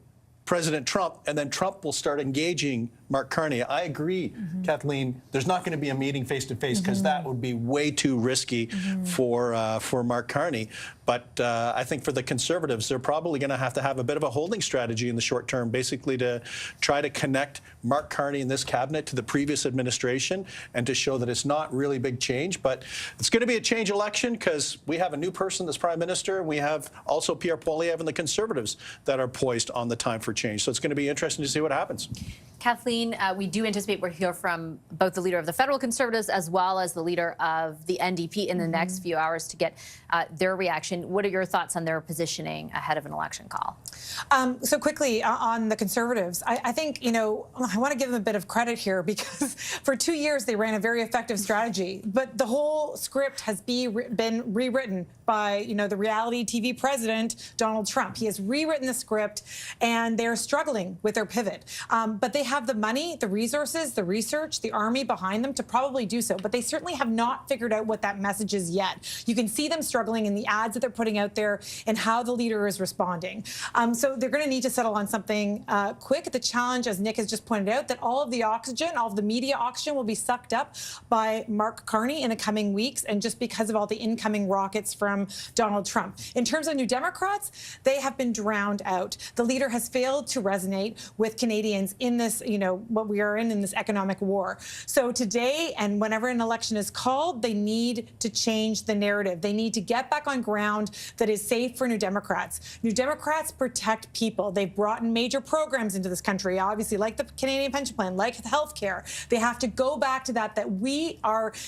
President Trump, and then Trump will start engaging Mark Carney. I agree, Kathleen, there's not going to be a meeting face-to-face because that would be way too risky for Mark Carney. But I think for the Conservatives, they're probably going to have a bit of a holding strategy in the short term, basically to try to connect Mark Carney and this cabinet to the previous administration and to show that it's not really big change. But it's going to be a change election because we have a new person that's Prime Minister, and we have also Pierre Poilievre and the Conservatives that are poised on the time for change. So it's going to be interesting to see what happens. Kathleen, we do anticipate we'll hear from both the leader of the federal Conservatives as well as the leader of the NDP in the next few hours to get their reaction. What are your thoughts on their positioning ahead of an election call? So quickly on the Conservatives, I think, I want to give them a bit of credit here because for 2 years they ran a very effective strategy, but the whole script has been rewritten by, the reality TV president, Donald Trump. He has rewritten the script and they're struggling with their pivot. But they have the money, the resources, the research, the army behind them to probably do so. But they certainly have not figured out what that message is yet. You can see them struggling in the ads that they're putting out there and how the leader is responding. So they're going to need to settle on something quick. The challenge, as Nick has just pointed out, that all of the oxygen, all of the media oxygen will be sucked up by Mark Carney in the coming weeks, and just because of all the incoming rockets from Donald Trump. In terms of New Democrats, they have been drowned out. The leader has failed to resonate with Canadians in this, what we are in this economic war. So today and whenever an election is called, they need to change the narrative. They need to get back on ground that is safe for New Democrats. New Democrats protect people. They've brought in major programs into this country, obviously, like the Canadian Pension Plan, like health care. They have to go back to that we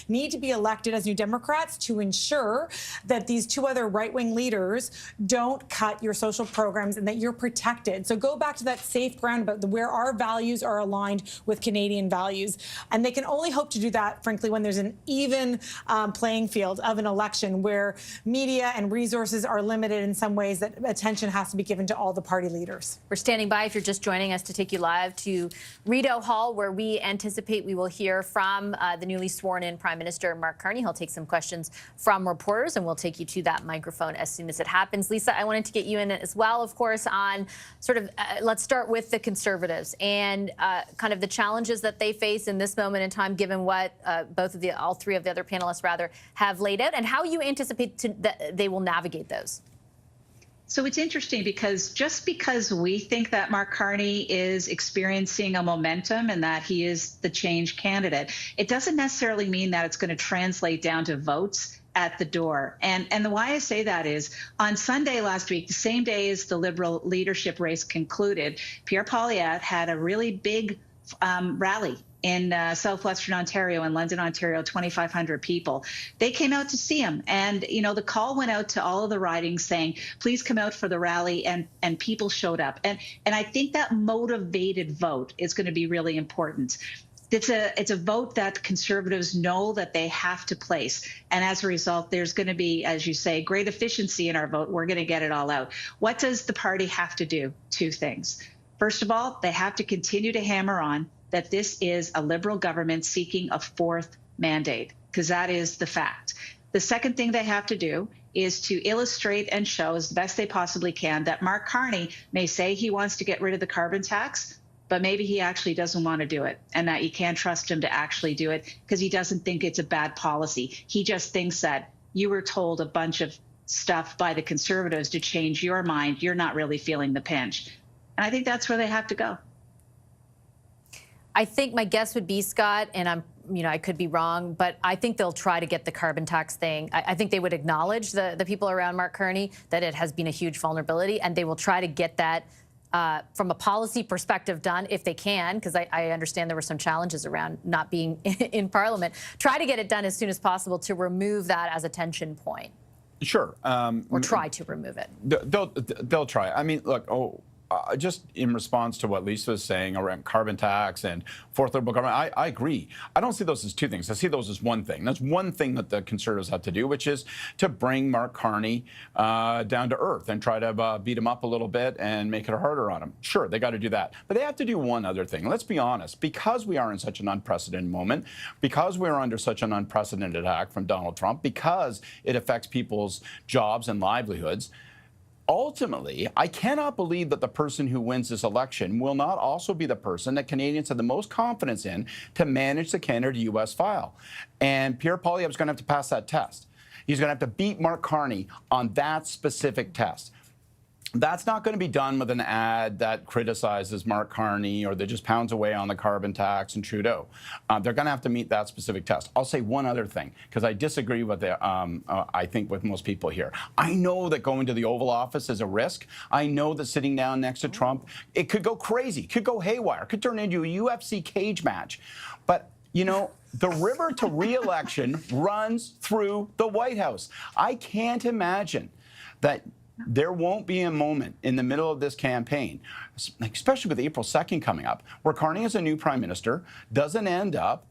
need to be elected as New Democrats to ensure that these two other right-wing leaders don't cut your social programs and that you're protected. So go back to that safe ground about where our values are aligned with Canadian values. And they can only hope to do that, frankly, when there's an even playing field of an election where media and resources are limited in some ways, that attention has to be given to all the party leaders. We're standing by, if you're just joining us, to take you live to Rideau Hall, where we anticipate we will hear from the newly sworn-in Prime Minister, Mark Carney. He'll take some questions from reporters, and we'll take you to that microphone as soon as it happens. Lisa, I wanted to get you in as well, of course, on sort of, let's start with the Conservatives and kind of the challenges that they face in this moment in time, given what all three of the other panelists, have laid out, and how you anticipate that they will navigate those. So it's interesting because just because we think that Mark Carney is experiencing a momentum and that he is the change candidate, it doesn't necessarily mean that it's going to translate down to votes at the door. And why I say that is on Sunday last week, the same day as the Liberal leadership race concluded, Pierre Poilievre had a really big rally in southwestern Ontario and London, Ontario, 2,500 people. They came out to see him. And, you know, the call went out to all of the ridings saying, please come out for the rally. And people showed up. And I think that motivated vote is going to be really important. It's a vote that Conservatives know that they have to place. And as a result, there's going to be, as you say, great efficiency in our vote. We're going to get it all out. What does the party have to do? Two things. First of all, they have to continue to hammer on that this is a Liberal government seeking a fourth mandate, because that is the fact. The second thing they have to do is to illustrate and show as best they possibly can that Mark Carney may say he wants to get rid of the carbon tax, but maybe he actually doesn't want to do it, and that you can't trust him to actually do it because he doesn't think it's a bad policy. He just thinks that you were told a bunch of stuff by the Conservatives to change your mind. You're not really feeling the pinch. And I think that's where they have to go. I think my guess would be, Scott, and I could be wrong, but I think they'll try to get the carbon tax thing. I think they would acknowledge, the people around Mark Carney, that it has been a huge vulnerability, and they will try to get that from a policy perspective done if they can, because I understand there were some challenges around not being in Parliament. Try to get it done as soon as possible to remove that as a tension point. Sure. Or try to remove it. They'll try. I mean, look, just in response to what Lisa was saying around carbon tax and fourth Liberal government, I agree. I don't see those as two things. I see those as one thing. That's one thing that the Conservatives have to do, which is to bring Mark Carney down to earth and try to beat him up a little bit and make it harder on him. Sure, they got to do that. But they have to do one other thing. Let's be honest. Because we are in such an unprecedented moment, because we are under such an unprecedented attack from Donald Trump, because it affects people's jobs and livelihoods, ultimately, I cannot believe that the person who wins this election will not also be the person that Canadians have the most confidence in to manage the Canada-U.S. file. And Pierre Poilievre is going to have to pass that test. He's going to have to beat Mark Carney on that specific test. That's not going to be done with an ad that criticizes Mark Carney or that just pounds away on the carbon tax and Trudeau. They're going to have to meet that specific test. I'll say one other thing, because I disagree with I think with most people here. I know that going to the Oval Office is a risk. I know that sitting down next to Trump, it could go crazy, could go haywire, could turn into a UFC cage match. But, you know, the river to re-election runs through the White House. I can't imagine that there won't be a moment in the middle of this campaign, especially with April 2nd coming up, where Carney as a new prime minister doesn't end up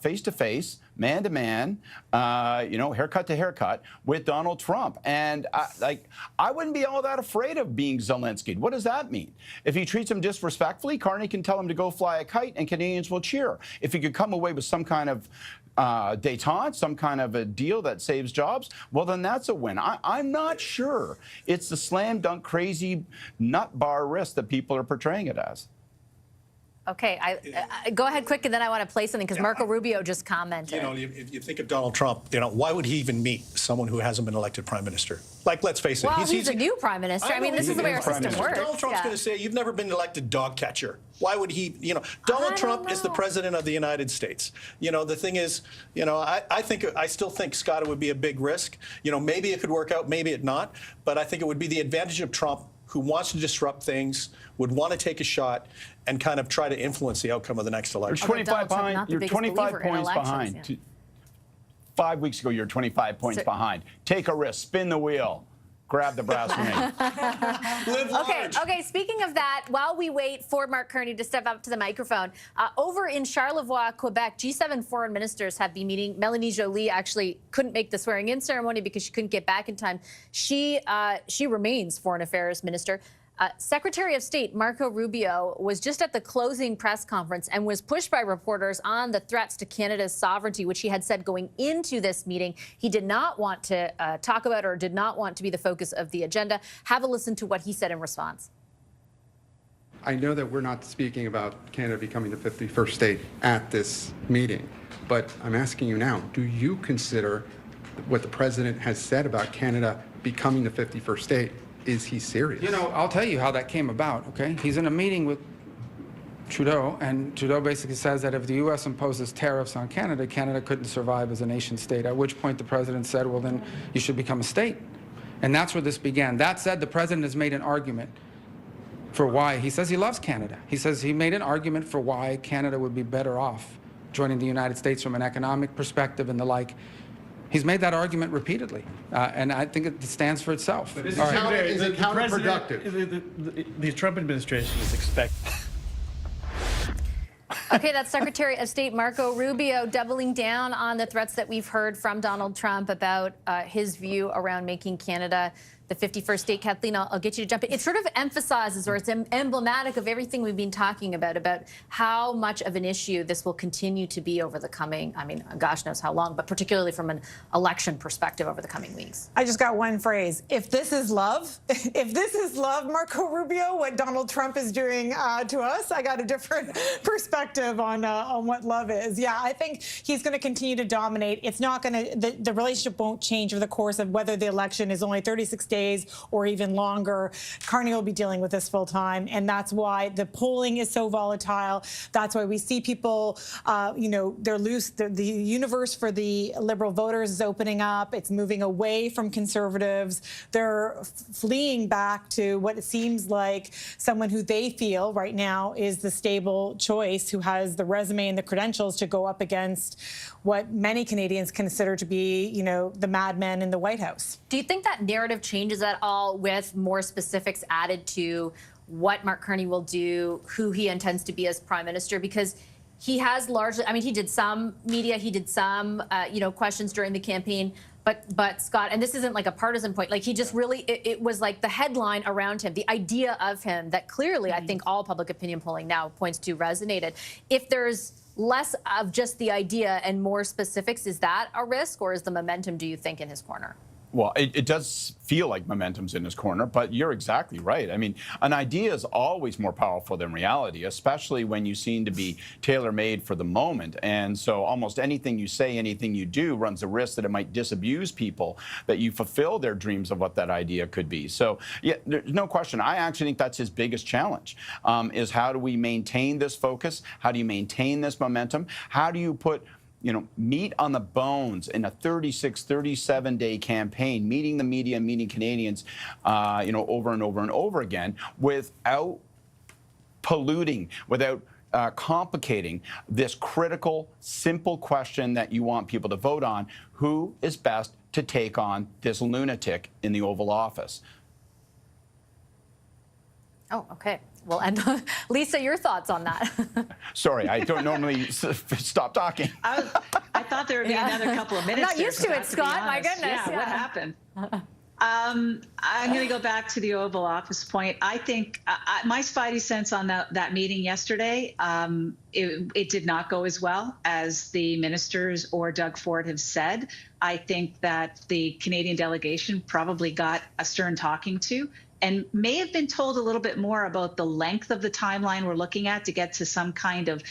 face-to-face, man-to-man, haircut to haircut with Donald Trump. And I wouldn't be all that afraid of being Zelensky. What does that mean? If he treats him disrespectfully, Carney can tell him to go fly a kite and Canadians will cheer. If he could come away with some kind of détente, some kind of a deal that saves jobs, well, then that's a win. I'm not sure it's the slam dunk crazy nut bar risk that people are portraying it as. Okay, go ahead quick, and then I want to play something, because Marco Rubio just commented. You know, if you think of Donald Trump, why would he even meet someone who hasn't been elected prime minister? Like, let's face it. Well, he's a new prime minister. I mean, this is the way our system works. Donald Trump's going to say, you've never been elected dog catcher. Why would he, Donald Trump is the president of the United States. The thing is, I still think, Scott, it would be a big risk. Maybe it could work out, maybe it not. But I think it would be the advantage of Trump, who wants to disrupt things, would want to take a shot and kind of try to influence the outcome of the next election. You're 25 behind. You're 25 points behind. Yeah. 5 weeks ago, you're 25 points behind. Take a risk. Spin the wheel. Grab the brass ring. Live large. Okay, speaking of that, while we wait for Mark Carney to step up to the microphone, over in Charlevoix, Quebec, G7 foreign ministers have been meeting. Melanie Joly actually couldn't make the swearing-in ceremony because she couldn't get back in time. She remains foreign affairs minister. Secretary of State Marco Rubio was just at the closing press conference and was pushed by reporters on the threats to Canada's sovereignty, which he had said going into this meeting he did not want to talk about or did not want to be the focus of the agenda. Have a listen to what he said in response. I know that we're not speaking about Canada becoming the 51st state at this meeting, but I'm asking you now, do you consider what the president has said about Canada becoming the 51st state? Is he serious? I'll tell you how that came about, okay? He's in a meeting with Trudeau, and Trudeau basically says that if the U.S. imposes tariffs on Canada, Canada couldn't survive as a nation state, at which point the president said, well, then you should become a state. And that's where this began. That said, the president has made an argument for why. He says he loves Canada. He says he made an argument for why Canada would be better off joining the United States from an economic perspective and the like. He's made that argument repeatedly, and I think it stands for itself. But is it counterproductive? The Trump administration is expecting. Okay, that's Secretary of State Marco Rubio doubling down on the threats that we've heard from Donald Trump about his view around making Canada the 51st state. Kathleen, I'll get you to jump in. It sort of emphasizes, or it's emblematic of everything we've been talking about how much of an issue this will continue to be over the coming, I mean, gosh knows how long, but particularly from an election perspective over the coming weeks. I just got one phrase. If this is love, if this is love, Marco Rubio, what Donald Trump is doing to us, I got a different perspective on what love is. Yeah, I think he's going to continue to dominate. It's not going to, the relationship won't change over the course of whether the election is only 36 days or even longer. Carney will be dealing with this full time, and that's why the polling is so volatile. That's why we see people, they're loose. The universe for the Liberal voters is opening up. It's moving away from Conservatives. They're fleeing back to what it seems like someone who they feel right now is the stable choice, who has the resume and the credentials to go up against what many Canadians consider to be, the madmen in the White House. Do you think that narrative changes at all with more specifics added to what Mark Carney will do, who he intends to be as Prime Minister? Because he has largely, I mean, he did some media, he did some, questions during the campaign, but Scott, and this isn't like a partisan point, like he just really, it was like the headline around him, the idea of him that clearly I think all public opinion polling now points to resonated. If there's less of just the idea and more specifics, is that a risk, or is the momentum, do you think, in his corner? Well, it does feel like momentum's in his corner, but you're exactly right. I mean, an idea is always more powerful than reality, especially when you seem to be tailor-made for the moment. And so almost anything you say, anything you do runs the risk that it might disabuse people, that you fulfill their dreams of what that idea could be. So, yeah, there's no question. I actually think that's his biggest challenge, is how do we maintain this focus? How do you maintain this momentum? How do you put meat on the bones in a 36, 37-day campaign, meeting the media, meeting Canadians, over and over and over again, without polluting, without complicating this critical, simple question that you want people to vote on: who is best to take on this lunatic in the Oval Office? Oh, okay. Well, and Lisa, your thoughts on that? Sorry, I don't normally stop talking. I thought there would be another couple of minutes. I'm not used to it, Scott. My goodness. Yeah, what happened? I'm going to go back to the Oval Office point. I think my spidey sense on that meeting yesterday, it did not go as well as the ministers or Doug Ford have said. I think that the Canadian delegation probably got a stern talking to, and may have been told a little bit more about the length of the timeline we're looking at to get to some kind of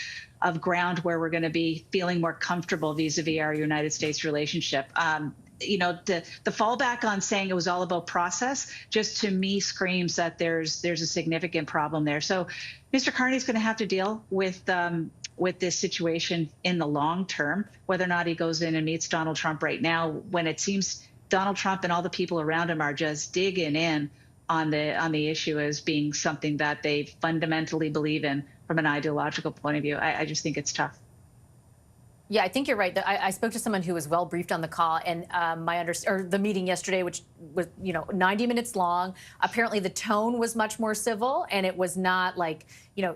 ground where we're going to be feeling more comfortable vis-a-vis our United States relationship. The fallback on saying it was all about process just to me screams that there's a significant problem there. So Mr. Carney is going to have to deal with this situation in the long term, whether or not he goes in and meets Donald Trump right now, when it seems Donald Trump and all the people around him are just digging in on the issue as being something that they fundamentally believe in from an ideological point of view. I just think it's tough. Yeah, I think you're right. I spoke to someone who was well briefed on the call, and the meeting yesterday, which was 90 minutes long. Apparently, the tone was much more civil, and it was not like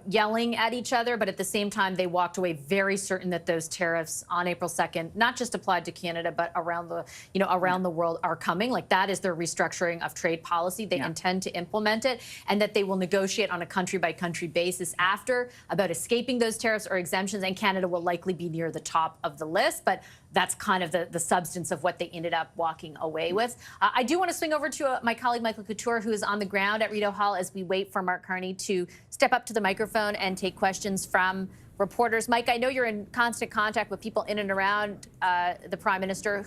yelling at each other. But at the same time, they walked away very certain that those tariffs on April 2nd, not just applied to Canada, but around the world, are coming. Like, that is their restructuring of trade policy. They intend to implement it, and that they will negotiate on a country-by-country basis after about escaping those tariffs or exemptions. And Canada will likely be near the top of the list, but that's kind of the substance of what they ended up walking away with. I do want to swing over to my colleague Michael Couture, who is on the ground at Rideau Hall as we wait for Mark Carney to step up to the microphone and take questions from reporters. Mike, I know you're in constant contact with people in and around the Prime Minister.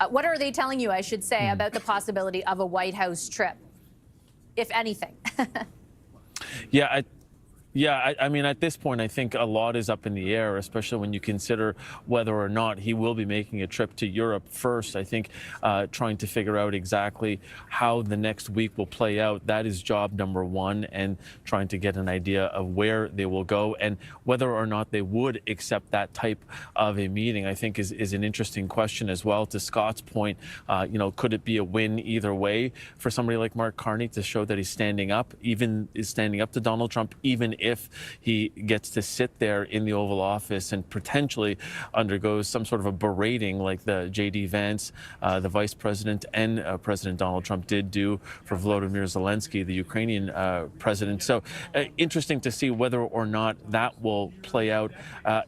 What are they telling you, I should say, about the possibility of a White House trip, if anything? Yeah, Yeah, I mean, at this point, I think a lot is up in the air, especially when you consider whether or not he will be making a trip to Europe first. I think trying to figure out exactly how the next week will play out, that is job number one, and trying to get an idea of where they will go and whether or not they would accept that type of a meeting, I think is an interesting question as well. To Scott's point, you know, could it be a win either way for somebody like Mark Carney to show that he's standing up, standing up to Donald Trump, even if he gets to sit there in the Oval Office and potentially undergoes some sort of a berating like the J.D. Vance, the vice president, and President Donald Trump did do for Volodymyr Zelensky, the Ukrainian president. So interesting to see whether or not that will play out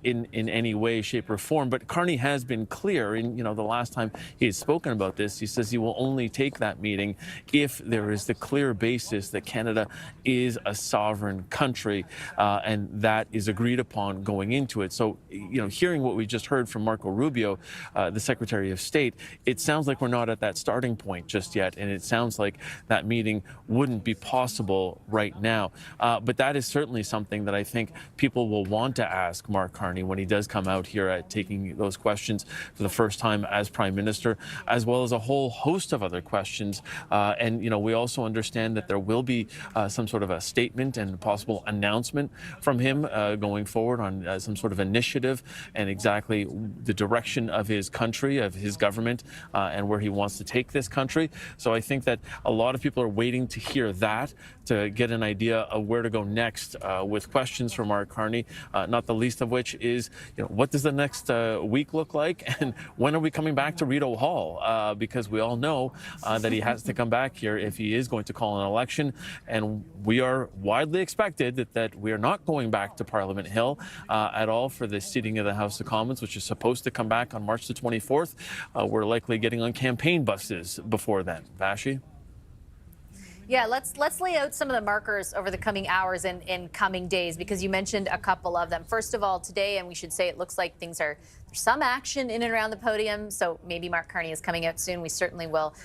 in any way, shape, or form. But Carney has been clear, and you know, the last time he had spoken about this, he says he will only take that meeting if there is the clear basis that Canada is a sovereign country. And that is agreed upon going into it. So, you know, hearing what we just heard from Marco Rubio, the Secretary of State, it sounds like we're not at that starting point just yet. And it sounds like that meeting wouldn't be possible right now. But that is certainly something that I think people will want to ask Mark Carney when he does come out here at taking those questions for the first time as Prime Minister, as well as a whole host of other questions. And, you know, we also understand that there will be some sort of a statement and possible announcement from him going forward on some sort of initiative and exactly the direction of his country, of his government, and where he wants to take this country. So I think that a lot of people are waiting to hear that, to get an idea of where to go next with questions from Mark Carney, not the least of which is, you know, what does the next week look like, and when are we coming back to Rideau Hall? Because we all know that he has to come back here if he is going to call an election, and we are widely expected that we are not going back to Parliament Hill at all for the seating of the House of Commons, which is supposed to come back on March the 24th. We're likely getting on campaign buses before then. Vassy? Yeah, let's lay out some of the markers over the coming hours and coming days, because you mentioned a couple of them. First of all, today, and we should say it looks like there's some action in and around the podium, so maybe Mark Carney is coming out soon. We certainly will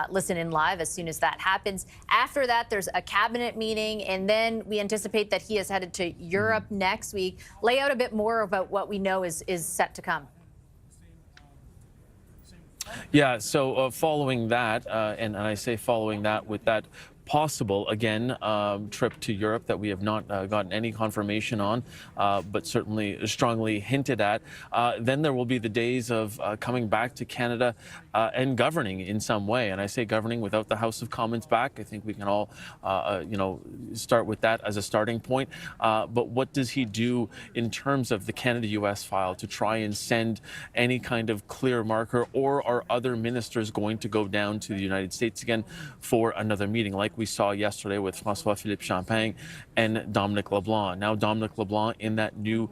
listen in live as soon as that happens. After that, there's a cabinet meeting, and then we anticipate that he is headed to Europe next week. Lay out a bit more about what we know is set to come. Yeah, so following that, and I say following that with that possible, again, trip to Europe that we have not gotten any confirmation on, but certainly strongly hinted at. Then there will be the days of coming back to Canada and governing in some way. And I say governing without the House of Commons back. I think we can all, you know, start with that as a starting point. But what does he do in terms of the Canada-US file to try and send any kind of clear marker, or are other ministers going to go down to the United States again for another meeting, like we saw yesterday with François-Philippe Champagne and Dominic LeBlanc. Now Dominic LeBlanc in that new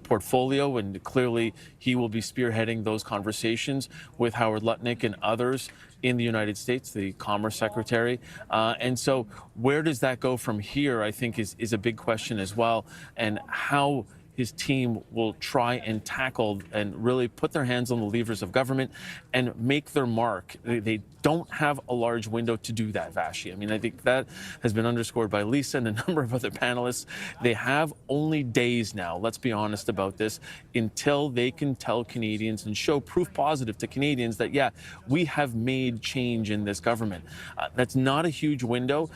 portfolio, and clearly he will be spearheading those conversations with Howard Lutnick and others in the United States, the Commerce Secretary. And so where does that go from here, I think is a big question as well, and how his team will try and tackle and really put their hands on the levers of government and make their mark. They don't have a large window to do that, Vassy. I mean, I think that has been underscored by Lisa and a number of other panelists. They have only days now, let's be honest about this, until they can tell Canadians and show proof positive to Canadians that, yeah, we have made change in this government. That's not a huge window.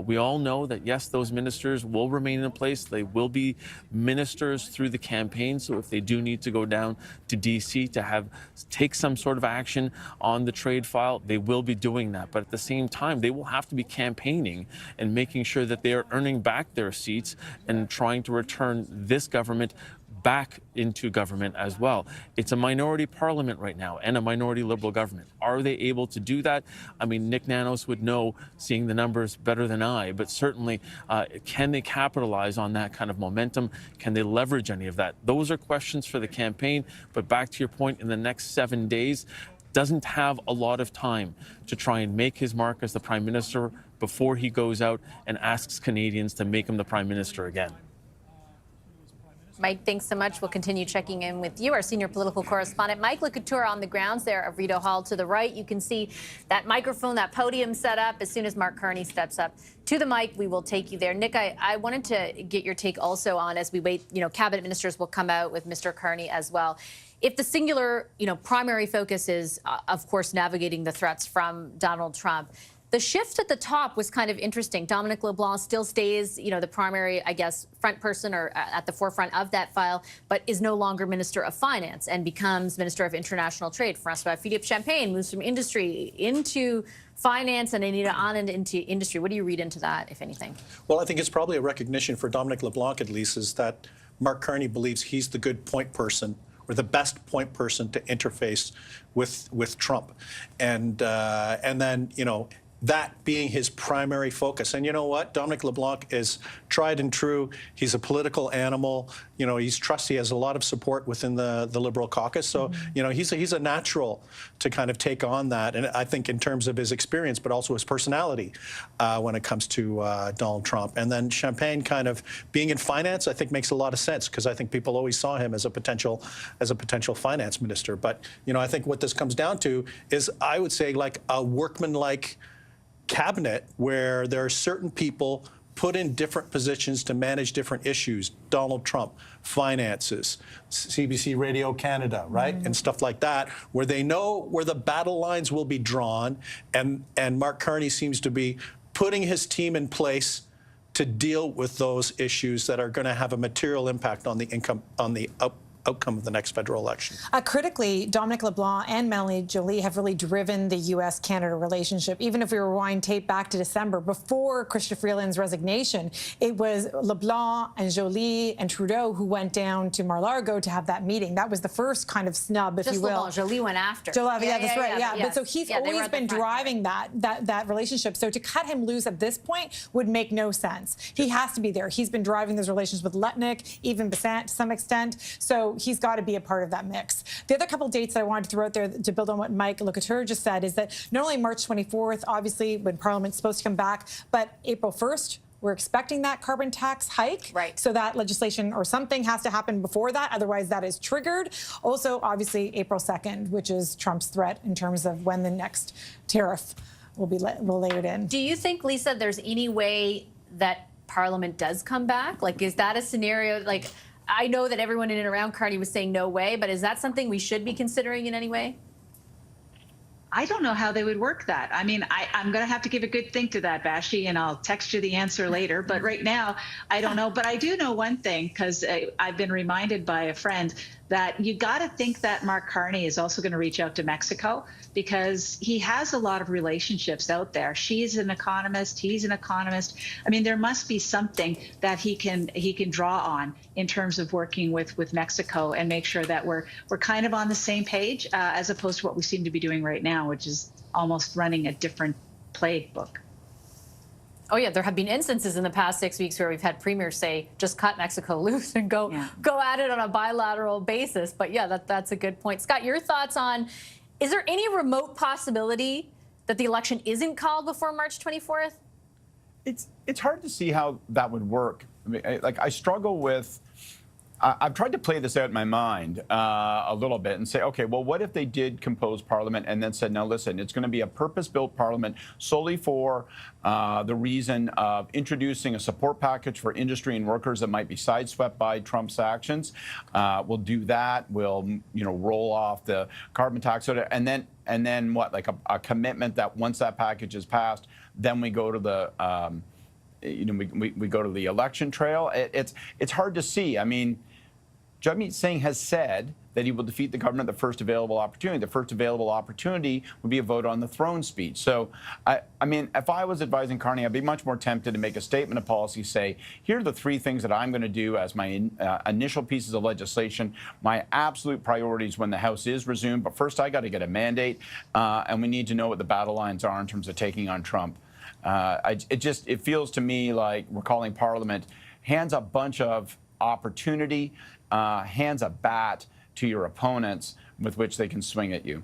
We all know that, yes, those ministers will remain in place. They will be ministers through the campaign. So if they do need to go down to D.C. to take some sort of action on the trade file, they will be doing that. But at the same time, they will have to be campaigning and making sure that they are earning back their seats and trying to return this government back into government as well. It's a minority parliament right now and a minority Liberal government. Are they able to do that? I mean, Nick Nanos would know, seeing the numbers better than I, but certainly can they capitalize on that kind of momentum? Can they leverage any of that? Those are questions for the campaign, but back to your point, in the next 7 days, doesn't have a lot of time to try and make his mark as the Prime Minister before he goes out and asks Canadians to make him the Prime Minister again. Mike, thanks so much. We'll continue checking in with you, our senior political correspondent. Mike Locouture on the grounds there at Rideau Hall to the right. You can see that microphone, that podium set up. As soon as Mark Carney steps up to the mic, we will take you there. Nick, I wanted to get your take also on, as we wait, cabinet ministers will come out with Mr. Carney as well. If the singular, primary focus is, of course, navigating the threats from Donald Trump, the shift at the top was kind of interesting. Dominic LeBlanc still stays, the primary, I guess, front person or at the forefront of that file, but is no longer Minister of Finance and becomes Minister of International Trade. François-Philippe Champagne moves from industry into finance and Anita Anand into industry. What do you read into that, if anything? Well, I think it's probably a recognition for Dominic LeBlanc, at least, is that Mark Carney believes he's the good point person or the best point person to interface with Trump. And then, that being his primary focus. And you know what? Dominic LeBlanc is tried and true. He's a political animal. He's trusted. He has a lot of support within the Liberal caucus. So, he's a natural to kind of take on that. And I think in terms of his experience, but also his personality when it comes to Donald Trump. And then Champagne kind of being in finance, I think makes a lot of sense because I think people always saw him as a potential finance minister. But, I think what this comes down to is, I would say, like a workmanlike cabinet where there are certain people put in different positions to manage different issues. Donald Trump, finances, CBC Radio Canada, right? And stuff like that, where they know where the battle lines will be drawn. And Mark Carney seems to be putting his team in place to deal with those issues that are going to have a material impact on the outcome of the next federal election. Critically, Dominic LeBlanc and Melanie Joly have really driven the U.S.-Canada relationship. Even if we rewind tape back to December, before Chrystia Freeland's resignation, it was LeBlanc and Joly and Trudeau who went down to Mar-a-Lago to have that meeting. That was the first kind of snub, if you will. LeBlanc. Joly went after. That's right. But so he's always been driving that relationship. So to cut him loose at this point would make no sense. He has to be there. He's been driving those relations with Letnick, even Bissant to some extent. So he's got to be a part of that mix. The other couple of dates that I wanted to throw out there to build on what Mike Locouture just said is that not only March 24th, obviously, when Parliament's supposed to come back, but April 1st, we're expecting that carbon tax hike. Right. So that legislation or something has to happen before that. Otherwise, that is triggered. Also, obviously, April 2nd, which is Trump's threat in terms of when the next tariff will be layered in. Do you think, Lisa, there's any way that Parliament does come back? Like, is that a scenario, like, I know that everyone in and around Carney was saying no way, but is that something we should be considering in any way? I don't know how they would work that. I mean, I'm going to have to give a good think to that, Vassy, and I'll text you the answer later. But right now, I don't know. But I do know one thing, because I've been reminded by a friend that you got to think that Mark Carney is also going to reach out to Mexico, because he has a lot of relationships out there. She's an economist. He's an economist. I mean, there must be something that he can draw on in terms of working with Mexico and make sure that we're kind of on the same page, as opposed to what we seem to be doing right now, which is almost running a different playbook. Oh, yeah, there have been instances in the past 6 weeks where we've had premiers say, just cut Mexico loose and go at it on a bilateral basis. But yeah, that's a good point. Scott, your thoughts on, is there any remote possibility that the election isn't called before March 24th? It's hard to see how that would work. I mean, I struggle with, I've tried to play this out in my mind a little bit and say, okay, well, what if they did compose Parliament and then said, now listen, it's going to be a purpose-built Parliament solely for the reason of introducing a support package for industry and workers that might be sideswept by Trump's actions. We'll do that. We'll, roll off the carbon tax, and then what? Like a commitment that once that package is passed, then we go to the we go to the election trail. It's hard to see. I mean, Jagmeet Singh has said that he will defeat the government at the first available opportunity. The first available opportunity would be a vote on the throne speech. So, I mean, if I was advising Carney, I'd be much more tempted to make a statement of policy, say, here are the three things that I'm going to do as my initial pieces of legislation, my absolute priorities when the House is resumed. But first, I got to get a mandate, and we need to know what the battle lines are in terms of taking on Trump. It feels to me like we're calling Parliament hands a bunch of opportunity, hands a bat to your opponents with which they can swing at you.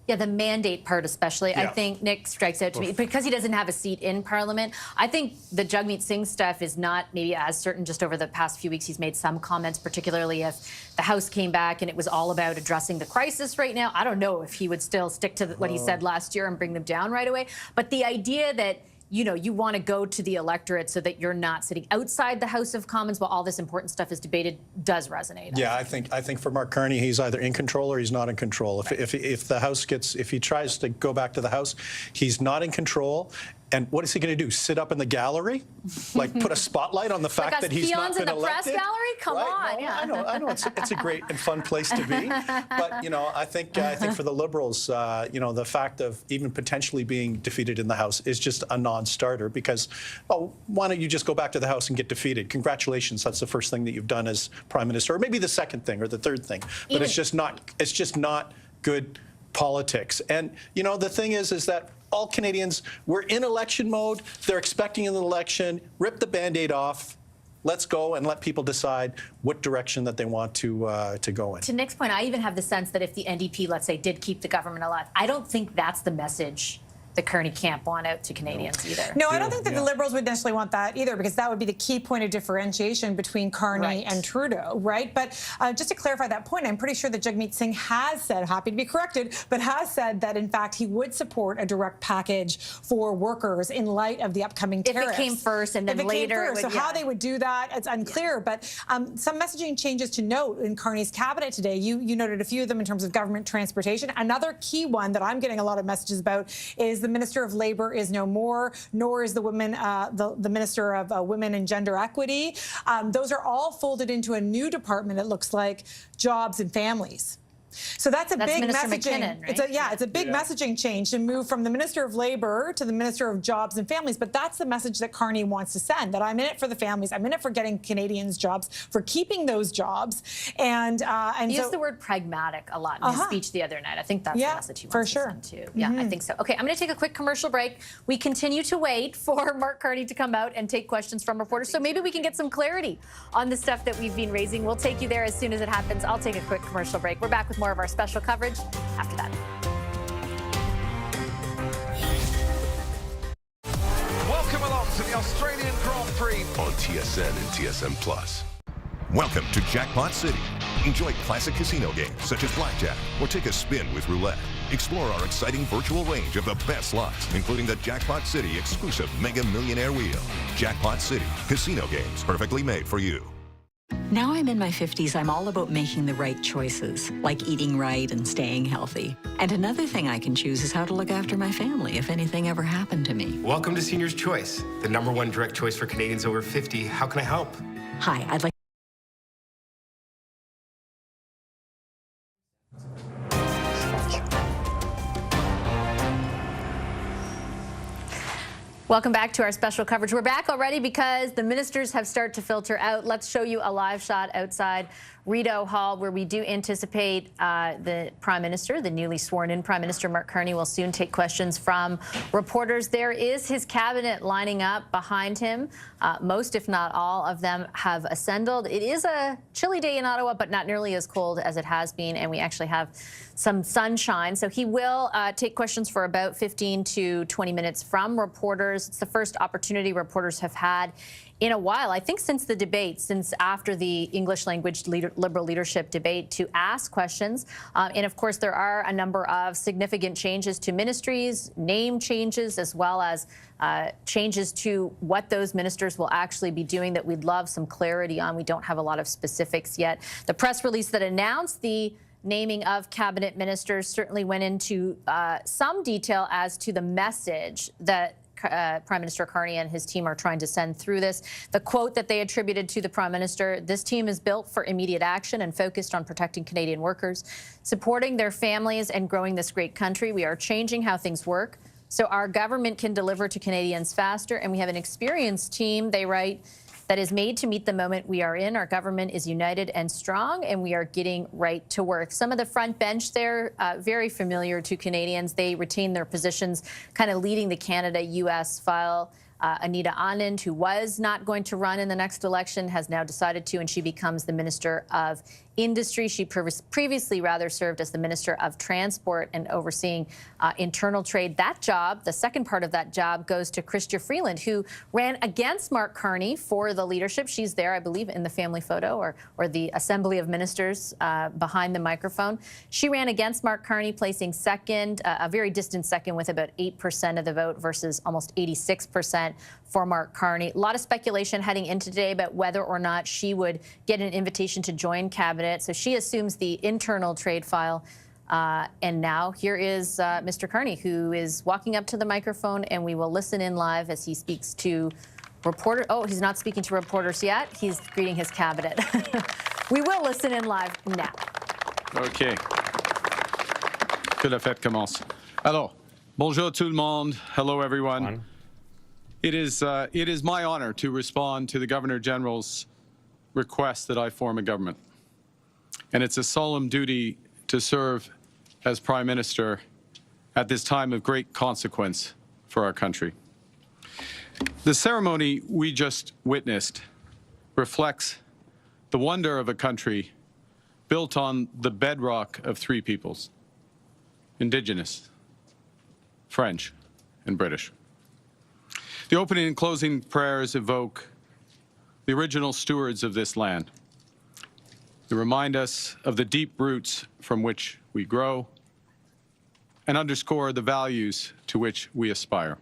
Yeah, the mandate part especially, I think Nick strikes out to me because he doesn't have a seat in Parliament. I think the Jagmeet Singh stuff is not maybe as certain. Just over the past few weeks, he's made some comments, particularly if the House came back and it was all about addressing the crisis right now. I don't know if he would still stick to what he said last year and bring them down right away. But the idea that you want to go to the electorate so that you're not sitting outside the House of Commons while all this important stuff is debated does resonate. Yeah, I think for Mark Carney, he's either in control or he's not in control. If the House if he tries to go back to the House, he's not in control. And what is he going to do? Sit up in the gallery, like put a spotlight on the fact that he's not been elected? Peons in the press gallery? Come on, no, yeah. I know. It's a great and fun place to be. But I think for the Liberals, the fact of even potentially being defeated in the House is just a non-starter because, why don't you just go back to the House and get defeated? Congratulations, that's the first thing that you've done as Prime Minister, or maybe the second thing or the third thing. But it's just not good politics. And the thing is that all Canadians, we're in election mode. They're expecting an election. Rip the Band-Aid off. Let's go and let people decide what direction that they want to go in. To Nick's point, I even have the sense that if the NDP, let's say, did keep the government alive, I don't think that's the message the Carney camp want out to Canadians either. No, I don't think that the Liberals would necessarily want that either, because that would be the key point of differentiation between Carney and Trudeau, right? But just to clarify that point, I'm pretty sure that Jagmeet Singh has said, happy to be corrected, but has said that in fact he would support a direct package for workers in light of the upcoming tariffs. If it came first and then later. So how they would do that, it's unclear. But some messaging changes to note in Carney's cabinet today. You noted a few of them in terms of government transportation. Another key one that I'm getting a lot of messages about is the Minister of Labour is no more, nor is the Minister of Women and Gender Equity. Those are all folded into a new department, it looks like, Jobs and Families. So that's big Minister messaging. McKinnon, right? It's a big messaging change to move from the Minister of Labour to the Minister of Jobs and Families. But that's the message that Carney wants to send, that I'm in it for the families. I'm in it for getting Canadians jobs, for keeping those jobs. And he used the word pragmatic a lot in his speech the other night. I think that's the message he wants to send too. Yeah, I think so. Okay, I'm going to take a quick commercial break. We continue to wait for Mark Carney to come out and take questions from reporters. So maybe we can get some clarity on the stuff that we've been raising. We'll take you there as soon as it happens. I'll take a quick commercial break. We're back with more of our special coverage after that. Welcome along to the Australian Grand Prix on TSN and TSN+. Welcome to Jackpot City. Enjoy classic casino games such as blackjack or take a spin with roulette. Explore our exciting virtual range of the best slots, including the Jackpot City exclusive Mega Millionaire Wheel. Jackpot City, casino games perfectly made for you. Now I'm in my 50s, I'm all about making the right choices, like eating right and staying healthy. And another thing I can choose is how to look after my family if anything ever happened to me. Welcome to Senior's Choice, the #1 direct choice for Canadians over 50. How can I help? Hi, I'd like... Welcome back to our special coverage. We're back already because the ministers have started to filter out. Let's show you a live shot outside Rideau Hall, where we do anticipate the Prime Minister, the newly sworn-in Prime Minister Mark Carney, will soon take questions from reporters. There is his cabinet lining up behind him. Most, if not all, of them have assembled. It is a chilly day in Ottawa, but not nearly as cold as it has been, and we actually have some sunshine. So he will take questions for about 15 to 20 minutes from reporters. It's the first opportunity reporters have had in a while, I think since the debate, since after the English language Liberal leadership debate, to ask questions. And of course, there are a number of significant changes to ministries, name changes, as well as changes to what those ministers will actually be doing that we'd love some clarity on. We don't have a lot of specifics yet. The press release that announced the naming of cabinet ministers certainly went into some detail as to the message that Prime Minister Carney and his team are trying to send through this. The quote that they attributed to the Prime Minister: "This team is built for immediate action and focused on protecting Canadian workers, supporting their families and growing this great country. We are changing how things work so our government can deliver to Canadians faster, and we have an experienced team," they write, "that is made to meet the moment we are in. Our government is united and strong, and we are getting right to work." Some of the front bench there, very familiar to Canadians. They retain their positions, kind of leading the Canada-U.S. file. Anita Anand, who was not going to run in the next election, has now decided to, and she becomes the Minister of industry. She previously served as the Minister of Transport and overseeing internal trade. That job, the second part of that job, goes to Chrystia Freeland, who ran against Mark Carney for the leadership. She's there, I believe, in the family photo or the Assembly of Ministers behind the microphone. She ran against Mark Carney, placing second, a very distant second with about 8% of the vote versus almost 86% for Mark Carney. A lot of speculation heading into today about whether or not she would get an invitation to join cabinet. So she assumes the internal trade file. And now here is Mr. Carney, who is walking up to the microphone, and we will listen in live as he speaks to reporters. Oh, he's not speaking to reporters yet. He's greeting his cabinet. We will listen in live now. OK. Que la fête commence. Alors, bonjour tout le monde. Hello, everyone. It is my honor to respond to the Governor General's request that I form a government. And it's a solemn duty to serve as Prime Minister at this time of great consequence for our country. The ceremony we just witnessed reflects the wonder of a country built on the bedrock of three peoples: Indigenous, French, and British. The opening and closing prayers evoke the original stewards of this land. They remind us of the deep roots from which we grow and underscore the values to which we aspire.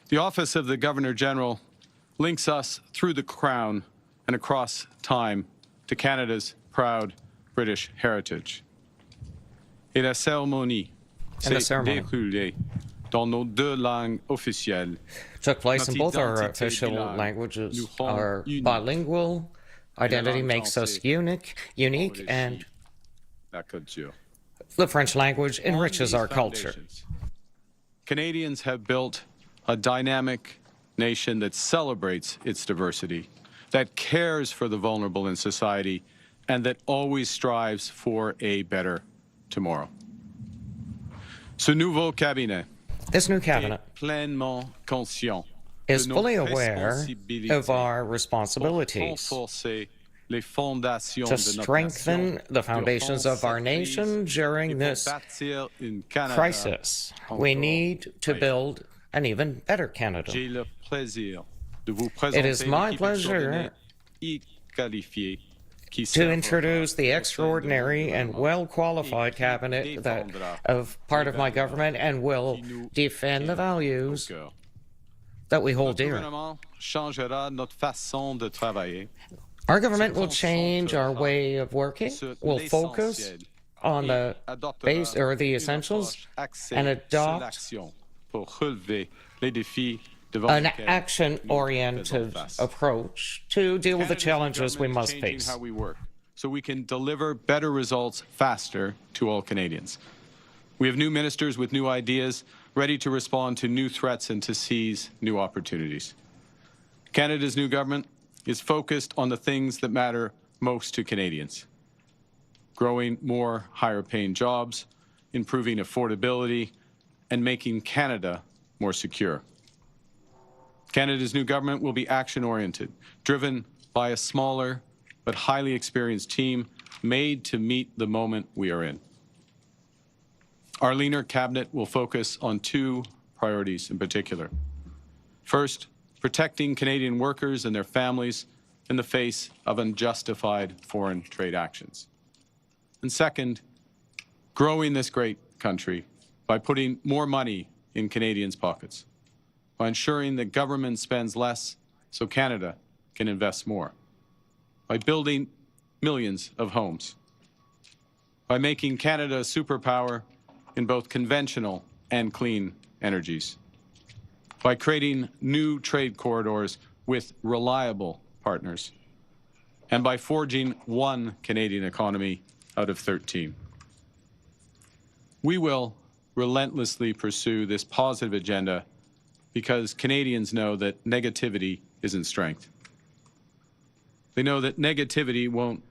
The office of the Governor General links us through the Crown and across time to Canada's proud British heritage. Et la cérémonie s'est déroulée dans nos deux langues officielles. Took place in both our official languages. Our bilingual identity makes us unique, and the French language enriches our culture. Canadians have built a dynamic nation that celebrates its diversity, that cares for the vulnerable in society, and that always strives for a better tomorrow. Ce nouveau cabinet This new cabinet is fully aware of our responsibilities to strengthen the foundations of our nation during this crisis. We need to build an even better Canada. It is my pleasure to introduce the extraordinary and well-qualified cabinet that of part of my government and will defend the values that we hold dear. Our government will change our way of working, will focus on the base or the essentials and adopt an action-oriented approach to deal with the challenges we must face. How we work, so we can deliver better results faster to all Canadians. We have new ministers with new ideas, ready to respond to new threats and to seize new opportunities. Canada's new government is focused on the things that matter most to Canadians: growing more higher-paying jobs, improving affordability, and making Canada more secure. Canada's new government will be action-oriented, driven by a smaller but highly experienced team made to meet the moment we are in. Our leaner cabinet will focus on two priorities in particular. First, protecting Canadian workers and their families in the face of unjustified foreign trade actions. And second, growing this great country by putting more money in Canadians' pockets, by ensuring that government spends less so Canada can invest more, by building millions of homes, by making Canada a superpower in both conventional and clean energies, by creating new trade corridors with reliable partners, and by forging one Canadian economy out of 13. We will relentlessly pursue this positive agenda because Canadians know that negativity isn't strength. They know that negativity won't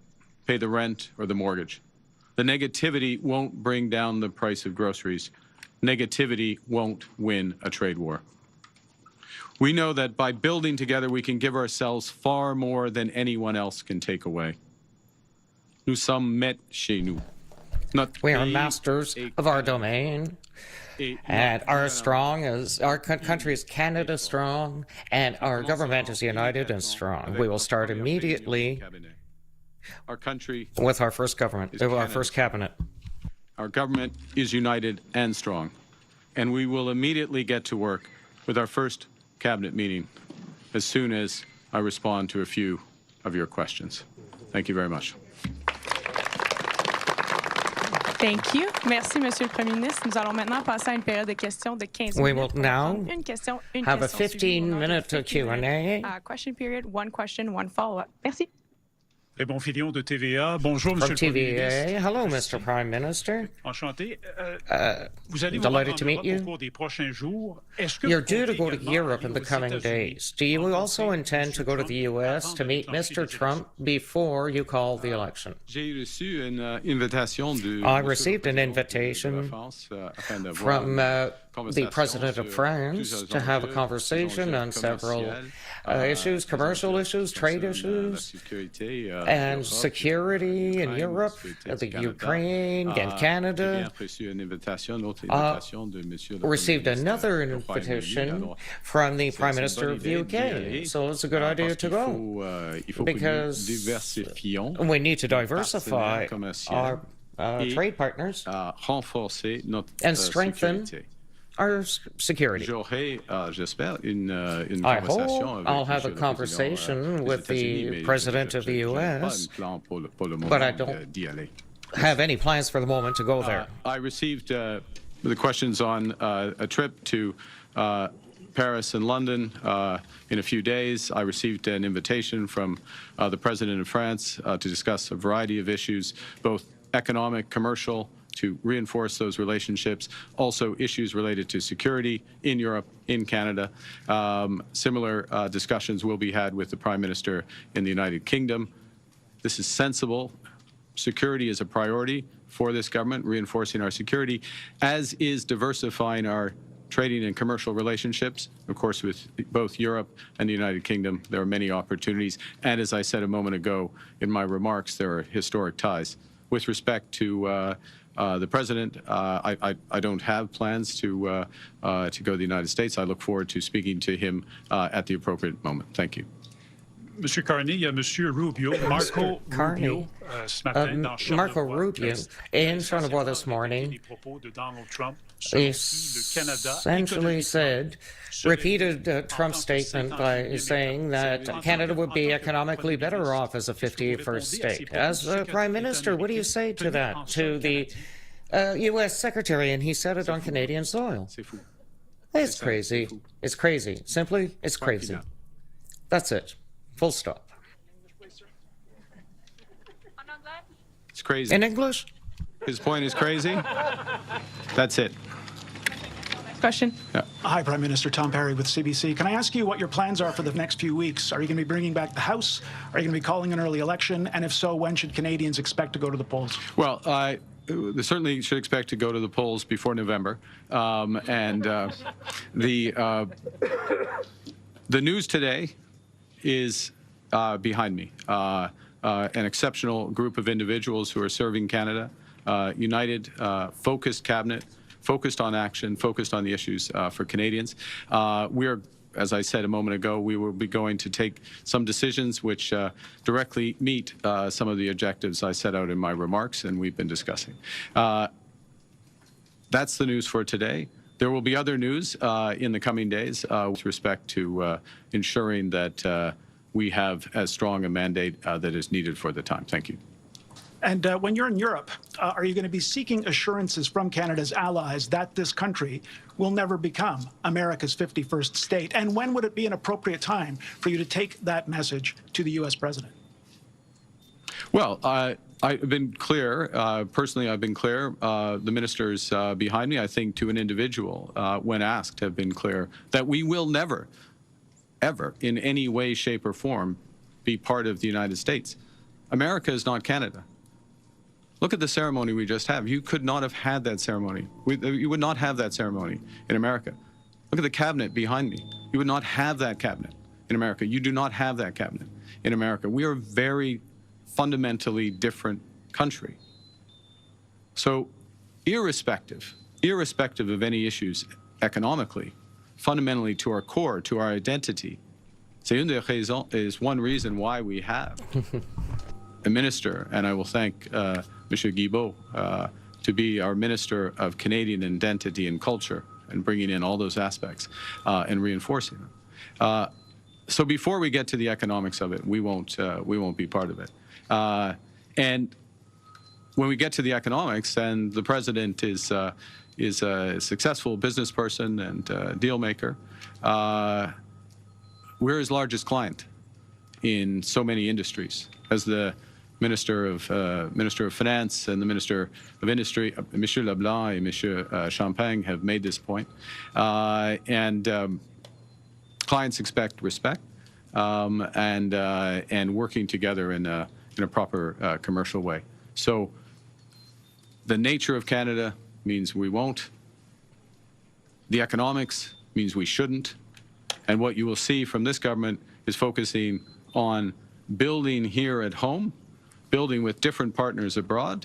pay the rent or the mortgage. The negativity won't bring down the price of groceries. Negativity won't win a trade war. We know that by building together, we can give ourselves far more than anyone else can take away. Nous sommes maîtres chez nous. We are masters of our domain. And our country is Canada strong, and our government is united and strong. We will start immediately with our first cabinet. Our government is united and strong, and we will immediately get to work with our first cabinet meeting as soon as I respond to a few of your questions. Thank you very much. Thank you. Merci, Monsieur le Premier ministre. Nous allons maintenant passer à une période de questions de 15 minutes. We will now have a question 15-minute Q&A. Question period, one question, one follow-up. Merci. Bon Fillon de TVA. Bonjour, Monsieur From le Premier TVA. ministre. Hello, Mr. Prime Minister. Enchanté. Vous allez vous Delighted rendre to en meet Europe you. au cours des prochains jours. Est-ce que You're vous due to comptez go to également Europe in aller the aux coming États-Unis days. Do you also intend to go to the U.S. to meet Mr. Trump before you call the election? J'ai reçu une invitation de I received an invitation from the President of France to have a conversation on several issues, commercial issues, trade issues, and security in Europe, the Ukraine and Canada. Received another invitation from the Prime Minister of the UK, so it's a good idea to go because we need to diversify our trade partners and strengthen our security. I hope I'll have a conversation with the President of the U.S., but I don't have any plans for the moment to go there. I received the questions on a trip to Paris and London in a few days. I received an invitation from the President of France to discuss a variety of issues, both economic, commercial, to reinforce those relationships, also issues related to security in Europe, in Canada. Similar discussions will be had with the Prime Minister in the United Kingdom. This is sensible. Security is a priority for this government, reinforcing our security, as is diversifying our trading and commercial relationships. Of course, with both Europe and the United Kingdom, there are many opportunities. And as I said a moment ago in my remarks, there are historic ties. With respect to the President, I don't have plans to go to the United States. I look forward to speaking to him at the appropriate moment. Thank you. Monsieur Carney, il y a Monsieur Rubio, Marco Rubio, ce matin dans Marco Rubio in Charlevoix this morning essentially repeated Trump's statement by saying that Canada would be economically better off as a 51st state. As Prime Minister, what do you say to that, to the U.S. Secretary? And he said it on Canadian soil. It's crazy. It's crazy. Simply, it's crazy. That's it. Full stop. It's crazy. In English? His point is crazy. That's it. Question. Yeah. Hi, Prime Minister. Tom Perry with CBC. Can I ask you what your plans are for the next few weeks? Are you going to be bringing back the House? Are you going to be calling an early election? And if so, when should Canadians expect to go to the polls? Well, they certainly should expect to go to the polls before November. The news today is behind me. An exceptional group of individuals who are serving Canada, united, focused cabinet, focused on action, focused on the issues for Canadians. We are, as I said a moment ago, we will be going to take some decisions which directly meet some of the objectives I set out in my remarks and we've been discussing. That's the news for today. There will be other news in the coming days with respect to ensuring that we have as strong a mandate that is needed for the time. Thank you. And when you're in Europe, are you going to be seeking assurances from Canada's allies that this country will never become America's 51st state? And when would it be an appropriate time for you to take that message to the U.S. President? Well, I've been clear. Personally, I've been clear. The ministers behind me, I think, to an individual, when asked, have been clear that we will never, ever, in any way, shape, or form, be part of the United States. America is not Canada. Look at the ceremony we just had. You could not have had that ceremony. You would not have that ceremony in America. Look at the cabinet behind me. You would not have that cabinet in America. You do not have that cabinet in America. We are very fundamentally different country. So irrespective of any issues economically, fundamentally to our core, to our identity, is one reason why we have a minister, and I will thank Monsieur Guilbeault to be our Minister of Canadian Identity and Culture and bringing in all those aspects and reinforcing them. So before we get to the economics of it, we won't be part of it. And when we get to the economics, then the president is a successful business person and deal maker. We're his largest client in so many industries. As the Minister of Finance and the Minister of Industry, Monsieur Leblanc and Monsieur Champagne have made this point. And clients expect respect and working together in a proper commercial way. So the nature of Canada means we won't. The economics means we shouldn't. And what you will see from this government is focusing on building here at home, building with different partners abroad,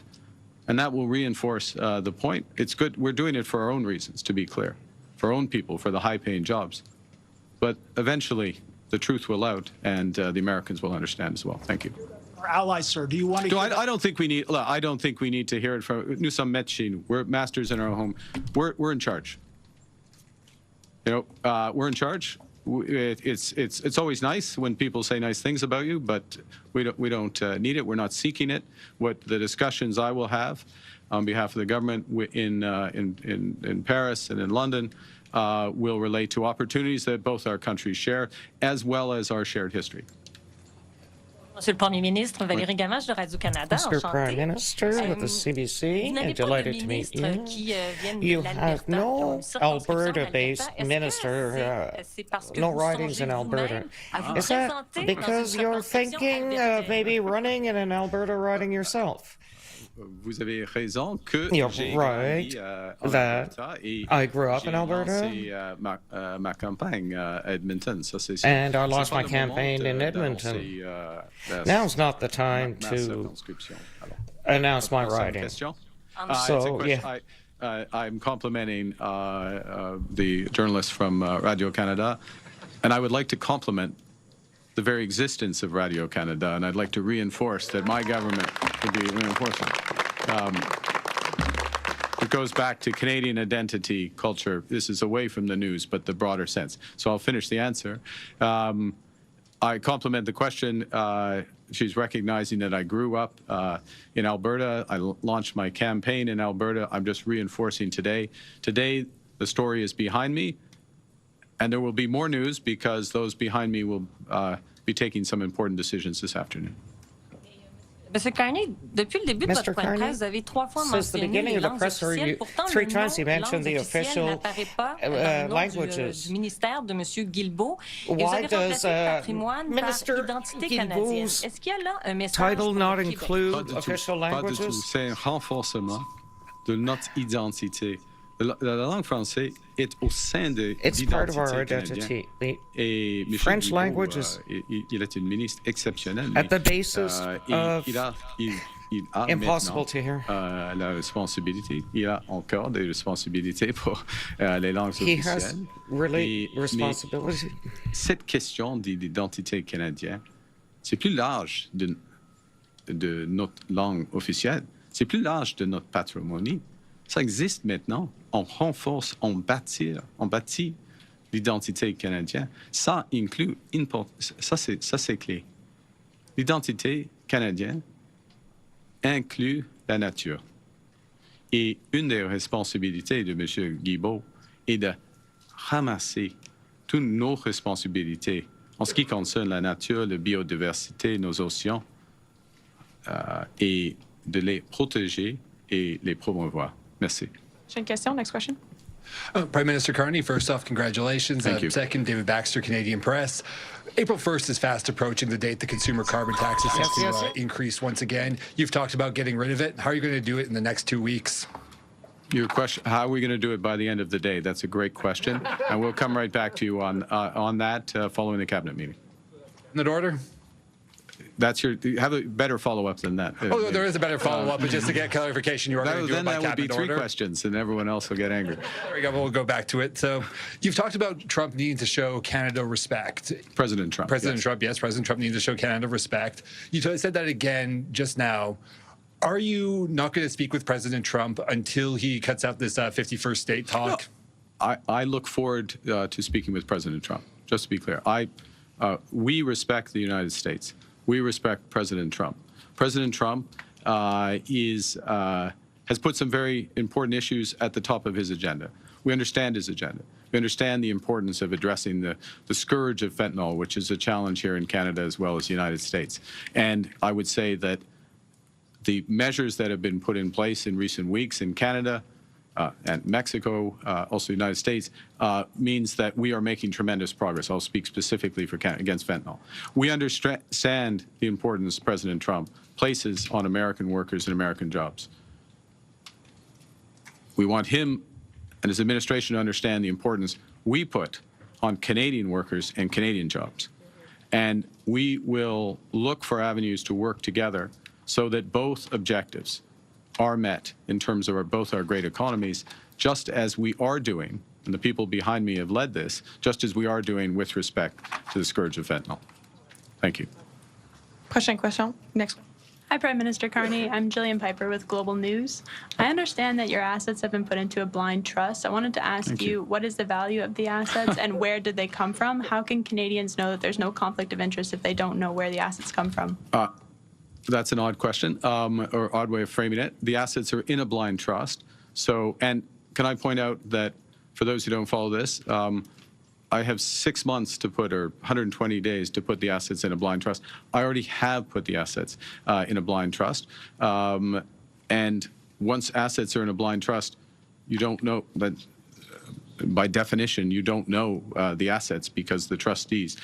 and that will reinforce the point. It's good. We're doing it for our own reasons, to be clear, for our own people, for the high-paying jobs. But eventually, the truth will out, and the Americans will understand as well. Thank you. Our allies, sir, do you want to? I don't think we need. I don't think we need to hear it from. Nous sommes maîtres. We're masters in our home. We're in charge. You know, we're in charge. It's always nice when people say nice things about you, but we don't need it. We're not seeking it. What the discussions I will have on behalf of the government in Paris and in London will relate to opportunities that both our countries share, as well as our shared history. Monsieur le Premier ministre, Valérie Gamache de Radio-Canada, Mr. Prime Minister of the CBC, I'm delighted to meet you. You have no Alberta-based minister, no ridings in Alberta. Is that because you're thinking of maybe running in an Alberta riding yourself? Vous avez raison que You're j'ai right that I grew up in Alberta. Ma campagne à Edmonton. And I lost my campaign in Edmonton. Now's not the time to announce my riding. So, yeah. I'm complimenting the journalists from Radio-Canada, and I would like to compliment the very existence of Radio-Canada, and I'd like to reinforce that my government will be reinforcing. It goes back to Canadian identity, culture. This is away from the news, but the broader sense. So I'll finish the answer. I compliment the question. She's recognizing that I grew up in Alberta. I launched my campaign in Alberta. I'm just reinforcing today. Today, the story is behind me. And there will be more news because those behind me will be taking some important decisions this afternoon. Monsieur Carney, depuis le début de votre point de presse, vous avez 3 fois mentionné les langues officielles. Pourtant, le nom langues officielles n'apparaît pas dans le nom du ministère de Monsieur Guilbeault. Et vous avez remplacé patrimoine par identité canadienne. Est-ce qu'il y a là un message title not include official languages? Pas du tout. C'est un renforcement de notre identité. La langue française est au sein de l'identité canadienne. Et M. French Guilbeault, language is il est un ministre exceptionnel. at the basis of il a impossible to hear. La responsabilité. Il a encore des responsabilités pour les langues He officielles. has really responsibility. Cette question d'identité canadienne, c'est plus large de notre langue officielle. C'est plus large de notre patrimoine. Ça existe maintenant. On renforce, on bâtit l'identité canadienne. Ça inclut, ça c'est clé. L'identité canadienne inclut la nature. Et une des responsabilités de M. Guilbeault est de ramasser toutes nos responsabilités en ce qui concerne la nature, la biodiversité, nos océans, et de les protéger et les promouvoir. Merci. J'ai une question. Next question. Prime Minister Carney, first off, congratulations. Thank you. Second, David Baxter, Canadian Press. April 1st is fast approaching, the date the consumer carbon tax is set to increase once again. You've talked about getting rid of it. How are you going to do it in the next 2 weeks? Your question, how are we going to do it by the end of the day? That's a great question. And we'll come right back to you on that following the cabinet meeting. In that order? you have a better follow-up than that. Oh, there is a better follow-up, but just to get clarification, you are going to do it by Then that would be cabinet three order. questions, and everyone else will get angry. There we go. We'll go back to it. So you've talked about Trump needing to show Canada respect. President Trump. President Trump needs to show Canada respect. You said that again just now. Are you not going to speak with President Trump until he cuts out this 51st state talk? No. I look forward to speaking with President Trump. Just to be clear, we respect the United States. We respect President Trump. President Trump has put some very important issues at the top of his agenda. We understand his agenda. We understand the importance of addressing the scourge of fentanyl, which is a challenge here in Canada as well as the United States. And I would say that the measures that have been put in place in recent weeks in Canada and Mexico, also the United States, means that we are making tremendous progress. I'll speak specifically for against fentanyl. We understand the importance President Trump places on American workers and American jobs. We want him and his administration to understand the importance we put on Canadian workers and Canadian jobs. And we will look for avenues to work together so that both objectives are met in terms of both our great economies, just as we are doing, and the people behind me have led this, just as we are doing with respect to the scourge of fentanyl. Thank you. Prochaine question. Next one. Hi, Prime Minister Carney. I'm Jillian Piper with Global News. I understand that your assets have been put into a blind trust. I wanted to ask you, what is the value of the assets and where did they come from? How can Canadians know that there's no conflict of interest if they don't know where the assets come from? That's an odd question, or odd way of framing it. The assets are in a blind trust. So, and can I point out that for those who don't follow this, I have 6 months to put, or 120 days to put the assets in a blind trust. I already have put the assets in a blind trust. And once assets are in a blind trust, you don't know that. By definition, you don't know the assets because the trustees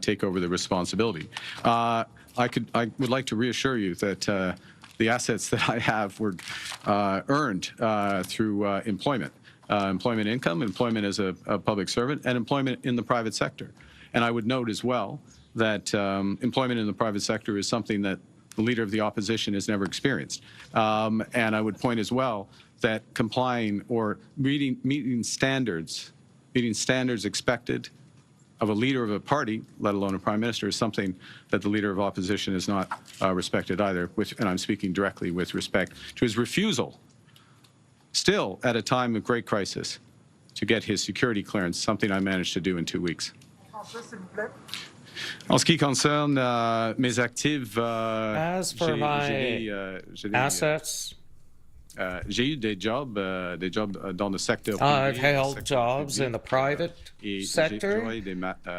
take over the responsibility. I would like to reassure you that the assets that I have were earned through employment income, employment as a public servant, and employment in the private sector. And I would note as well that employment in the private sector is something that the leader of the opposition has never experienced. And I would point as well that complying or meeting standards expected of a leader of a party, let alone a prime minister, is something that the leader of opposition has not respected either, and I'm speaking directly with respect to his refusal, still at a time of great crisis, to get his security clearance, something I managed to do in 2 weeks. En ce qui concerne mes actifs, as for my assets, j'ai eu des jobs dans le secteur privé. I've held jobs in the private sector.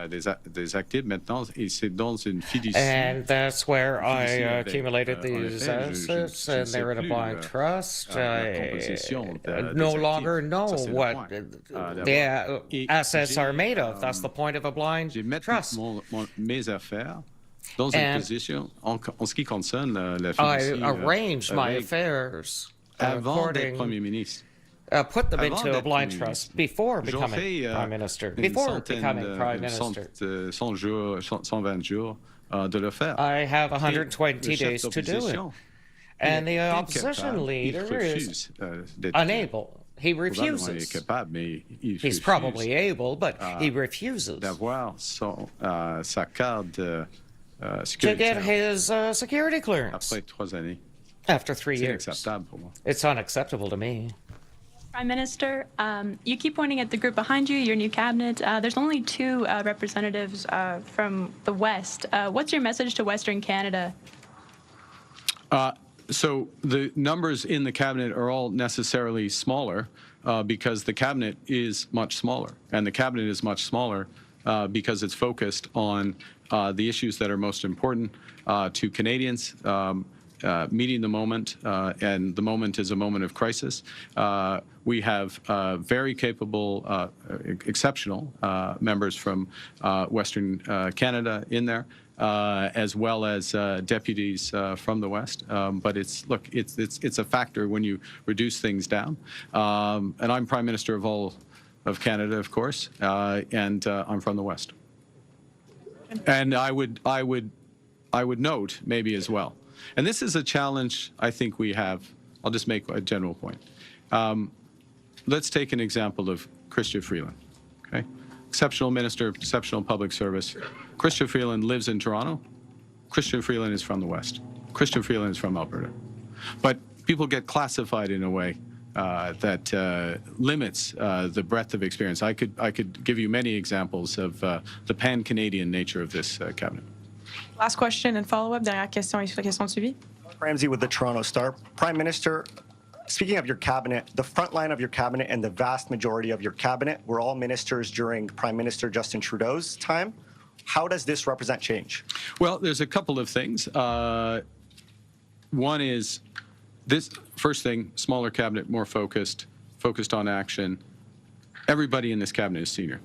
Des actifs maintenant, et c'est dans une fiducie. And that's where I accumulated these assets, and they're in a blind trust. I no longer know what the assets are made of. That's the point of a blind trust. Mes affaires dans une position en ce qui concerne la fiducie. I arranged my affairs. Avant d'être Premier ministre. Put them into a blind trust before becoming Prime Minister. Before becoming Prime Minister. 120 jours de le faire. I have 120 days to do it. And the opposition leader is unable. He refuses. He's probably able, but he refuses. D'avoir sa carte to get his security clearance. Après 3 années. After 3 years. It's unacceptable to me. Prime Minister, you keep pointing at the group behind you, your new cabinet. There's only 2 representatives from the West. What's your message to Western Canada? So the numbers in the cabinet are all necessarily smaller because the cabinet is much smaller. And the cabinet is much smaller because it's focused on the issues that are most important to Canadians. Meeting the moment, and the moment is a moment of crisis. We have very capable, exceptional members from Western Canada in there, as well as deputies from the West. But it's a factor when you reduce things down. And I'm Prime Minister of all of Canada, of course, and I'm from the West. And I would I would note maybe as well, and this is a challenge I think we have. I'll just make a general point. Let's take an example of Chrystia Freeland. Okay, exceptional minister, exceptional public service. Chrystia Freeland lives in Toronto. Chrystia Freeland is from the West. Chrystia Freeland is from Alberta. But people get classified in a way that limits the breadth of experience. I could give you many examples of the pan-Canadian nature of this cabinet. Last question and follow-up. Dernière question et question de suivi. Ramsey with the Toronto Star. Prime Minister, speaking of your cabinet, the front line of your cabinet and the vast majority of your cabinet were all ministers during Prime Minister Justin Trudeau's time. How does this represent change? Well, there's a couple of things. One is this first thing, smaller cabinet, more focused on action. Everybody in this cabinet is senior.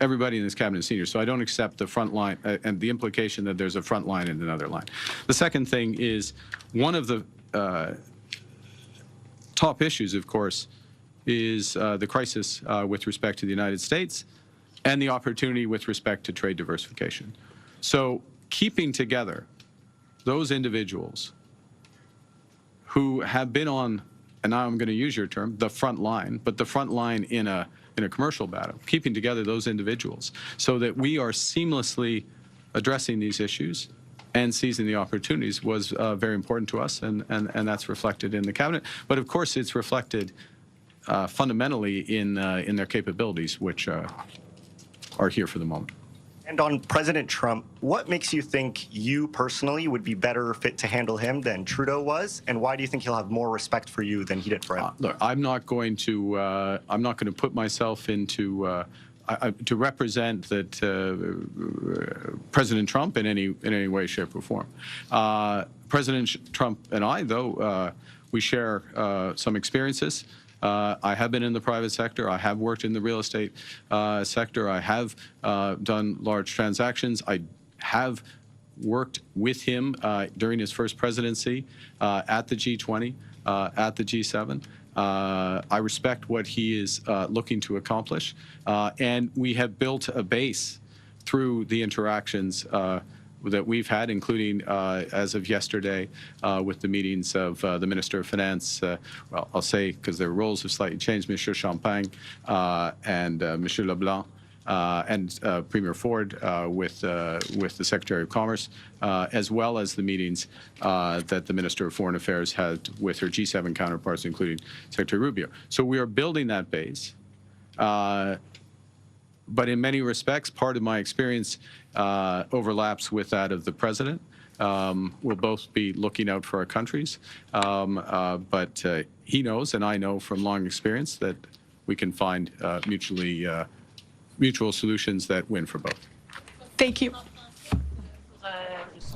Everybody in this cabinet is senior, so I don't accept the front line and the implication that there's a front line and another line. The second thing is one of the top issues, of course, is the crisis with respect to the United States and the opportunity with respect to trade diversification. So keeping together those individuals who have been on, and now I'm going to use your term, the front line, but the front line in a commercial battle, keeping together those individuals so that we are seamlessly addressing these issues and seizing the opportunities was very important to us, and that's reflected in the cabinet. But of course, it's reflected fundamentally in their capabilities, which are here for the moment. And on President Trump, what makes you think you personally would be better fit to handle him than Trudeau was, and why do you think he'll have more respect for you than he did for him? Look, I'm not going to put myself into to represent that President Trump in any way, shape, or form. President Trump and I, though, we share some experiences. I have been in the private sector. I have worked in the real estate sector. I have done large transactions. I have worked with him during his first presidency at the G20, at the G7. I respect what he is looking to accomplish. And we have built a base through the interactions that we've had, including as of yesterday with the meetings of the Minister of Finance, well, I'll say, because their roles have slightly changed, Monsieur Champagne and Monsieur Leblanc, and Premier Ford with the Secretary of Commerce, as well as the meetings that the Minister of Foreign Affairs had with her G7 counterparts, including Secretary Rubio. So we are building that base. But in many respects, part of my experience overlaps with that of the president. We'll both be looking out for our countries. But he knows, and I know from long experience, that we can find mutual solutions that win for both. Thank you.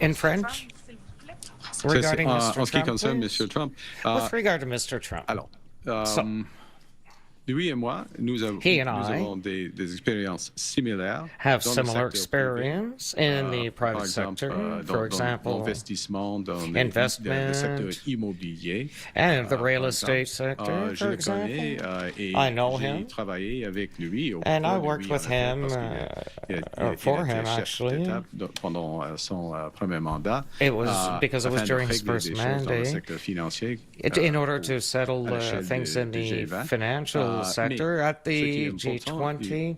In French? Regarding Mr. En ce qui concerne Monsieur Trump. With regard to Mr. Trump. Alors, lui et moi, nous avons des expériences similaires. Have similar experience in the private sector, for example, investment investment, le secteur immobilier, and the real estate sector, for example. I know him, and I worked with him, for him, actually. It was because it was during his first mandate, in order to settle things in the financial sector at the G20.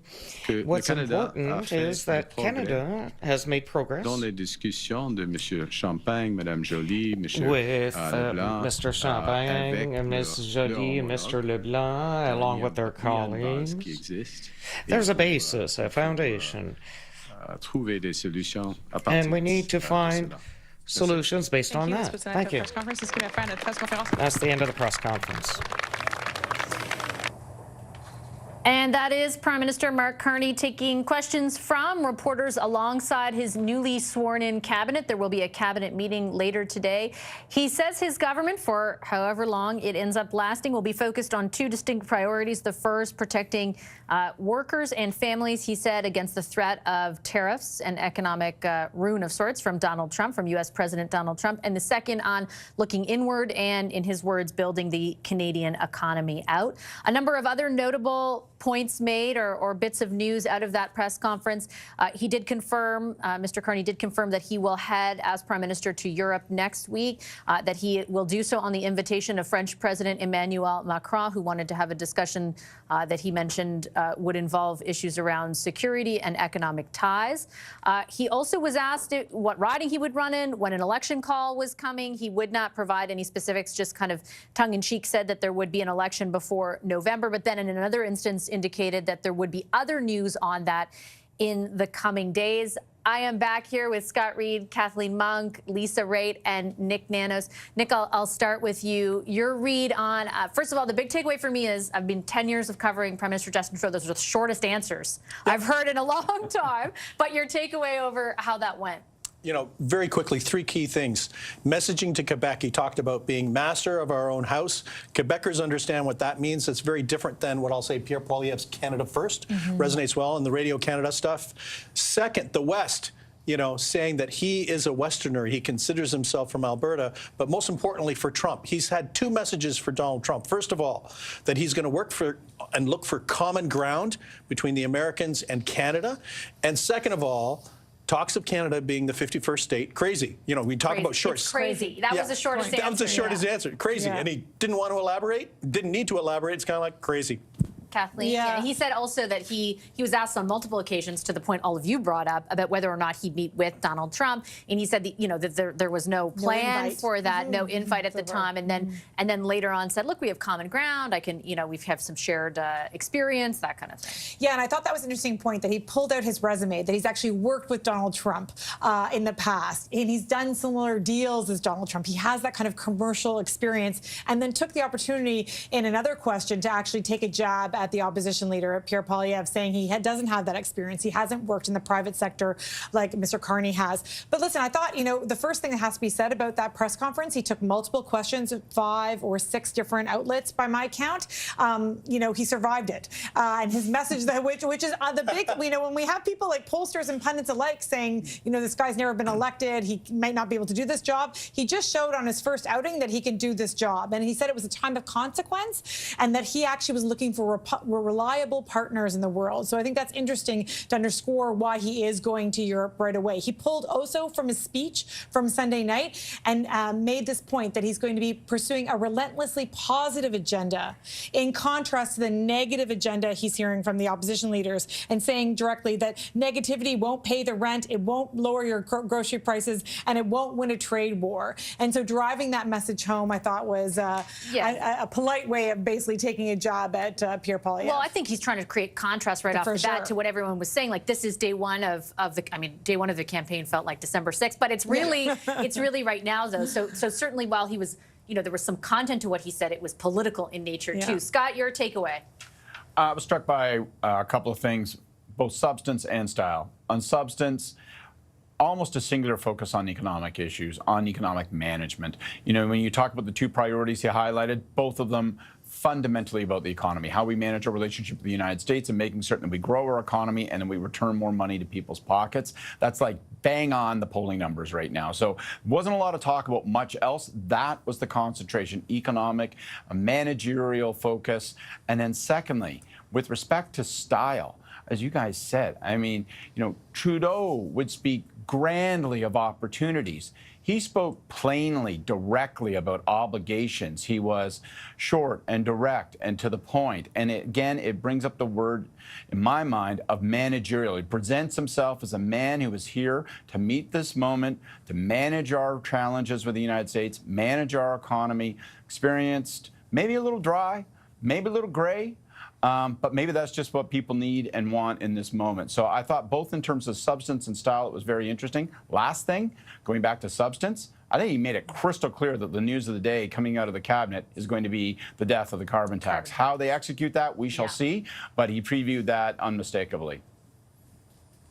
What's important is that Canada has made progress dans les discussions de Monsieur Champagne, Madame Joly, Monsieur with Leblanc, Mr. Champagne and Ms. Joly and Mr. Leblanc, along with their colleagues. There's a basis, a foundation, and we need to find solutions based on that. Thank you. That's the end of the press conference. And that is Prime Minister Mark Carney taking questions from reporters alongside his newly sworn-in cabinet. There will be a cabinet meeting later today. He says his government, for however long it ends up lasting, will be focused on two distinct priorities. The first, protecting workers and families, he said, against the threat of tariffs and economic ruin of sorts from Donald Trump, from U.S. President Donald Trump. And the second on looking inward and, in his words, building the Canadian economy out. A number of other notable points made or bits of news out of that press conference. He did confirm, Mr. Carney did confirm that he will head as Prime Minister to Europe next week, that he will do so on the invitation of French President Emmanuel Macron, who wanted to have a discussion that he mentioned would involve issues around security and economic ties. He also was asked what riding he would run in, when an election call was coming. He would not provide any specifics, just kind of tongue-in-cheek said that there would be an election before November, but then in another instance indicated that there would be other news on that in the coming days. I am back here with Scott Reed, Kathleen Monk, Lisa Raitt, and Nick Nanos. Nick, I'll start with you. Your read on, first of all, the big takeaway for me is I've been 10 years of covering Prime Minister Justin Trudeau. Those are the shortest answers I've heard in a long time. But your takeaway over how that went. You know, very quickly, 3 key things. Messaging to Quebec, he talked about being master of our own house. Quebecers understand what that means. It's very different than what I'll say Pierre Poilievre's Canada First. Resonates well in the Radio Canada stuff. Second, the West, you know, saying that he is a Westerner. He considers himself from Alberta. But most importantly for Trump, he's had 2 messages for Donald Trump. First of all, that he's going to work for and look for common ground between the Americans and Canada. And second of all, talks of Canada being the 51st state, crazy. You know, we talk about short. It's crazy. That was the shortest answer. That was the shortest answer. Crazy. And he didn't want to elaborate, didn't need to elaborate. It's kind of like crazy. Kathleen. Yeah. He said also that he was asked on multiple occasions, to the point all of you brought up, about whether or not he'd meet with Donald Trump, and he said that, you know, that there was no plan for that, no invite at the time, and then later on said, look, we have common ground. I can, you know, we have some shared experience, that kind of thing. Yeah, and I thought that was an interesting point, that he pulled out his resume, that he's actually worked with Donald Trump in the past, and he's done similar deals as Donald Trump. He has that kind of commercial experience, and then took the opportunity in another question to actually take a jab at the opposition leader, Pierre Poilievre, saying he doesn't have that experience. He hasn't worked in the private sector like Mr. Carney has. But listen, I thought, you know, the first thing that has to be said about that press conference, he took multiple questions at 5 or 6 different outlets by my count. You know, he survived it. And his message, which is the big, you know, when we have people like pollsters and pundits alike saying, you know, this guy's never been elected, he might not be able to do this job, he just showed on his first outing that he can do this job. And he said it was a time of consequence, and that he actually was looking for reliable partners in the world. So I think that's interesting to underscore why he is going to Europe right away. He pulled also from his speech from Sunday night and made this point that he's going to be pursuing a relentlessly positive agenda, in contrast to the negative agenda he's hearing from the opposition leaders, and saying directly that negativity won't pay the rent, it won't lower your grocery prices, and it won't win a trade war. And so driving that message home, I thought, was a polite way of basically taking a jab at Pierre Poilievre. Well, I think he's trying to create contrast right off the bat to what everyone was saying. Like, this is day one of the. I mean, day one of the campaign felt like December 6th, but it's really it's really right now though. So certainly while he was, you know, there was some content to what he said. It was political in nature too. Scott, your takeaway? I was struck by a couple of things, both substance and style. On substance, almost a singular focus on economic issues, on economic management. You know, when you talk about the 2 priorities he highlighted, both of them fundamentally about the economy, how we manage our relationship with the United States and making certain that we grow our economy and then we return more money to people's pockets. That's like bang on the polling numbers right now. So wasn't a lot of talk about much else. That was the concentration, economic, a managerial focus. And then secondly, with respect to style, as you guys said, I mean, you know, Trudeau would speak grandly of opportunities. He spoke plainly, directly about obligations. He was short and direct and to the point. And again, it brings up the word, in my mind, of managerial. He presents himself as a man who is here to meet this moment, to manage our challenges with the United States, manage our economy, experienced, maybe a little dry, maybe a little gray, but maybe that's just what people need and want in this moment. So I thought both in terms of substance and style, it was very interesting. Last thing, going back to substance, I think he made it crystal clear that the news of the day coming out of the cabinet is going to be the death of the carbon tax. How they execute that, we shall see, but he previewed that unmistakably.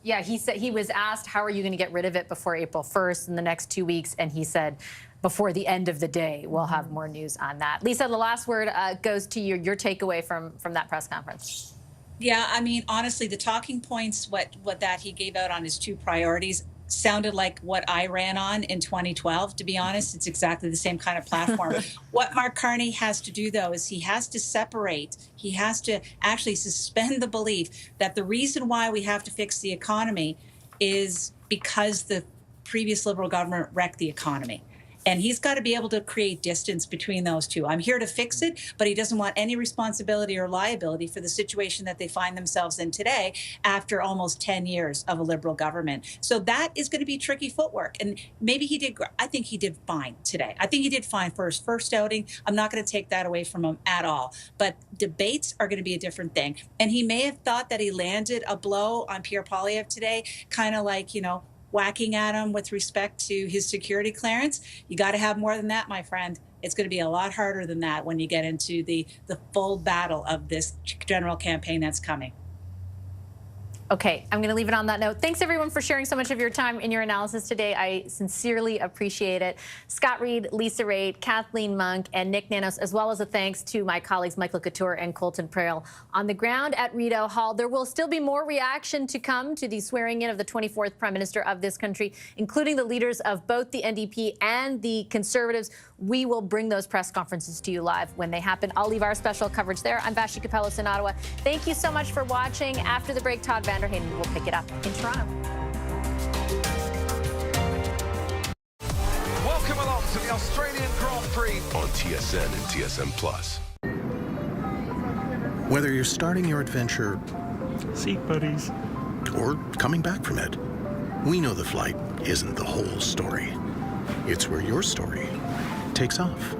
Yeah, he said, he was asked, how are you going to get rid of it before April 1st in the next 2 weeks? And he said, before the end of the day, we'll have more news on that. Lisa, the last word goes to your takeaway from that press conference. Yeah, I mean, honestly, the talking points, what that he gave out on his 2 priorities, sounded like what I ran on in 2012. To be honest, it's exactly the same kind of platform. What Mark Carney has to do, though, is he has to separate. He has to actually suspend the belief that the reason why we have to fix the economy is because the previous Liberal government wrecked the economy. And he's got to be able to create distance between those two. I'm here to fix it, but he doesn't want any responsibility or liability for the situation that they find themselves in today after almost 10 years of a Liberal government. So that is going to be tricky footwork. And maybe I think he did fine today. I think he did fine for his first outing. I'm not going to take that away from him at all. But debates are going to be a different thing. And he may have thought that he landed a blow on Pierre Poilievre today, kind of like, whacking at him with respect to his security clearance. You got to have more than that, my friend. It's going to be a lot harder than that when you get into the full battle of this general campaign that's coming. Okay, I'm going to leave it on that note. Thanks, everyone, for sharing so much of your time in your analysis today. I sincerely appreciate it. Scott Reed, Lisa Raitt, Kathleen Monk, and Nick Nanos, as well as a thanks to my colleagues Michael Couture and Colton Prale on the ground at Rideau Hall. There will still be more reaction to come to the swearing in of the 24th Prime Minister of this country, including the leaders of both the NDP and the Conservatives. We will bring those press conferences to you live when they happen. I'll leave our special coverage there. I'm Vassy Kapelos in Ottawa. Thank you so much for watching. After the break, Todd Vander Hayden will pick it up in Toronto. Welcome along to the Australian Grand Prix on TSN and TSN Plus. Whether you're starting your adventure, seat buddies, or coming back from it, we know the flight isn't the whole story. It's where your story takes off.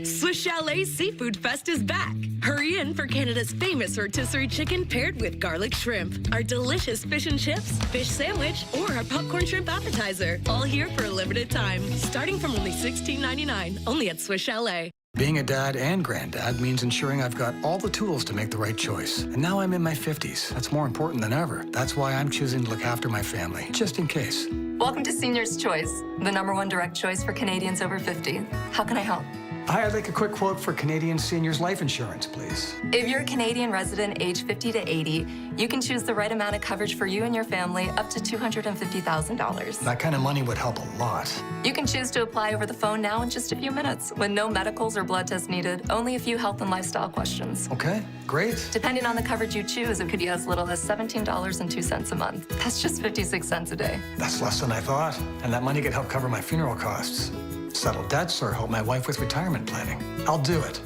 Swiss Chalet's Seafood Fest is back. Hurry in for Canada's famous rotisserie chicken paired with garlic shrimp, our delicious fish and chips, fish sandwich, or our popcorn shrimp appetizer. All here for a limited time, starting from only $16.99, only at Swiss Chalet. Being a dad and granddad means ensuring I've got all the tools to make the right choice. And now I'm in my 50s. That's more important than ever. That's why I'm choosing to look after my family, just in case. Welcome to Senior's Choice, the #1 direct choice for Canadians over 50. How can I help? Hi, I'd like a quick quote for Canadian seniors life insurance, please. If you're a Canadian resident age 50 to 80, you can choose the right amount of coverage for you and your family up to $250,000. That kind of money would help a lot. You can choose to apply over the phone now in just a few minutes with no medicals or blood tests needed, only a few health and lifestyle questions. Okay, great. Depending on the coverage you choose, it could be as little as $17.02 a month. That's just 56 cents a day. That's less than I thought. And that money could help cover my funeral costs, settle debts, or help my wife with retirement planning. I'll do it.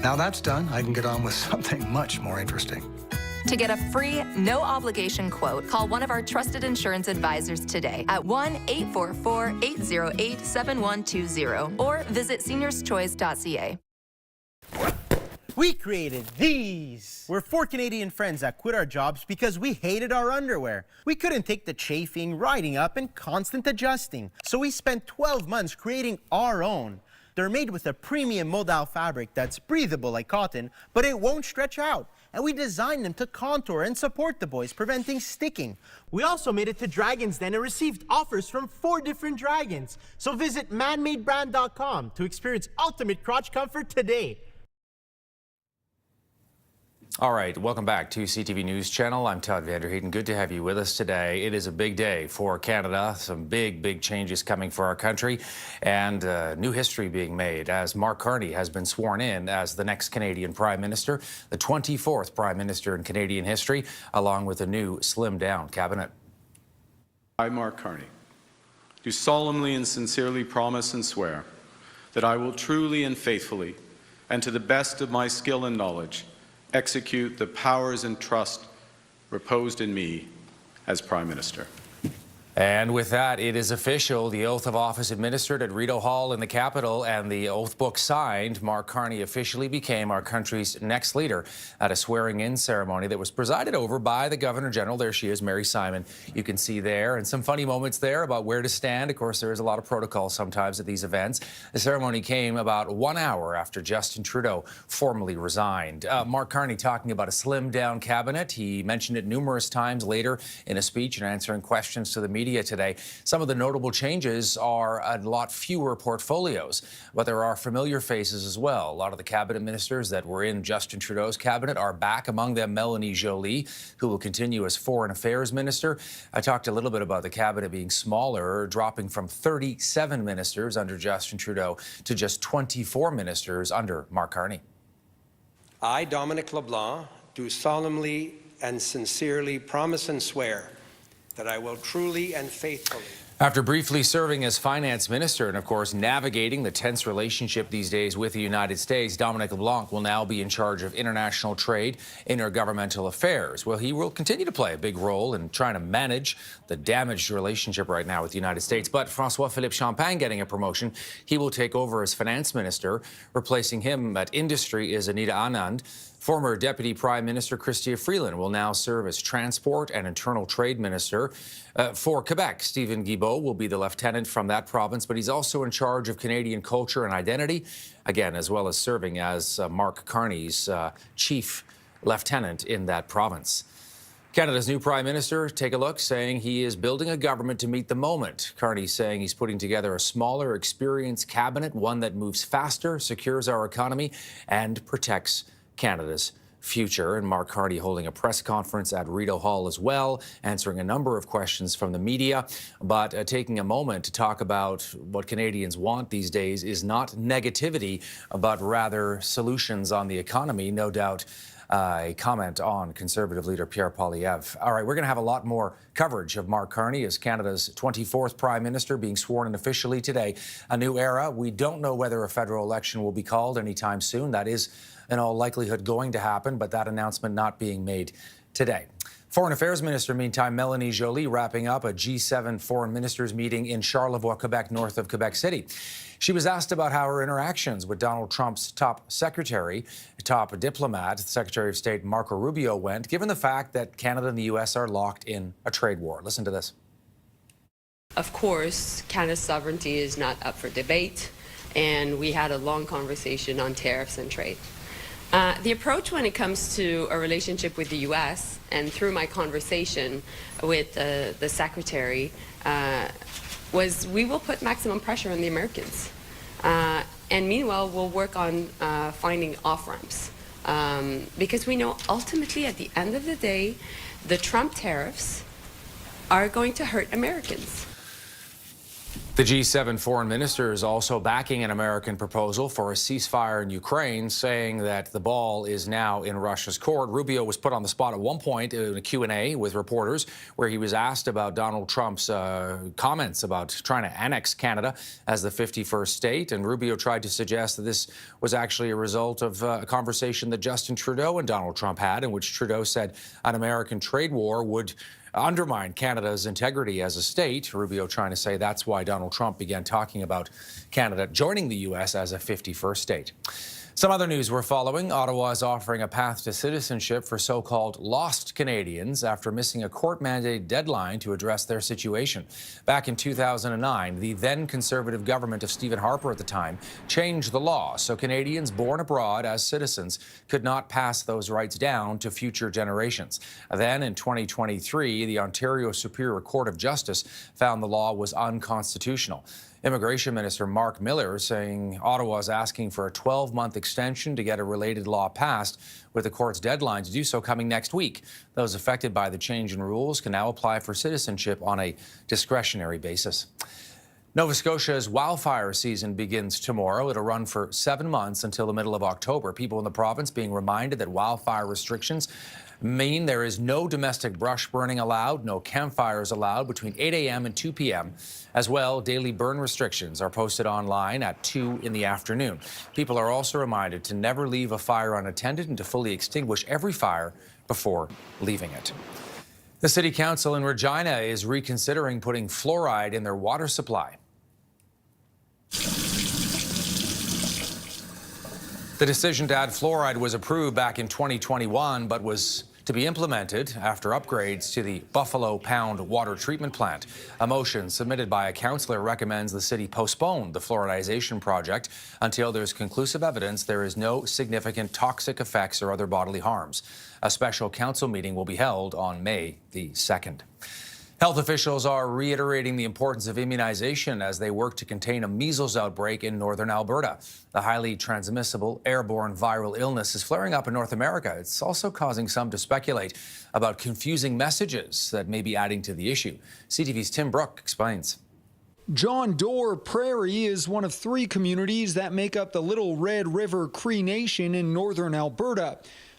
Now that's done, I can get on with something much more interesting. To get a free, no-obligation quote, call one of our trusted insurance advisors today at 1-844-808-7120 or visit seniorschoice.ca. We created these. We're 4 Canadian friends that quit our jobs because we hated our underwear. We couldn't take the chafing, riding up, and constant adjusting. So we spent 12 months creating our own. They're made with a premium modal fabric that's breathable like cotton, but it won't stretch out. And we designed them to contour and support the boys, preventing sticking. We also made it to Dragon's Den and received offers from 4 different dragons. So visit manmadebrand.com to experience ultimate crotch comfort today. All right, welcome back to CTV News Channel. I'm Todd Vander Hayden. Good to have you with us today. It is a big day for Canada. Some big changes coming for our country, and new history being made as Mark Carney has been sworn in as the next Canadian Prime Minister, the 24th Prime Minister in Canadian history, along with a new slimmed-down cabinet. I, Mark Carney, do solemnly and sincerely promise and swear that I will truly and faithfully, and to the best of my skill and knowledge, execute the powers and trust reposed in me as Prime Minister. And with that, it is official. The oath of office administered at Rideau Hall in the capital and the oath book signed. Mark Carney officially became our country's next leader at a swearing-in ceremony that was presided over by the Governor-General. There she is, Mary Simon. You can see there, and some funny moments there about where to stand. Of course, there is a lot of protocol sometimes at these events. The ceremony came about 1 hour after Justin Trudeau formally resigned. Mark Carney talking about a slimmed-down cabinet. He mentioned it numerous times later in a speech and answering questions to the media. media today. Some of the notable changes are a lot fewer portfolios, but there are familiar faces as well. A lot of the cabinet ministers that were in Justin Trudeau's cabinet are back, among them Melanie Joly, who will continue as Foreign Affairs Minister. I talked a little bit about the cabinet being smaller, dropping from 37 ministers under Justin Trudeau to just 24 ministers under Mark Carney. I, Dominic LeBlanc, do solemnly and sincerely promise and swear that I will truly and faithfully. After briefly serving as finance minister and, of course, navigating the tense relationship these days with the United States, Dominic LeBlanc will now be in charge of international trade, intergovernmental affairs. Well, he will continue to play a big role in trying to manage the damaged relationship right now with the United States. But François-Philippe Champagne getting a promotion. He will take over as finance minister. Replacing him at industry is Anita Anand. Former Deputy Prime Minister Chrystia Freeland will now serve as Transport and Internal Trade Minister. For Quebec, Stephen Guilbeault will be the lieutenant from that province, but he's also in charge of Canadian culture and identity, again, as well as serving as Mark Carney's chief lieutenant in that province. Canada's new Prime Minister, take a look, saying he is building a government to meet the moment. Carney saying he's putting together a smaller, experienced cabinet, one that moves faster, secures our economy, and protects Canada's future. And Mark Carney holding a press conference at Rideau Hall as well, answering a number of questions from the media, but taking a moment to talk about what Canadians want these days is not negativity, but rather solutions on the economy. No doubt a comment on Conservative leader Pierre Poilievre. All right, we're going to have a lot more coverage of Mark Carney as Canada's 24th Prime Minister, being sworn in officially today. A new era. We don't know whether a federal election will be called anytime soon. That is in all likelihood going to happen, but that announcement not being made today. Foreign Affairs Minister, meantime, Melanie Joly, wrapping up a G7 foreign ministers meeting in Charlevoix, Quebec, north of Quebec City. She was asked about how her interactions with Donald Trump's top diplomat, Secretary of State Marco Rubio, went, given the fact that Canada and the U.S. are locked in a trade war. Listen to this. Of course, Canada's sovereignty is not up for debate, and we had a long conversation on tariffs and trade. The approach when it comes to a relationship with the U.S., and through my conversation with the Secretary, was we will put maximum pressure on the Americans. And meanwhile, we'll work on finding off-ramps. Because we know ultimately, at the end of the day, the Trump tariffs are going to hurt Americans. The G7 foreign ministers also backing an American proposal for a ceasefire in Ukraine, saying that the ball is now in Russia's court. Rubio was put on the spot at one point in a Q&A with reporters where he was asked about Donald Trump's comments about trying to annex Canada as the 51st state. And Rubio tried to suggest that this was actually a result of a conversation that Justin Trudeau and Donald Trump had, in which Trudeau said an American trade war would undermine Canada's integrity as a state. Rubio trying to say that's why Donald Trump began talking about Canada joining the U.S. as a 51st state. Some other news we're following. Ottawa is offering a path to citizenship for so-called lost Canadians after missing a court-mandated deadline to address their situation. Back in 2009, the then Conservative government of Stephen Harper at the time changed the law so Canadians born abroad as citizens could not pass those rights down to future generations. Then in 2023, the Ontario Superior Court of Justice found the law was unconstitutional. Immigration Minister Mark Miller saying Ottawa is asking for a 12-month extension to get a related law passed, with the court's deadline to do so coming next week. Those affected by the change in rules can now apply for citizenship on a discretionary basis. Nova Scotia's wildfire season begins tomorrow. It'll run for 7 months until the middle of October. People in the province being reminded that wildfire restrictions mean there is no domestic brush burning allowed, no campfires allowed between 8 a.m. and 2 p.m. As well, daily burn restrictions are posted online at 2 in the afternoon. People are also reminded to never leave a fire unattended and to fully extinguish every fire before leaving it. The City Council in Regina is reconsidering putting fluoride in their water supply. The decision to add fluoride was approved back in 2021, but was to be implemented after upgrades to the Buffalo Pound water treatment plant. A motion submitted by a councillor recommends the city postpone the fluoridization project until there's conclusive evidence there is no significant toxic effects or other bodily harms. A special council meeting will be held on May the 2nd. Health officials are reiterating the importance of immunization as they work to contain a measles outbreak in northern Alberta. The highly transmissible airborne viral illness is flaring up in North America. It's also causing some to speculate about confusing messages that may be adding to the issue. CTV's Tim Brooke explains. John Doerr Prairie is one of 3 communities that make up the Little Red River Cree Nation in northern Alberta.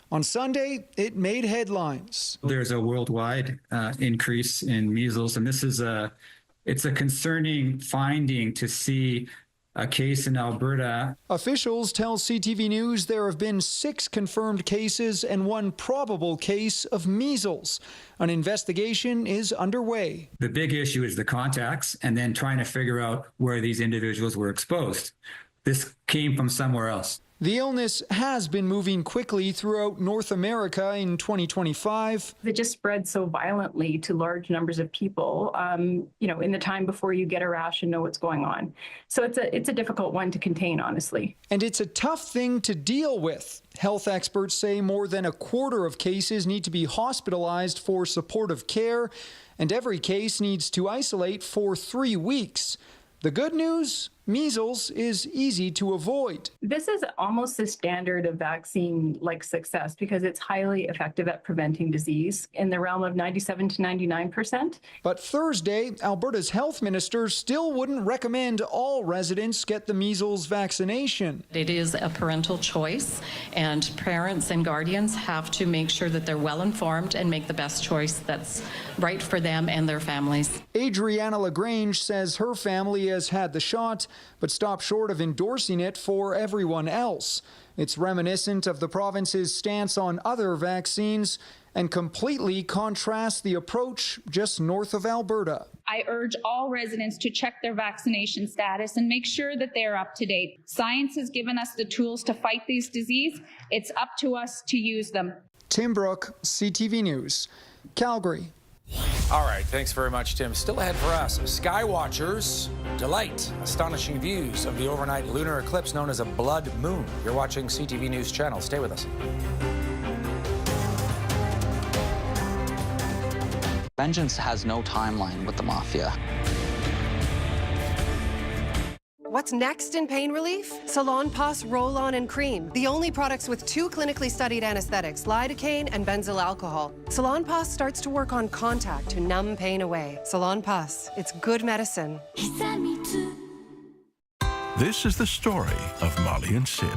On Sunday, it made headlines. There's a worldwide increase in measles, and it's a concerning finding to see a case in Alberta. Officials tell CTV News there have been 6 confirmed cases and 1 probable case of measles. An investigation is underway. The big issue is the contacts and then trying to figure out where these individuals were exposed. This came from somewhere else. The illness has been moving quickly throughout North America in 2025. It just spread so violently to large numbers of people, in the time before you get a rash and know what's going on. So it's a difficult one to contain, honestly. And it's a tough thing to deal with. Health experts say more than a quarter of cases need to be hospitalized for supportive care, and every case needs to isolate for 3 weeks. The good news? Measles is easy to avoid. This is almost the standard of vaccine-like success because it's highly effective at preventing disease in the realm of 97 to 99%. But Thursday, Alberta's health minister still wouldn't recommend all residents get the measles vaccination. It is a parental choice, and parents and guardians have to make sure that they're well informed and make the best choice that's right for them and their families. Adriana LaGrange says her family has had the shot, but stopped short of endorsing it for everyone else. It's reminiscent of the province's stance on other vaccines and completely contrasts the approach just north of Alberta. I urge all residents to check their vaccination status and make sure that they are up to date. Science has given us the tools to fight this disease. It's up to us to use them. Tim Brooke, CTV News, Calgary. All right, thanks very much, Tim. Still ahead for us, sky watchers delight astonishing views of the overnight lunar eclipse known as a blood moon. You're watching CTV News Channel. Stay with us. Vengeance has no timeline with the mafia. What's next in pain relief? Salonpas Roll-On and Cream, the only products with 2 clinically studied anesthetics, lidocaine and benzyl alcohol. Salonpas starts to work on contact to numb pain away. Salonpas, it's good medicine. This is the story of Molly and Sid,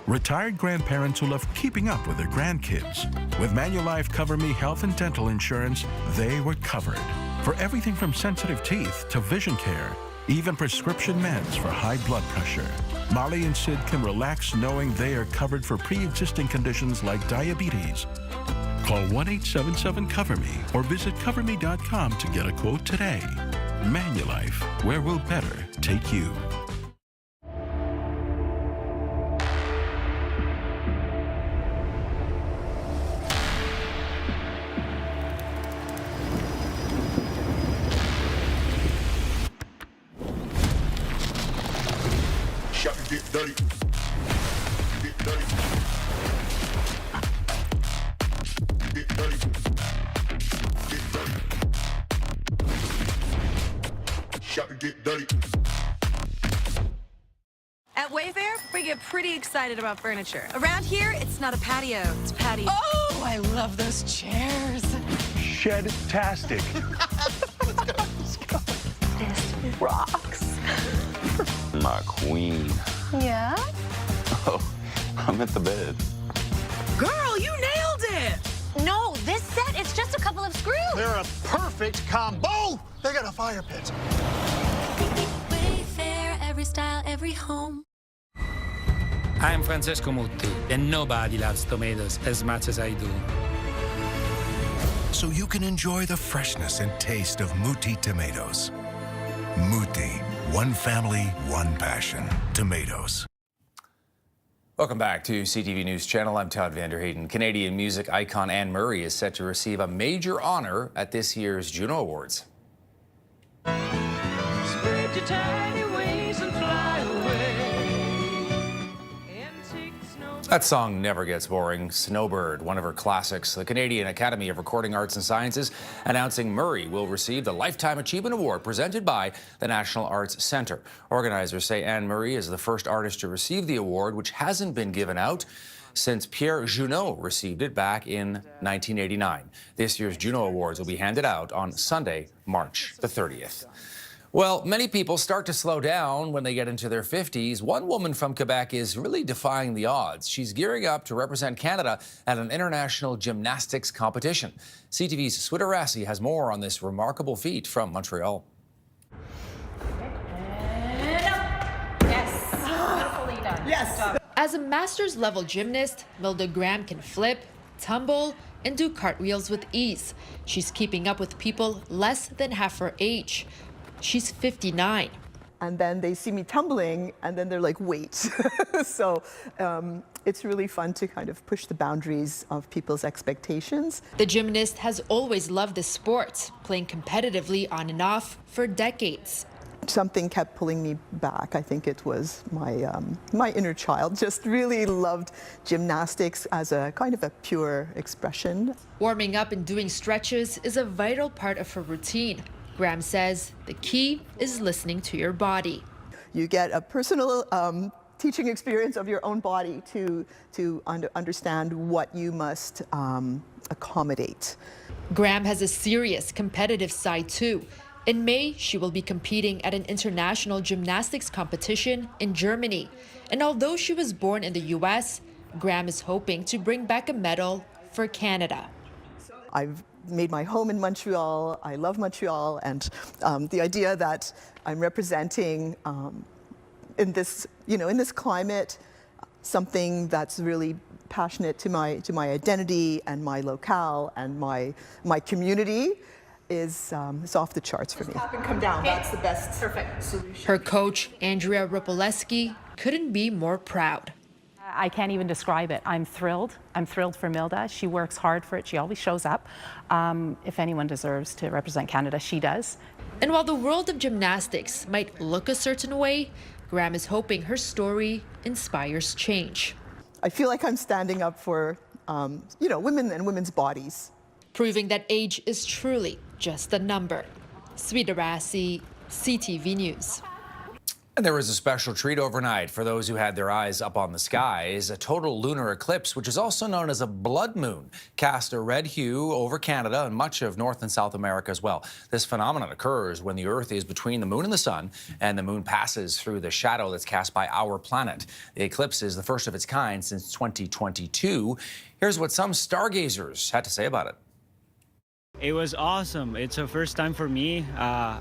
retired grandparents who love keeping up with their grandkids. With Manulife Cover Me health and dental insurance, they were covered for everything from sensitive teeth to vision care, even prescription meds for high blood pressure. Molly and Sid can relax knowing they are covered for pre-existing conditions like diabetes. Call 1-877-COVER-ME or visit coverme.com to get a quote today. Manulife, where will better take you. Get dirty. Get dirty. Get dirty. Get dirty. Shop and get dirty. At Wayfair, we get pretty excited about furniture. Around here, it's not a patio, it's patio. Oh, I love those chairs. Shed-tastic. Let's go. This rocks. My queen. Yeah? Oh, I'm at the bed. Girl, you nailed it! No, this set, it's just a couple of screws. They're a perfect combo. They got a fire pit. Wayfair, every style, every home. I'm Francesco Mutti, and nobody loves tomatoes as much as I do. So you can enjoy the freshness and taste of Mutti tomatoes. Mutti, one family, one passion. Tomatoes. Welcome back to CTV News Channel. I'm Todd Vanderheyden. Canadian music icon Anne Murray is set to receive a major honor at this year's Juno Awards. Spread your tiny wings and fly away into That song never gets boring. Snowbird, one of her classics. The Canadian Academy of Recording Arts and Sciences announcing Murray will receive the Lifetime Achievement Award presented by the National Arts Centre. Organizers say Anne Murray is the first artist to receive the award, which hasn't been given out since Pierre Junot received it back in 1989. This year's Junot Awards will be handed out on Sunday, March the 30th. Well, many people start to slow down when they get into their 50s. One woman from Quebec is really defying the odds. She's gearing up to represent Canada at an international gymnastics competition. CTV's Swida Vassy has more on this remarkable feat from Montreal. Yes. As a master's level gymnast, Milda Graham can flip, tumble, and do cartwheels with ease. She's keeping up with people less than half her age. She's 59. And then they see me tumbling, and then they're like, wait. So it's really fun to kind of push the boundaries of people's expectations. The gymnast has always loved the sport, playing competitively on and off for decades. Something kept pulling me back. I think it was my inner child. Just really loved gymnastics as a kind of a pure expression. Warming up and doing stretches is a vital part of her routine. Graham says the key is listening to your body. You get a personal teaching experience of your own body to understand what you must accommodate. Graham has a serious competitive side too. In May, she will be competing at an international gymnastics competition in Germany. And although she was born in the US, Graham is hoping to bring back a medal for Canada. I've made my home in Montreal. I love Montreal, and the idea that I'm representing in this climate something that's really passionate to my identity and my locale and my community is off the charts for me. Up and come down. That's the best solution. Her coach, Andrea Ripoleski, couldn't be more proud. I can't even describe it. I'm thrilled. I'm thrilled for Milda. She works hard for it. She always shows up. If anyone deserves to represent Canada, she does. And while the world of gymnastics might look a certain way, Graham is hoping her story inspires change. I feel like I'm standing up for, women and women's bodies. Proving that age is truly just a number. Swida Vassy, CTV News. And there was a special treat overnight for those who had their eyes up on the skies. A total lunar eclipse, which is also known as a blood moon, cast a red hue over Canada and much of North and South America as well. This phenomenon occurs when the Earth is between the moon and the sun, and the moon passes through the shadow that's cast by our planet. The eclipse is the first of its kind since 2022. Here's what some stargazers had to say about it. It was awesome. It's a first time for me.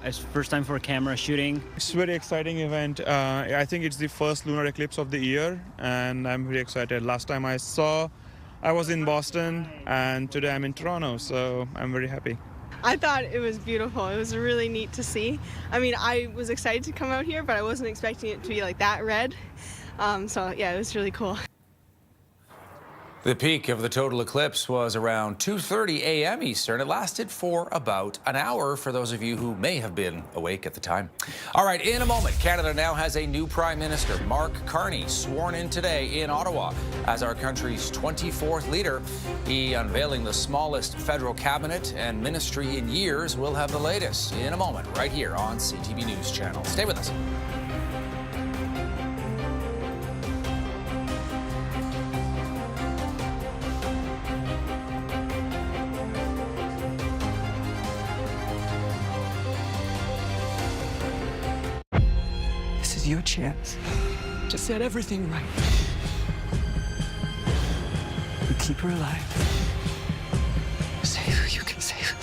It's first time for camera shooting. It's a very exciting event. I think it's the first lunar eclipse of the year, and I'm very excited. Last time I was in Boston, and today I'm in Toronto, so I'm very happy. I thought it was beautiful. It was really neat to see. I mean, I was excited to come out here, but I wasn't expecting it to be like that red. So yeah, it was really cool. The peak of the total eclipse was around 2:30 a.m. Eastern. It lasted for about an hour for those of you who may have been awake at the time. All right, in a moment, Canada now has a new Prime Minister, Mark Carney, sworn in today in Ottawa as our country's 24th leader. He unveiling the smallest federal cabinet and ministry in years. We'll have the latest in a moment right here on CTV News Channel. Stay with us. Your chance to set everything right and keep her alive. Save who you can save.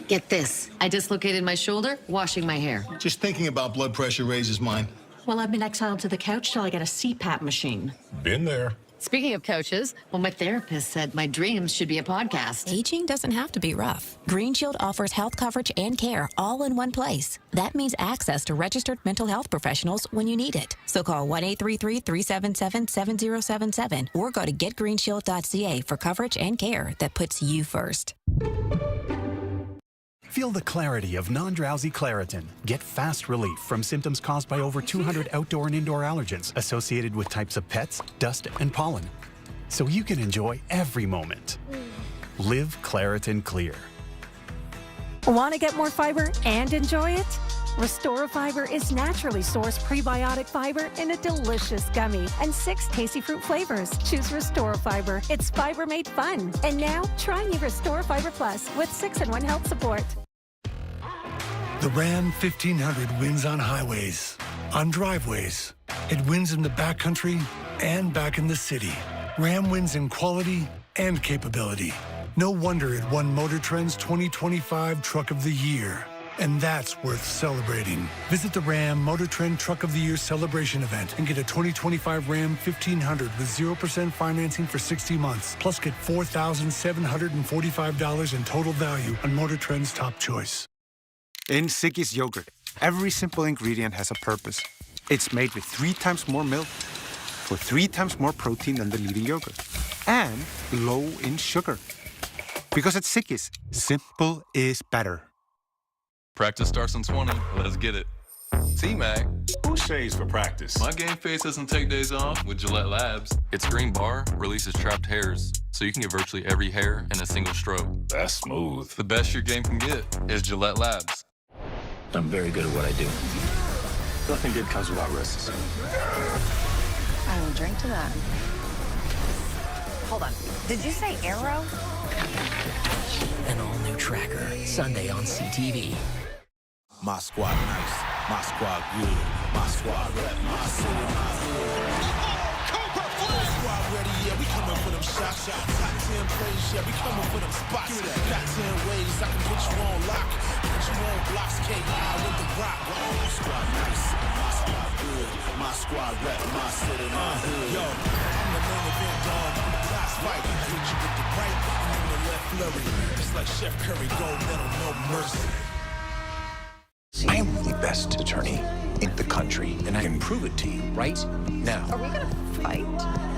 Get this. I dislocated my shoulder washing my hair. Just thinking about blood pressure raises mine. Well, I've been exiled to the couch till I get a CPAP machine. Been there. Speaking of couches, well, my therapist said my dreams should be a podcast. Aging doesn't have to be rough. Green Shield offers health coverage and care all in one place. That means access to registered mental health professionals when you need it. So call 1-833-377-7077 or go to getgreenshield.ca for coverage and care that puts you first. Feel the clarity of non-drowsy Claritin. Get fast relief from symptoms caused by over 200 outdoor and indoor allergens associated with types of pets, dust, and pollen. So you can enjoy every moment. Live Claritin Clear. Want to get more fiber and enjoy it? Restore Fiber is naturally sourced prebiotic fiber in a delicious gummy and 6 tasty fruit flavors. Choose Restore Fiber. It's fiber made fun. And now, try new Restore Fiber Plus with 6-in-1 health support. The Ram 1500 wins on highways, on driveways. It wins in the backcountry and back in the city. Ram wins in quality and capability. No wonder it won Motor Trend's 2025 Truck of the Year. And that's worth celebrating. Visit the Ram Motor Trend Truck of the Year celebration event and get a 2025 Ram 1500 with 0% financing for 60 months. Plus get $4,745 in total value on Motor Trend's top choice. In Siggy's yogurt, every simple ingredient has a purpose. It's made with 3 times more milk for 3 times more protein than the leading yogurt. And low in sugar. Because at Siggy's, simple is better. Practice starts in 20. Let's get it. T-Mac. Who shaves for practice? My game face doesn't take days off with Gillette Labs. Its green bar releases trapped hairs, so you can get virtually every hair in a single stroke. That's smooth. The best your game can get is Gillette Labs. I'm very good at what I do. Nothing good comes without risks. I will drink to that. Hold on. Did you say Arrow? An all-new Tracker, Sunday on CTV. My squad nice, my squad good, my squad rep, my city, my hood. My squad ready, yeah, we coming for them shots. Top 10 plays, yeah, we coming for them spots. Got 10 ways I can put you on lock, put you on blocks, K.I. with the rock. My squad nice, my squad good, my squad rep, my city, my hood. Yo, I'm the main event dog, I'm the last fight. Hit you with the right, and the left flurry. It's like Chef Curry, gold medal, no mercy. I am the best attorney in the country, and I can prove it to you right now. Are we gonna fight?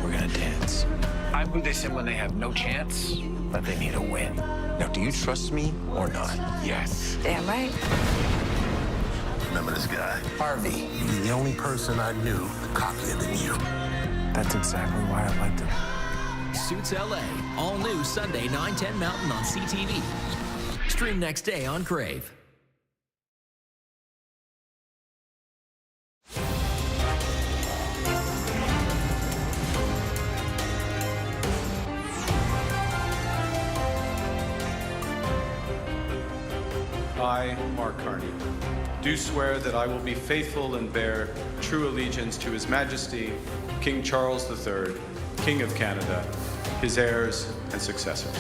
We're gonna dance. I believe they said when they have no chance, that they need a win. Now, do you trust me or not? Yes. Damn right. Remember this guy? Harvey. He's the only person I knew cockier than you. That's exactly why I liked him. Suits LA, all new Sunday, 9/10 Mountain on CTV. Stream next day on Crave. I, Mark Carney, do swear that I will be faithful and bear true allegiance to His Majesty, King Charles III, King of Canada, his heirs and successors.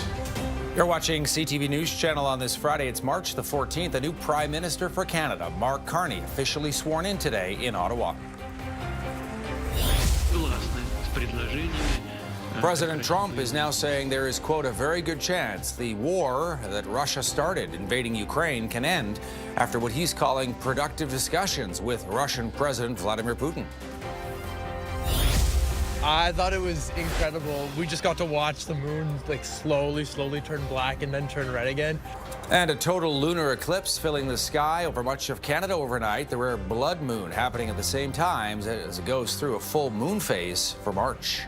You're watching CTV News Channel on this Friday. It's March the 14th. A new Prime Minister for Canada, Mark Carney, officially sworn in today in Ottawa. President Trump is now saying there is, quote, a very good chance the war that Russia started invading Ukraine can end after what he's calling productive discussions with Russian President Vladimir Putin. I thought it was incredible. We just got to watch the moon like slowly turn black and then turn red again. And a total lunar eclipse filling the sky over much of Canada overnight. The rare blood moon happening at the same time as it goes through a full moon phase for March.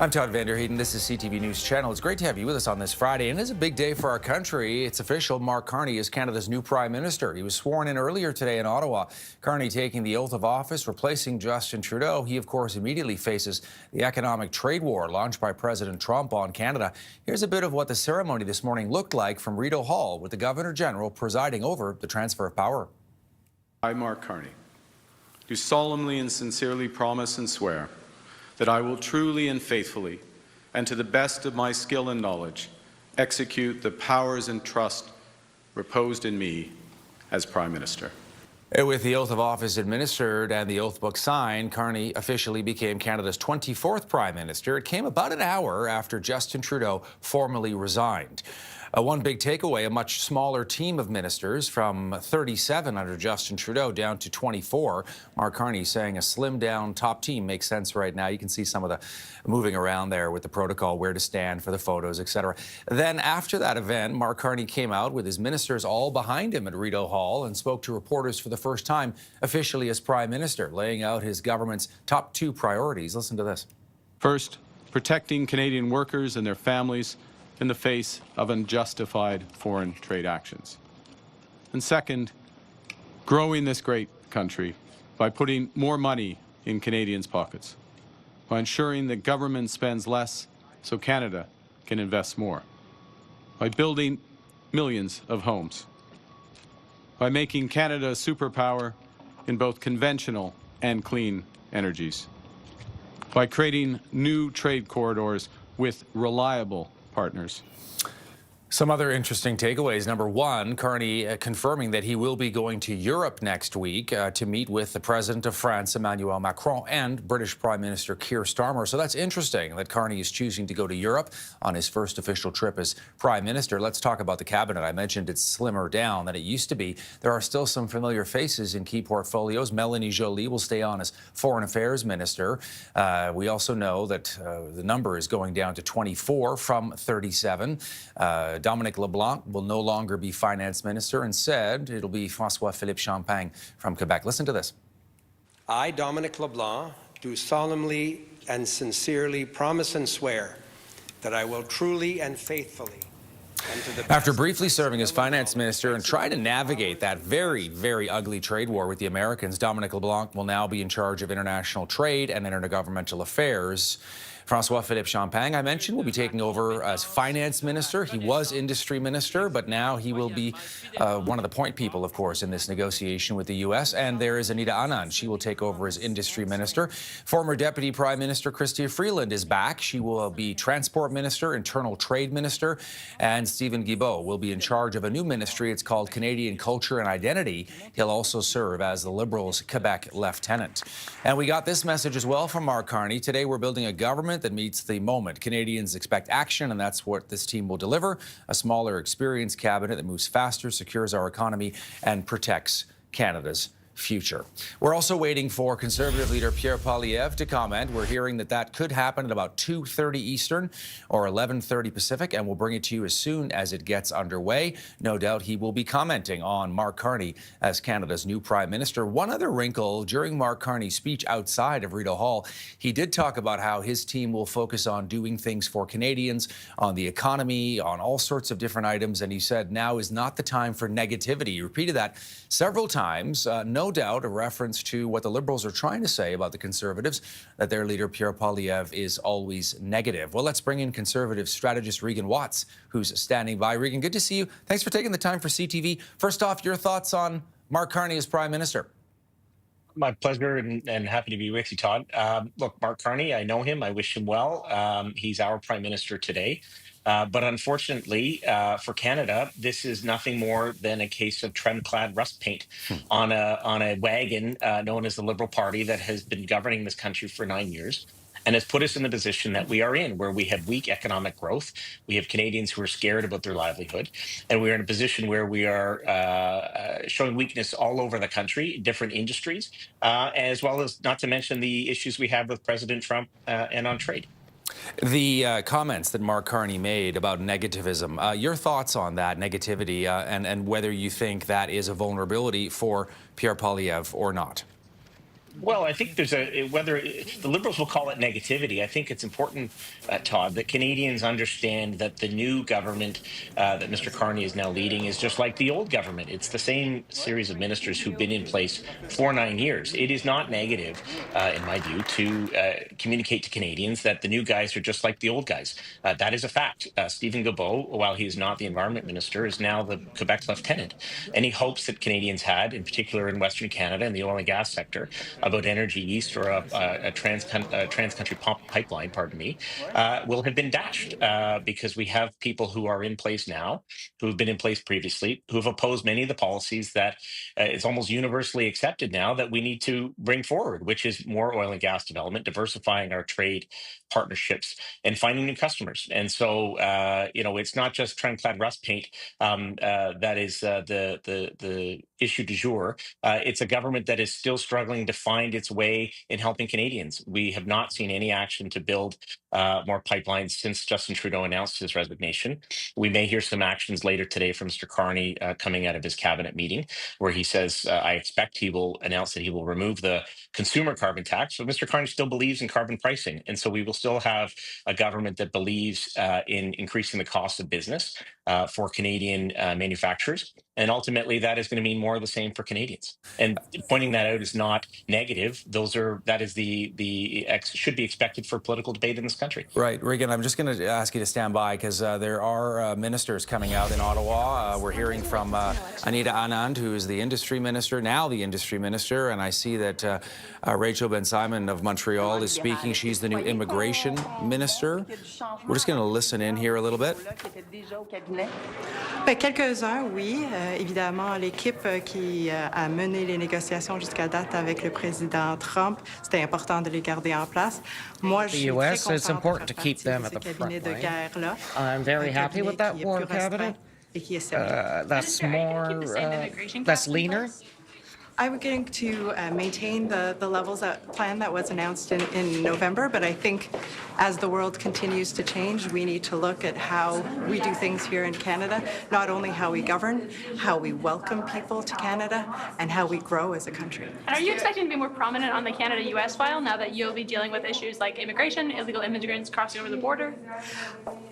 I'm Todd Vanderheiden. This is CTV News Channel. It's great to have you with us on this Friday, and it's a big day for our country. It's official. Mark Carney is Canada's new Prime Minister. He was sworn in earlier today in Ottawa. Carney taking the oath of office, replacing Justin Trudeau. He, of course, immediately faces the economic trade war launched by President Trump on Canada. Here's a bit of what the ceremony this morning looked like from Rideau Hall, with the Governor General presiding over the transfer of power. I, Mark Carney, do solemnly and sincerely promise and swear that I will truly and faithfully, and to the best of my skill and knowledge, execute the powers and trust reposed in me as Prime Minister. With the oath of office administered and the oath book signed, Carney officially became Canada's 24th Prime Minister. It came about an hour after Justin Trudeau formally resigned. One big takeaway, a much smaller team of ministers from 37 under Justin Trudeau down to 24. Mark Carney saying a slimmed down top team makes sense right now. You can see some of the moving around there with the protocol, where to stand for the photos, etc. Then after that event, Mark Carney came out with his ministers all behind him at Rideau Hall and spoke to reporters for the first time officially as Prime Minister, laying out his government's top 2 priorities. Listen to this. First, protecting Canadian workers and their families in the face of unjustified foreign trade actions. And second, growing this great country by putting more money in Canadians' pockets, by ensuring that government spends less so Canada can invest more, by building millions of homes, by making Canada a superpower in both conventional and clean energies, by creating new trade corridors with reliable partners. Some other interesting takeaways. Number one, Carney confirming that he will be going to Europe next week to meet with the President of France, Emmanuel Macron, and British Prime Minister Keir Starmer. So that's interesting that Carney is choosing to go to Europe on his first official trip as Prime Minister. Let's talk about the cabinet. I mentioned it's slimmer down than it used to be. There are still some familiar faces in key portfolios. Melanie Joly will stay on as Foreign Affairs Minister. We also know that the number is going down to 24 from 37. Dominic LeBlanc will no longer be finance minister. Instead, it'll be François-Philippe Champagne from Quebec. Listen to this. I, Dominic LeBlanc, do solemnly and sincerely promise and swear that I will truly and faithfully. After briefly serving as finance minister and trying to navigate that very, very ugly trade war with the Americans, Dominic LeBlanc will now be in charge of international trade and intergovernmental affairs. François-Philippe Champagne, I mentioned, will be taking over as finance minister. He was industry minister, but now he will be one of the point people, of course, in this negotiation with the U.S. And there is Anita Anand. She will take over as industry minister. Former Deputy Prime Minister Chrystia Freeland is back. She will be transport minister, internal trade minister. And Stephen Guilbeault will be in charge of a new ministry. It's called Canadian Culture and Identity. He'll also serve as the Liberals' Quebec lieutenant. And we got this message as well from Mark Carney. Today, we're building a government that meets the moment. Canadians expect action, and that's what this team will deliver. A smaller, experienced cabinet that moves faster, secures our economy, and protects Canada's future. We're also waiting for Conservative leader Pierre Poilievre to comment. We're hearing that that could happen at about 2:30 Eastern or 11:30 Pacific, and we'll bring it to you as soon as it gets underway. No doubt he will be commenting on Mark Carney as Canada's new Prime Minister. One other wrinkle, during Mark Carney's speech outside of Rideau Hall, he did talk about how his team will focus on doing things for Canadians, on the economy, on all sorts of different items, and he said now is not the time for negativity. He repeated that several times. No doubt a reference to what the Liberals are trying to say about the Conservatives, that their leader, Pierre Poilievre, is always negative. Well, let's bring in Conservative strategist Regan Watts, who's standing by. Regan, good to see you. Thanks for taking the time for CTV. First off, your thoughts on Mark Carney as Prime Minister? My pleasure and happy to be with you, Todd. Look, Mark Carney, I know him. I wish him well. He's our Prime Minister today. But unfortunately for Canada, this is nothing more than a case of trend-clad rust paint on a wagon known as the Liberal Party that has been governing this country for 9 years and has put us in the position that we are in, where we have weak economic growth. We have Canadians who are scared about their livelihood, and we are in a position where we are showing weakness all over the country, different industries, as well as, not to mention, the issues we have with President Trump and on trade. The comments that Mark Carney made about negativism, your thoughts on that negativity and whether you think that is a vulnerability for Pierre Poilievre or not? Well, I think there's whether the Liberals will call it negativity. I think it's important, Todd, that Canadians understand that the new government that Mr. Carney is now leading is just like the old government. It's the same series of ministers who've been in place for 9 years. It is not negative, in my view, to communicate to Canadians that the new guys are just like the old guys. That is a fact. Stephen Guilbeault, while he is not the Environment Minister, is now the Quebec Lieutenant. Any hopes that Canadians had, in particular in Western Canada and the oil and gas sector, about Energy East or a trans-country pipeline, will have been dashed because we have people who are in place now, who have been in place previously, who have opposed many of the policies that it's almost universally accepted now that we need to bring forward, which is more oil and gas development, diversifying our trade partnerships, and finding new customers. And so, it's not just trend-clad rust paint that is the issue du jour. It's a government that is still struggling to find its way in helping Canadians. We have not seen any action to build more pipelines since Justin Trudeau announced his resignation. We may hear some actions later today from Mr. Carney coming out of his cabinet meeting, where he says, I expect he will announce that he will remove the consumer carbon tax. But Mr. Carney still believes in carbon pricing. And so we will still have a government that believes in increasing the cost of business for Canadian manufacturers. And ultimately, that is going to mean more of the same for Canadians. And pointing that out is not negative. That is should be expected for political debate in this country. Right, Regan, I'm just going to ask you to stand by because there are ministers coming out in Ottawa. We're hearing from Anita Anand, who is the industry minister, and I see that Rachel Ben-Simon of Montreal is speaking. She's the new immigration minister. We're just going to listen in here a little bit. Quelques-uns, oui. Évidemment, l'équipe qui a mené les négociations jusqu'à date avec le président Trump, c'était important de les garder en place. Moi, je suis très contente it's important to keep them at the front line. I'm very happy with that war cabinet. That's more, that's leaner. I'm going to maintain the levels plan that was announced in November, but I think as the world continues to change, we need to look at how we do things here in Canada, not only how we govern, how we welcome people to Canada, and how we grow as a country. And are you expecting to be more prominent on the Canada-US file now that you'll be dealing with issues like immigration, illegal immigrants crossing over the border?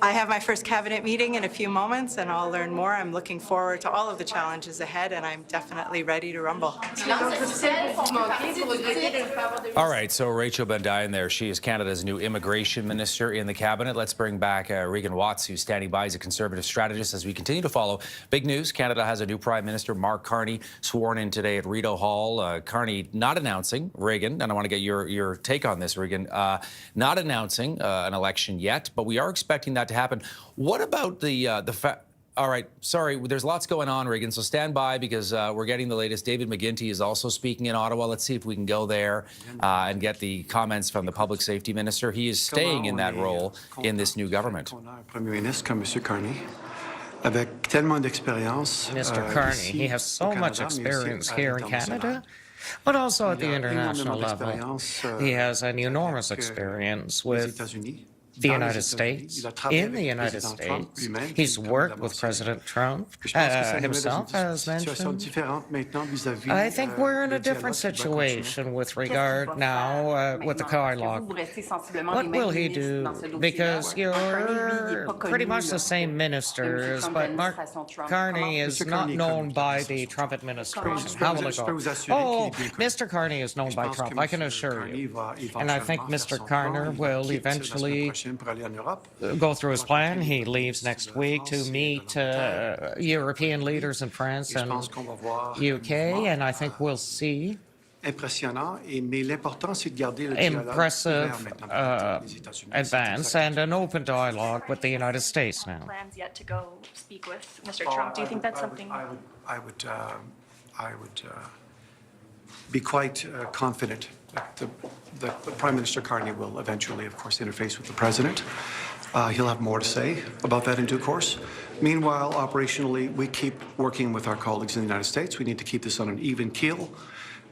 I have my first cabinet meeting in a few moments, and I'll learn more. I'm looking forward to all of the challenges ahead, and I'm definitely ready to rumble. All right, so Rachel Ben-Simon there. She is Canada's new immigration minister in the cabinet. Let's bring back Regan Watts, who's standing by as a Conservative strategist as we continue to follow big news. Canada has a new Prime Minister, Mark Carney, sworn in today at Rideau Hall. Carney not announcing, Regan, and I want to get your take on this, Regan, not announcing an election yet, but we are expecting that to happen. What about the fact? All right, sorry, there's lots going on, Regan, so stand by because we're getting the latest. David McGuinty is also speaking in Ottawa. Let's see if we can go there and get the comments from the Public Safety Minister. He is staying in that role in this new government. Mr. Carney, he has so much experience here in Canada, but also at the international level. He has an enormous experience with the United States, in the United States. He's worked with President Trump himself, as mentioned. I think we're in a different situation with regard now with the dialogue. What will he do? Because you're pretty much the same ministers, but Mark Carney is not known by the Trump administration. How will it go? Oh, Mr. Carney is known by Trump, I can assure you. And I think Mr. Carney will eventually go through his plan. He leaves next week to meet European leaders in France and UK, and I think we'll see impressive advance and an open dialogue with the United States now. Plans yet to go speak with Mr. Trump. Do you think that's something? I would be quite confident that Prime Minister Carney will eventually, of course, interface with the President. He'll have more to say about that in due course. Meanwhile, operationally, we keep working with our colleagues in the United States. We need to keep this on an even keel.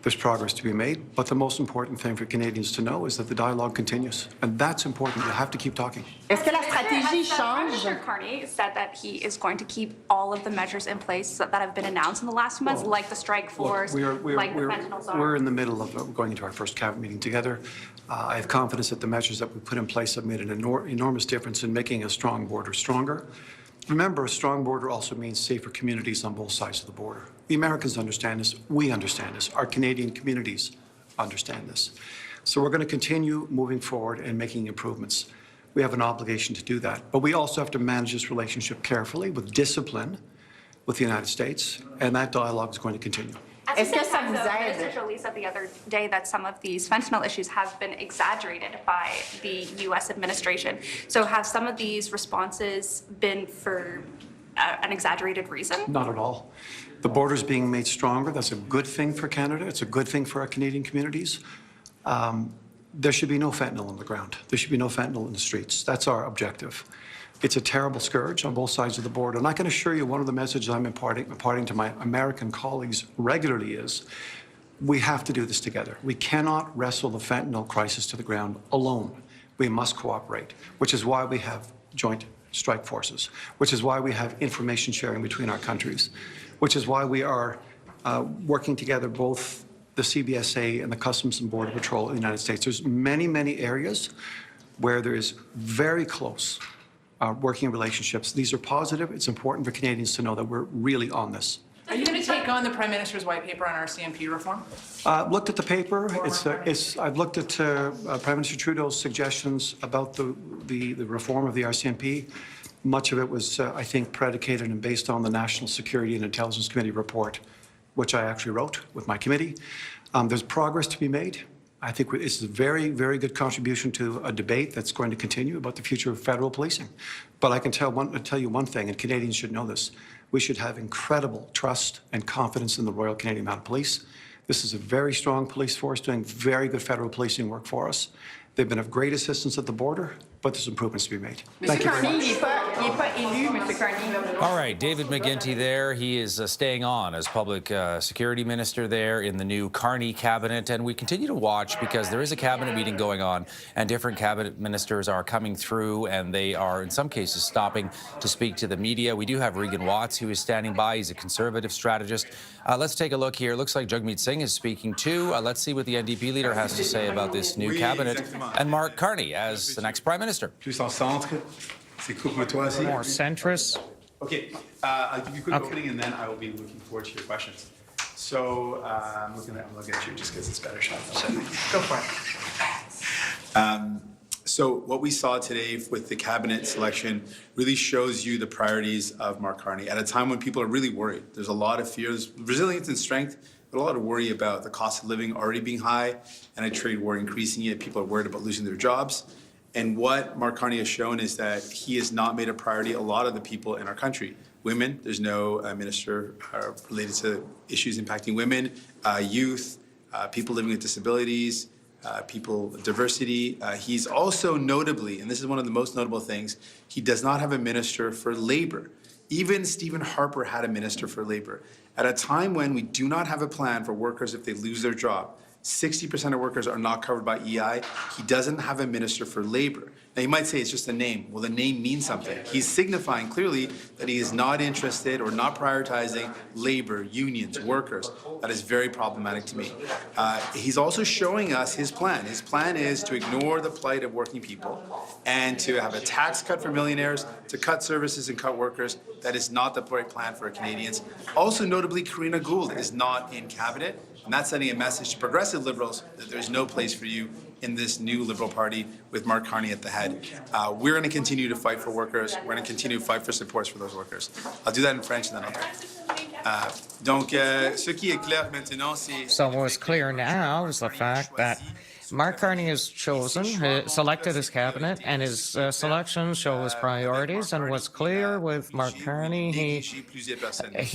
There's progress to be made, but the most important thing for Canadians to know is that the dialogue continues, and that's important. You have to keep talking. Est-ce que la stratégie change? Mr. Carney said that he is going to keep all of the measures in place that have been announced in the last few months, like the strike force, like the fentanyl czar. We're in the middle of going into our first cabinet meeting together. I have confidence that the measures that we put in place have made an enormous difference in making a strong border stronger. Remember, a strong border also means safer communities on both sides of the border. The Americans understand this. We understand this. Our Canadian communities understand this. So we're going to continue moving forward and making improvements. We have an obligation to do that. But we also have to manage this relationship carefully with discipline with the United States, and that dialogue is going to continue. At the same time, the Minister Jolie said the other day that some of these fentanyl issues have been exaggerated by the U.S. administration. So have some of these responses been for an exaggerated reason? Not at all. The border's being made stronger. That's a good thing for Canada. It's a good thing for our Canadian communities. There should be no fentanyl on the ground. There should be no fentanyl in the streets. That's our objective. It's a terrible scourge on both sides of the border. And I can assure you one of the messages I'm imparting to my American colleagues regularly is we have to do this together. We cannot wrestle the fentanyl crisis to the ground alone. We must cooperate, which is why we have joint strike forces, which is why we have information sharing between our countries, which is why we are working together, both the CBSA and the Customs and Border Patrol in the United States. There's many, many areas where there is very close working relationships. These are positive. It's important for Canadians to know that we're really on this. Are you going to take on the Prime Minister's white paper on RCMP reform? Looked at the paper. I've looked at Prime Minister Trudeau's suggestions about the reform of the RCMP. Much of it was, I think, predicated and based on the National Security and Intelligence Committee report, which I actually wrote with my committee. There's progress to be made. I think it's a very, very good contribution to a debate that's going to continue about the future of federal policing. But I can tell you one thing, and Canadians should know this. We should have incredible trust and confidence in the Royal Canadian Mounted Police. This is a very strong police force doing very good federal policing work for us. They've been of great assistance at the border, but there's improvements to be made. Thank you very much. All right, David McGuinty there. He is staying on as Public Security Minister there in the new Carney cabinet. And we continue to watch because there is a cabinet meeting going on and different cabinet ministers are coming through and they are, in some cases, stopping to speak to the media. We do have Regan Watts, who is standing by. He's a Conservative strategist. Let's take a look here. Looks like Jagmeet Singh is speaking too. Let's see what the NDP leader has to say about this new cabinet. And Mark Carney as the next Prime Minister. Plus en centre. C'est cool pour toi aussi. More centrist. Okay, I'll give you a quick opening and then I will be looking forward to your questions. So I'm looking at you just because it's better shot. Go for it. So what we saw today with the cabinet selection really shows you the priorities of Mark Carney at a time when people are really worried. There's a lot of fears, resilience and strength, but a lot of worry about the cost of living already being high and a trade war increasing it. People are worried about losing their jobs. And what Mark Carney has shown is that he has not made a priority a lot of the people in our country. Women, there's no minister related to issues impacting women, youth, people living with disabilities, people with diversity. He's also notably, and this is one of the most notable things, he does not have a minister for labor. Even Stephen Harper had a minister for labor. At a time when we do not have a plan for workers if they lose their job, 60% of workers are not covered by EI. He doesn't have a minister for labor. Now, you might say it's just a name. Well, the name means something. He's signifying clearly that he is not interested or not prioritizing labor, unions, workers. That is very problematic to me. He's also showing us his plan. His plan is to ignore the plight of working people and to have a tax cut for millionaires, to cut services and cut workers. That is not the right plan for Canadians. Also, notably, Karina Gould is not in cabinet. And that's sending a message to progressive Liberals that there's no place for you in this new Liberal Party with Mark Carney at the head. We're going to continue to fight for workers. We're going to continue to fight for supports for those workers. I'll do that in French and then I'll talk. Donc, ce qui est clair maintenant, c'est... So what's clear now is the fact that Mark Carney has selected his cabinet, and his selections show his priorities. And what's clear with Mark Carney, he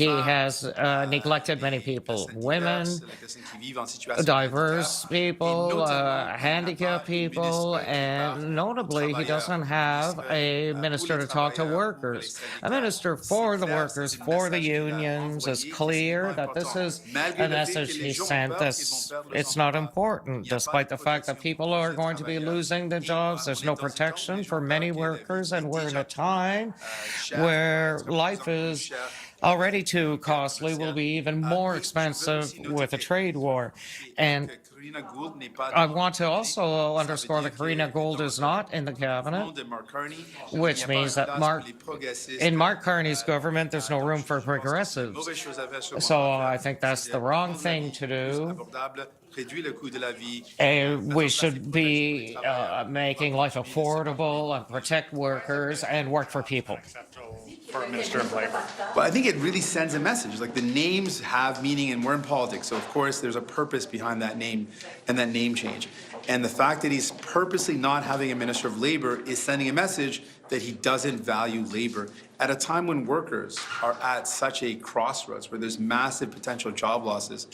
has neglected many people: women, diverse people, handicapped people, and notably, he doesn't have a minister to talk to workers. A minister for the workers, for the unions. It's clear that this is a message he sent. It's not important, despite the fact that people are going to be losing their jobs. There's no protection for many workers, and we're in a time where life is already too costly, will be even more expensive with a trade war. And I want to also underscore that Karina Gould is not in the cabinet, which means that in Mark Carney's government, there's no room for progressives. So I think that's the wrong thing to do. We should be making life affordable and protect workers and work for people. for a Minister of Labor? Well, I think it really sends a message. Like, the names have meaning, and we're in politics, so of course there's a purpose behind that name and that name change. And the fact that he's purposely not having a Minister of Labor is sending a message that he doesn't value labor at a time when workers are at such a crossroads where there's massive potential job losses.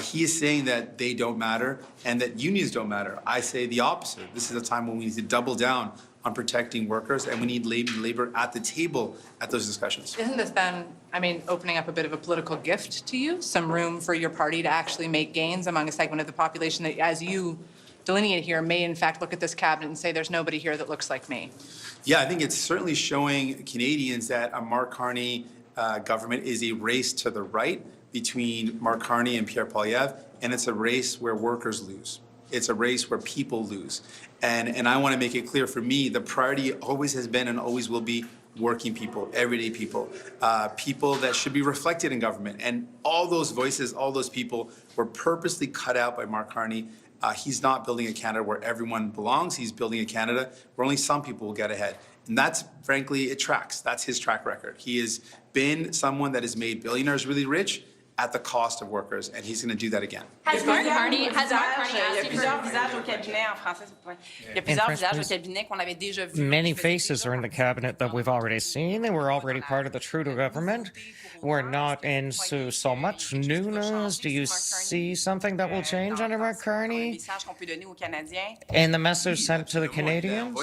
He is saying that they don't matter and that unions don't matter. I say the opposite. This is a time when we need to double down on protecting workers, and we need labor at the table at those discussions. Isn't this then, I mean, opening up a bit of a political gift to you? Some room for your party to actually make gains among a segment of the population that, as you delineate here, may in fact look at this cabinet and say, there's nobody here that looks like me? Yeah, I think it's certainly showing Canadians that a Mark Carney government is a race to the right between Mark Carney and Pierre Poilievre, and it's a race where workers lose. It's a race where people lose. And I want to make it clear, for me, the priority always has been and always will be working people, everyday people, people that should be reflected in government. And all those voices, all those people were purposely cut out by Mark Carney. He's not building a Canada where everyone belongs. He's building a Canada where only some people will get ahead. And that's, frankly, it tracks. That's his track record. He has been someone that has made billionaires really rich at the cost of workers, and he's going to do that again. Has Mark Carney asked you for... Many faces are in the cabinet that we've already seen. They were already part of the Trudeau government. We're not into so much newness. Do you see something that will change under Mark Carney? And the message sent to the Canadians?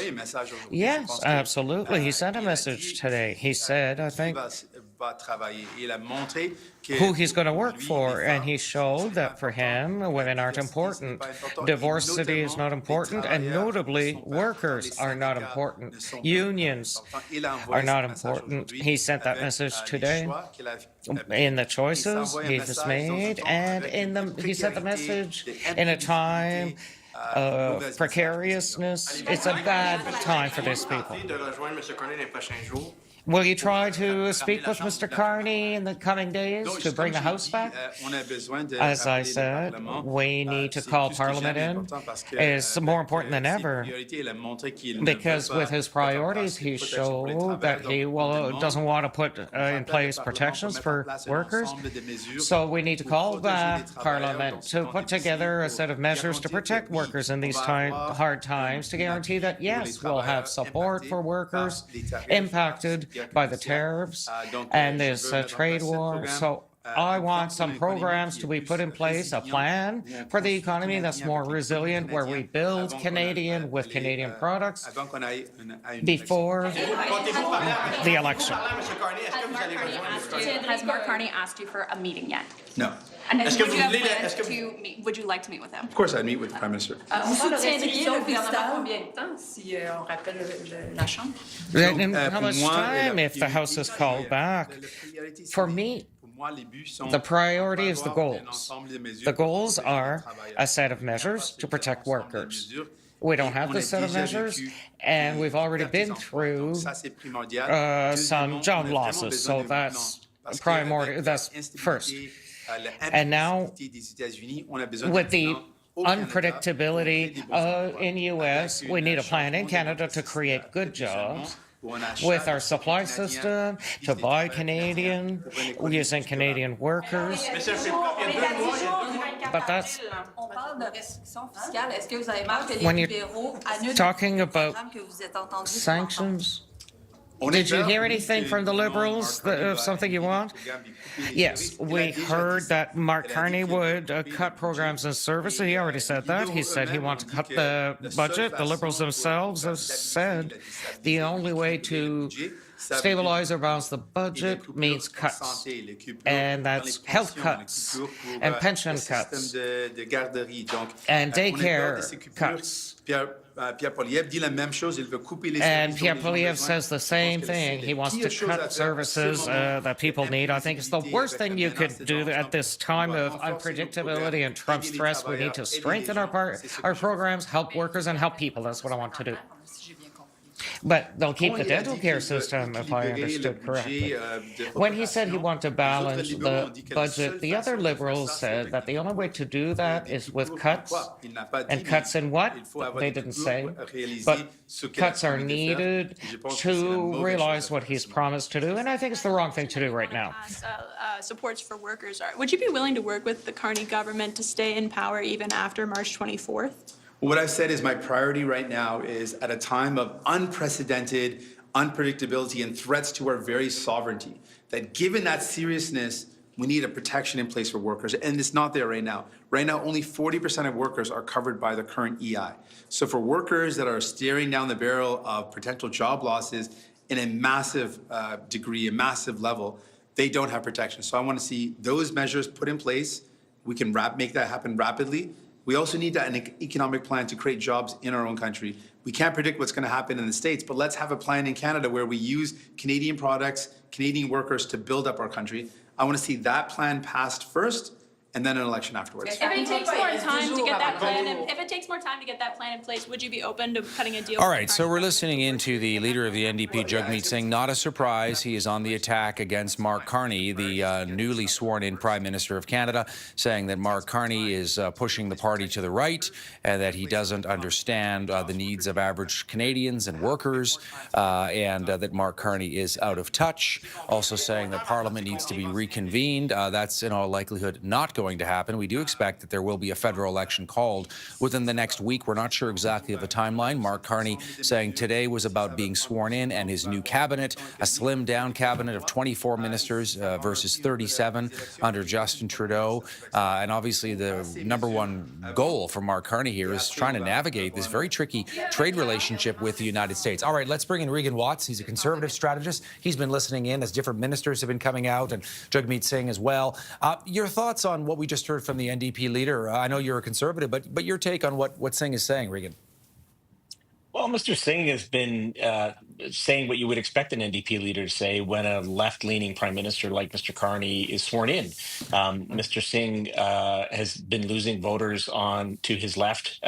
Yes, absolutely. He sent a message today. He said, I think, who he's going to work for, and he showed that for him, women aren't important. Diversity is not important, and notably, workers are not important. Unions are not important. He sent that message today in the choices he has made, and he sent the message in a time of precariousness. It's a bad time for these people. Will you try to speak with Mr. Carney in the coming days to bring the House back? As I said, we need to call Parliament in. It's more important than ever, because with his priorities, he showed that he doesn't want to put in place protections for workers. So we need to call back Parliament to put together a set of measures to protect workers in these hard times, to guarantee that, yes, we'll have support for workers impacted by the tariffs and this trade war. So I want some programs to be put in place, a plan for the economy that's more resilient, where we build Canadian with Canadian products before the election. Has Mark Carney asked you for a meeting yet? No. And would you like to meet with him? Of course, I'd meet with the Prime Minister. How much time if the House is called back? For me, the priority is the goals. The goals are a set of measures to protect workers. We don't have this set of measures, and we've already been through some job losses, so that's primordial. That's first. And now, with the unpredictability in U.S., we need a plan in Canada to create good jobs with our supply system, to buy Canadian, using Canadian workers. But that's... When you're talking about sanctions, did you hear anything from the Liberals of something you want? Yes, we heard that Mark Carney would cut programs and services. He already said that. He said he wants to cut the budget. The Liberals themselves have said the only way to stabilize or balance the budget means cuts, and that's health cuts and pension cuts and daycare cuts. And Pierre Poilievre says the same thing. He wants to cut services that people need. I think it's the worst thing you could do at this time of unpredictability and Trump's threats. We need to strengthen our programs, help workers, and help people. That's what I want to do. But they'll keep the dental care system, if I understood correctly. When he said he wanted to balance the budget, the other Liberals said that the only way to do that is with cuts. And cuts in what? They didn't say. But cuts are needed to realize what he's promised to do, and I think it's the wrong thing to do right now. Supports for workers are. Would you be willing to work with the Carney government to stay in power even after March 24th? What I've said is my priority right now is at a time of unprecedented unpredictability and threats to our very sovereignty, that given that seriousness, we need a protection in place for workers, and it's not there right now. Right now, only 40% of workers are covered by the current EI. So for workers that are staring down the barrel of potential job losses in a massive degree, a massive level, they don't have protection. So I want to see those measures put in place. We can make that happen rapidly. We also need an economic plan to create jobs in our own country. We can't predict what's going to happen in the States, but let's have a plan in Canada where we use Canadian products, Canadian workers to build up our country. I want to see that plan passed first, and then an election afterwards. If it takes more time to get that plan, if it takes more time to get that plan in place, would you be open to cutting a deal? All right, so we're listening into the leader of the NDP, Jagmeet Singh. Not a surprise, he is on the attack against Mark Carney, the newly sworn-in Prime Minister of Canada, saying that Mark Carney is pushing the party to the right and that he doesn't understand the needs of average Canadians and workers, and that Mark Carney is out of touch. Also saying that Parliament needs to be reconvened. That's in all likelihood not going to happen. We do expect that there will be a federal election called within the next week. We're not sure exactly of a timeline. Mark Carney saying today was about being sworn in and his new cabinet, a slimmed down cabinet of 24 ministers versus 37 under Justin Trudeau. And obviously the number one goal for Mark Carney here is trying to navigate this very tricky trade relationship with the United States. All right, let's bring in Regan Watts. He's a conservative strategist. He's been listening in as different ministers have been coming out, and Jagmeet Singh as well. Your thoughts on what we just heard from the NDP leader? I know you're a conservative, but your take on what Singh is saying, Regan. Well, Mr. Singh has been saying what you would expect an NDP leader to say when a left-leaning prime minister like Mr. Carney is sworn in. Mr. Singh has been losing voters to his left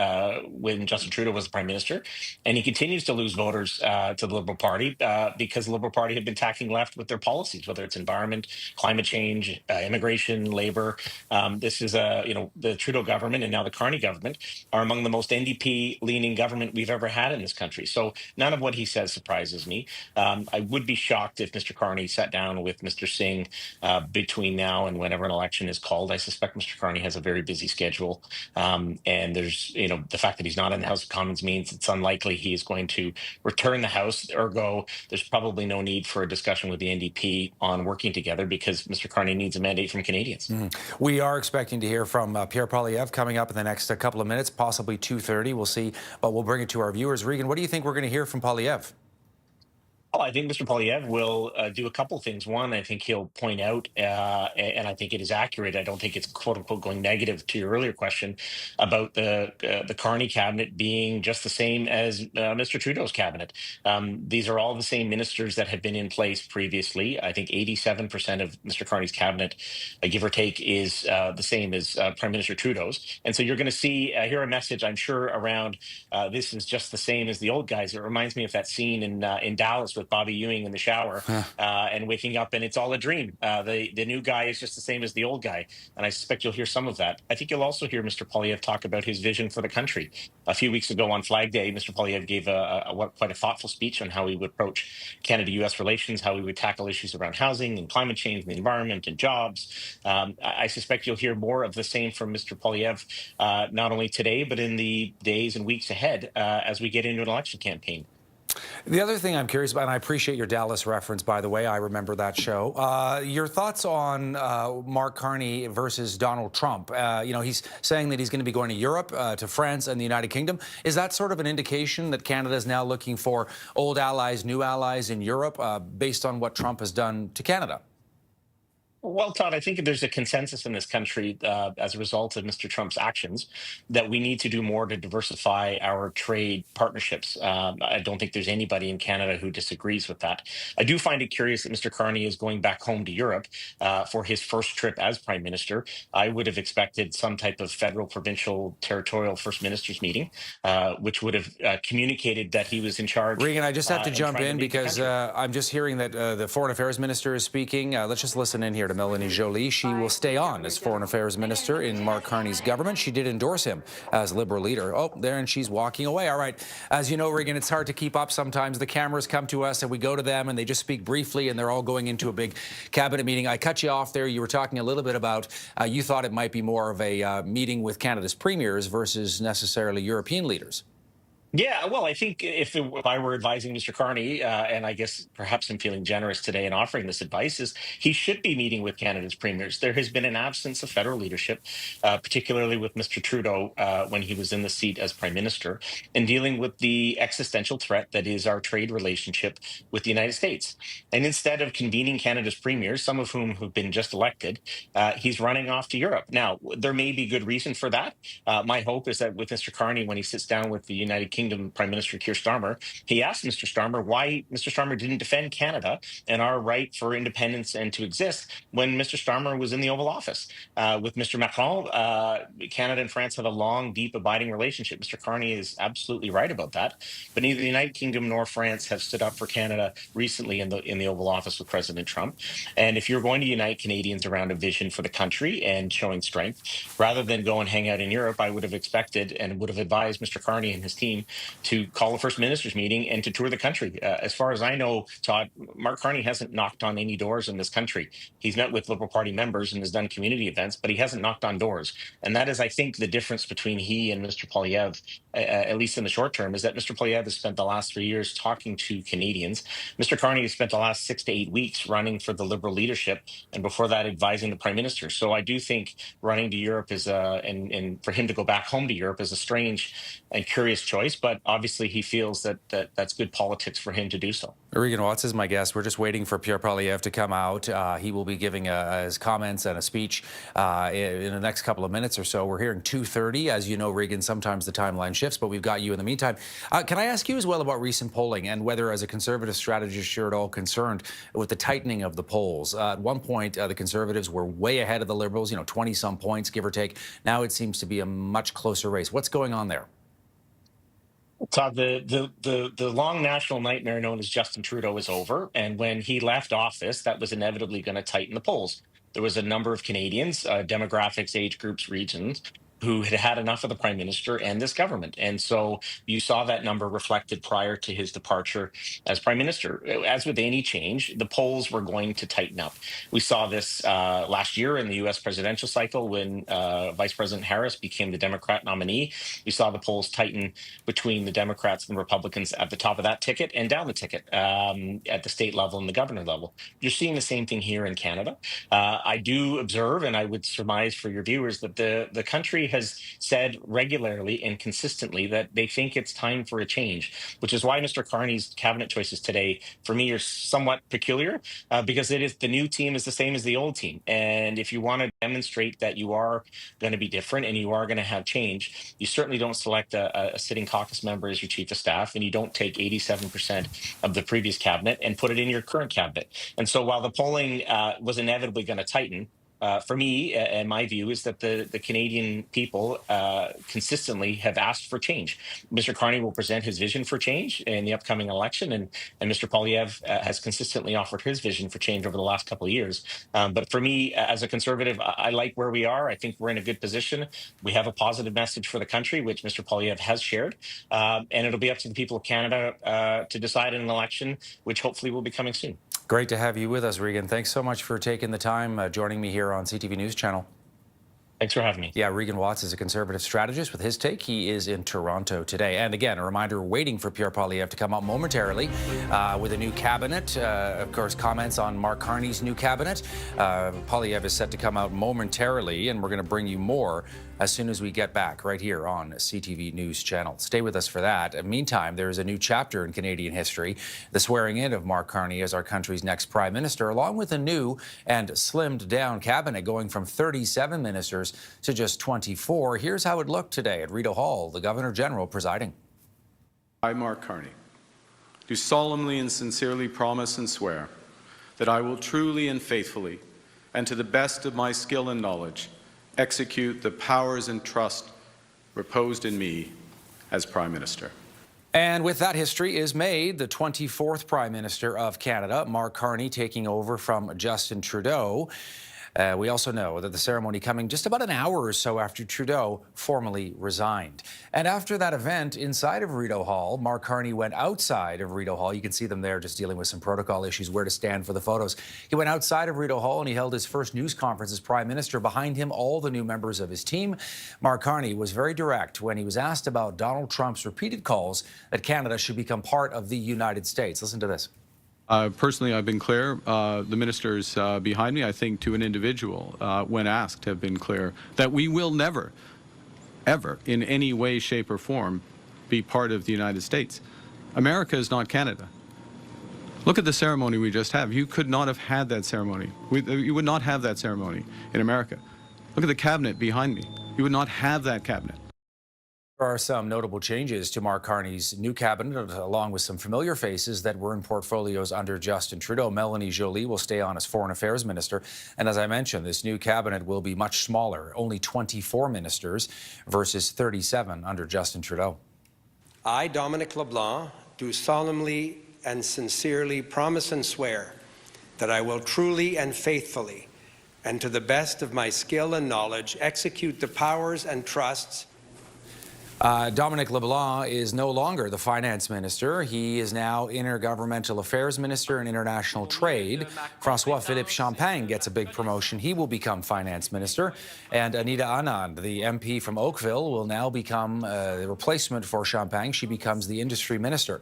when Justin Trudeau was the prime minister, and he continues to lose voters to the Liberal Party because the Liberal Party have been tacking left with their policies, whether it's environment, climate change, immigration, labor. This is the Trudeau government and now the Carney government are among the most NDP-leaning government we've ever had in this country. So none of what he says surprises me. I would be shocked if Mr. Carney sat down with Mr. Singh between now and whenever an election is called. I suspect Mr. Carney has a very busy schedule. And there's, the fact that he's not in the House of Commons means it's unlikely he is going to return the House. Ergo, there's probably no need for a discussion with the NDP on working together because Mr. Carney needs a mandate from Canadians. We are expecting to hear from Pierre Poilievre coming up in the next couple of minutes, possibly 2:30. We'll see, but we'll bring it to our viewers. Regan, what do you think we're going to hear from Poilievre? Well, I think Mr. Poilievre will do a couple of things. One, I think he'll point out, and I think it is accurate, I don't think it's quote-unquote going negative to your earlier question about the Carney cabinet being just the same as Mr. Trudeau's cabinet. These are all the same ministers that have been in place previously. I think 87% of Mr. Carney's cabinet, give or take, is the same as Prime Minister Trudeau's. And so you're going to hear a message, I'm sure, around this is just the same as the old guys. It reminds me of that scene in Dallas with Bobby Ewing in the shower and waking up and it's all a dream. The new guy is just the same as the old guy. And I suspect you'll hear some of that. I think you'll also hear Mr. Poilievre talk about his vision for the country. A few weeks ago on Flag Day, Mr. Poilievre gave quite a thoughtful speech on how he would approach Canada-U.S. relations, how we would tackle issues around housing and climate change and the environment and jobs. I suspect you'll hear more of the same from Mr. Poilievre, not only today, but in the days and weeks ahead as we get into an election campaign. The other thing I'm curious about, and I appreciate your Dallas reference, by the way, I remember that show. Your thoughts on Mark Carney versus Donald Trump? He's saying that he's going to be going to Europe, to France and the United Kingdom. Is that sort of an indication that Canada is now looking for old allies, new allies in Europe, based on what Trump has done to Canada? Well, Todd, I think there's a consensus in this country as a result of Mr. Trump's actions that we need to do more to diversify our trade partnerships. I don't think there's anybody in Canada who disagrees with that. I do find it curious that Mr. Carney is going back home to Europe for his first trip as Prime Minister. I would have expected some type of federal, provincial, territorial First Ministers meeting, which would have communicated that he was in charge. Regan, I just have to and jump trying to in lead the because country. I'm just hearing that the Foreign Affairs Minister is speaking. Let's just listen in here to Melanie Joly. She will stay on as Foreign Affairs Minister in Mark Carney's government. She did endorse him as Liberal leader. Oh, there, and she's walking away. All right. As you know, Regan, it's hard to keep up sometimes. The cameras come to us and we go to them and they just speak briefly and they're all going into a big cabinet meeting. I cut you off there. You were talking a little bit about you thought it might be more of a meeting with Canada's premiers versus necessarily European leaders. Yeah, well, I think if I were advising Mr. Carney, and I guess perhaps I'm feeling generous today in offering this advice, is he should be meeting with Canada's premiers. There has been an absence of federal leadership, particularly with Mr. Trudeau when he was in the seat as Prime Minister, in dealing with the existential threat that is our trade relationship with the United States. And instead of convening Canada's premiers, some of whom have been just elected, he's running off to Europe. Now, there may be good reason for that. My hope is that with Mr. Carney, when he sits down with the United Kingdom Prime Minister Keir Starmer, he asked Mr. Starmer why Mr. Starmer didn't defend Canada and our right for independence and to exist when Mr. Starmer was in the Oval Office. With Mr. Macron, Canada and France have a long, deep, abiding relationship. Mr. Carney is absolutely right about that. But neither the United Kingdom nor France have stood up for Canada recently in the Oval Office with President Trump. And if you're going to unite Canadians around a vision for the country and showing strength, rather than go and hang out in Europe, I would have expected and would have advised Mr. Carney and his team to call a First Ministers meeting and to tour the country. As far as I know, Todd, Mark Carney hasn't knocked on any doors in this country. He's met with Liberal Party members and has done community events, but he hasn't knocked on doors. And that is, I think, the difference between he and Mr. Poilievre, at least in the short term, is that Mr. Poilievre has spent the last 3 years talking to Canadians. Mr. Carney has spent the last 6 to 8 weeks running for the Liberal leadership, and before that, advising the Prime Minister. So I do think running to Europe is and for him to go back home to Europe is a strange and curious choice, but obviously he feels that that's good politics for him to do so. Regan Watts is my guest. We're just waiting for Pierre Poilievre to come out. He will be giving his comments and a speech in the next couple of minutes or so. We're hearing 2:30. As you know, Regan, sometimes the timeline shifts, but we've got you in the meantime. Can I ask you as well about recent polling and whether, as a Conservative strategist, you're at all concerned with the tightening of the polls? At one point, the Conservatives were way ahead of the Liberals, 20-some points, give or take. Now it seems to be a much closer race. What's going on there? Todd, the long national nightmare known as Justin Trudeau is over. And when he left office, that was inevitably going to tighten the polls. There was a number of Canadians, demographics, age groups, regions, who had had enough of the Prime Minister and this government. And so you saw that number reflected prior to his departure as Prime Minister. As with any change, the polls were going to tighten up. We saw this last year in the U.S. presidential cycle when Vice President Harris became the Democrat nominee. You saw the polls tighten between the Democrats and Republicans at the top of that ticket and down the ticket at the state level and the governor level. You're seeing the same thing here in Canada. I do observe, and I would surmise for your viewers, that the country has said regularly and consistently that they think it's time for a change, which is why Mr. Carney's cabinet choices today, for me, are somewhat peculiar because the new team is the same as the old team. And if you want to demonstrate that you are going to be different and you are going to have change, you certainly don't select a sitting caucus member as your chief of staff, and you don't take 87% of the previous cabinet and put it in your current cabinet. And so while the polling was inevitably going to tighten, for me, and my view, is that the Canadian people consistently have asked for change. Mr. Carney will present his vision for change in the upcoming election, and Mr. Poilievre has consistently offered his vision for change over the last couple of years. But for me, as a Conservative, I like where we are. I think we're in a good position. We have a positive message for the country, which Mr. Poilievre has shared, and it'll be up to the people of Canada to decide in an election, which hopefully will be coming soon. Great to have you with us, Regan. Thanks so much for taking the time joining me here on CTV News Channel. Thanks for having me. Yeah, Regan Watts is a Conservative strategist with his take. He is in Toronto today. And again, a reminder, waiting for Pierre Poilievre to come out momentarily with a new cabinet. Of course, comments on Mark Carney's new cabinet. Poilievre is set to come out momentarily, and we're going to bring you more as soon as we get back right here on CTV News Channel. Stay with us for that. Meantime, there is a new chapter in Canadian history, the swearing in of Mark Carney as our country's next Prime Minister, along with a new and slimmed down cabinet going from 37 ministers to just 24. Here's how it looked today at Rideau Hall, the Governor General presiding. I, Mark Carney, do solemnly and sincerely promise and swear that I will truly and faithfully, and to the best of my skill and knowledge, execute the powers and trust reposed in me as Prime Minister. And with that history is made, the 24th Prime Minister of Canada, Mark Carney, taking over from Justin Trudeau. We also know that the ceremony coming just about an hour or so after Trudeau formally resigned. And after that event inside of Rideau Hall, Mark Carney went outside of Rideau Hall. You can see them there just dealing with some protocol issues, where to stand for the photos. He went outside of Rideau Hall and he held his first news conference as Prime Minister. Behind him, all the new members of his team. Mark Carney was very direct when he was asked about Donald Trump's repeated calls that Canada should become part of the United States. Listen to this. Personally, I've been clear. The ministers behind me, I think, to an individual, when asked, have been clear that we will never, ever, in any way, shape, or form, be part of the United States. America is not Canada. Look at the ceremony we just had. You could not have had that ceremony. You would not have that ceremony in America. Look at the cabinet behind me. You would not have that cabinet. There are some notable changes to Mark Carney's new cabinet, along with some familiar faces that were in portfolios under Justin Trudeau. Melanie Joly will stay on as Foreign Affairs Minister. And as I mentioned, this new cabinet will be much smaller, only 24 ministers versus 37 under Justin Trudeau. I, Dominic LeBlanc, do solemnly and sincerely promise and swear that I will truly and faithfully, and to the best of my skill and knowledge, execute the powers and trusts. Dominic LeBlanc is no longer the finance minister. He is now intergovernmental affairs minister and international trade. Francois-Philippe Champagne gets a big promotion. He will become finance minister. And Anita Anand, the MP from Oakville, will now become the replacement for Champagne. She becomes the industry minister.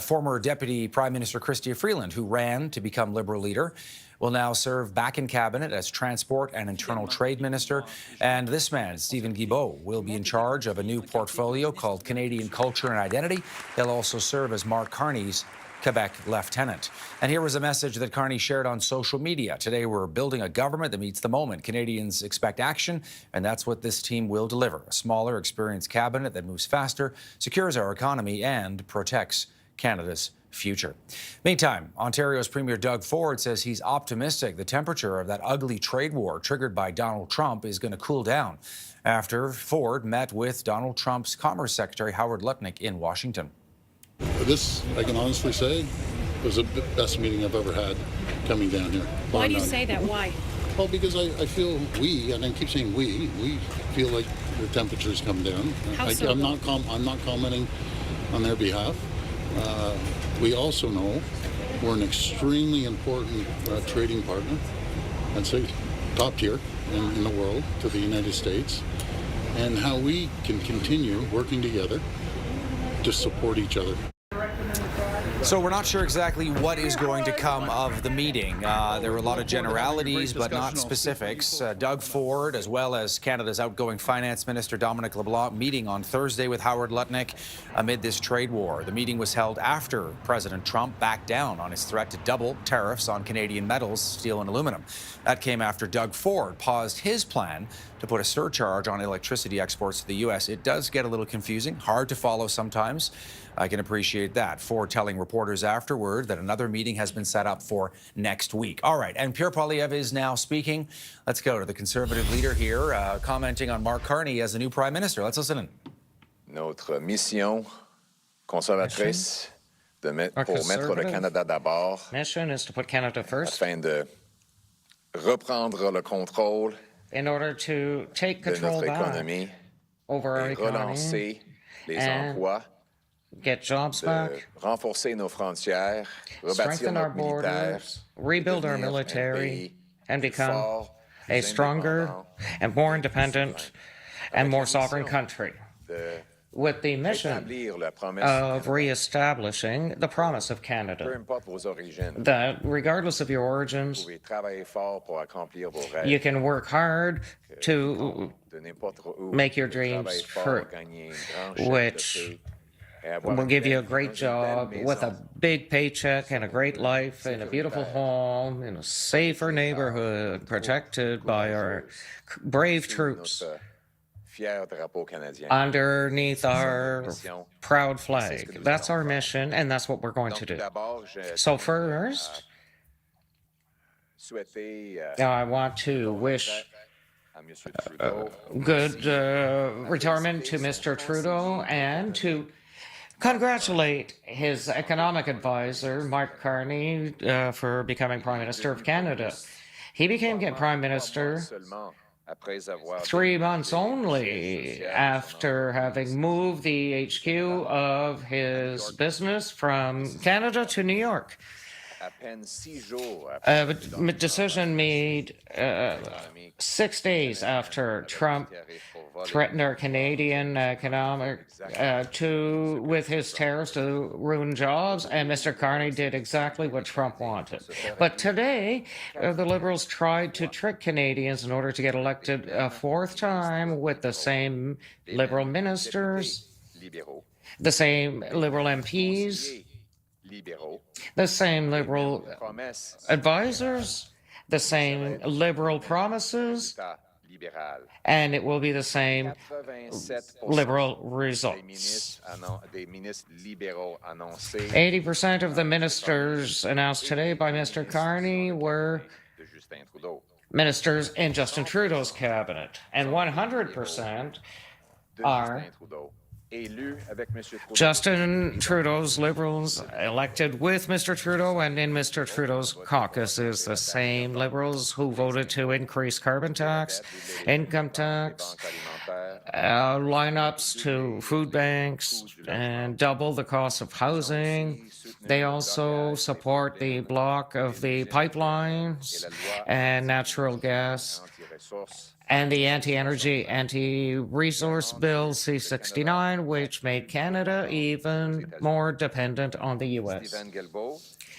Former Deputy Prime Minister Chrystia Freeland, who ran to become Liberal leader, will now serve back in cabinet as Transport and Internal Trade Minister. And this man, Stephen Guilbeault, will be in charge of a new portfolio called Canadian Culture and Identity. He'll also serve as Mark Carney's Quebec lieutenant. And here was a message that Carney shared on social media. Today, we're building a government that meets the moment. Canadians expect action, and that's what this team will deliver. A smaller, experienced cabinet that moves faster, secures our economy, and protects Canada's future. Meantime, Ontario's Premier Doug Ford says he's optimistic the temperature of that ugly trade war triggered by Donald Trump is going to cool down after Ford met with Donald Trump's Commerce Secretary Howard Lutnick in Washington. This, I can honestly say, was the best meeting I've ever had coming down here. Why do you say that? Why? Well, because I feel and I keep saying we feel like the temperature's come down. How so? I'm not commenting on their behalf. We also know we're an extremely important trading partner, I'd say top tier in the world, to the United States, and how we can continue working together to support each other. So we're not sure exactly what is going to come of the meeting. There were a lot of generalities, but not specifics. Doug Ford, as well as Canada's outgoing finance minister, Dominic LeBlanc, meeting on Thursday with Howard Lutnick amid this trade war. The meeting was held after President Trump backed down on his threat to double tariffs on Canadian metals, steel and aluminum. That came after Doug Ford paused his plan to put a surcharge on electricity exports to the U.S. It does get a little confusing, hard to follow sometimes. I can appreciate that. Ford telling reporters afterward that another meeting has been set up for next week. All right, and Pierre Poilievre is now speaking. Let's go to the Conservative leader here, commenting on Mark Carney as the new Prime Minister. Let's listen in. Notre mission conservatrice pour mettre le Canada d'abord. Mission is to put Canada first. Afin de reprendre le contrôle in order to take control de notre back économie over our et relancer les emplois. Get jobs back, renforcer nos frontières, strengthen our borders, rebuild our military, and become a stronger and more independent and more sovereign country. with the mission of reestablishing the promise of Canada, that regardless of your origins, you can work hard to make your dreams true, which will give you a great job with a big paycheck and a great life in a beautiful home, in a safer neighborhood, protected by our brave troops underneath our proud flag. That's our mission, and that's what we're going to do. So first, I want to wish good retirement to Mr. Trudeau and to congratulate his economic advisor, Mark Carney, for becoming Prime Minister of Canada. He became Prime Minister 3 months only after having moved the HQ of his business from Canada to New York. A decision made 6 days after Trump threatened our Canadian economic with his tariffs to ruin jobs, and Mr. Carney did exactly what Trump wanted. But today, the Liberals tried to trick Canadians in order to get elected a 4th time with the same Liberal ministers, the same Liberal MPs, the same Liberal advisors, the same Liberal promises, and it will be the same Liberal results. 80% of the ministers announced today by Mr. Carney were ministers in Justin Trudeau's cabinet, and 100% are Justin Trudeau's Liberals elected with Mr. Trudeau, and in Mr. Trudeau's caucus is the same Liberals who voted to increase carbon tax, income tax, lineups to food banks, and double the cost of housing. They also support the block of the pipelines and natural gas, and the anti-energy, anti-resource bill C-69, which made Canada even more dependent on the U.S.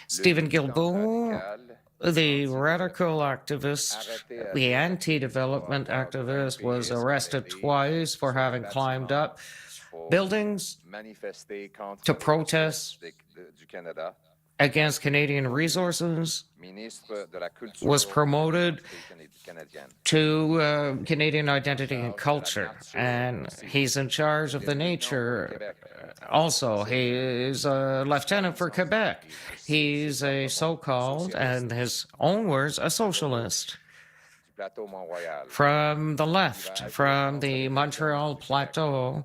Stephen Guilbeault, the radical activist, the anti-development activist, was arrested twice for having climbed up buildings to protest against Canadian resources, was promoted to Canadian identity and culture, and he's in charge of the nature. Also, he is a lieutenant for Quebec. He's a so-called, and his own words, a socialist. From the left, from the Montreal Plateau,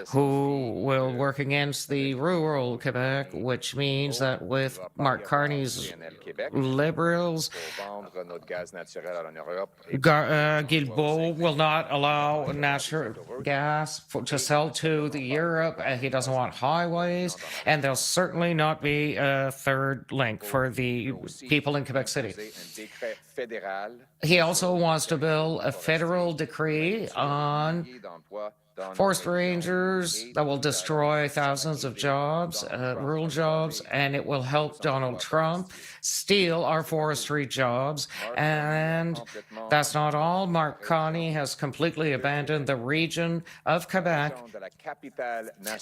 who will work against the rural Quebec, which means that with Mark Carney's Liberals, Guilbeault will not allow natural gas to sell to Europe. He doesn't want highways, and there'll certainly not be a third link for the people in Quebec City. He also wants to build a federal decree on forest rangers that will destroy thousands of jobs, rural jobs, and it will help Donald Trump steal our forestry jobs. And that's not all. Mark Carney has completely abandoned the region of Quebec,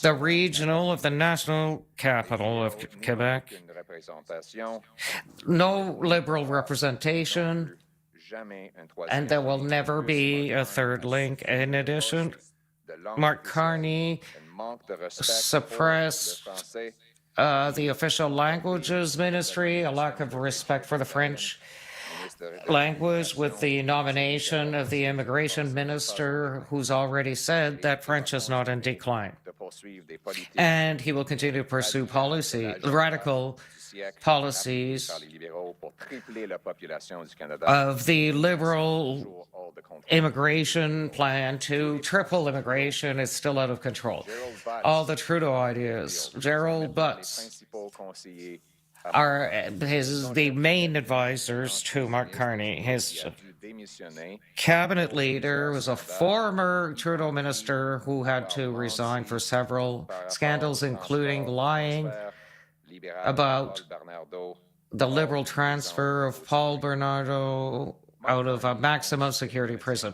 the regional of the national capital of Quebec. No Liberal representation, and there will never be a third link. In addition, Mark Carney suppressed the official languages ministry, a lack of respect for the French language with the nomination of the immigration minister, who's already said that French is not in decline. And he will continue to pursue radical policies of the Liberal immigration plan to triple immigration is still out of control. All the Trudeau ideas. Gerald Butts, are the main advisors to Mark Carney. His cabinet leader was a former Trudeau minister who had to resign for several scandals, including lying about the Liberal transfer of Paul Bernardo out of a maximum security prison.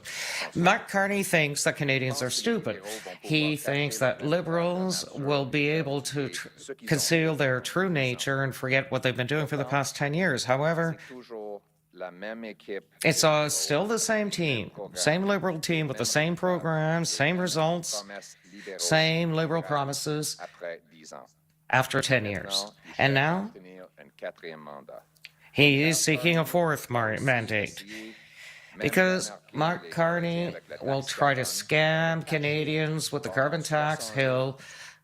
Mark Carney thinks that Canadians are stupid. He thinks that Liberals will be able to conceal their true nature and forget what they've been doing for the past 10 years. However, it's still the same team, same Liberal team with the same programs, same results, same Liberal promises after 10 years. And now he is seeking a fourth mandate because Mark Carney will try to scam Canadians with the carbon tax.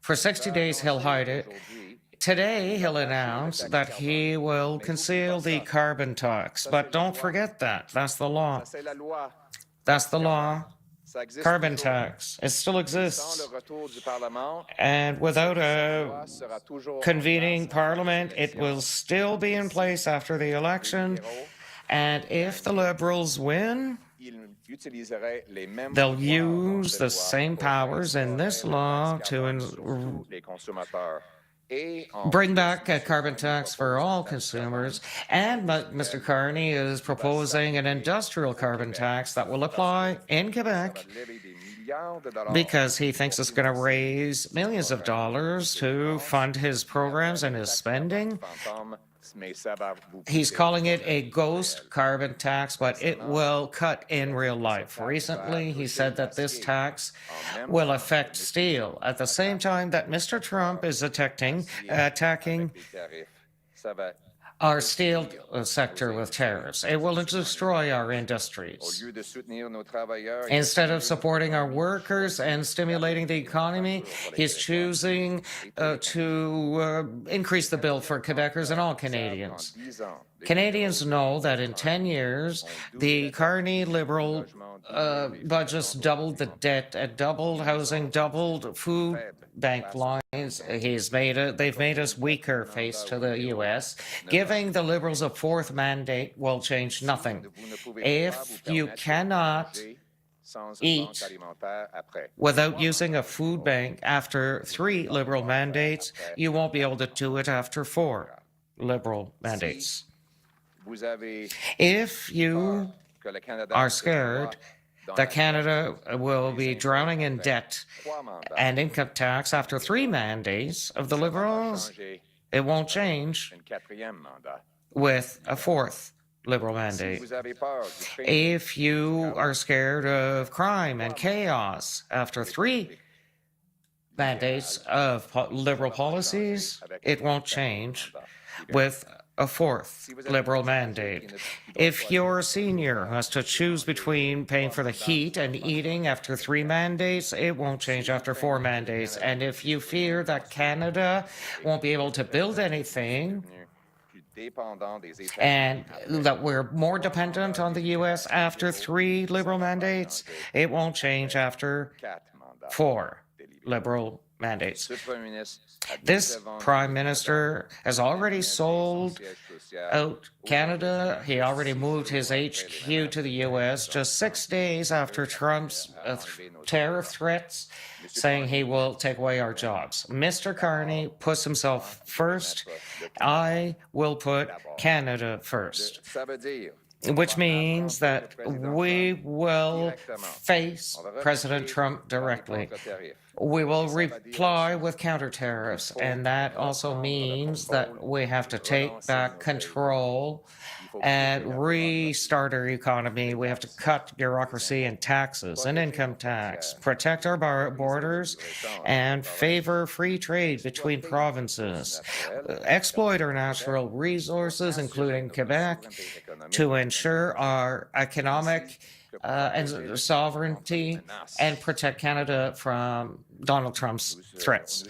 For 60 days, he'll hide it. Today, he'll announce that he will conceal the carbon tax. But don't forget that. That's the law. That's the law. Carbon tax. It still exists. And without a convening parliament, it will still be in place after the election. And if the Liberals win, they'll use the same powers in this law to bring back a carbon tax for all consumers. And Mr. Carney is proposing an industrial carbon tax that will apply in Quebec because he thinks it's going to raise millions of dollars to fund his programs and his spending. He's calling it a ghost carbon tax, but it will cut in real life. Recently, he said that this tax will affect steel at the same time that Mr. Trump is attacking our steel sector with tariffs. It will destroy our industries. Instead of supporting our workers and stimulating the economy, he's choosing to increase the bill for Quebecers and all Canadians. Canadians know that in 10 years, the Carney Liberal budgets doubled the debt, doubled housing, doubled food bank lines. They've made us weaker face to the U.S. Giving the Liberals a fourth mandate will change nothing. If you cannot eat without using a food bank after 3 Liberal mandates, you won't be able to do it after 4 Liberal mandates. If you are scared that Canada will be drowning in debt and income tax after 3 mandates of the Liberals, it won't change with a 4th Liberal mandate. If you are scared of crime and chaos after 3 mandates of Liberal policies, it won't change with a 4th Liberal mandate. If you're a senior who has to choose between paying for the heat and eating after 3 mandates, it won't change after 4 mandates. And if you fear that Canada won't be able to build anything and that we're more dependent on the U.S. after 3 Liberal mandates, it won't change after 4 Liberal mandates. This Prime Minister has already sold out Canada. He already moved his HQ to the U.S. just 6 days after Trump's tariff threats, saying he will take away our jobs. Mr. Carney puts himself first. I will put Canada first, which means that we will face President Trump directly. We will reply with counter tariffs, and that also means that we have to take back control and restart our economy. We have to cut bureaucracy and taxes and income tax, protect our borders, and favor free trade between provinces, exploit our natural resources, including Quebec, to ensure our economic and sovereignty, and protect Canada from Donald Trump's threats.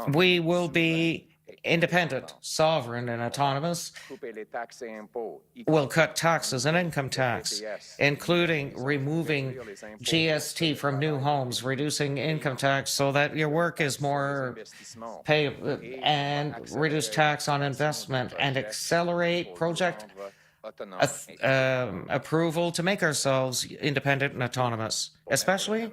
We will be independent, sovereign, and autonomous, will cut taxes and income tax, including removing GST from new homes, reducing income tax so that your work is more pay, and reduce tax on investment, and accelerate project approval to make ourselves independent and autonomous, especially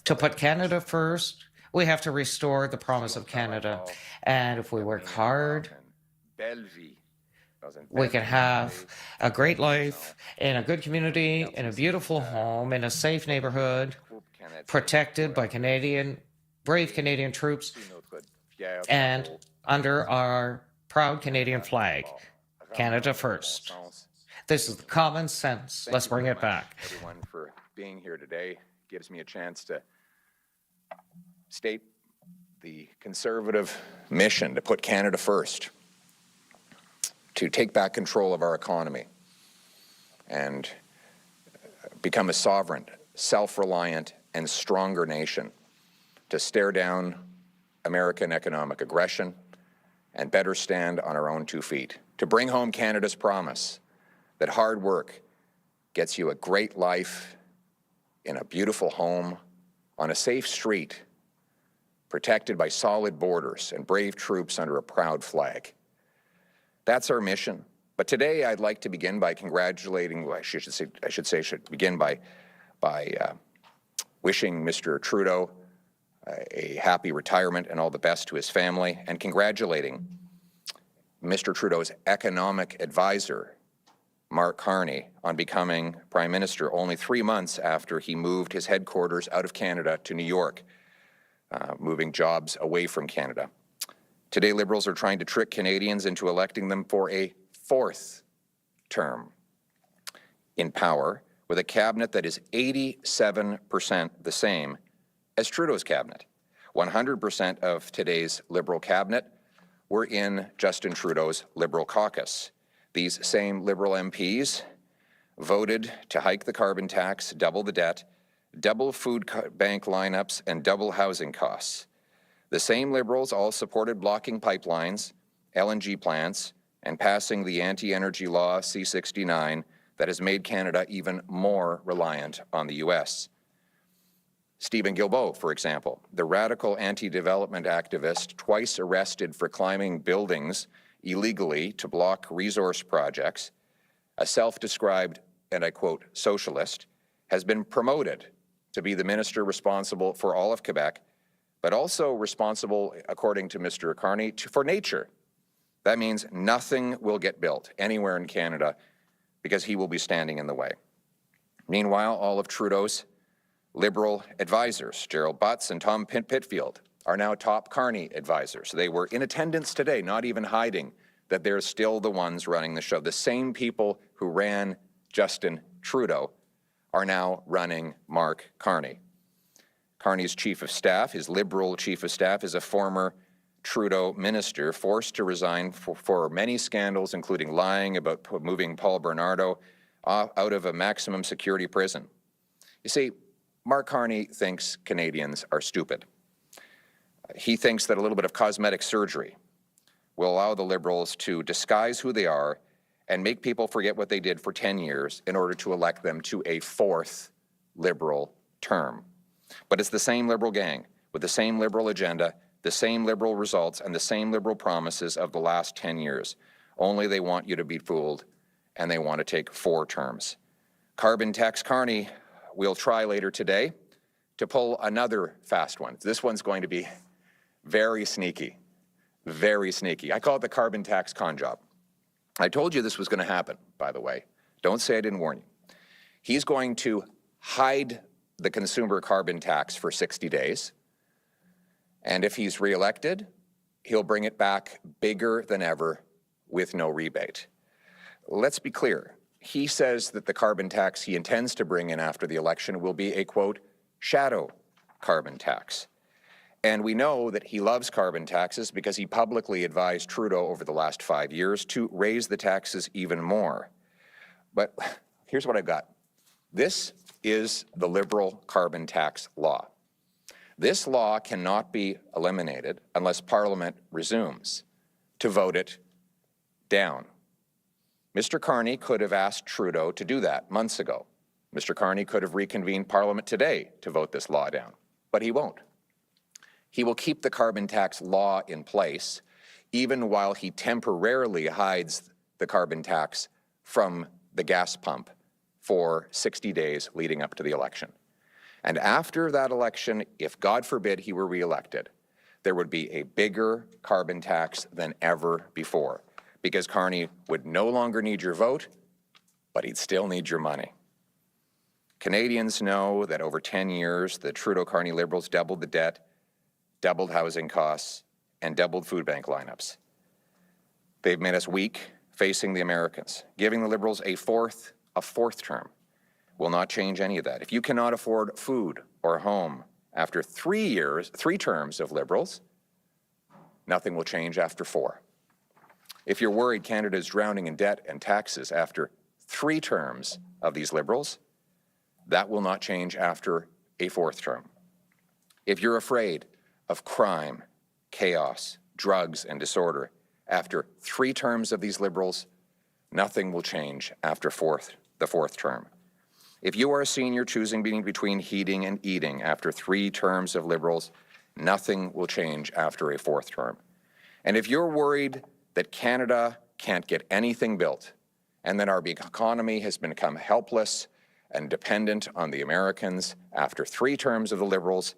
to put Canada first. We have to restore the promise of Canada. And if we work hard, we can have a great life in a good community, in a beautiful home, in a safe neighborhood, protected by brave Canadian troops, and under our proud Canadian flag. Canada first. This is the common sense. Let's bring it back. Everyone for being here today. Gives me a chance to state the Conservative mission to put Canada first, to take back control of our economy and become a sovereign, self-reliant, and stronger nation, to stare down American economic aggression and better stand on our own 2 feet, to bring home Canada's promise that hard work gets you a great life in a beautiful home, on a safe street, protected by solid borders and brave troops under a proud flag. That's our mission. But today I'd like to begin by congratulating, well, I should begin by wishing Mr. Trudeau a happy retirement and all the best to his family, and congratulating Mr. Trudeau's economic advisor, Mark Carney, on becoming Prime Minister only 3 months after he moved his headquarters out of Canada to New York, moving jobs away from Canada. Today, Liberals are trying to trick Canadians into electing them for a 4th term in power, with a cabinet that is 87% the same as Trudeau's cabinet. 100% of today's Liberal cabinet were in Justin Trudeau's Liberal caucus. These same Liberal MPs voted to hike the carbon tax, double the debt, double food bank lineups, and double housing costs. The same Liberals all supported blocking pipelines, LNG plants, and passing the anti-energy law C-69 that has made Canada even more reliant on the U.S. Stephen Guilbeault, for example, the radical anti-development activist twice arrested for climbing buildings illegally to block resource projects, a self-described, and I quote, socialist, has been promoted to be the minister responsible for all of Quebec, but also responsible, according to Mr. Carney, for nature. That means nothing will get built anywhere in Canada because he will be standing in the way. Meanwhile, all of Trudeau's Liberal advisors, Gerald Butts and Tom Pitfield, are now top Carney advisors. They were in attendance today, not even hiding that they're still the ones running the show. The same people who ran Justin Trudeau are now running Mark Carney. Carney's chief of staff, his Liberal chief of staff, is a former Trudeau minister forced to resign for many scandals, including lying about moving Paul Bernardo out of a maximum security prison. You see, Mark Carney thinks Canadians are stupid. He thinks that a little bit of cosmetic surgery will allow the Liberals to disguise who they are and make people forget what they did for 10 years in order to elect them to a 4th Liberal term. But it's the same Liberal gang with the same Liberal agenda, the same Liberal results, and the same Liberal promises of the last 10 years. Only they want you to be fooled, and they want to take 4 terms. Carbon tax Carney will try later today to pull another fast one. This one's going to be very sneaky, very sneaky. I call it the carbon tax con job. I told you this was going to happen, by the way. Don't say I didn't warn you. He's going to hide the consumer carbon tax for 60 days. And if he's reelected, he'll bring it back bigger than ever with no rebate. Let's be clear. He says that the carbon tax he intends to bring in after the election will be a, quote, shadow carbon tax. And we know that he loves carbon taxes because he publicly advised Trudeau over the last 5 years to raise the taxes even more. But here's what I've got. This is the Liberal carbon tax law. This law cannot be eliminated unless Parliament resumes to vote it down. Mr. Carney could have asked Trudeau to do that months ago. Mr. Carney could have reconvened Parliament today to vote this law down, but he won't. He will keep the carbon tax law in place even while he temporarily hides the carbon tax from the gas pump for 60 days leading up to the election. And after that election, if God forbid he were reelected, there would be a bigger carbon tax than ever before, because Carney would no longer need your vote, but he'd still need your money. Canadians know that over 10 years, the Trudeau-Carney Liberals doubled the debt, doubled housing costs, and doubled food bank lineups. They've made us weak facing the Americans. Giving the Liberals a fourth term will not change any of that. If you cannot afford food or a home after 3 terms of Liberals, nothing will change after 4. If you're worried Canada is drowning in debt and taxes after 3 terms of these Liberals, that will not change after a 4th term. If you're afraid of crime, chaos, drugs, and disorder after 3 terms of these Liberals, nothing will change after the 4th term. If you are a senior choosing between heating and eating after 3 terms of Liberals, nothing will change after a 4th term. And if you're worried that Canada can't get anything built and that our economy has become helpless and dependent on the Americans after 3 terms of the Liberals,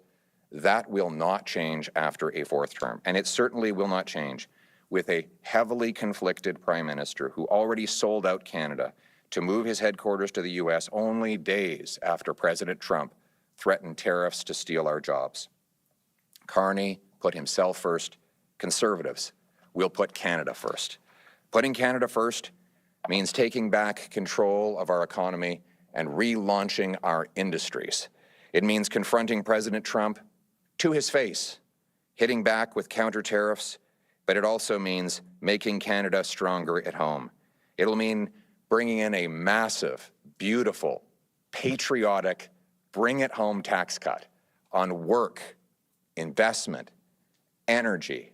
that will not change after a 4th term. And it certainly will not change with a heavily conflicted Prime Minister who already sold out Canada to move his headquarters to the U.S. only days after President Trump threatened tariffs to steal our jobs. Carney put himself first. Conservatives will put Canada first. Putting Canada first means taking back control of our economy and relaunching our industries. It means confronting President Trump to his face, hitting back with counter tariffs, but it also means making Canada stronger at home. It'll mean bringing in a massive, beautiful, patriotic, bring-it-home tax cut on work, investment, energy,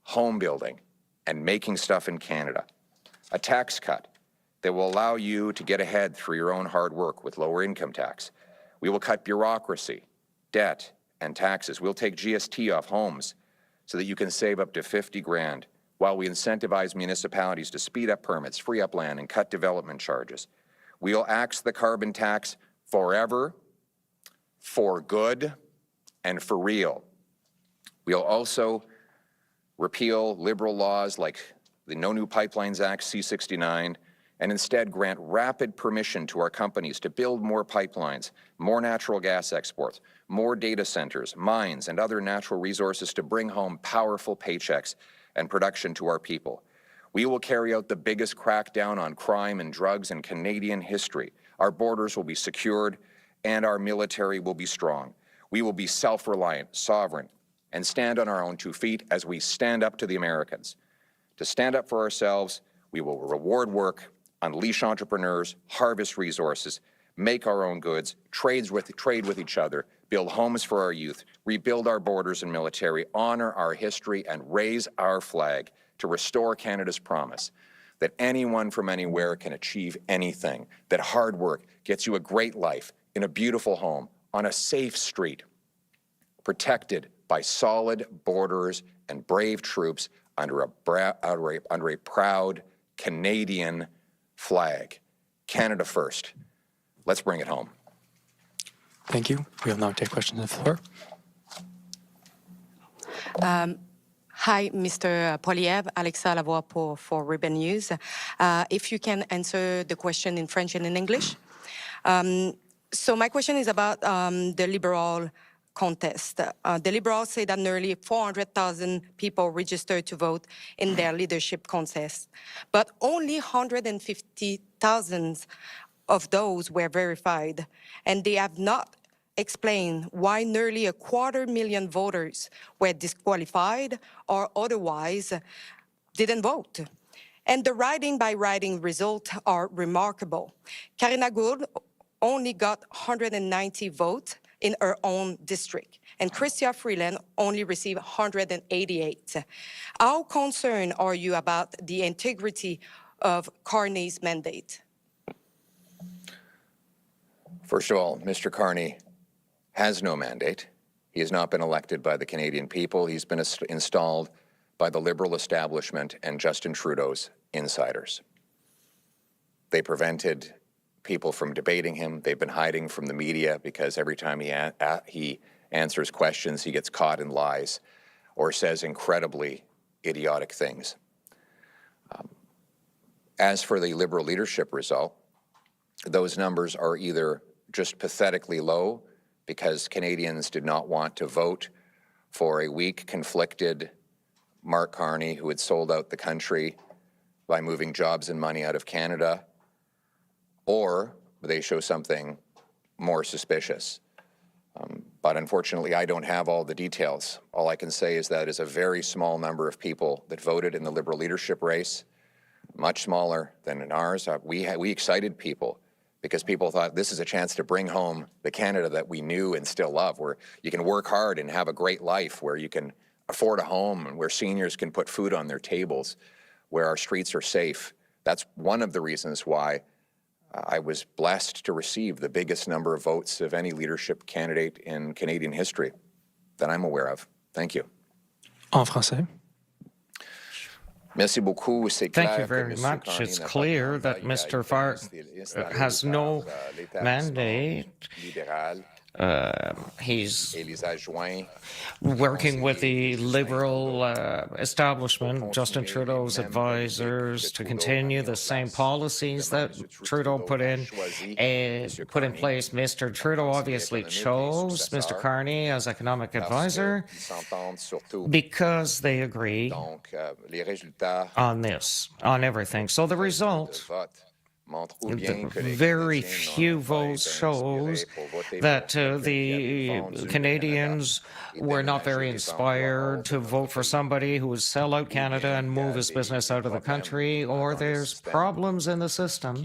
home building, and making stuff in Canada. A tax cut that will allow you to get ahead through your own hard work with lower income tax. We will cut bureaucracy, debt, and taxes. We'll take GST off homes so that you can save up to 50 grand while we incentivize municipalities to speed up permits, free up land, and cut development charges. We'll axe the carbon tax forever, for good, and for real. We'll also repeal Liberal laws like the No New Pipelines Act, C-69, and instead grant rapid permission to our companies to build more pipelines, more natural gas exports, more data centers, mines, and other natural resources to bring home powerful paychecks and production to our people. We will carry out the biggest crackdown on crime and drugs in Canadian history. Our borders will be secured, and our military will be strong. We will be self-reliant, sovereign, and stand on our own 2 feet as we stand up to the Americans. To stand up for ourselves, we will reward work, unleash entrepreneurs, harvest resources, make our own goods, trade with each other, build homes for our youth, rebuild our borders and military, honor our history, and raise our flag to restore Canada's promise that anyone from anywhere can achieve anything, that hard work gets you a great life in a beautiful home, on a safe street, protected by solid borders and brave troops under a proud Canadian flag. Canada first. Let's bring it home. Thank you. We'll now take questions on the floor. Hi, Mr. Poilievre, Alexa Lavoie for Ribbon News. If you can answer the question in French and in English. So my question is about the Liberal contest. The Liberals say that nearly 400,000 people registered to vote in their leadership contest, but only 150,000 of those were verified, and they have not explained why nearly 250,000 voters were disqualified or otherwise didn't vote. And the riding-by-riding results are remarkable. Karina Gould only got 190 votes in her own district, and Chrystia Freeland only received 188. How concerned are you about the integrity of Carney's mandate? First of all, Mr. Carney has no mandate. He has not been elected by the Canadian people. He's been installed by the Liberal establishment and Justin Trudeau's insiders. They prevented people from debating him. They've been hiding from the media because every time he answers questions, he gets caught in lies or says incredibly idiotic things. As for the Liberal leadership result, those numbers are either just pathetically low because Canadians did not want to vote for a weak, conflicted Mark Carney who had sold out the country by moving jobs and money out of Canada, or they show something more suspicious. But unfortunately, I don't have all the details. All I can say is that it is a very small number of people that voted in the Liberal leadership race, much smaller than in ours. We excited people because people thought this is a chance to bring home the Canada that we knew and still love, where you can work hard and have a great life, where you can afford a home and where seniors can put food on their tables, where our streets are safe. That's one of the reasons why I was blessed to receive the biggest number of votes of any leadership candidate in Canadian history that I'm aware of. Thank you. En français. Merci beaucoup. Thank you very much. It's clear that Mr. Farr has no mandate. He's working with the Liberal establishment, Justin Trudeau's advisors, to continue the same policies that Trudeau put in place. Mr. Trudeau obviously chose Mr. Carney as economic advisor because they agreed on this, on everything. So the result, very few votes shows that the Canadians were not very inspired to vote for somebody who would sell out Canada and move his business out of the country, or there's problems in the system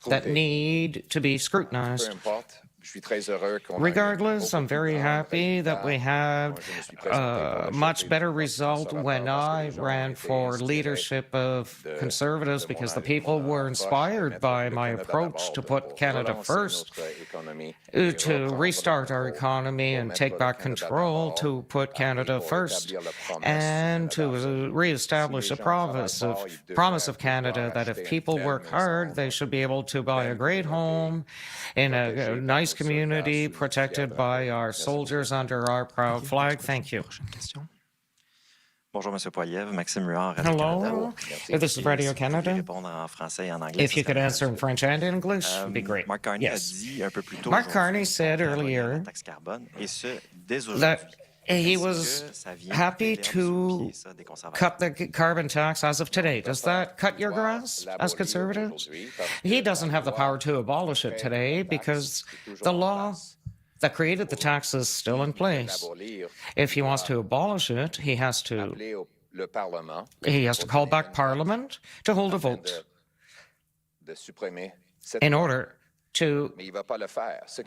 that need to be scrutinized. Regardless, I'm very happy that we have a much better result when I ran for leadership of Conservatives, because the people were inspired by my approach to put Canada first, to restart our economy and take back control, to put Canada first, and to reestablish a promise of Canada that if people work hard, they should be able to buy a great home in a nice community protected by our soldiers under our proud flag. Thank you. Bonjour, Monsieur Poilievre. Maxime Ruard, Hello, this is Radio Canada. If you could answer in French and English, it'd be great. Mark Carney Yes. a dit un peu plus tôt Mark Carney said earlier that he was happy to cut the carbon tax as of today. Does that cut your grass as Conservatives? He doesn't have the power to abolish it today because the law that created the tax is still in place. If he wants to abolish it, he has to call back Parliament to hold a vote in order to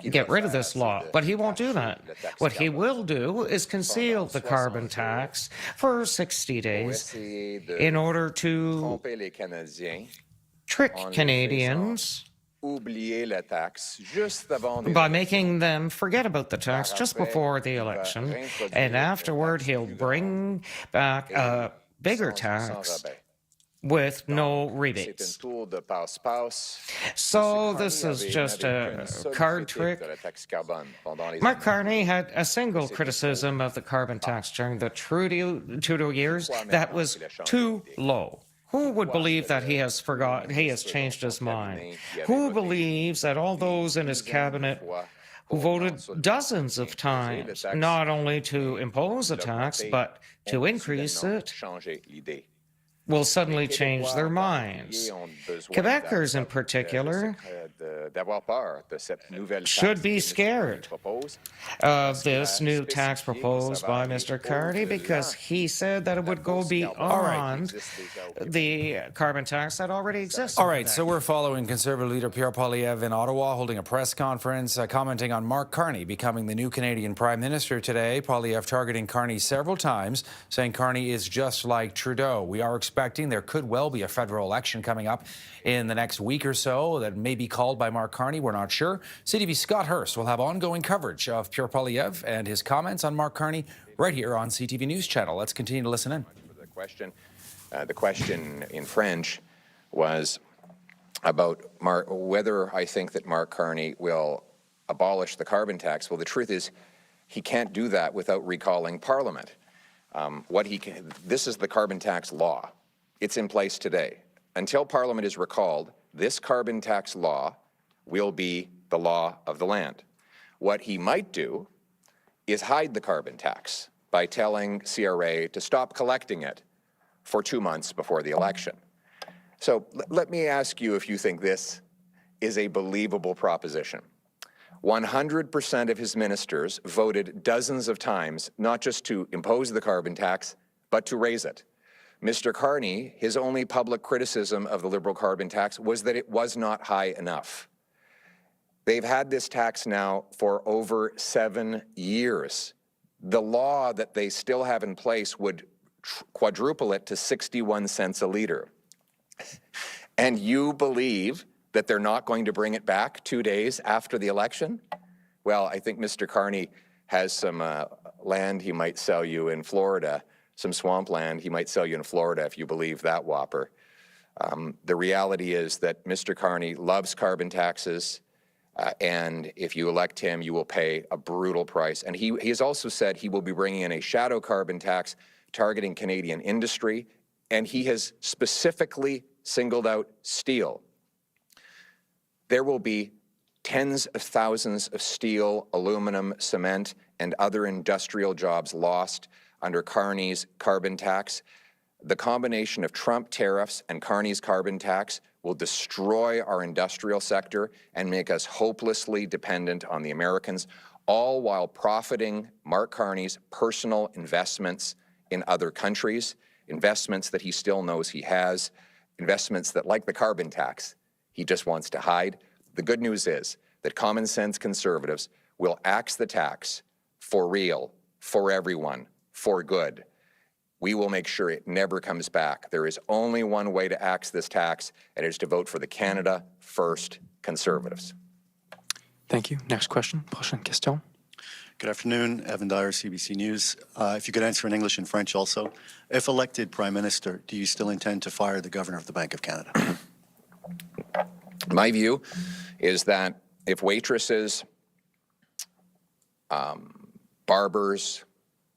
get rid of this law, but he won't do that. What he will do is conceal the carbon tax for 60 days in order to trick Canadians by making them forget about the tax just before the election, and afterward he'll bring back a bigger tax with no rebates. So this is just a card trick. Mark Carney had a single criticism of the carbon tax during the Trudeau years. That was too low. Who would believe that he has changed his mind? Who believes that all those in his cabinet who voted dozens of times not only to impose a tax but to increase it will suddenly change their minds. Quebecers in particular should be scared of this new tax proposed by Mr. Carney because he said that it would go beyond the carbon tax that already exists. All right, so we're following Conservative leader Pierre Poilievre in Ottawa holding a press conference commenting on Mark Carney becoming the new Canadian Prime Minister today. Poilievre targeting Carney several times, saying Carney is just like Trudeau. We are expecting there could well be a federal election coming up in the next week or so that may be called by Mark Carney. We're not sure. CTV's Scott Hurst will have ongoing coverage of Pierre Poilievre and his comments on Mark Carney right here on CTV News Channel. Let's continue to listen in. The question in French was about whether I think that Mark Carney will abolish the carbon tax. Well, the truth is he can't do that without recalling Parliament. This is the carbon tax law. It's in place today. Until Parliament is recalled, this carbon tax law will be the law of the land. What he might do is hide the carbon tax by telling CRA to stop collecting it for 2 months before the election. So let me ask you if you think this is a believable proposition. 100% of his ministers voted dozens of times not just to impose the carbon tax, but to raise it. Mr. Carney, his only public criticism of the Liberal carbon tax was that it was not high enough. They've had this tax now for over 7 years. The law that they still have in place would quadruple it to 61 cents a liter. And you believe that they're not going to bring it back 2 days after the election? Well, I think Mr. Carney has some land he might sell you in Florida, some swampland he might sell you in Florida if you believe that whopper. The reality is that Mr. Carney loves carbon taxes, and if you elect him, you will pay a brutal price. And he has also said he will be bringing in a shadow carbon tax targeting Canadian industry, and he has specifically singled out steel. There will be tens of thousands of steel, aluminum, cement, and other industrial jobs lost under Carney's carbon tax. The combination of Trump tariffs and Carney's carbon tax will destroy our industrial sector and make us hopelessly dependent on the Americans, all while profiting Mark Carney's personal investments in other countries, investments that he still knows he has, investments that, like the carbon tax, he just wants to hide. The good news is that common sense conservatives will axe the tax for real, for everyone, for good. We will make sure it never comes back. There is only one way to axe this tax, and it is to vote for the Canada First Conservatives. Thank you. Next question. Prochaine question. Good afternoon, Evan Dyer, CBC News. If you could answer in English and French also. If elected Prime Minister, do you still intend to fire the Governor of the Bank of Canada? My view is that if waitresses, barbers,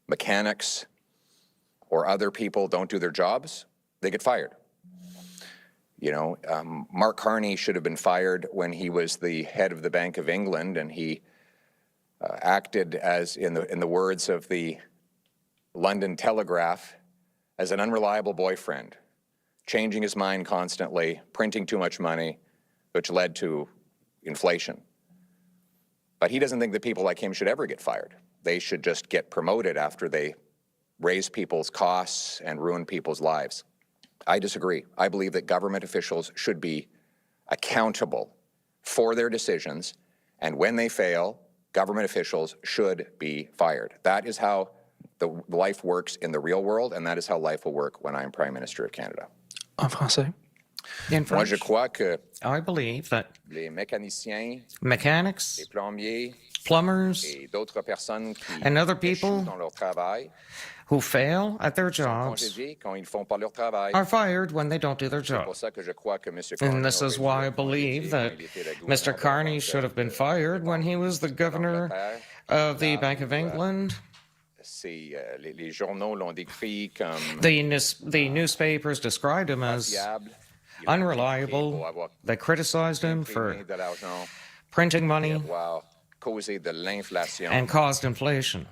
mechanics, or other people don't do their jobs, they get fired. You know, Mark Carney should have been fired when he was the head of the Bank of England, and he acted as, in the words of the London Telegraph, as an unreliable boyfriend, changing his mind constantly, printing too much money, which led to inflation. But he doesn't think that people like him should ever get fired. They should just get promoted after they raise people's costs and ruin people's lives. I disagree. I believe that government officials should be accountable for their decisions, and when they fail, government officials should be fired. That is how the life works in the real world, and that is how life will work when I'm Prime Minister of Canada. En français. In French, Moi, je crois que I believe that les mécaniciens, mechanics, les plombiers, plumbers, et d'autres personnes qui and other échouent people dans leur travail who fail at their sont jobs congédiés quand ils font pas leur travail. are fired when they don't do their C'est job. pour ça que je crois que Monsieur And Carney this is aurait why I dû believe être that quand il était le Mr. gouverneur Carney should have been fired when he was the governor of the Bank of England. Les journaux l'ont décrit comme The newspapers described him as unreliable. They criticized him for de l'argent printing money avoir causé de l'inflation. and caused inflation.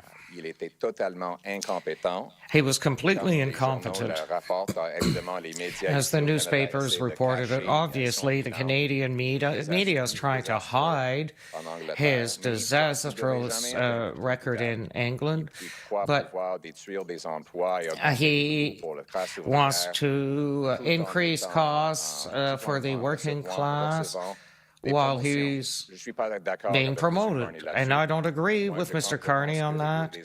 He was completely incompetent. As the newspapers reported it, obviously the Canadian media is trying to hide his disastrous record in England, but he wants to increase costs for the working class while he's being promoted. And I don't agree with Mr. Carney on that.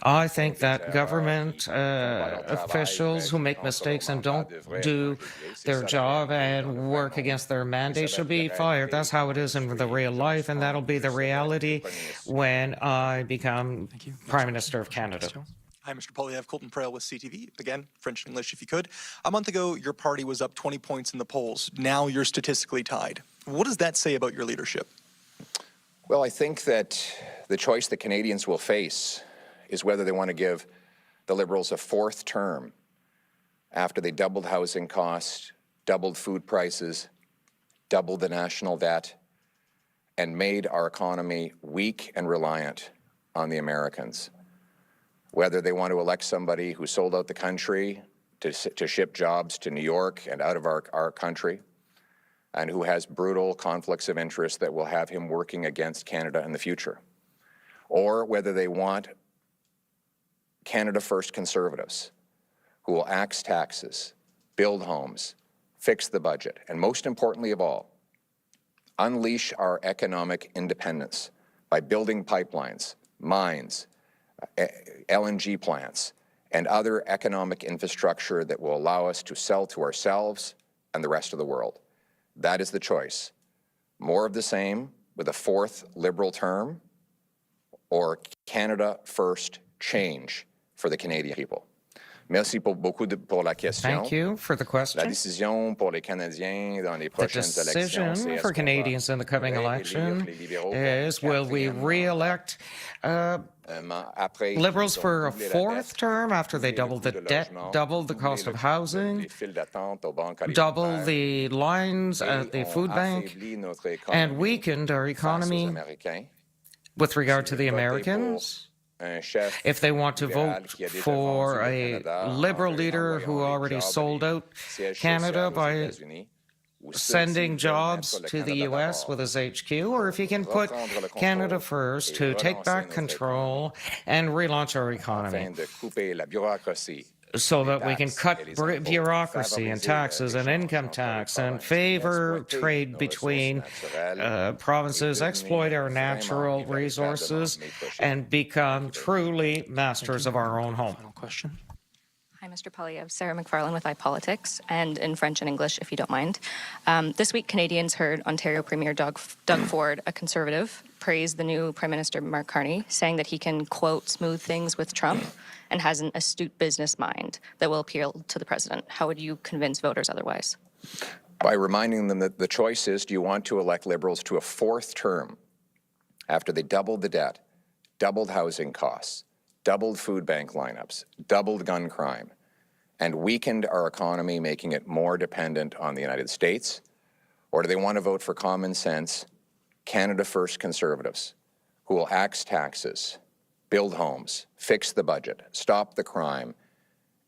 I think that government officials who make mistakes and don't do their job and work against their mandate should be fired. That's how it is in the real life, and that'll be the reality when I become Prime Minister of Canada. Hi, Mr. Poilievre, Colton Prale with CTV. Again, French and English if you could. A month ago, your party was up 20 points in the polls. Now you're statistically tied. What does that say about your leadership? Well, I think that the choice that Canadians will face is whether they want to give the Liberals a fourth term after they doubled housing costs, doubled food prices, doubled the national debt, and made our economy weak and reliant on the Americans. Whether they want to elect somebody who sold out the country to ship jobs to New York and out of our country, and who has brutal conflicts of interest that will have him working against Canada in the future. Or whether they want Canada First Conservatives who will axe taxes, build homes, fix the budget, and most importantly of all, unleash our economic independence by building pipelines, mines, LNG plants, and other economic infrastructure that will allow us to sell to ourselves and the rest of the world. That is the choice. More of the same with a fourth Liberal term, or Canada First change for the Canadian people. Merci beaucoup pour la question. Thank you for the question. La décision pour les Canadiens dans les prochaines élections. The decision for Canadians in the coming election is, will we re-elect Liberals for a fourth term after they doubled the debt, doubled the cost of housing, doubled the lines at the food bank, and weakened our economy with regard to the Americans? If they want to vote for a Liberal leader who already sold out Canada by sending jobs to the U.S. with his HQ, or if he can put Canada first to take back control and relaunch our economy so that we can cut bureaucracy and taxes and income tax and favor trade between provinces, exploit our natural resources, and become truly masters of our own home. Question. Hi, Mr. Poilievre. Sarah McFarlane with iPolitics, and in French and English, if you don't mind. This week, Canadians heard Ontario Premier Doug Ford, a Conservative, praise the new Prime Minister Mark Carney, saying that he can, quote, smooth things with Trump and has an astute business mind that will appeal to the President. How would you convince voters otherwise? By reminding them that the choice is, do you want to elect Liberals to a fourth term after they doubled the debt, doubled housing costs, doubled food bank lineups, doubled gun crime, and weakened our economy, making it more dependent on the United States? Or do they want to vote for common sense, Canada First Conservatives, who will axe taxes, build homes, fix the budget, stop the crime,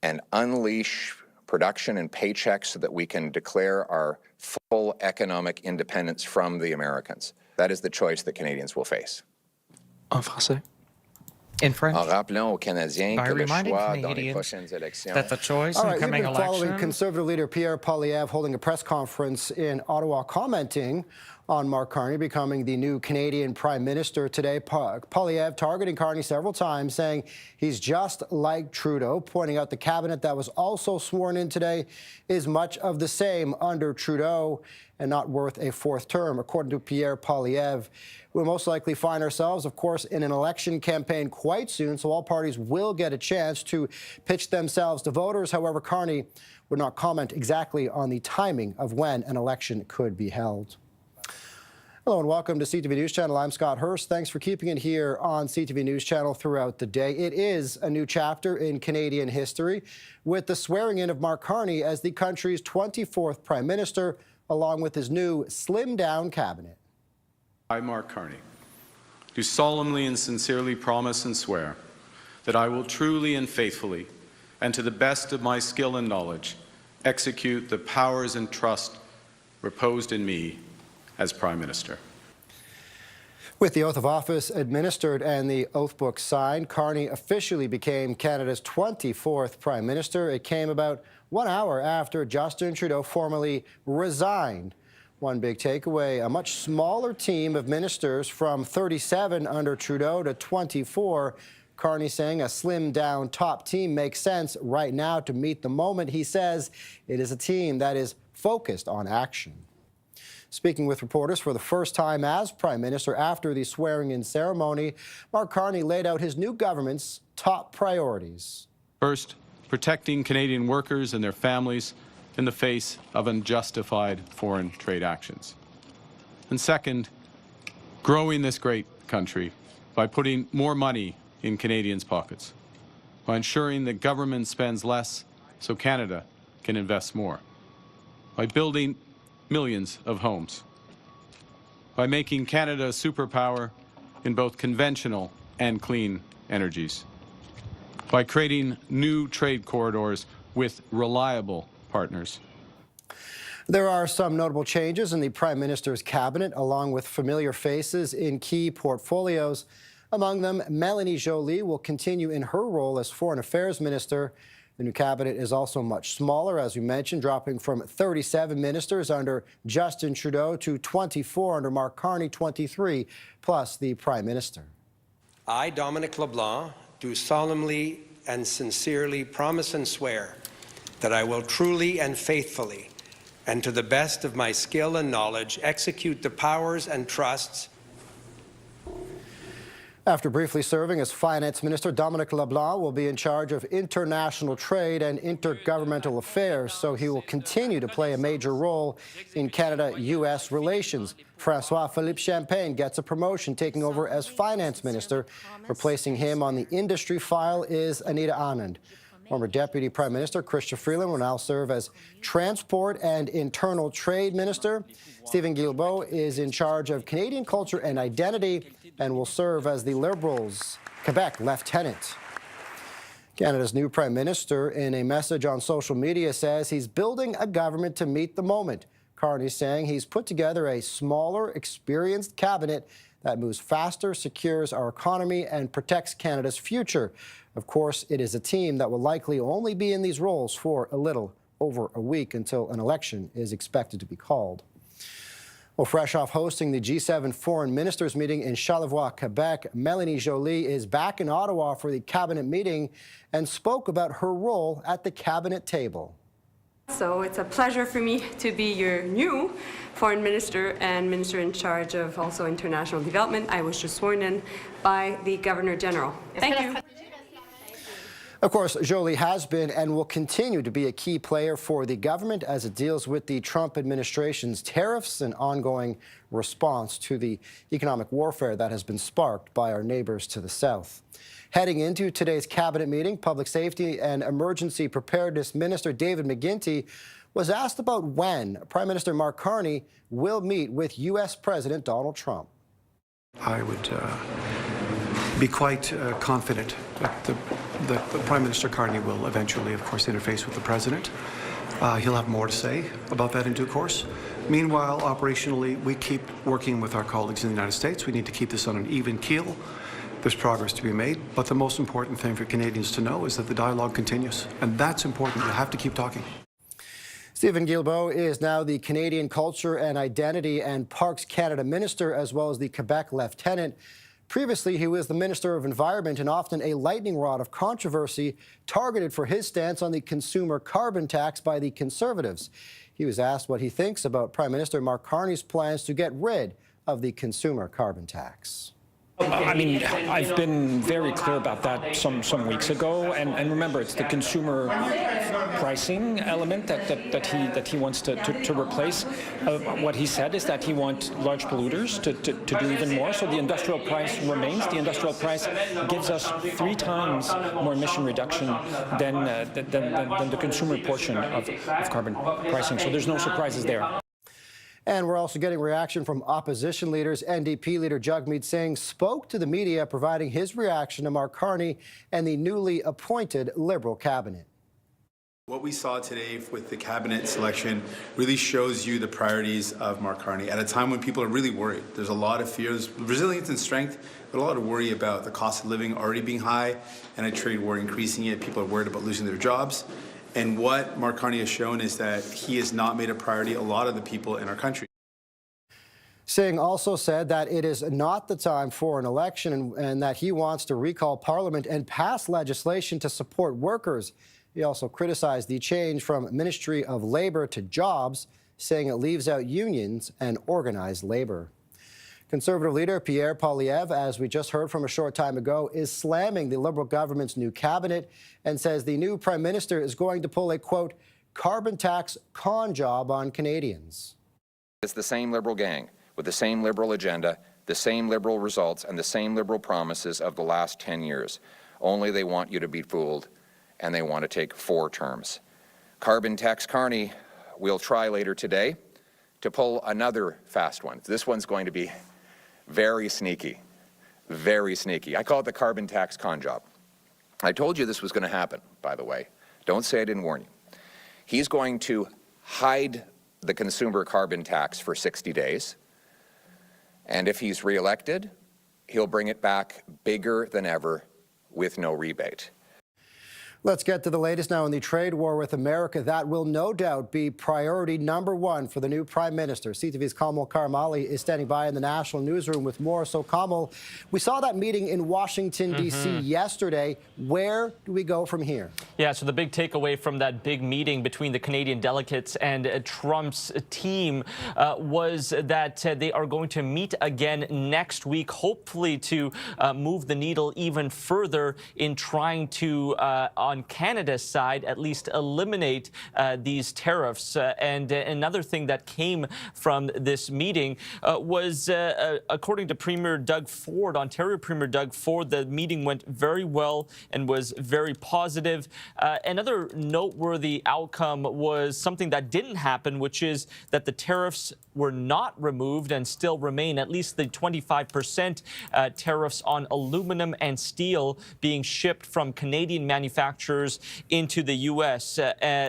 and unleash production and paychecks so that we can declare our full economic independence from the Americans? That is the choice that Canadians will face. En français. In French, by reminding Canadians that the choice in the coming election. Following Conservative leader Pierre Poilievre holding a press conference in Ottawa, commenting on Mark Carney becoming the new Canadian Prime Minister today. Poilievre targeting Carney several times, saying he's just like Trudeau, pointing out the cabinet that was also sworn in today is much of the same under Trudeau and not worth a fourth term. According to Pierre Poilievre, we'll most likely find ourselves, of course, in an election campaign quite soon, so all parties will get a chance to pitch themselves to voters. However, Carney would not comment exactly on the timing of when an election could be held. Hello and welcome to CTV News Channel. I'm Scott Hurst. Thanks for keeping it here on CTV News Channel throughout the day. It is a new chapter in Canadian history with the swearing in of Mark Carney as the country's 24th Prime Minister, along with his new slimmed-down cabinet. I, Mark Carney, do solemnly and sincerely promise and swear that I will truly and faithfully, and to the best of my skill and knowledge, execute the powers and trust reposed in me as Prime Minister. With the oath of office administered and the oath book signed, Carney officially became Canada's 24th Prime Minister. It came about 1 hour after Justin Trudeau formally resigned. One big takeaway, a much smaller team of ministers from 37 under Trudeau to 24. Carney saying a slimmed-down top team makes sense right now to meet the moment. He says it is a team that is focused on action. Speaking with reporters for the first time as Prime Minister after the swearing-in ceremony, Mark Carney laid out his new government's top priorities. First, protecting Canadian workers and their families in the face of unjustified foreign trade actions. And second, growing this great country by putting more money in Canadians' pockets, by ensuring that government spends less so Canada can invest more, by building millions of homes, by making Canada a superpower in both conventional and clean energies, by creating new trade corridors with reliable partners. There are some notable changes in the Prime Minister's cabinet, along with familiar faces in key portfolios. Among them, Mélanie Joly will continue in her role as Foreign Affairs Minister. The new cabinet is also much smaller, as we mentioned, dropping from 37 ministers under Justin Trudeau to 24 under Mark Carney, 23, plus the Prime Minister. I, Dominic LeBlanc, do solemnly and sincerely promise and swear that I will truly and faithfully, and to the best of my skill and knowledge, execute the powers and trusts. After briefly serving as Finance Minister, Dominic LeBlanc will be in charge of international trade and intergovernmental affairs, so he will continue to play a major role in Canada-U.S. relations. François-Philippe Champagne gets a promotion, taking over as Finance Minister. Replacing him on the industry file is Anita Anand. Former Deputy Prime Minister Chrystia Freeland will now serve as Transport and Internal Trade Minister. Stephen Guilbeault is in charge of Canadian culture and identity and will serve as the Liberals' Quebec Lieutenant. Canada's new Prime Minister, in a message on social media, says he's building a government to meet the moment. Carney saying he's put together a smaller, experienced cabinet that moves faster, secures our economy, and protects Canada's future. Of course, it is a team that will likely only be in these roles for a little over a week until an election is expected to be called. Well, fresh off hosting the G7 Foreign Ministers meeting in Charlevoix, Quebec, Mélanie Joly is back in Ottawa for the cabinet meeting and spoke about her role at the cabinet table. So it's a pleasure for me to be your new Foreign Minister and Minister in charge of also international development. I was just sworn in by the Governor General. Thank you. Of course, Joly has been and will continue to be a key player for the government as it deals with the Trump administration's tariffs and ongoing response to the economic warfare that has been sparked by our neighbors to the south. Heading into today's cabinet meeting, Public Safety and Emergency Preparedness Minister David McGuinty was asked about when Prime Minister Mark Carney will meet with U.S. President Donald Trump. I would be quite confident that Prime Minister Carney will eventually, of course, interface with the President. He'll have more to say about that in due course. Meanwhile, operationally, we keep working with our colleagues in the United States. We need to keep this on an even keel. There's progress to be made, but the most important thing for Canadians to know is that the dialogue continues, and that's important. You have to keep talking. Stephen Guilbeault is now the Canadian Culture and Identity and Parks Canada Minister, as well as the Quebec Lieutenant. Previously, he was the Minister of Environment and often a lightning rod of controversy, targeted for his stance on the consumer carbon tax by the Conservatives. He was asked what he thinks about Prime Minister Mark Carney's plans to get rid of the consumer carbon tax. I mean, I've been very clear about that some weeks ago, and remember, it's the consumer pricing element that he wants to replace. What he said is that he wants large polluters to do even more. So the industrial price remains. The industrial price gives us 3 times more emission reduction than the consumer portion of carbon pricing. So there's no surprises there. And we're also getting reaction from opposition leaders. NDP leader Jagmeet Singh spoke to the media, providing his reaction to Mark Carney and the newly appointed Liberal cabinet. What we saw today with the cabinet selection really shows you the priorities of Mark Carney at a time when people are really worried. There's a lot of fears, resilience and strength, but a lot of worry about the cost of living already being high and a trade war increasing it. People are worried about losing their jobs. And what Mark Carney has shown is that he has not made a priority a lot of the people in our country. Singh also said that it is not the time for an election and that he wants to recall Parliament and pass legislation to support workers. He also criticized the change from Ministry of Labour to Jobs, saying it leaves out unions and organized labor. Conservative leader Pierre Poilievre, as we just heard from a short time ago, is slamming the Liberal government's new cabinet and says the new Prime Minister is going to pull a, quote, carbon tax con job on Canadians. It's the same Liberal gang with the same Liberal agenda, the same Liberal results, and the same Liberal promises of the last 10 years. Only they want you to be fooled, and they want to take 4 terms. Carbon tax Carney will try later today to pull another fast one. This one's going to be very sneaky, very sneaky. I call it the carbon tax con job. I told you this was going to happen, by the way. Don't say I didn't warn you. He's going to hide the consumer carbon tax for 60 days. And if he's reelected, he'll bring it back bigger than ever with no rebate. Let's get to the latest now in the trade war with America. That will no doubt be priority #1 for the new Prime Minister. CTV's Kamal Karmali is standing by in the national newsroom with more. So, Kamal, we saw that meeting in Washington, D.C. yesterday. Where do we go from here? Yeah, so the big takeaway from that big meeting between the Canadian delegates and Trump's team was that they are going to meet again next week, hopefully to move the needle even further in trying to, on Canada's side, at least eliminate these tariffs. And another thing that came from this meeting was, according to Premier Doug Ford, Ontario Premier Doug Ford, the meeting went very well and was very positive. Another noteworthy outcome was something that didn't happen, which is that the tariffs were not removed and still remain, at least the 25% tariffs on aluminum and steel being shipped from Canadian manufacturers into the U.S.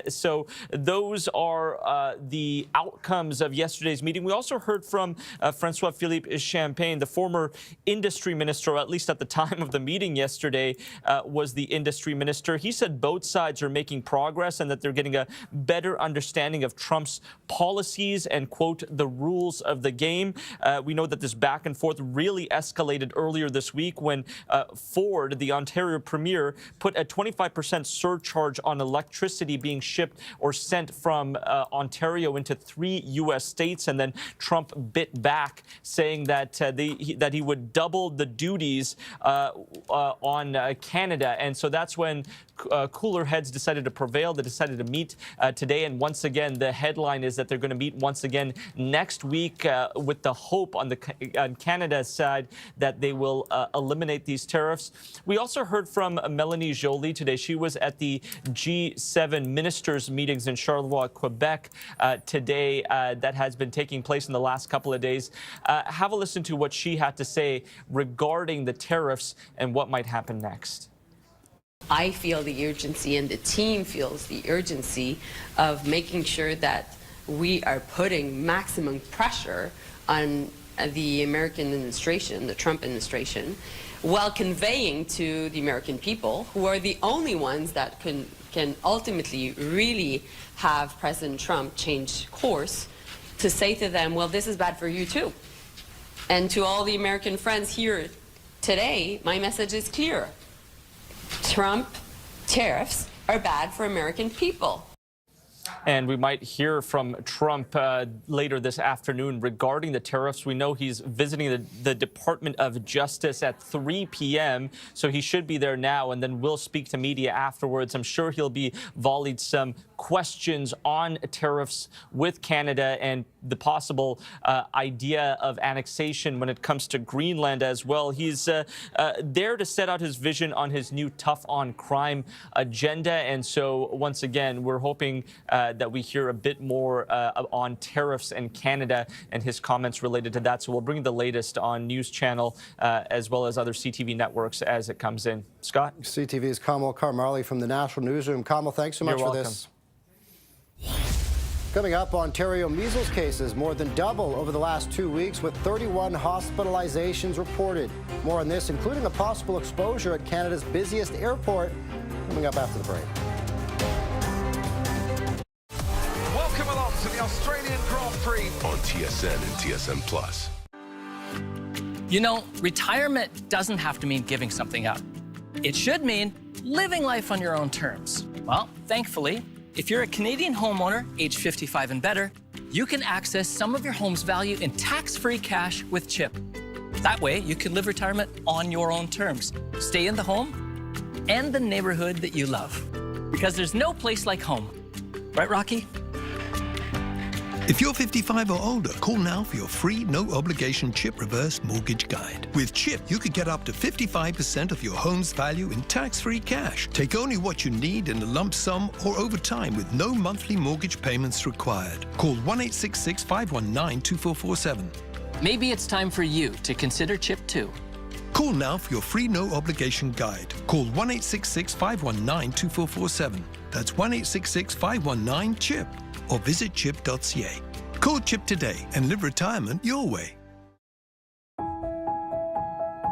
So those are the outcomes of yesterday's meeting. We also heard from François-Philippe Champagne, the former industry minister, or at least at the time of the meeting yesterday, was the industry minister. He said both sides are making progress and that they're getting a better understanding of Trump's policies and, quote, the rules of the game. We know that this back and forth really escalated earlier this week when Ford, the Ontario premier, put a 25% surcharge on electricity being shipped or sent from Ontario into 3 U.S. states, and then Trump bit back, saying that that he would double the duties on Canada. And so that's when cooler heads decided to prevail. They decided to meet today, and once again, the headline is that they're going to meet once again next week with the hope on Canada's side that they will eliminate these tariffs. We also heard from Melanie Joly today. She was at the G7 ministers meetings in Charlevoix, Quebec today that has been taking place in the last couple of days. Have a listen to what she had to say regarding the tariffs and what might happen next. I feel the urgency, and the team feels the urgency of making sure that we are putting maximum pressure on the American administration, the Trump administration, while conveying to the American people, who are the only ones that can ultimately really have President Trump change course, to say to them, well, this is bad for you too. And to all the American friends here today, my message is clear. Trump tariffs are bad for American people. And we might hear from Trump later this afternoon regarding the tariffs. We know he's visiting the Department of Justice at 3 p.m., so he should be there now, and then we'll speak to media afterwards. I'm sure he'll be volleyed some questions on tariffs with Canada and the possible idea of annexation when it comes to Greenland as well. He's there to set out his vision on his new tough on crime agenda. And so once again, we're hoping that we hear a bit more on tariffs in Canada and his comments related to that. So we'll bring the latest on News Channel as well as other CTV networks as it comes in. Scott? CTV's Kamal Karmali from the National Newsroom. Kamal, thanks so much for this. Coming up, Ontario measles cases more than double over the last 2 weeks, with 31 hospitalizations reported. More on this, including a possible exposure at Canada's busiest airport, coming up after the break. Welcome along to the Australian Grand Prix on TSN and TSN+. You know, retirement doesn't have to mean giving something up. It should mean living life on your own terms. Well, thankfully, if you're a Canadian homeowner, age 55 and better, you can access some of your home's value in tax-free cash with CHIP. That way, you can live retirement on your own terms. Stay in the home and the neighborhood that you love. Because there's no place like home. Right, Rocky? If you're 55 or older, call now for your free, no-obligation CHIP reverse mortgage guide. With CHIP, you could get up to 55% of your home's value in tax-free cash. Take only what you need in a lump sum or over time with no monthly mortgage payments required. Call 1-866-519-2447. Maybe it's time for you to consider CHIP too. Call now for your free no-obligation guide. Call 1-866-519-2447. That's 1-866-519-CHIP. Or visit chip.ca. Call CHIP today and live retirement your way.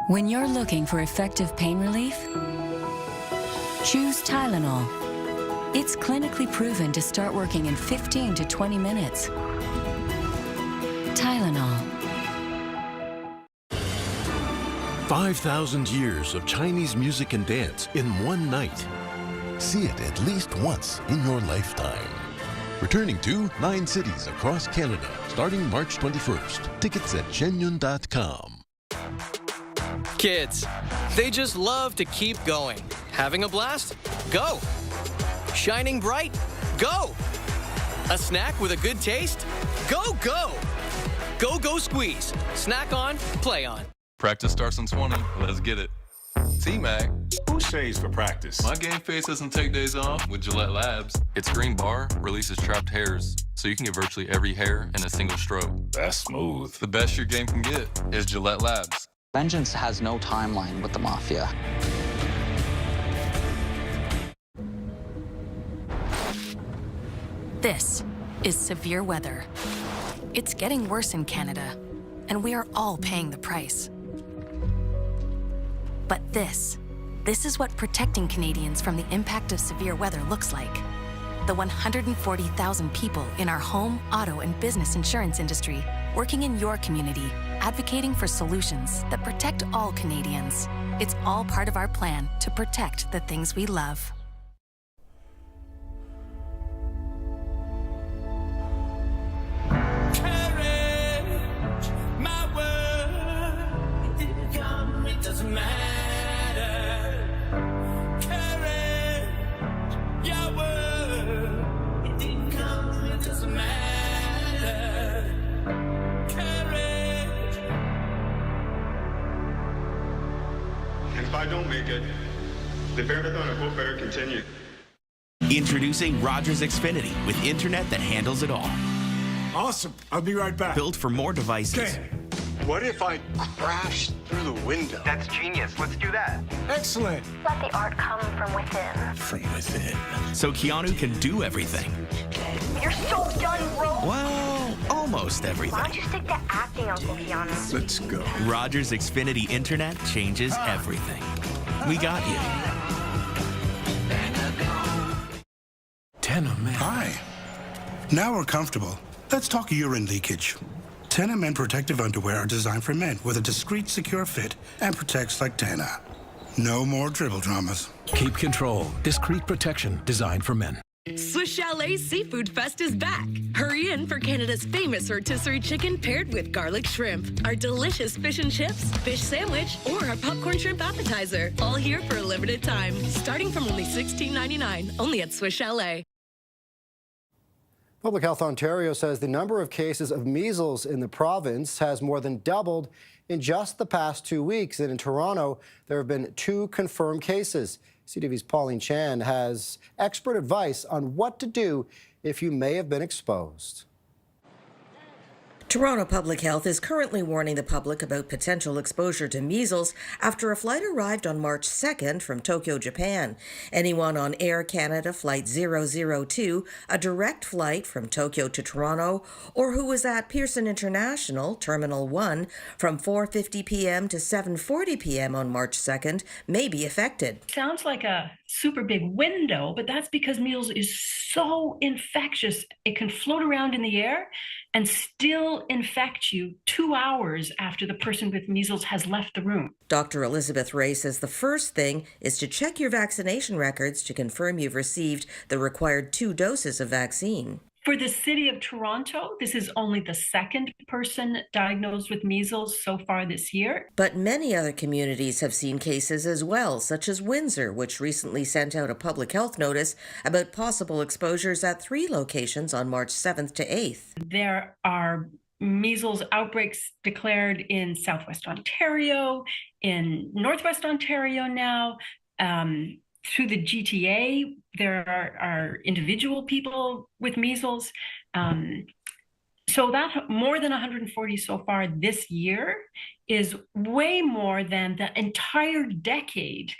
When you're looking for effective pain relief, choose Tylenol. It's clinically proven to start working in 15 to 20 minutes. Tylenol. 5,000 years of Chinese music and dance in one night. See it at least once in your lifetime. Returning to 9 cities across Canada, starting March 21st. Tickets at Shenyun.com. Kids, they just love to keep going. Having a blast? Go. Shining bright? Go. A snack with a good taste? Go, go. Go, go squeeze. Snack on, play on. Practice starts in 20. Let's get it. T-Mac. Who shaves for practice? My game face doesn't take days off with Gillette Labs. Its green bar releases trapped hairs, so you can get virtually every hair in a single stroke. That's smooth. The best your game can get is Gillette Labs. Vengeance has no timeline with the Mafia. This is severe weather. It's getting worse in Canada, and we are all paying the price. But this is what protecting Canadians from the impact of severe weather looks like. The 140,000 people in our home, auto, and business insurance industry working in your community, advocating for solutions that protect all Canadians. It's all part of our plan to protect the things we love. If I don't make it, the marathon of hope better continue. Introducing Rogers Xfinity with internet that handles it all. Awesome. I'll be right back. Built for more devices. Okay. What if I crash through the window? That's genius. Let's do that. Excellent. Let the art come from within. From within. So Keanu can do everything. You're so done, bro. Well, almost everything. Why don't you stick to acting, Uncle Keanu? Let's go. Rogers Xfinity Internet changes everything. We got you. Tenement. Hi. Now we're comfortable. Let's talk urine leakage. Tena Men protective underwear are designed for men with a discreet, secure fit and protects like Tena. No more dribble dramas. Keep control. Discreet protection designed for men. Swiss Chalet's Seafood Fest is back. Hurry in for Canada's famous rotisserie chicken paired with garlic shrimp, our delicious fish and chips, fish sandwich, or our popcorn shrimp appetizer. All here for a limited time, starting from only $16.99, only at Swiss Chalet. Public Health Ontario says the number of cases of measles in the province has more than doubled in just the past 2 weeks. And in Toronto, there have been 2 confirmed cases. CTV's Pauline Chan has expert advice on what to do if you may have been exposed. Toronto Public Health is currently warning the public about potential exposure to measles after a flight arrived on March 2nd from Tokyo, Japan. Anyone on Air Canada Flight 002, a direct flight from Tokyo to Toronto, or who was at Pearson International, Terminal 1, from 4:50 p.m. to 7:40 p.m. on March 2nd, may be affected. Sounds like a super big window, but that's because measles is so infectious. It can float around in the air and still infect you 2 hours after the person with measles has left the room. Dr. Elizabeth Ray says the first thing is to check your vaccination records to confirm you've received the required 2 doses of vaccine. For the city of Toronto, this is only the 2nd person diagnosed with measles so far this year. But many other communities have seen cases as well, such as Windsor, which recently sent out a public health notice about possible exposures at 3 locations on March 7th to 8th. There are measles outbreaks declared in Southwest Ontario, in Northwest Ontario now. Through the GTA, there are individual people with measles. So that more than 140 so far this year is way more than the entire decade,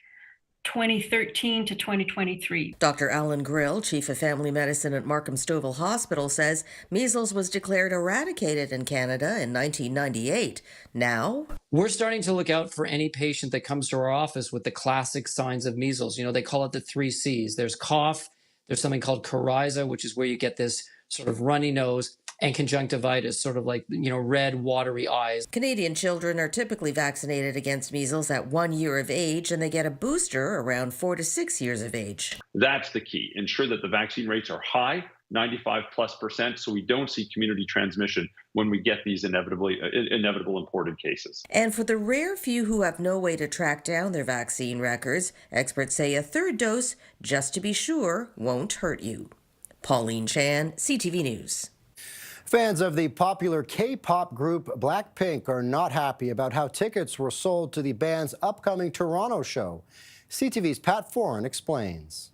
2013 to 2023. Dr. Alan Grill, Chief of Family Medicine at Markham Stouffville Hospital, says measles was declared eradicated in Canada in 1998. Now, we're starting to look out for any patient that comes to our office with the classic signs of measles. You know, they call it the 3 C's. There's cough, there's something called coryza, which is where you get this sort of runny nose, and conjunctivitis, sort of like, you know, red, watery eyes. Canadian children are typically vaccinated against measles at 1 year of age, and they get a booster around 4 to 6 years of age. That's the key. Ensure that the vaccine rates are high, 95+%, so we don't see community transmission when we get these inevitable imported cases. And for the rare few who have no way to track down their vaccine records, experts say a 3rd dose, just to be sure, won't hurt you. Pauline Chan, CTV News. Fans of the popular K-pop group Blackpink are not happy about how tickets were sold to the band's upcoming Toronto show. CTV's Pat Foran explains.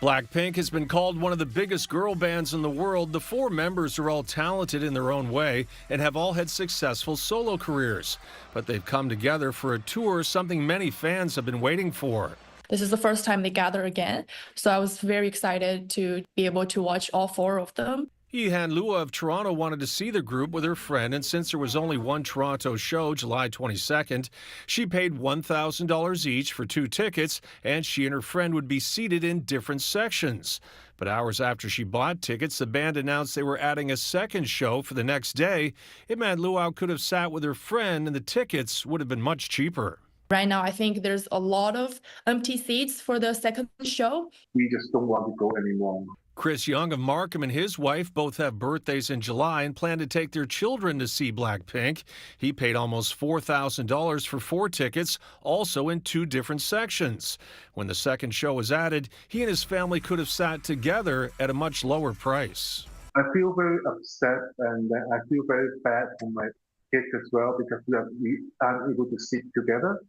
Blackpink has been called one of the biggest girl bands in the world. The 4 members are all talented in their own way and have all had successful solo careers. But they've come together for a tour, something many fans have been waiting for. This is the first time they gather again, so I was very excited to be able to watch all 4 of them. Yihan Lua of Toronto wanted to see the group with her friend, and since there was only one Toronto show, July 22nd, she paid $1,000 each for 2 tickets, and she and her friend would be seated in different sections. But hours after she bought tickets, the band announced they were adding a second show for the next day. It meant Lua could have sat with her friend, and the tickets would have been much cheaper. Right now, I think there's a lot of empty seats for the second show. We just don't want to go anymore. Chris Young of Markham and his wife both have birthdays in July and plan to take their children to see Blackpink. He paid almost $4,000 for 4 tickets, also in 2 different sections. When the second show was added, he and his family could have sat together at a much lower price. I feel very upset and I feel very bad for my kids as well because we aren't able to sit together.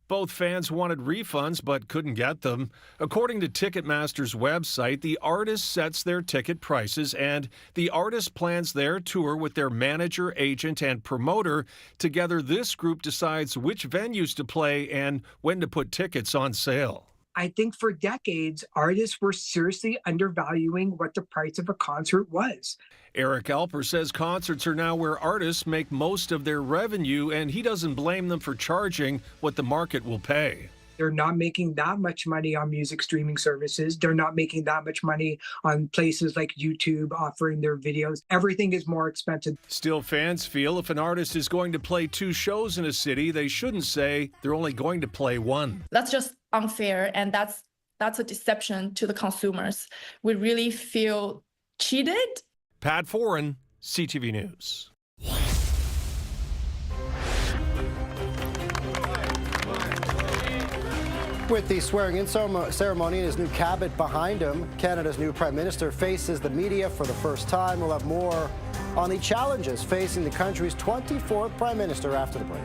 Both fans wanted refunds but couldn't get them. According to Ticketmaster's website, the artist sets their ticket prices and the artist plans their tour with their manager, agent, and promoter. Together, this group decides which venues to play and when to put tickets on sale. I think for decades, artists were seriously undervaluing what the price of a concert was. Eric Alper says concerts are now where artists make most of their revenue, and he doesn't blame them for charging what the market will pay. They're not making that much money on music streaming services. They're not making that much money on places like YouTube offering their videos. Everything is more expensive. Still, fans feel if an artist is going to play 2 shows in a city, they shouldn't say they're only going to play 1. That's just unfair, and that's a deception to the consumers. We really feel cheated. Pat Foran, CTV News. With the swearing-in ceremony and his new cabinet behind him, Canada's new Prime Minister faces the media for the first time. We'll have more on the challenges facing the country's 24th Prime Minister after the break.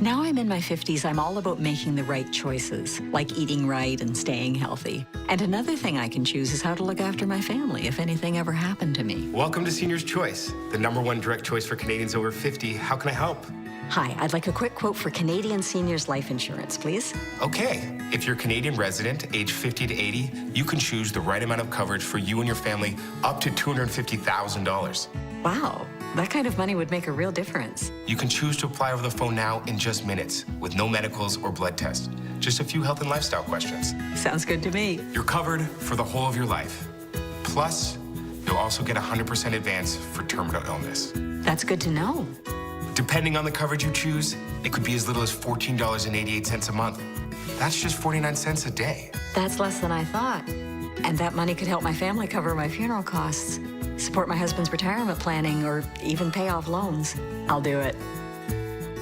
Now I'm in my 50s, I'm all about making the right choices, like eating right and staying healthy. And another thing I can choose is how to look after my family if anything ever happened to me. Welcome to Senior's Choice, the #1 direct choice for Canadians over 50. How can I help? Hi, I'd like a quick quote for Canadian seniors life insurance, please. Okay, if you're a Canadian resident, age 50 to 80, you can choose the right amount of coverage for you and your family up to $250,000. Wow, that kind of money would make a real difference. You can choose to apply over the phone now in just minutes with no medicals or blood tests. Just a few health and lifestyle questions. Sounds good to me. You're covered for the whole of your life. Plus, you'll also get 100% advance for terminal illness. That's good to know. Depending on the coverage you choose, it could be as little as $14.88 a month. That's just 49 cents a day. That's less than I thought. And that money could help my family cover my funeral costs, support my husband's retirement planning, or even pay off loans. I'll do it.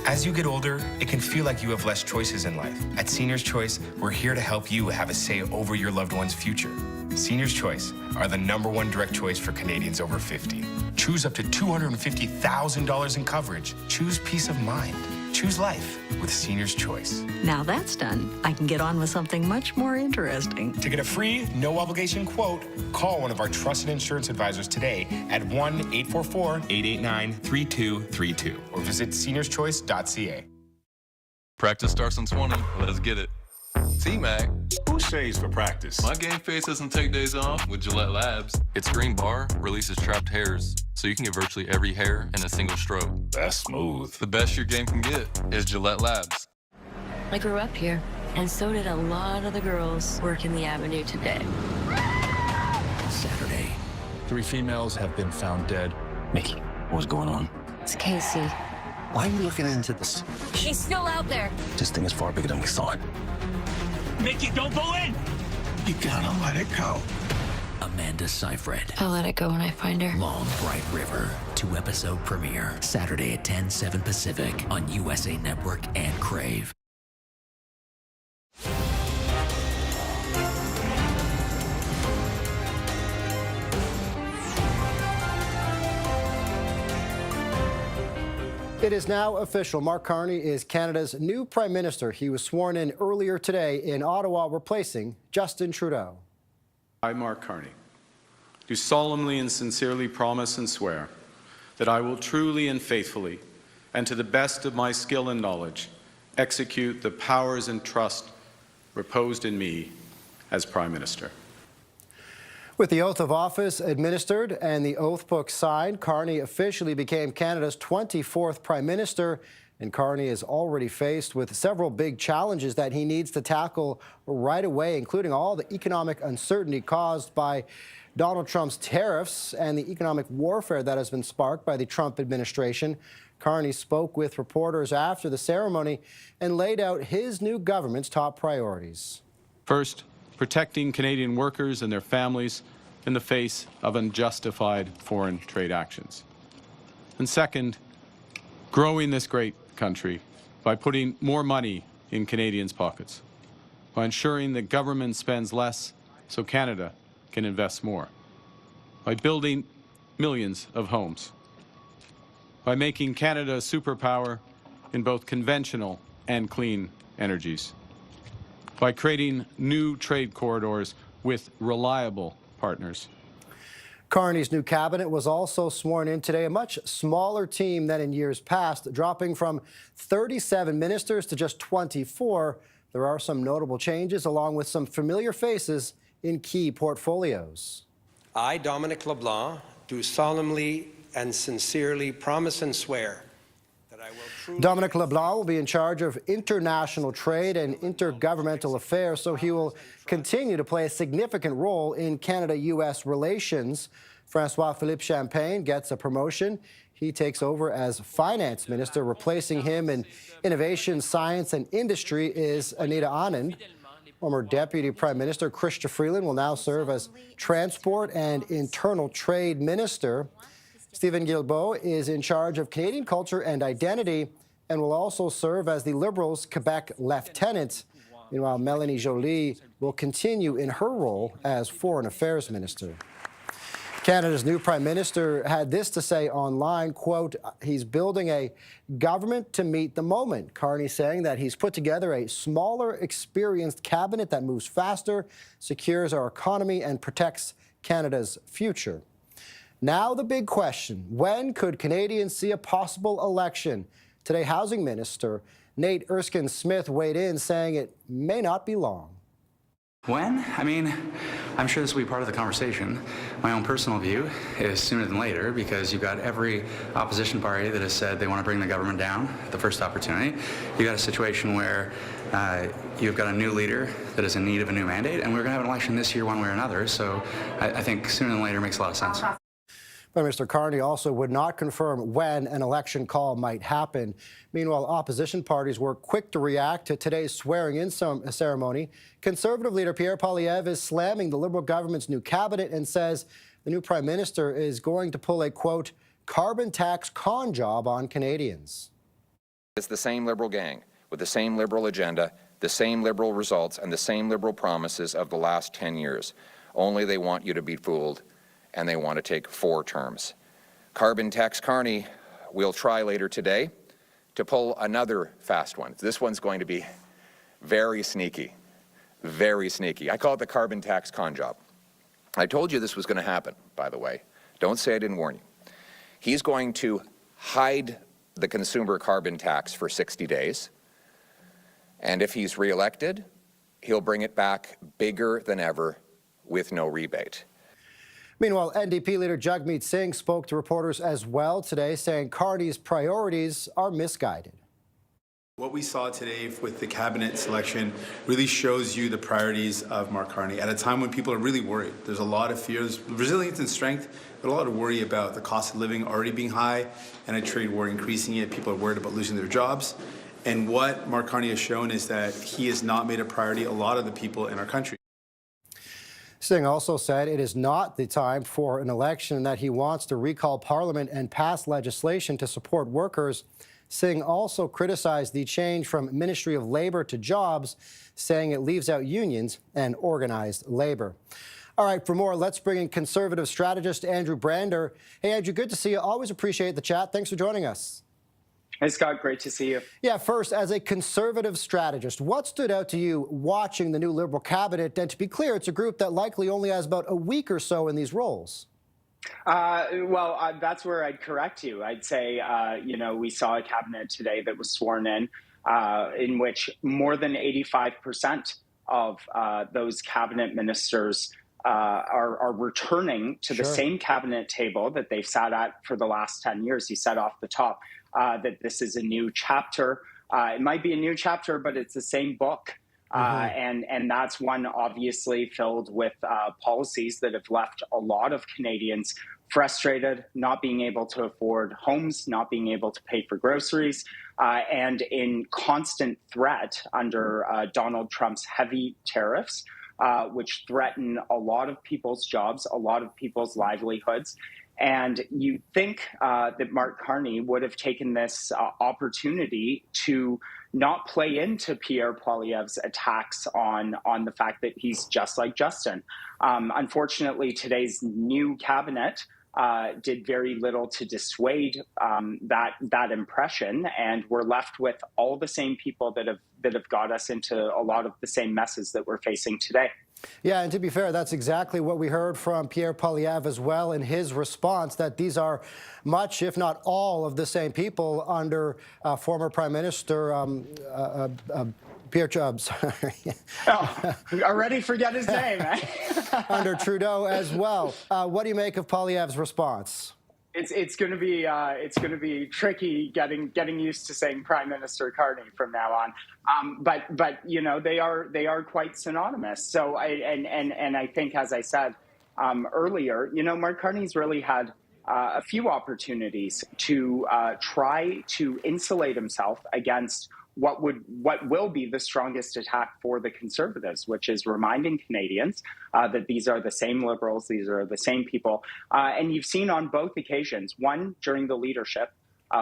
As you get older, it can feel like you have less choices in life. At Senior's Choice, we're here to help you have a say over your loved one's future. Senior's Choice are the #1 direct choice for Canadians over 50. Choose up to $250,000 in coverage. Choose peace of mind. Choose life with Senior's Choice. Now that's done, I can get on with something much more interesting. To get a free, no-obligation quote, call one of our trusted insurance advisors today at 1-844-889-3232 or visit seniorschoice.ca. Practice starts in 20. Let's get it. T-Mac. Who shaves for practice? My game face doesn't take days off with Gillette Labs. Its green bar releases trapped hairs, so you can get virtually every hair in a single stroke. That's smooth. The best your game can get is Gillette Labs. I grew up here, and so did a lot of the girls working the avenue today. Saturday, 3 females have been found dead. Mickey, what's going on? It's Casey. Why are you looking into this? She's still out there. This thing is far bigger than we thought. Mickey, don't go in! You gotta let it go. Amanda Seyfried. I'll let it go when I find her. Long Bright River, 2-episode premiere. Saturday at 10, 7 Pacific on USA Network and Crave. It is now official. Mark Carney is Canada's new Prime Minister. He was sworn in earlier today in Ottawa, replacing Justin Trudeau. I, Mark Carney, do solemnly and sincerely promise and swear that I will truly and faithfully, and to the best of my skill and knowledge, execute the powers and trust reposed in me as Prime Minister. With the oath of office administered and the oath book signed, Carney officially became Canada's 24th Prime Minister, and Carney is already faced with several big challenges that he needs to tackle right away, including all the economic uncertainty caused by Donald Trump's tariffs and the economic warfare that has been sparked by the Trump administration. Carney spoke with reporters after the ceremony and laid out his new government's top priorities. First, protecting Canadian workers and their families in the face of unjustified foreign trade actions. And second, growing this great country by putting more money in Canadians' pockets, by ensuring that government spends less so Canada can invest more, by building millions of homes, by making Canada a superpower in both conventional and clean energies, by creating new trade corridors with reliable partners. Carney's new cabinet was also sworn in today, a much smaller team than in years past, dropping from 37 ministers to just 24. There are some notable changes, along with some familiar faces in key portfolios. I, Dominic LeBlanc, do solemnly and sincerely promise and swear that I will truly... Dominic LeBlanc will be in charge of international trade and intergovernmental affairs, so he will continue to play a significant role in Canada-U.S. relations. François-Philippe Champagne gets a promotion. he takes over as finance minister. Replacing him in innovation, science, and industry is Anita Anand. Former Deputy Prime Minister Chrystia Freeland will now serve as Transport and Internal Trade Minister. Stephen Guilbeault is in charge of Canadian culture and identity and will also serve as the Liberals' Quebec lieutenant. Meanwhile, Mélanie Joly will continue in her role as Foreign Affairs Minister. Canada's new Prime Minister had this to say online, quote, he's building a government to meet the moment. Carney saying that he's put together a smaller, experienced cabinet that moves faster, secures our economy, and protects Canada's future. Now the big question, when could Canadians see a possible election? Today, Housing Minister Nate Erskine-Smith weighed in, saying it may not be long. When? I mean, I'm sure this will be part of the conversation. My own personal view is sooner than later, because you've got every opposition party that has said they want to bring the government down at the first opportunity. You've got a situation where you've got a new leader that is in need of a new mandate, and we're going to have an election this year one way or another, so I think sooner than later makes a lot of sense. But Mr. Carney also would not confirm when an election call might happen. Meanwhile, opposition parties were quick to react to today's swearing-in ceremony. Conservative leader Pierre Poilievre is slamming the Liberal government's new cabinet and says the new Prime Minister is going to pull a, quote, carbon tax con job on Canadians. It's the same Liberal gang with the same Liberal agenda, the same Liberal results, and the same Liberal promises of the last 10 years. Only they want you to be fooled, and they want to take 4 terms. Carbon tax Carney will try later today to pull another fast one. This one's going to be very sneaky, very sneaky. I call it the carbon tax con job. I told you this was going to happen, by the way. Don't say I didn't warn you. He's going to hide the consumer carbon tax for 60 days, and if he's reelected, he'll bring it back bigger than ever with no rebate. Meanwhile, NDP leader Jagmeet Singh spoke to reporters as well today, saying Carney's priorities are misguided. What we saw today with the cabinet selection really shows you the priorities of Mark Carney at a time when people are really worried. There's a lot of fears, resilience and strength, but a lot of worry about the cost of living already being high and a trade war increasing it. People are worried about losing their jobs. And what Mark Carney has shown is that he has not made a priority a lot of the people in our country. Singh also said it is not the time for an election and that he wants to recall Parliament and pass legislation to support workers. Singh also criticized the change from Ministry of Labour to Jobs, saying it leaves out unions and organized labour. All right, for more, let's bring in Conservative strategist Andrew Brander. Hey, Andrew, good to see you. Always appreciate the chat. Thanks for joining us. Hey, Scott, great to see you. Yeah, first, as a Conservative strategist, what stood out to you watching the new Liberal cabinet? And to be clear, it's a group that likely only has about a week or so in these roles. That's where I'd correct you. I'd say, we saw a cabinet today that was sworn in which more than 85% of those cabinet ministers are returning to the same cabinet table that they've sat at for the last 10 years. You said off the top that this is a new chapter. It might be a new chapter, but it's the same book. And that's one obviously filled with policies that have left a lot of Canadians frustrated, not being able to afford homes, not being able to pay for groceries, and in constant threat under Donald Trump's heavy tariffs, which threaten a lot of people's jobs, a lot of people's livelihoods. And you think that Mark Carney would have taken this opportunity to not play into Pierre Poilievre's attacks on the fact that he's just like Justin. Unfortunately, today's new cabinet did very little to dissuade that impression, and we're left with all the same people that have got us into a lot of the same messes that we're facing today. Yeah, and to be fair, that's exactly what we heard from Pierre Poilievre as well in his response, that these are much, if not all, of the same people under former Prime Minister Pierre Chubbs. Already forget his name. Under Trudeau as well. What do you make of Poilievre's response? It's going to be tricky getting used to saying Prime Minister Carney from now on. But they are quite synonymous. So I think, as I said earlier, Mark Carney's really had a few opportunities to try to insulate himself against what will be the strongest attack for the Conservatives, which is reminding Canadians that these are the same Liberals, these are the same people. And you've seen on both occasions, one during the leadership,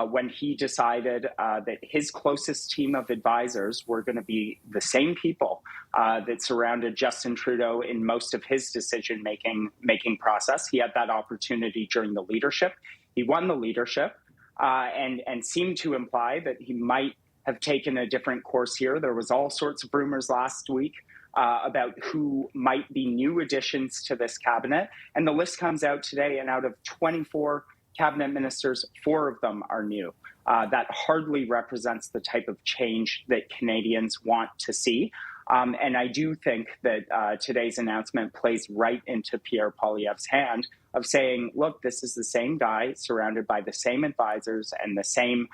when he decided that his closest team of advisors were going to be the same people that surrounded Justin Trudeau in most of his decision-making process. He had that opportunity during the leadership. He won the leadership and seemed to imply that he might have taken a different course here. There was all sorts of rumors last week about who might be new additions to this cabinet. And the list comes out today, and out of 24 cabinet ministers, 4 of them are new. That hardly represents the type of change that Canadians want to see. And I do think that today's announcement plays right into Pierre Poilievre's hand of saying, look, this is the same guy surrounded by the same advisors and the same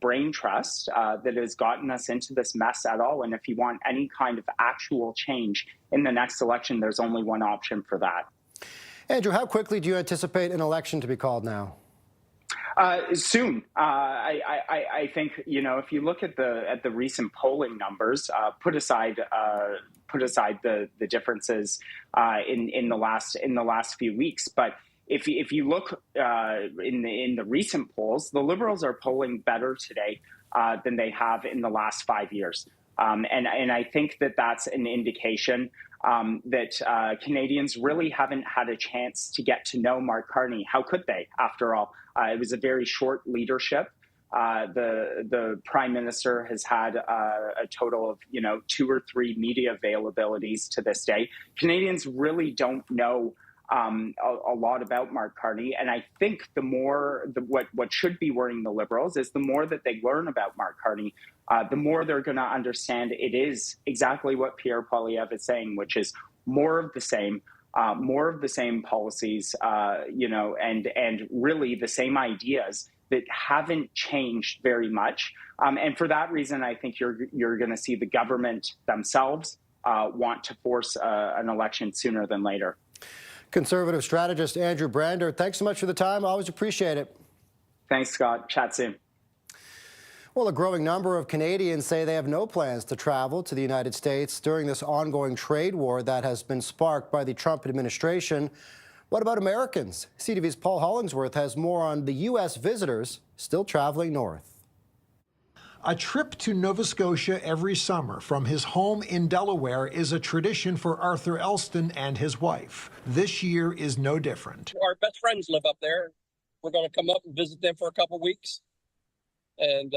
brain trust that has gotten us into this mess at all. And if you want any kind of actual change in the next election, there's only one option for that. Andrew, how quickly do you anticipate an election to be called now? Soon. I think, if you look at the recent polling numbers, put aside the differences in the last few weeks, but if you look in the recent polls, the Liberals are polling better today than they have in the last 5 years, and I think that that's an indication that Canadians really haven't had a chance to get to know Mark Carney. How could they? After all, it was a very short leadership. The Prime Minister has had a total of 2 or 3 media availabilities to this day. Canadians really don't know a lot about Mark Carney, and I think what should be worrying the Liberals is the more that they learn about Mark Carney, the more they're going to understand it is exactly what Pierre Poilievre is saying, which is more of the same policies, and really the same ideas that haven't changed very much. And for that reason, I think you're going to see the government themselves want to force an election sooner than later. Conservative strategist Andrew Brander, thanks so much for the time. I always appreciate it. Thanks, Scott. Chat soon. Well, a growing number of Canadians say they have no plans to travel to the United States during this ongoing trade war that has been sparked by the Trump administration. What about Americans? CTV's Paul Hollingsworth has more on the U.S. visitors still traveling north. A trip to Nova Scotia every summer from his home in Delaware is a tradition for Arthur Elston and his wife. This year is no different. Our best friends live up there. We're going to come up and visit them for a couple weeks, and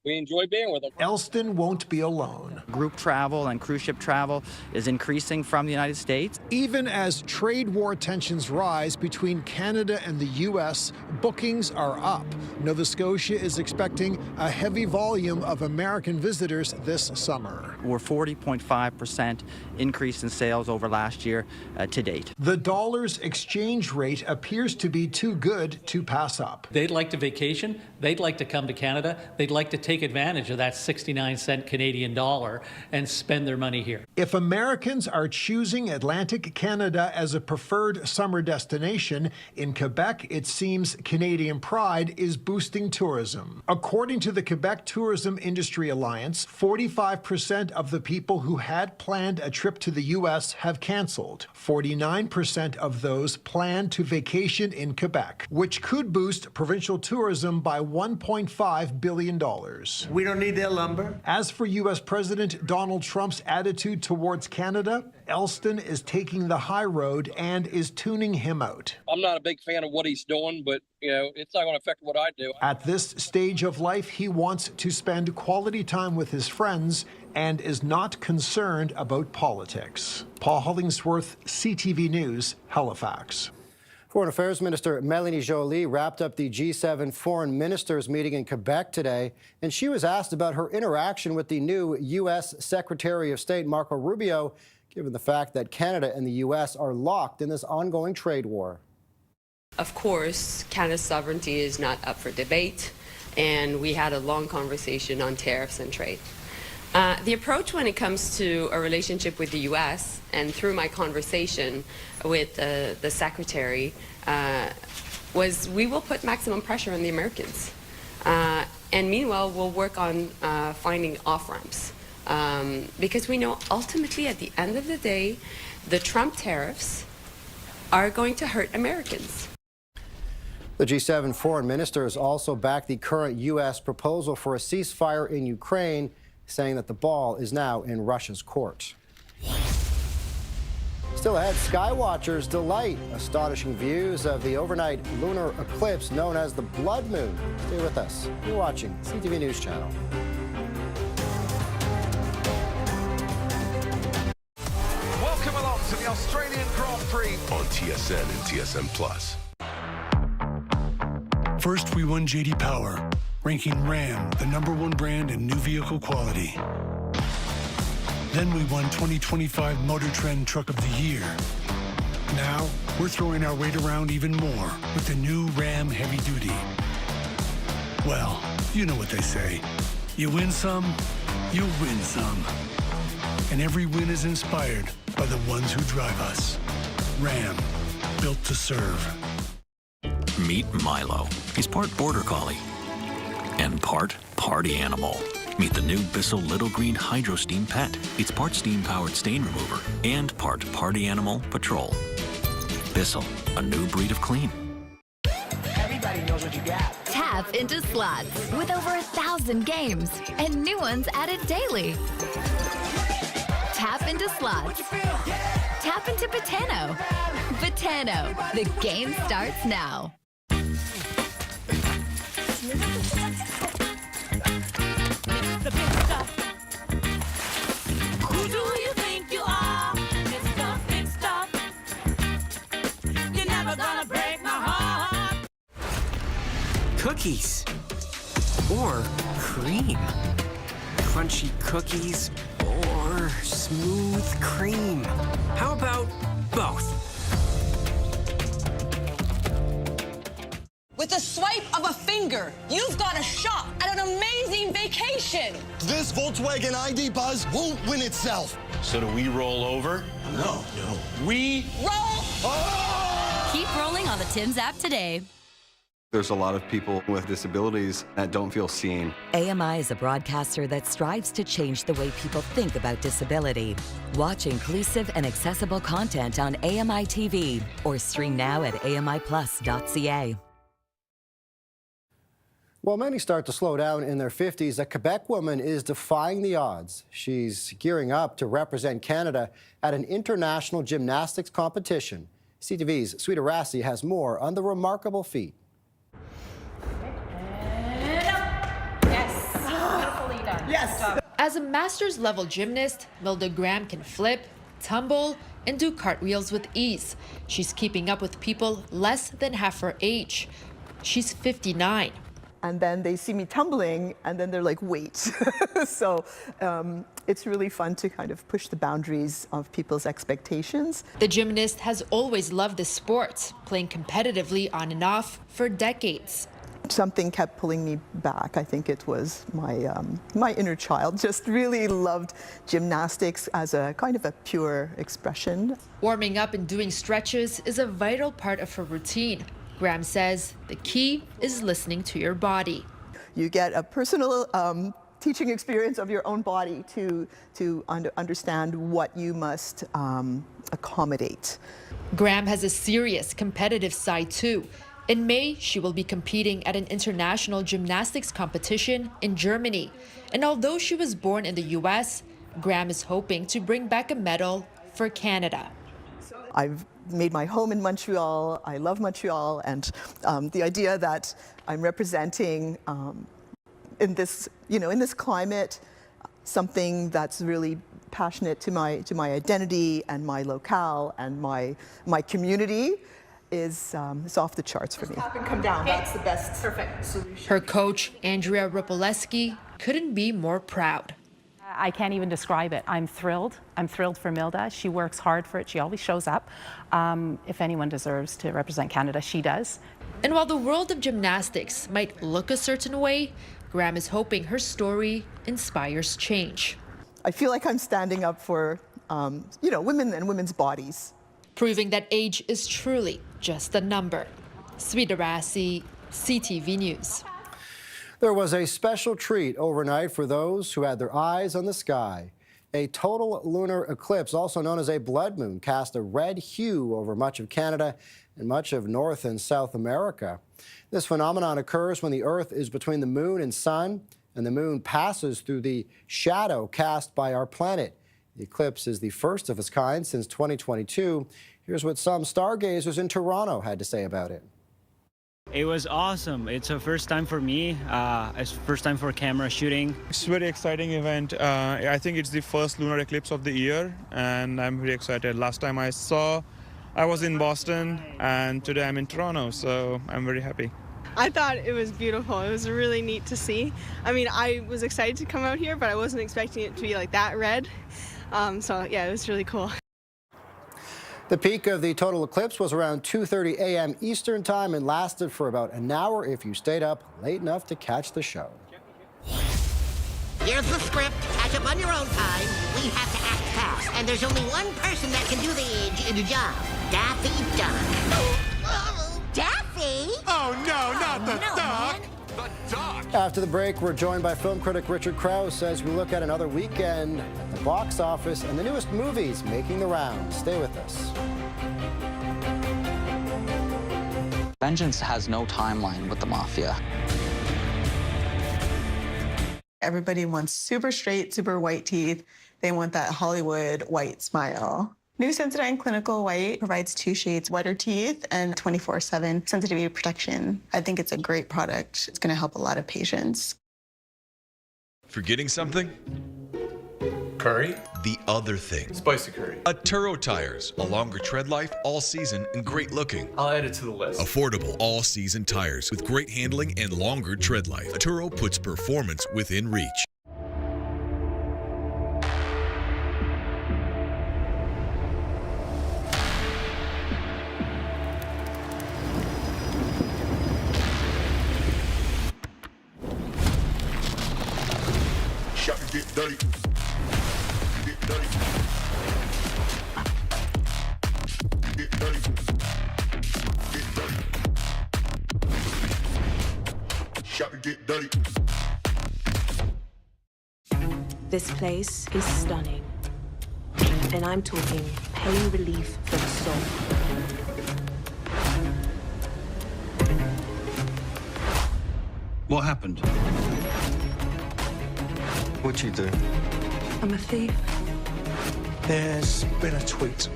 we enjoy being with them. Elston won't be alone. Group travel and cruise ship travel is increasing from the United States. Even as trade war tensions rise between Canada and the U.S., bookings are up. Nova Scotia is expecting a heavy volume of American visitors this summer. We're 40.5% increase in sales over last year to date. The dollar's exchange rate appears to be too good to pass up. They'd like to vacation. They'd like to come to Canada. They'd like to take advantage of that 69-cent Canadian dollar and spend their money here. If Americans are choosing Atlantic Canada as a preferred summer destination, in Quebec, it seems Canadian pride is boosting tourism. According to the Quebec Tourism Industry Alliance, 45% of the people who had planned a trip to the U.S. have canceled. 49% of those plan to vacation in Quebec, which could boost provincial tourism by $1.5 billion. We don't need their lumber. As for U.S. President Donald Trump's attitude towards Canada, Elston is taking the high road and is tuning him out. I'm not a big fan of what he's doing, but it's not going to affect what I do. At this stage of life, he wants to spend quality time with his friends and is not concerned about politics. Paul Hollingsworth, CTV News, Halifax. Foreign Affairs Minister Mélanie Joly wrapped up the G7 foreign ministers meeting in Quebec today, and she was asked about her interaction with the new U.S. Secretary of State Marco Rubio, given the fact that Canada and the U.S. are locked in this ongoing trade war. Of course, Canada's sovereignty is not up for debate, and we had a long conversation on tariffs and trade. The approach when it comes to a relationship with the U.S. and through my conversation with the secretary was we will put maximum pressure on the Americans. And meanwhile, we'll work on finding off-ramps. Because we know ultimately at the end of the day, the Trump tariffs are going to hurt Americans. The G7 foreign ministers also backed the current U.S. proposal for a ceasefire in Ukraine, saying that the ball is now in Russia's court. Still ahead, skywatchers delight astonishing views of the overnight lunar eclipse known as the blood moon. Stay with us. You're watching CTV News Channel. Welcome along to the Australian Grand Prix on TSN and TSN+. First, we won J.D. Power, ranking Ram the #1 brand in new vehicle quality. Then we won 2025 Motor Trend Truck of the Year. Now, we're throwing our weight around even more with the new Ram Heavy Duty. Well, you know what they say. You win some, you win some. And every win is inspired by the ones who drive us. Ram, built to serve. Meet Milo. He's part border collie and part party animal. Meet the new Bissell Little Green Hydro Steam Pet. It's part steam-powered stain remover and part party animal patrol. Bissell, a new breed of clean. Everybody knows what you got. Tap into slots with over 1,000 games and new ones added daily. Tap into slots. Tap into Botano. Botano. The game starts now. The big stuff. Who do you think you are? Mr. Big Stuff. You're never gonna break my heart. Cookies. Or cream. Crunchy cookies or smooth cream. How about both? With a swipe of a finger, you've got a shot at an amazing vacation. This Volkswagen ID buzz won't win itself. So do we roll over? No. We roll. Keep rolling on the Tim's app today. There's a lot of people with disabilities that don't feel seen. AMI is a broadcaster that strives to change the way people think about disability. Watch inclusive and accessible content on AMI TV or stream now at amiplus.ca. While many start to slow down in their 50s, a Quebec woman is defying the odds. She's gearing up to represent Canada at an international gymnastics competition. CTV's Sweeta Vassy has more on the remarkable feat. Yes. As a master's level gymnast, Milda Graham can flip, tumble, and do cartwheels with ease. She's keeping up with people less than half her age. She's 59. And then they see me tumbling, and then they're like, wait. So it's really fun to kind of push the boundaries of people's expectations. The gymnast has always loved the sport, playing competitively on and off for decades. Something kept pulling me back. I think it was my inner child. Just really loved gymnastics as a kind of a pure expression. Warming up and doing stretches is a vital part of her routine. Graham says the key is listening to your body. You get a personal teaching experience of your own body to understand what you must accommodate. Graham has a serious competitive side too. In May, she will be competing at an international gymnastics competition in Germany. And although she was born in the U.S., Graham is hoping to bring back a medal for Canada. I've made my home in Montreal. I love Montreal, and the idea that I'm representing in this climate something that's really passionate to my identity and my locale and my community is off the charts for me. Up and come down. Okay. That's the best solution. Her coach, Andrea Ripoleski, couldn't be more proud. I can't even describe it. I'm thrilled. I'm thrilled for Milda. She works hard for it. She always shows up. If anyone deserves to represent Canada, she does. And while the world of gymnastics might look a certain way, Graham is hoping her story inspires change. I feel like I'm standing up for, women and women's bodies. Proving that age is truly just a number. Swida Vassy, CTV News. There was a special treat overnight for those who had their eyes on the sky. A total lunar eclipse, also known as a blood moon, cast a red hue over much of Canada and much of North and South America. This phenomenon occurs when the Earth is between the moon and sun, and the moon passes through the shadow cast by our planet. The eclipse is the first of its kind since 2022. Here's what some stargazers in Toronto had to say about it. It was awesome. It's a first time for me. It's first time for camera shooting. It's a very exciting event. I think it's the first lunar eclipse of the year, and I'm very excited. Last time I was in Boston, and today I'm in Toronto, so I'm very happy. I thought it was beautiful. It was really neat to see. I mean, I was excited to come out here, but I wasn't expecting it to be like that red. So yeah, it was really cool. The peak of the total eclipse was around 2:30 a.m. Eastern Time and lasted for about an hour if you stayed up late enough to catch the show. Here's the script. Catch up on your own time. We have to act fast, and there's only one person that can do the job. Daffy Duck. Daffy? Oh no, not the duck! The duck! After the break, we're joined by film critic Richard Krause as we look at another weekend at the box office and the newest movies making the rounds. Stay with us. Vengeance has no timeline with the mafia. Everybody wants super straight, super white teeth. They want that Hollywood white smile. New Sensodyne Clinical White provides 2 shades whiter teeth and 24/7 sensitivity protection. I think it's a great product. It's going to help a lot of patients. Forgetting something? Curry? The other thing. Spicy curry. Turo tires. A longer tread life, all season, and great looking. I'll add it to the list. Affordable all-season tires with great handling and longer tread life. Turo puts performance within reach. Shot and get dirty. Get dirty. Get dirty. Get dirty. Shot and get dirty. This place is stunning. And I'm talking pain relief for the soul. What happened? What'd you do? I'm a thief. There's been a tweet.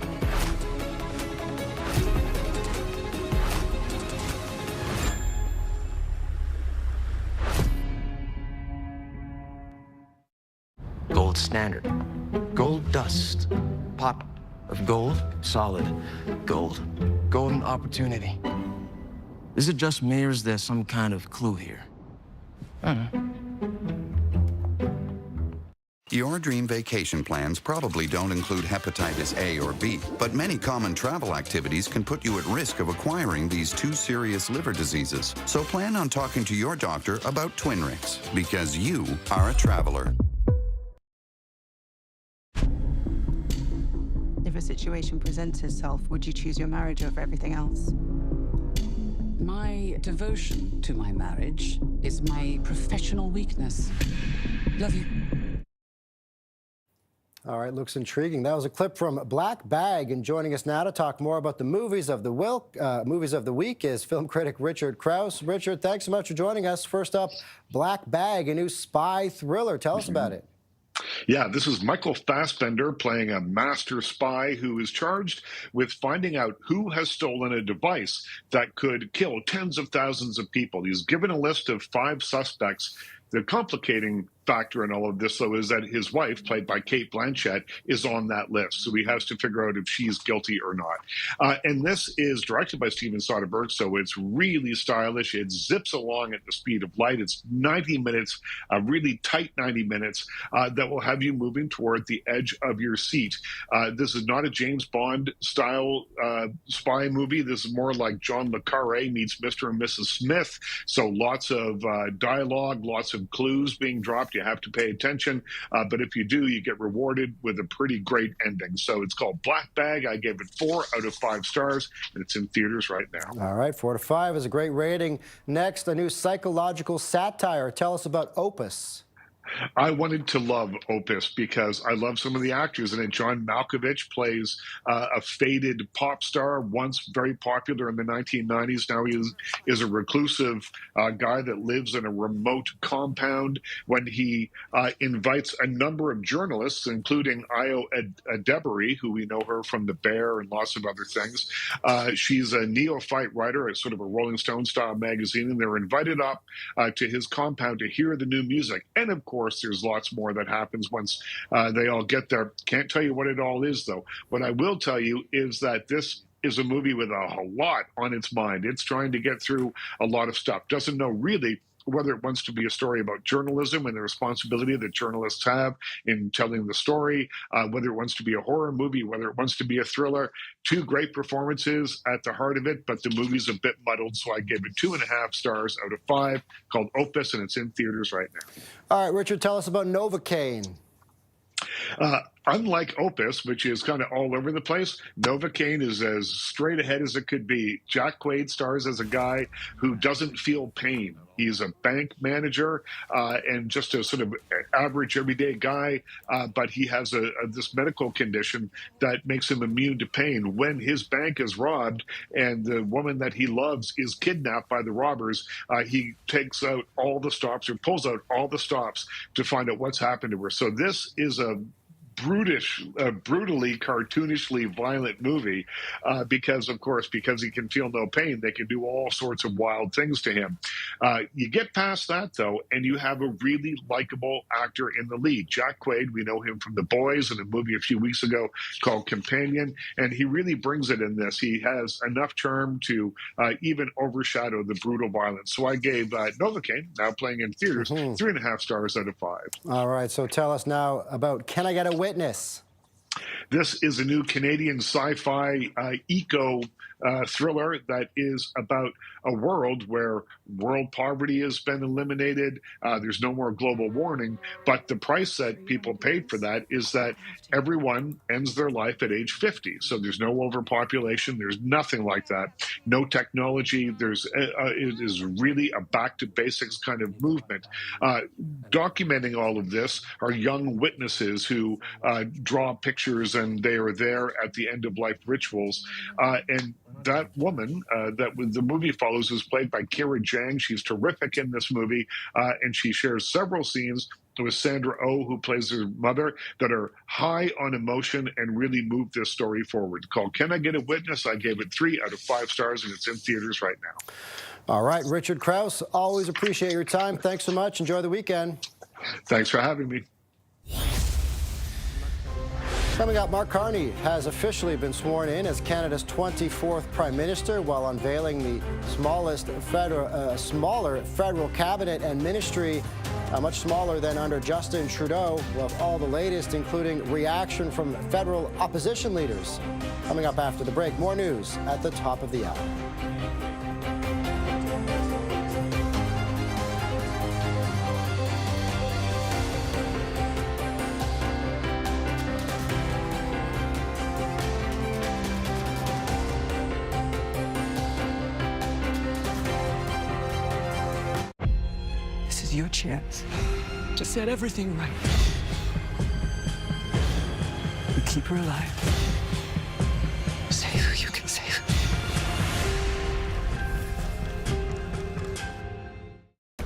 Gold standard. Gold dust. Pot of gold. Solid gold. Golden opportunity. Is it just me, or is there some kind of clue here? I don't know. Your dream vacation plans probably don't include hepatitis A or B, but many common travel activities can put you at risk of acquiring these 2 serious liver diseases. So plan on talking to your doctor about Twinrix, because you are a traveler. If a situation presents itself, would you choose your marriage over everything else? My devotion to my marriage is my professional weakness. Love you. All right, looks intriguing. That was a clip from Black Bag, and joining us now to talk more about the movies of the week is film critic Richard Krause. Richard, thanks so much for joining us. First up, Black Bag, a new spy thriller. Tell us about it. Yeah, this is Michael Fassbender playing a master spy who is charged with finding out who has stolen a device that could kill tens of thousands of people. He's given a list of 5 suspects. The complicating factor in all of this, though, is that his wife, played by Cate Blanchett, is on that list. So he has to figure out if she's guilty or not. And this is directed by Steven Soderbergh, so it's really stylish. It zips along at the speed of light. It's 90 minutes, a really tight 90 minutes that will have you moving toward the edge of your seat. This is not a James Bond-style spy movie. This is more like John le Carré meets Mr. and Mrs. Smith. So lots of dialogue, lots of clues being dropped. You have to pay attention. But if you do, you get rewarded with a pretty great ending. So it's called Black Bag. I gave it 4 out of 5 stars, and it's in theaters right now. All right, 4 to 5 is a great rating. Next, a new psychological satire. Tell us about Opus. I wanted to love Opus because I love some of the actors in it. John Malkovich plays a faded pop star, once very popular in the 1990s. Now he is a reclusive guy that lives in a remote compound. When he invites a number of journalists, including Io Adebari, who we know her from The Bear and lots of other things. She's a neophyte writer at sort of a Rolling Stone style magazine, and they're invited up to his compound to hear the new music. And of course, there's lots more that happens once they all get there. Can't tell you what it all is, though. What I will tell you is that this is a movie with a lot on its mind. It's trying to get through a lot of stuff. Doesn't know really whether it wants to be a story about journalism and the responsibility that journalists have in telling the story, whether it wants to be a horror movie, whether it wants to be a thriller. 2 great performances at the heart of it, but the movie's a bit muddled, so I gave it 2.5 stars out of 5, called Opus, and it's in theaters right now. All right, Richard, tell us about Novocaine. Unlike Opus, which is kind of all over the place, Novocaine is as straight ahead as it could be. Jack Quaid stars as a guy who doesn't feel pain. He's a bank manager and just a sort of average, everyday guy, but he has this medical condition that makes him immune to pain. When his bank is robbed and the woman that he loves is kidnapped by the robbers, he takes out all the stops, or pulls out all the stops to find out what's happened to her. So this is a brutally, cartoonishly violent movie because he can feel no pain, they can do all sorts of wild things to him. You get past that, though, and you have a really likable actor in the lead. Jack Quaid, we know him from The Boys and a movie a few weeks ago called Companion, and he really brings it in this. He has enough charm to even overshadow the brutal violence. So I gave Novocaine, now playing in theaters, 3.5 stars out of 5. All right, so tell us now about Can I Get a Witness? This is a new Canadian sci-fi eco thriller that is about a world where world poverty has been eliminated. There's no more global warming, but the price that people paid for that is that everyone ends their life at age 50. So there's no overpopulation. There's nothing like that. No technology. It is really a back to basics kind of movement. Documenting all of this are young witnesses who draw pictures, and they are there at the end of life rituals. And that woman that the movie follows is played by Kira Jang. She's terrific in this movie, and she shares several scenes with Sandra Oh, who plays her mother, that are high on emotion and really move this story forward. Called Can I Get a Witness? I gave it 3 out of 5 stars, and it's in theaters right now. All right, Richard Krause, always appreciate your time. Thanks so much. Enjoy the weekend. Thanks for having me. Coming up, Mark Carney has officially been sworn in as Canada's 24th Prime Minister while unveiling the smaller federal cabinet and ministry, much smaller than under Justin Trudeau. We'll have all the latest, including reaction from federal opposition leaders. Coming up after the break, more news at the top of the hour. Your chance to set everything right and keep her alive. Save who you can save.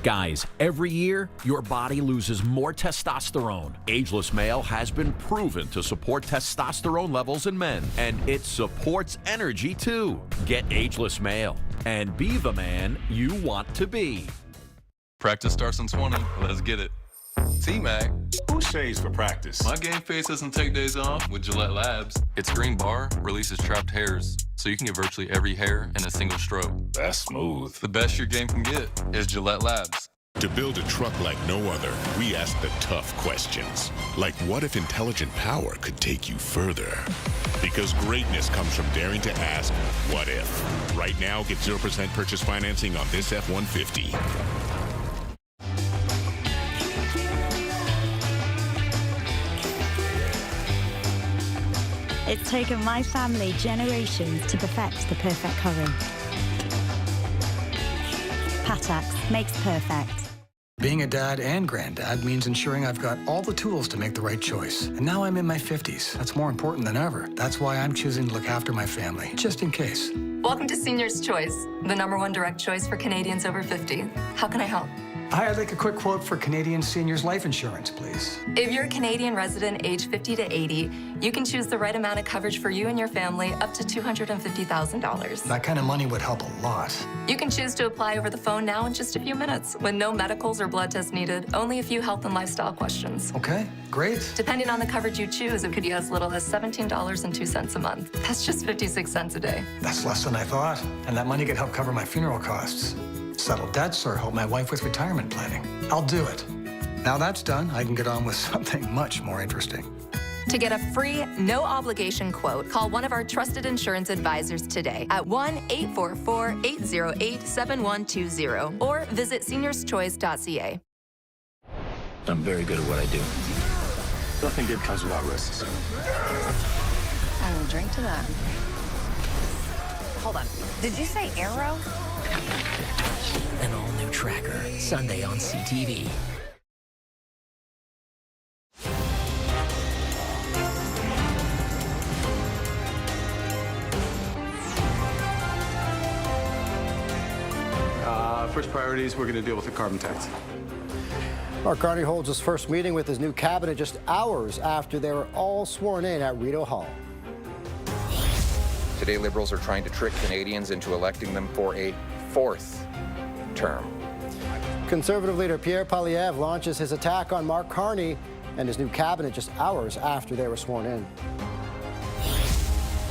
Guys, every year, your body loses more testosterone. Ageless Male has been proven to support testosterone levels in men, and it supports energy too. Get Ageless Male and be the man you want to be. Practice starts in 20. Let's get it. T-Mac. Who shaves for practice? My game face doesn't take days off with Gillette Labs. Its green bar releases trapped hairs, so you can get virtually every hair in a single stroke. That's smooth. The best your game can get is Gillette Labs. To build a truck like no other, we ask the tough questions. Like, what if intelligent power could take you further? Because greatness comes from daring to ask, what if? Right now, get 0% purchase financing on this F-150. It's taken my family generations to perfect the perfect curry. Patax makes perfect. Being a dad and granddad means ensuring I've got all the tools to make the right choice. And now I'm in my 50s. That's more important than ever. That's why I'm choosing to look after my family, just in case. Welcome to Senior's Choice, the #1 direct choice for Canadians over 50. How can I help? Hi, I'd like a quick quote for Canadian seniors life insurance, please. If you're a Canadian resident aged 50 to 80, you can choose the right amount of coverage for you and your family up to $250,000. That kind of money would help a lot. You can choose to apply over the phone now in just a few minutes with no medicals or blood tests needed, only a few health and lifestyle questions. Okay, great. Depending on the coverage you choose, it could be as little as $17.02 a month. That's just 56 cents a day. That's less than I thought. And that money could help cover my funeral costs, settle debts, or help my wife with retirement planning. I'll do it. Now that's done, I can get on with something much more interesting. To get a free, no-obligation quote, call one of our trusted insurance advisors today at 1-844-808-7120 or visit seniorschoice.ca. I'm very good at what I do. Nothing good comes without risks. I will drink to that. Hold on. Did you say Arrow? An all-new Tracker, Sunday on CTV. First priorities, we're going to deal with the carbon tax. Mark Carney holds his first meeting with his new cabinet just hours after they were all sworn in at Rideau Hall. Today, Liberals are trying to trick Canadians into electing them for a fourth term. Conservative leader Pierre Poilievre launches his attack on Mark Carney and his new cabinet just hours after they were sworn in.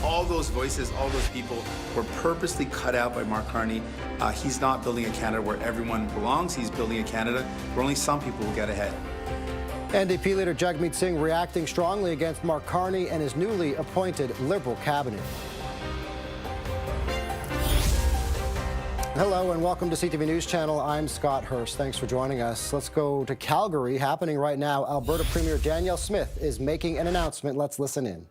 All those voices, all those people were purposely cut out by Mark Carney. He's not building a Canada where everyone belongs. He's building a Canada where only some people will get ahead. NDP leader Jagmeet Singh reacting strongly against Mark Carney and his newly appointed Liberal cabinet. Hello and welcome to CTV News Channel. I'm Scott Hurst. Thanks for joining us. Let's go to Calgary. Happening right now, Alberta Premier Danielle Smith is making an announcement. Let's listen in.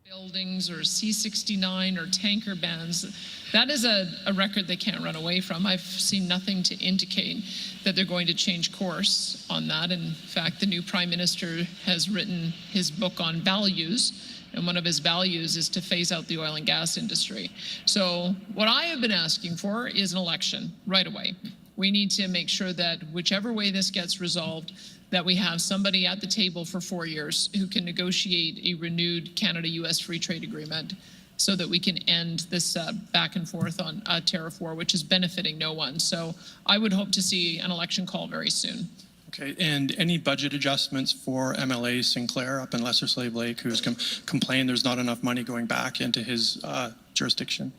Buildings or C-69 or tanker bans, that is a record they can't run away from. I've seen nothing to indicate that they're going to change course on that. In fact, the new Prime Minister has written his book on values, and one of his values is to phase out the oil and gas industry. So what I have been asking for is an election right away. We need to make sure that whichever way this gets resolved, that we have somebody at the table for 4 years who can negotiate a renewed Canada-U.S. free trade agreement so that we can end this back and forth on a tariff war, which is benefiting no one. So I would hope to see an election call very soon. Okay, and any budget adjustments for MLA Sinclair up in Lesser Slave Lake, who's complained there's not enough money going back into his jurisdiction?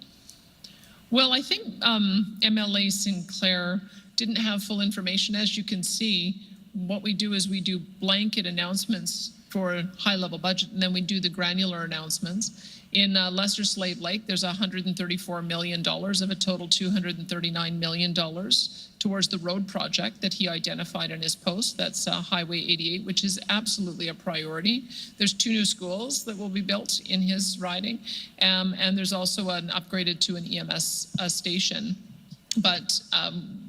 Well, I think MLA Sinclair didn't have full information. As you can see, what we do is we do blanket announcements for high-level budget, and then we do the granular announcements. In Lesser Slave Lake, there's $134 million of a total $239 million towards the road project that he identified in his post. That's Highway 88, which is absolutely a priority. There's 2 new schools that will be built in his riding, and there's also an upgraded to an EMS station. But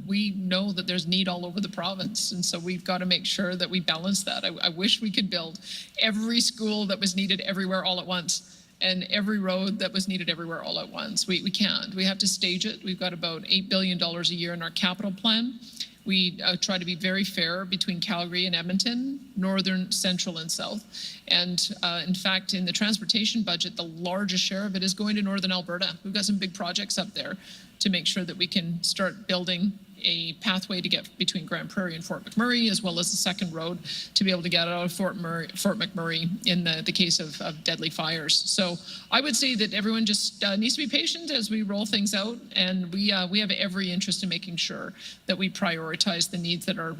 we know that there's need all over the province, and so we've got to make sure that we balance that. I wish we could build every school that was needed everywhere all at once, and every road that was needed everywhere all at once. We can't. We have to stage it. We've got about $8 billion a year in our capital plan. We try to be very fair between Calgary and Edmonton, northern, central, and south. And in fact, in the transportation budget, the largest share of it is going to northern Alberta. We've got some big projects up there to make sure that we can start building a pathway to get between Grand Prairie and Fort McMurray, as well as a second road to be able to get out of Fort McMurray in the case of deadly fires. So I would say that everyone just needs to be patient as we roll things out, and we have every interest in making sure that we prioritize the needs that are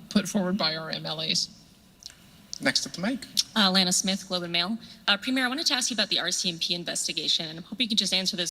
put forward by our MLAs. Next up the mic. Lana Smith, Globe and Mail. Premier, I wanted to ask you about the RCMP investigation, and I'm hoping you can just answer this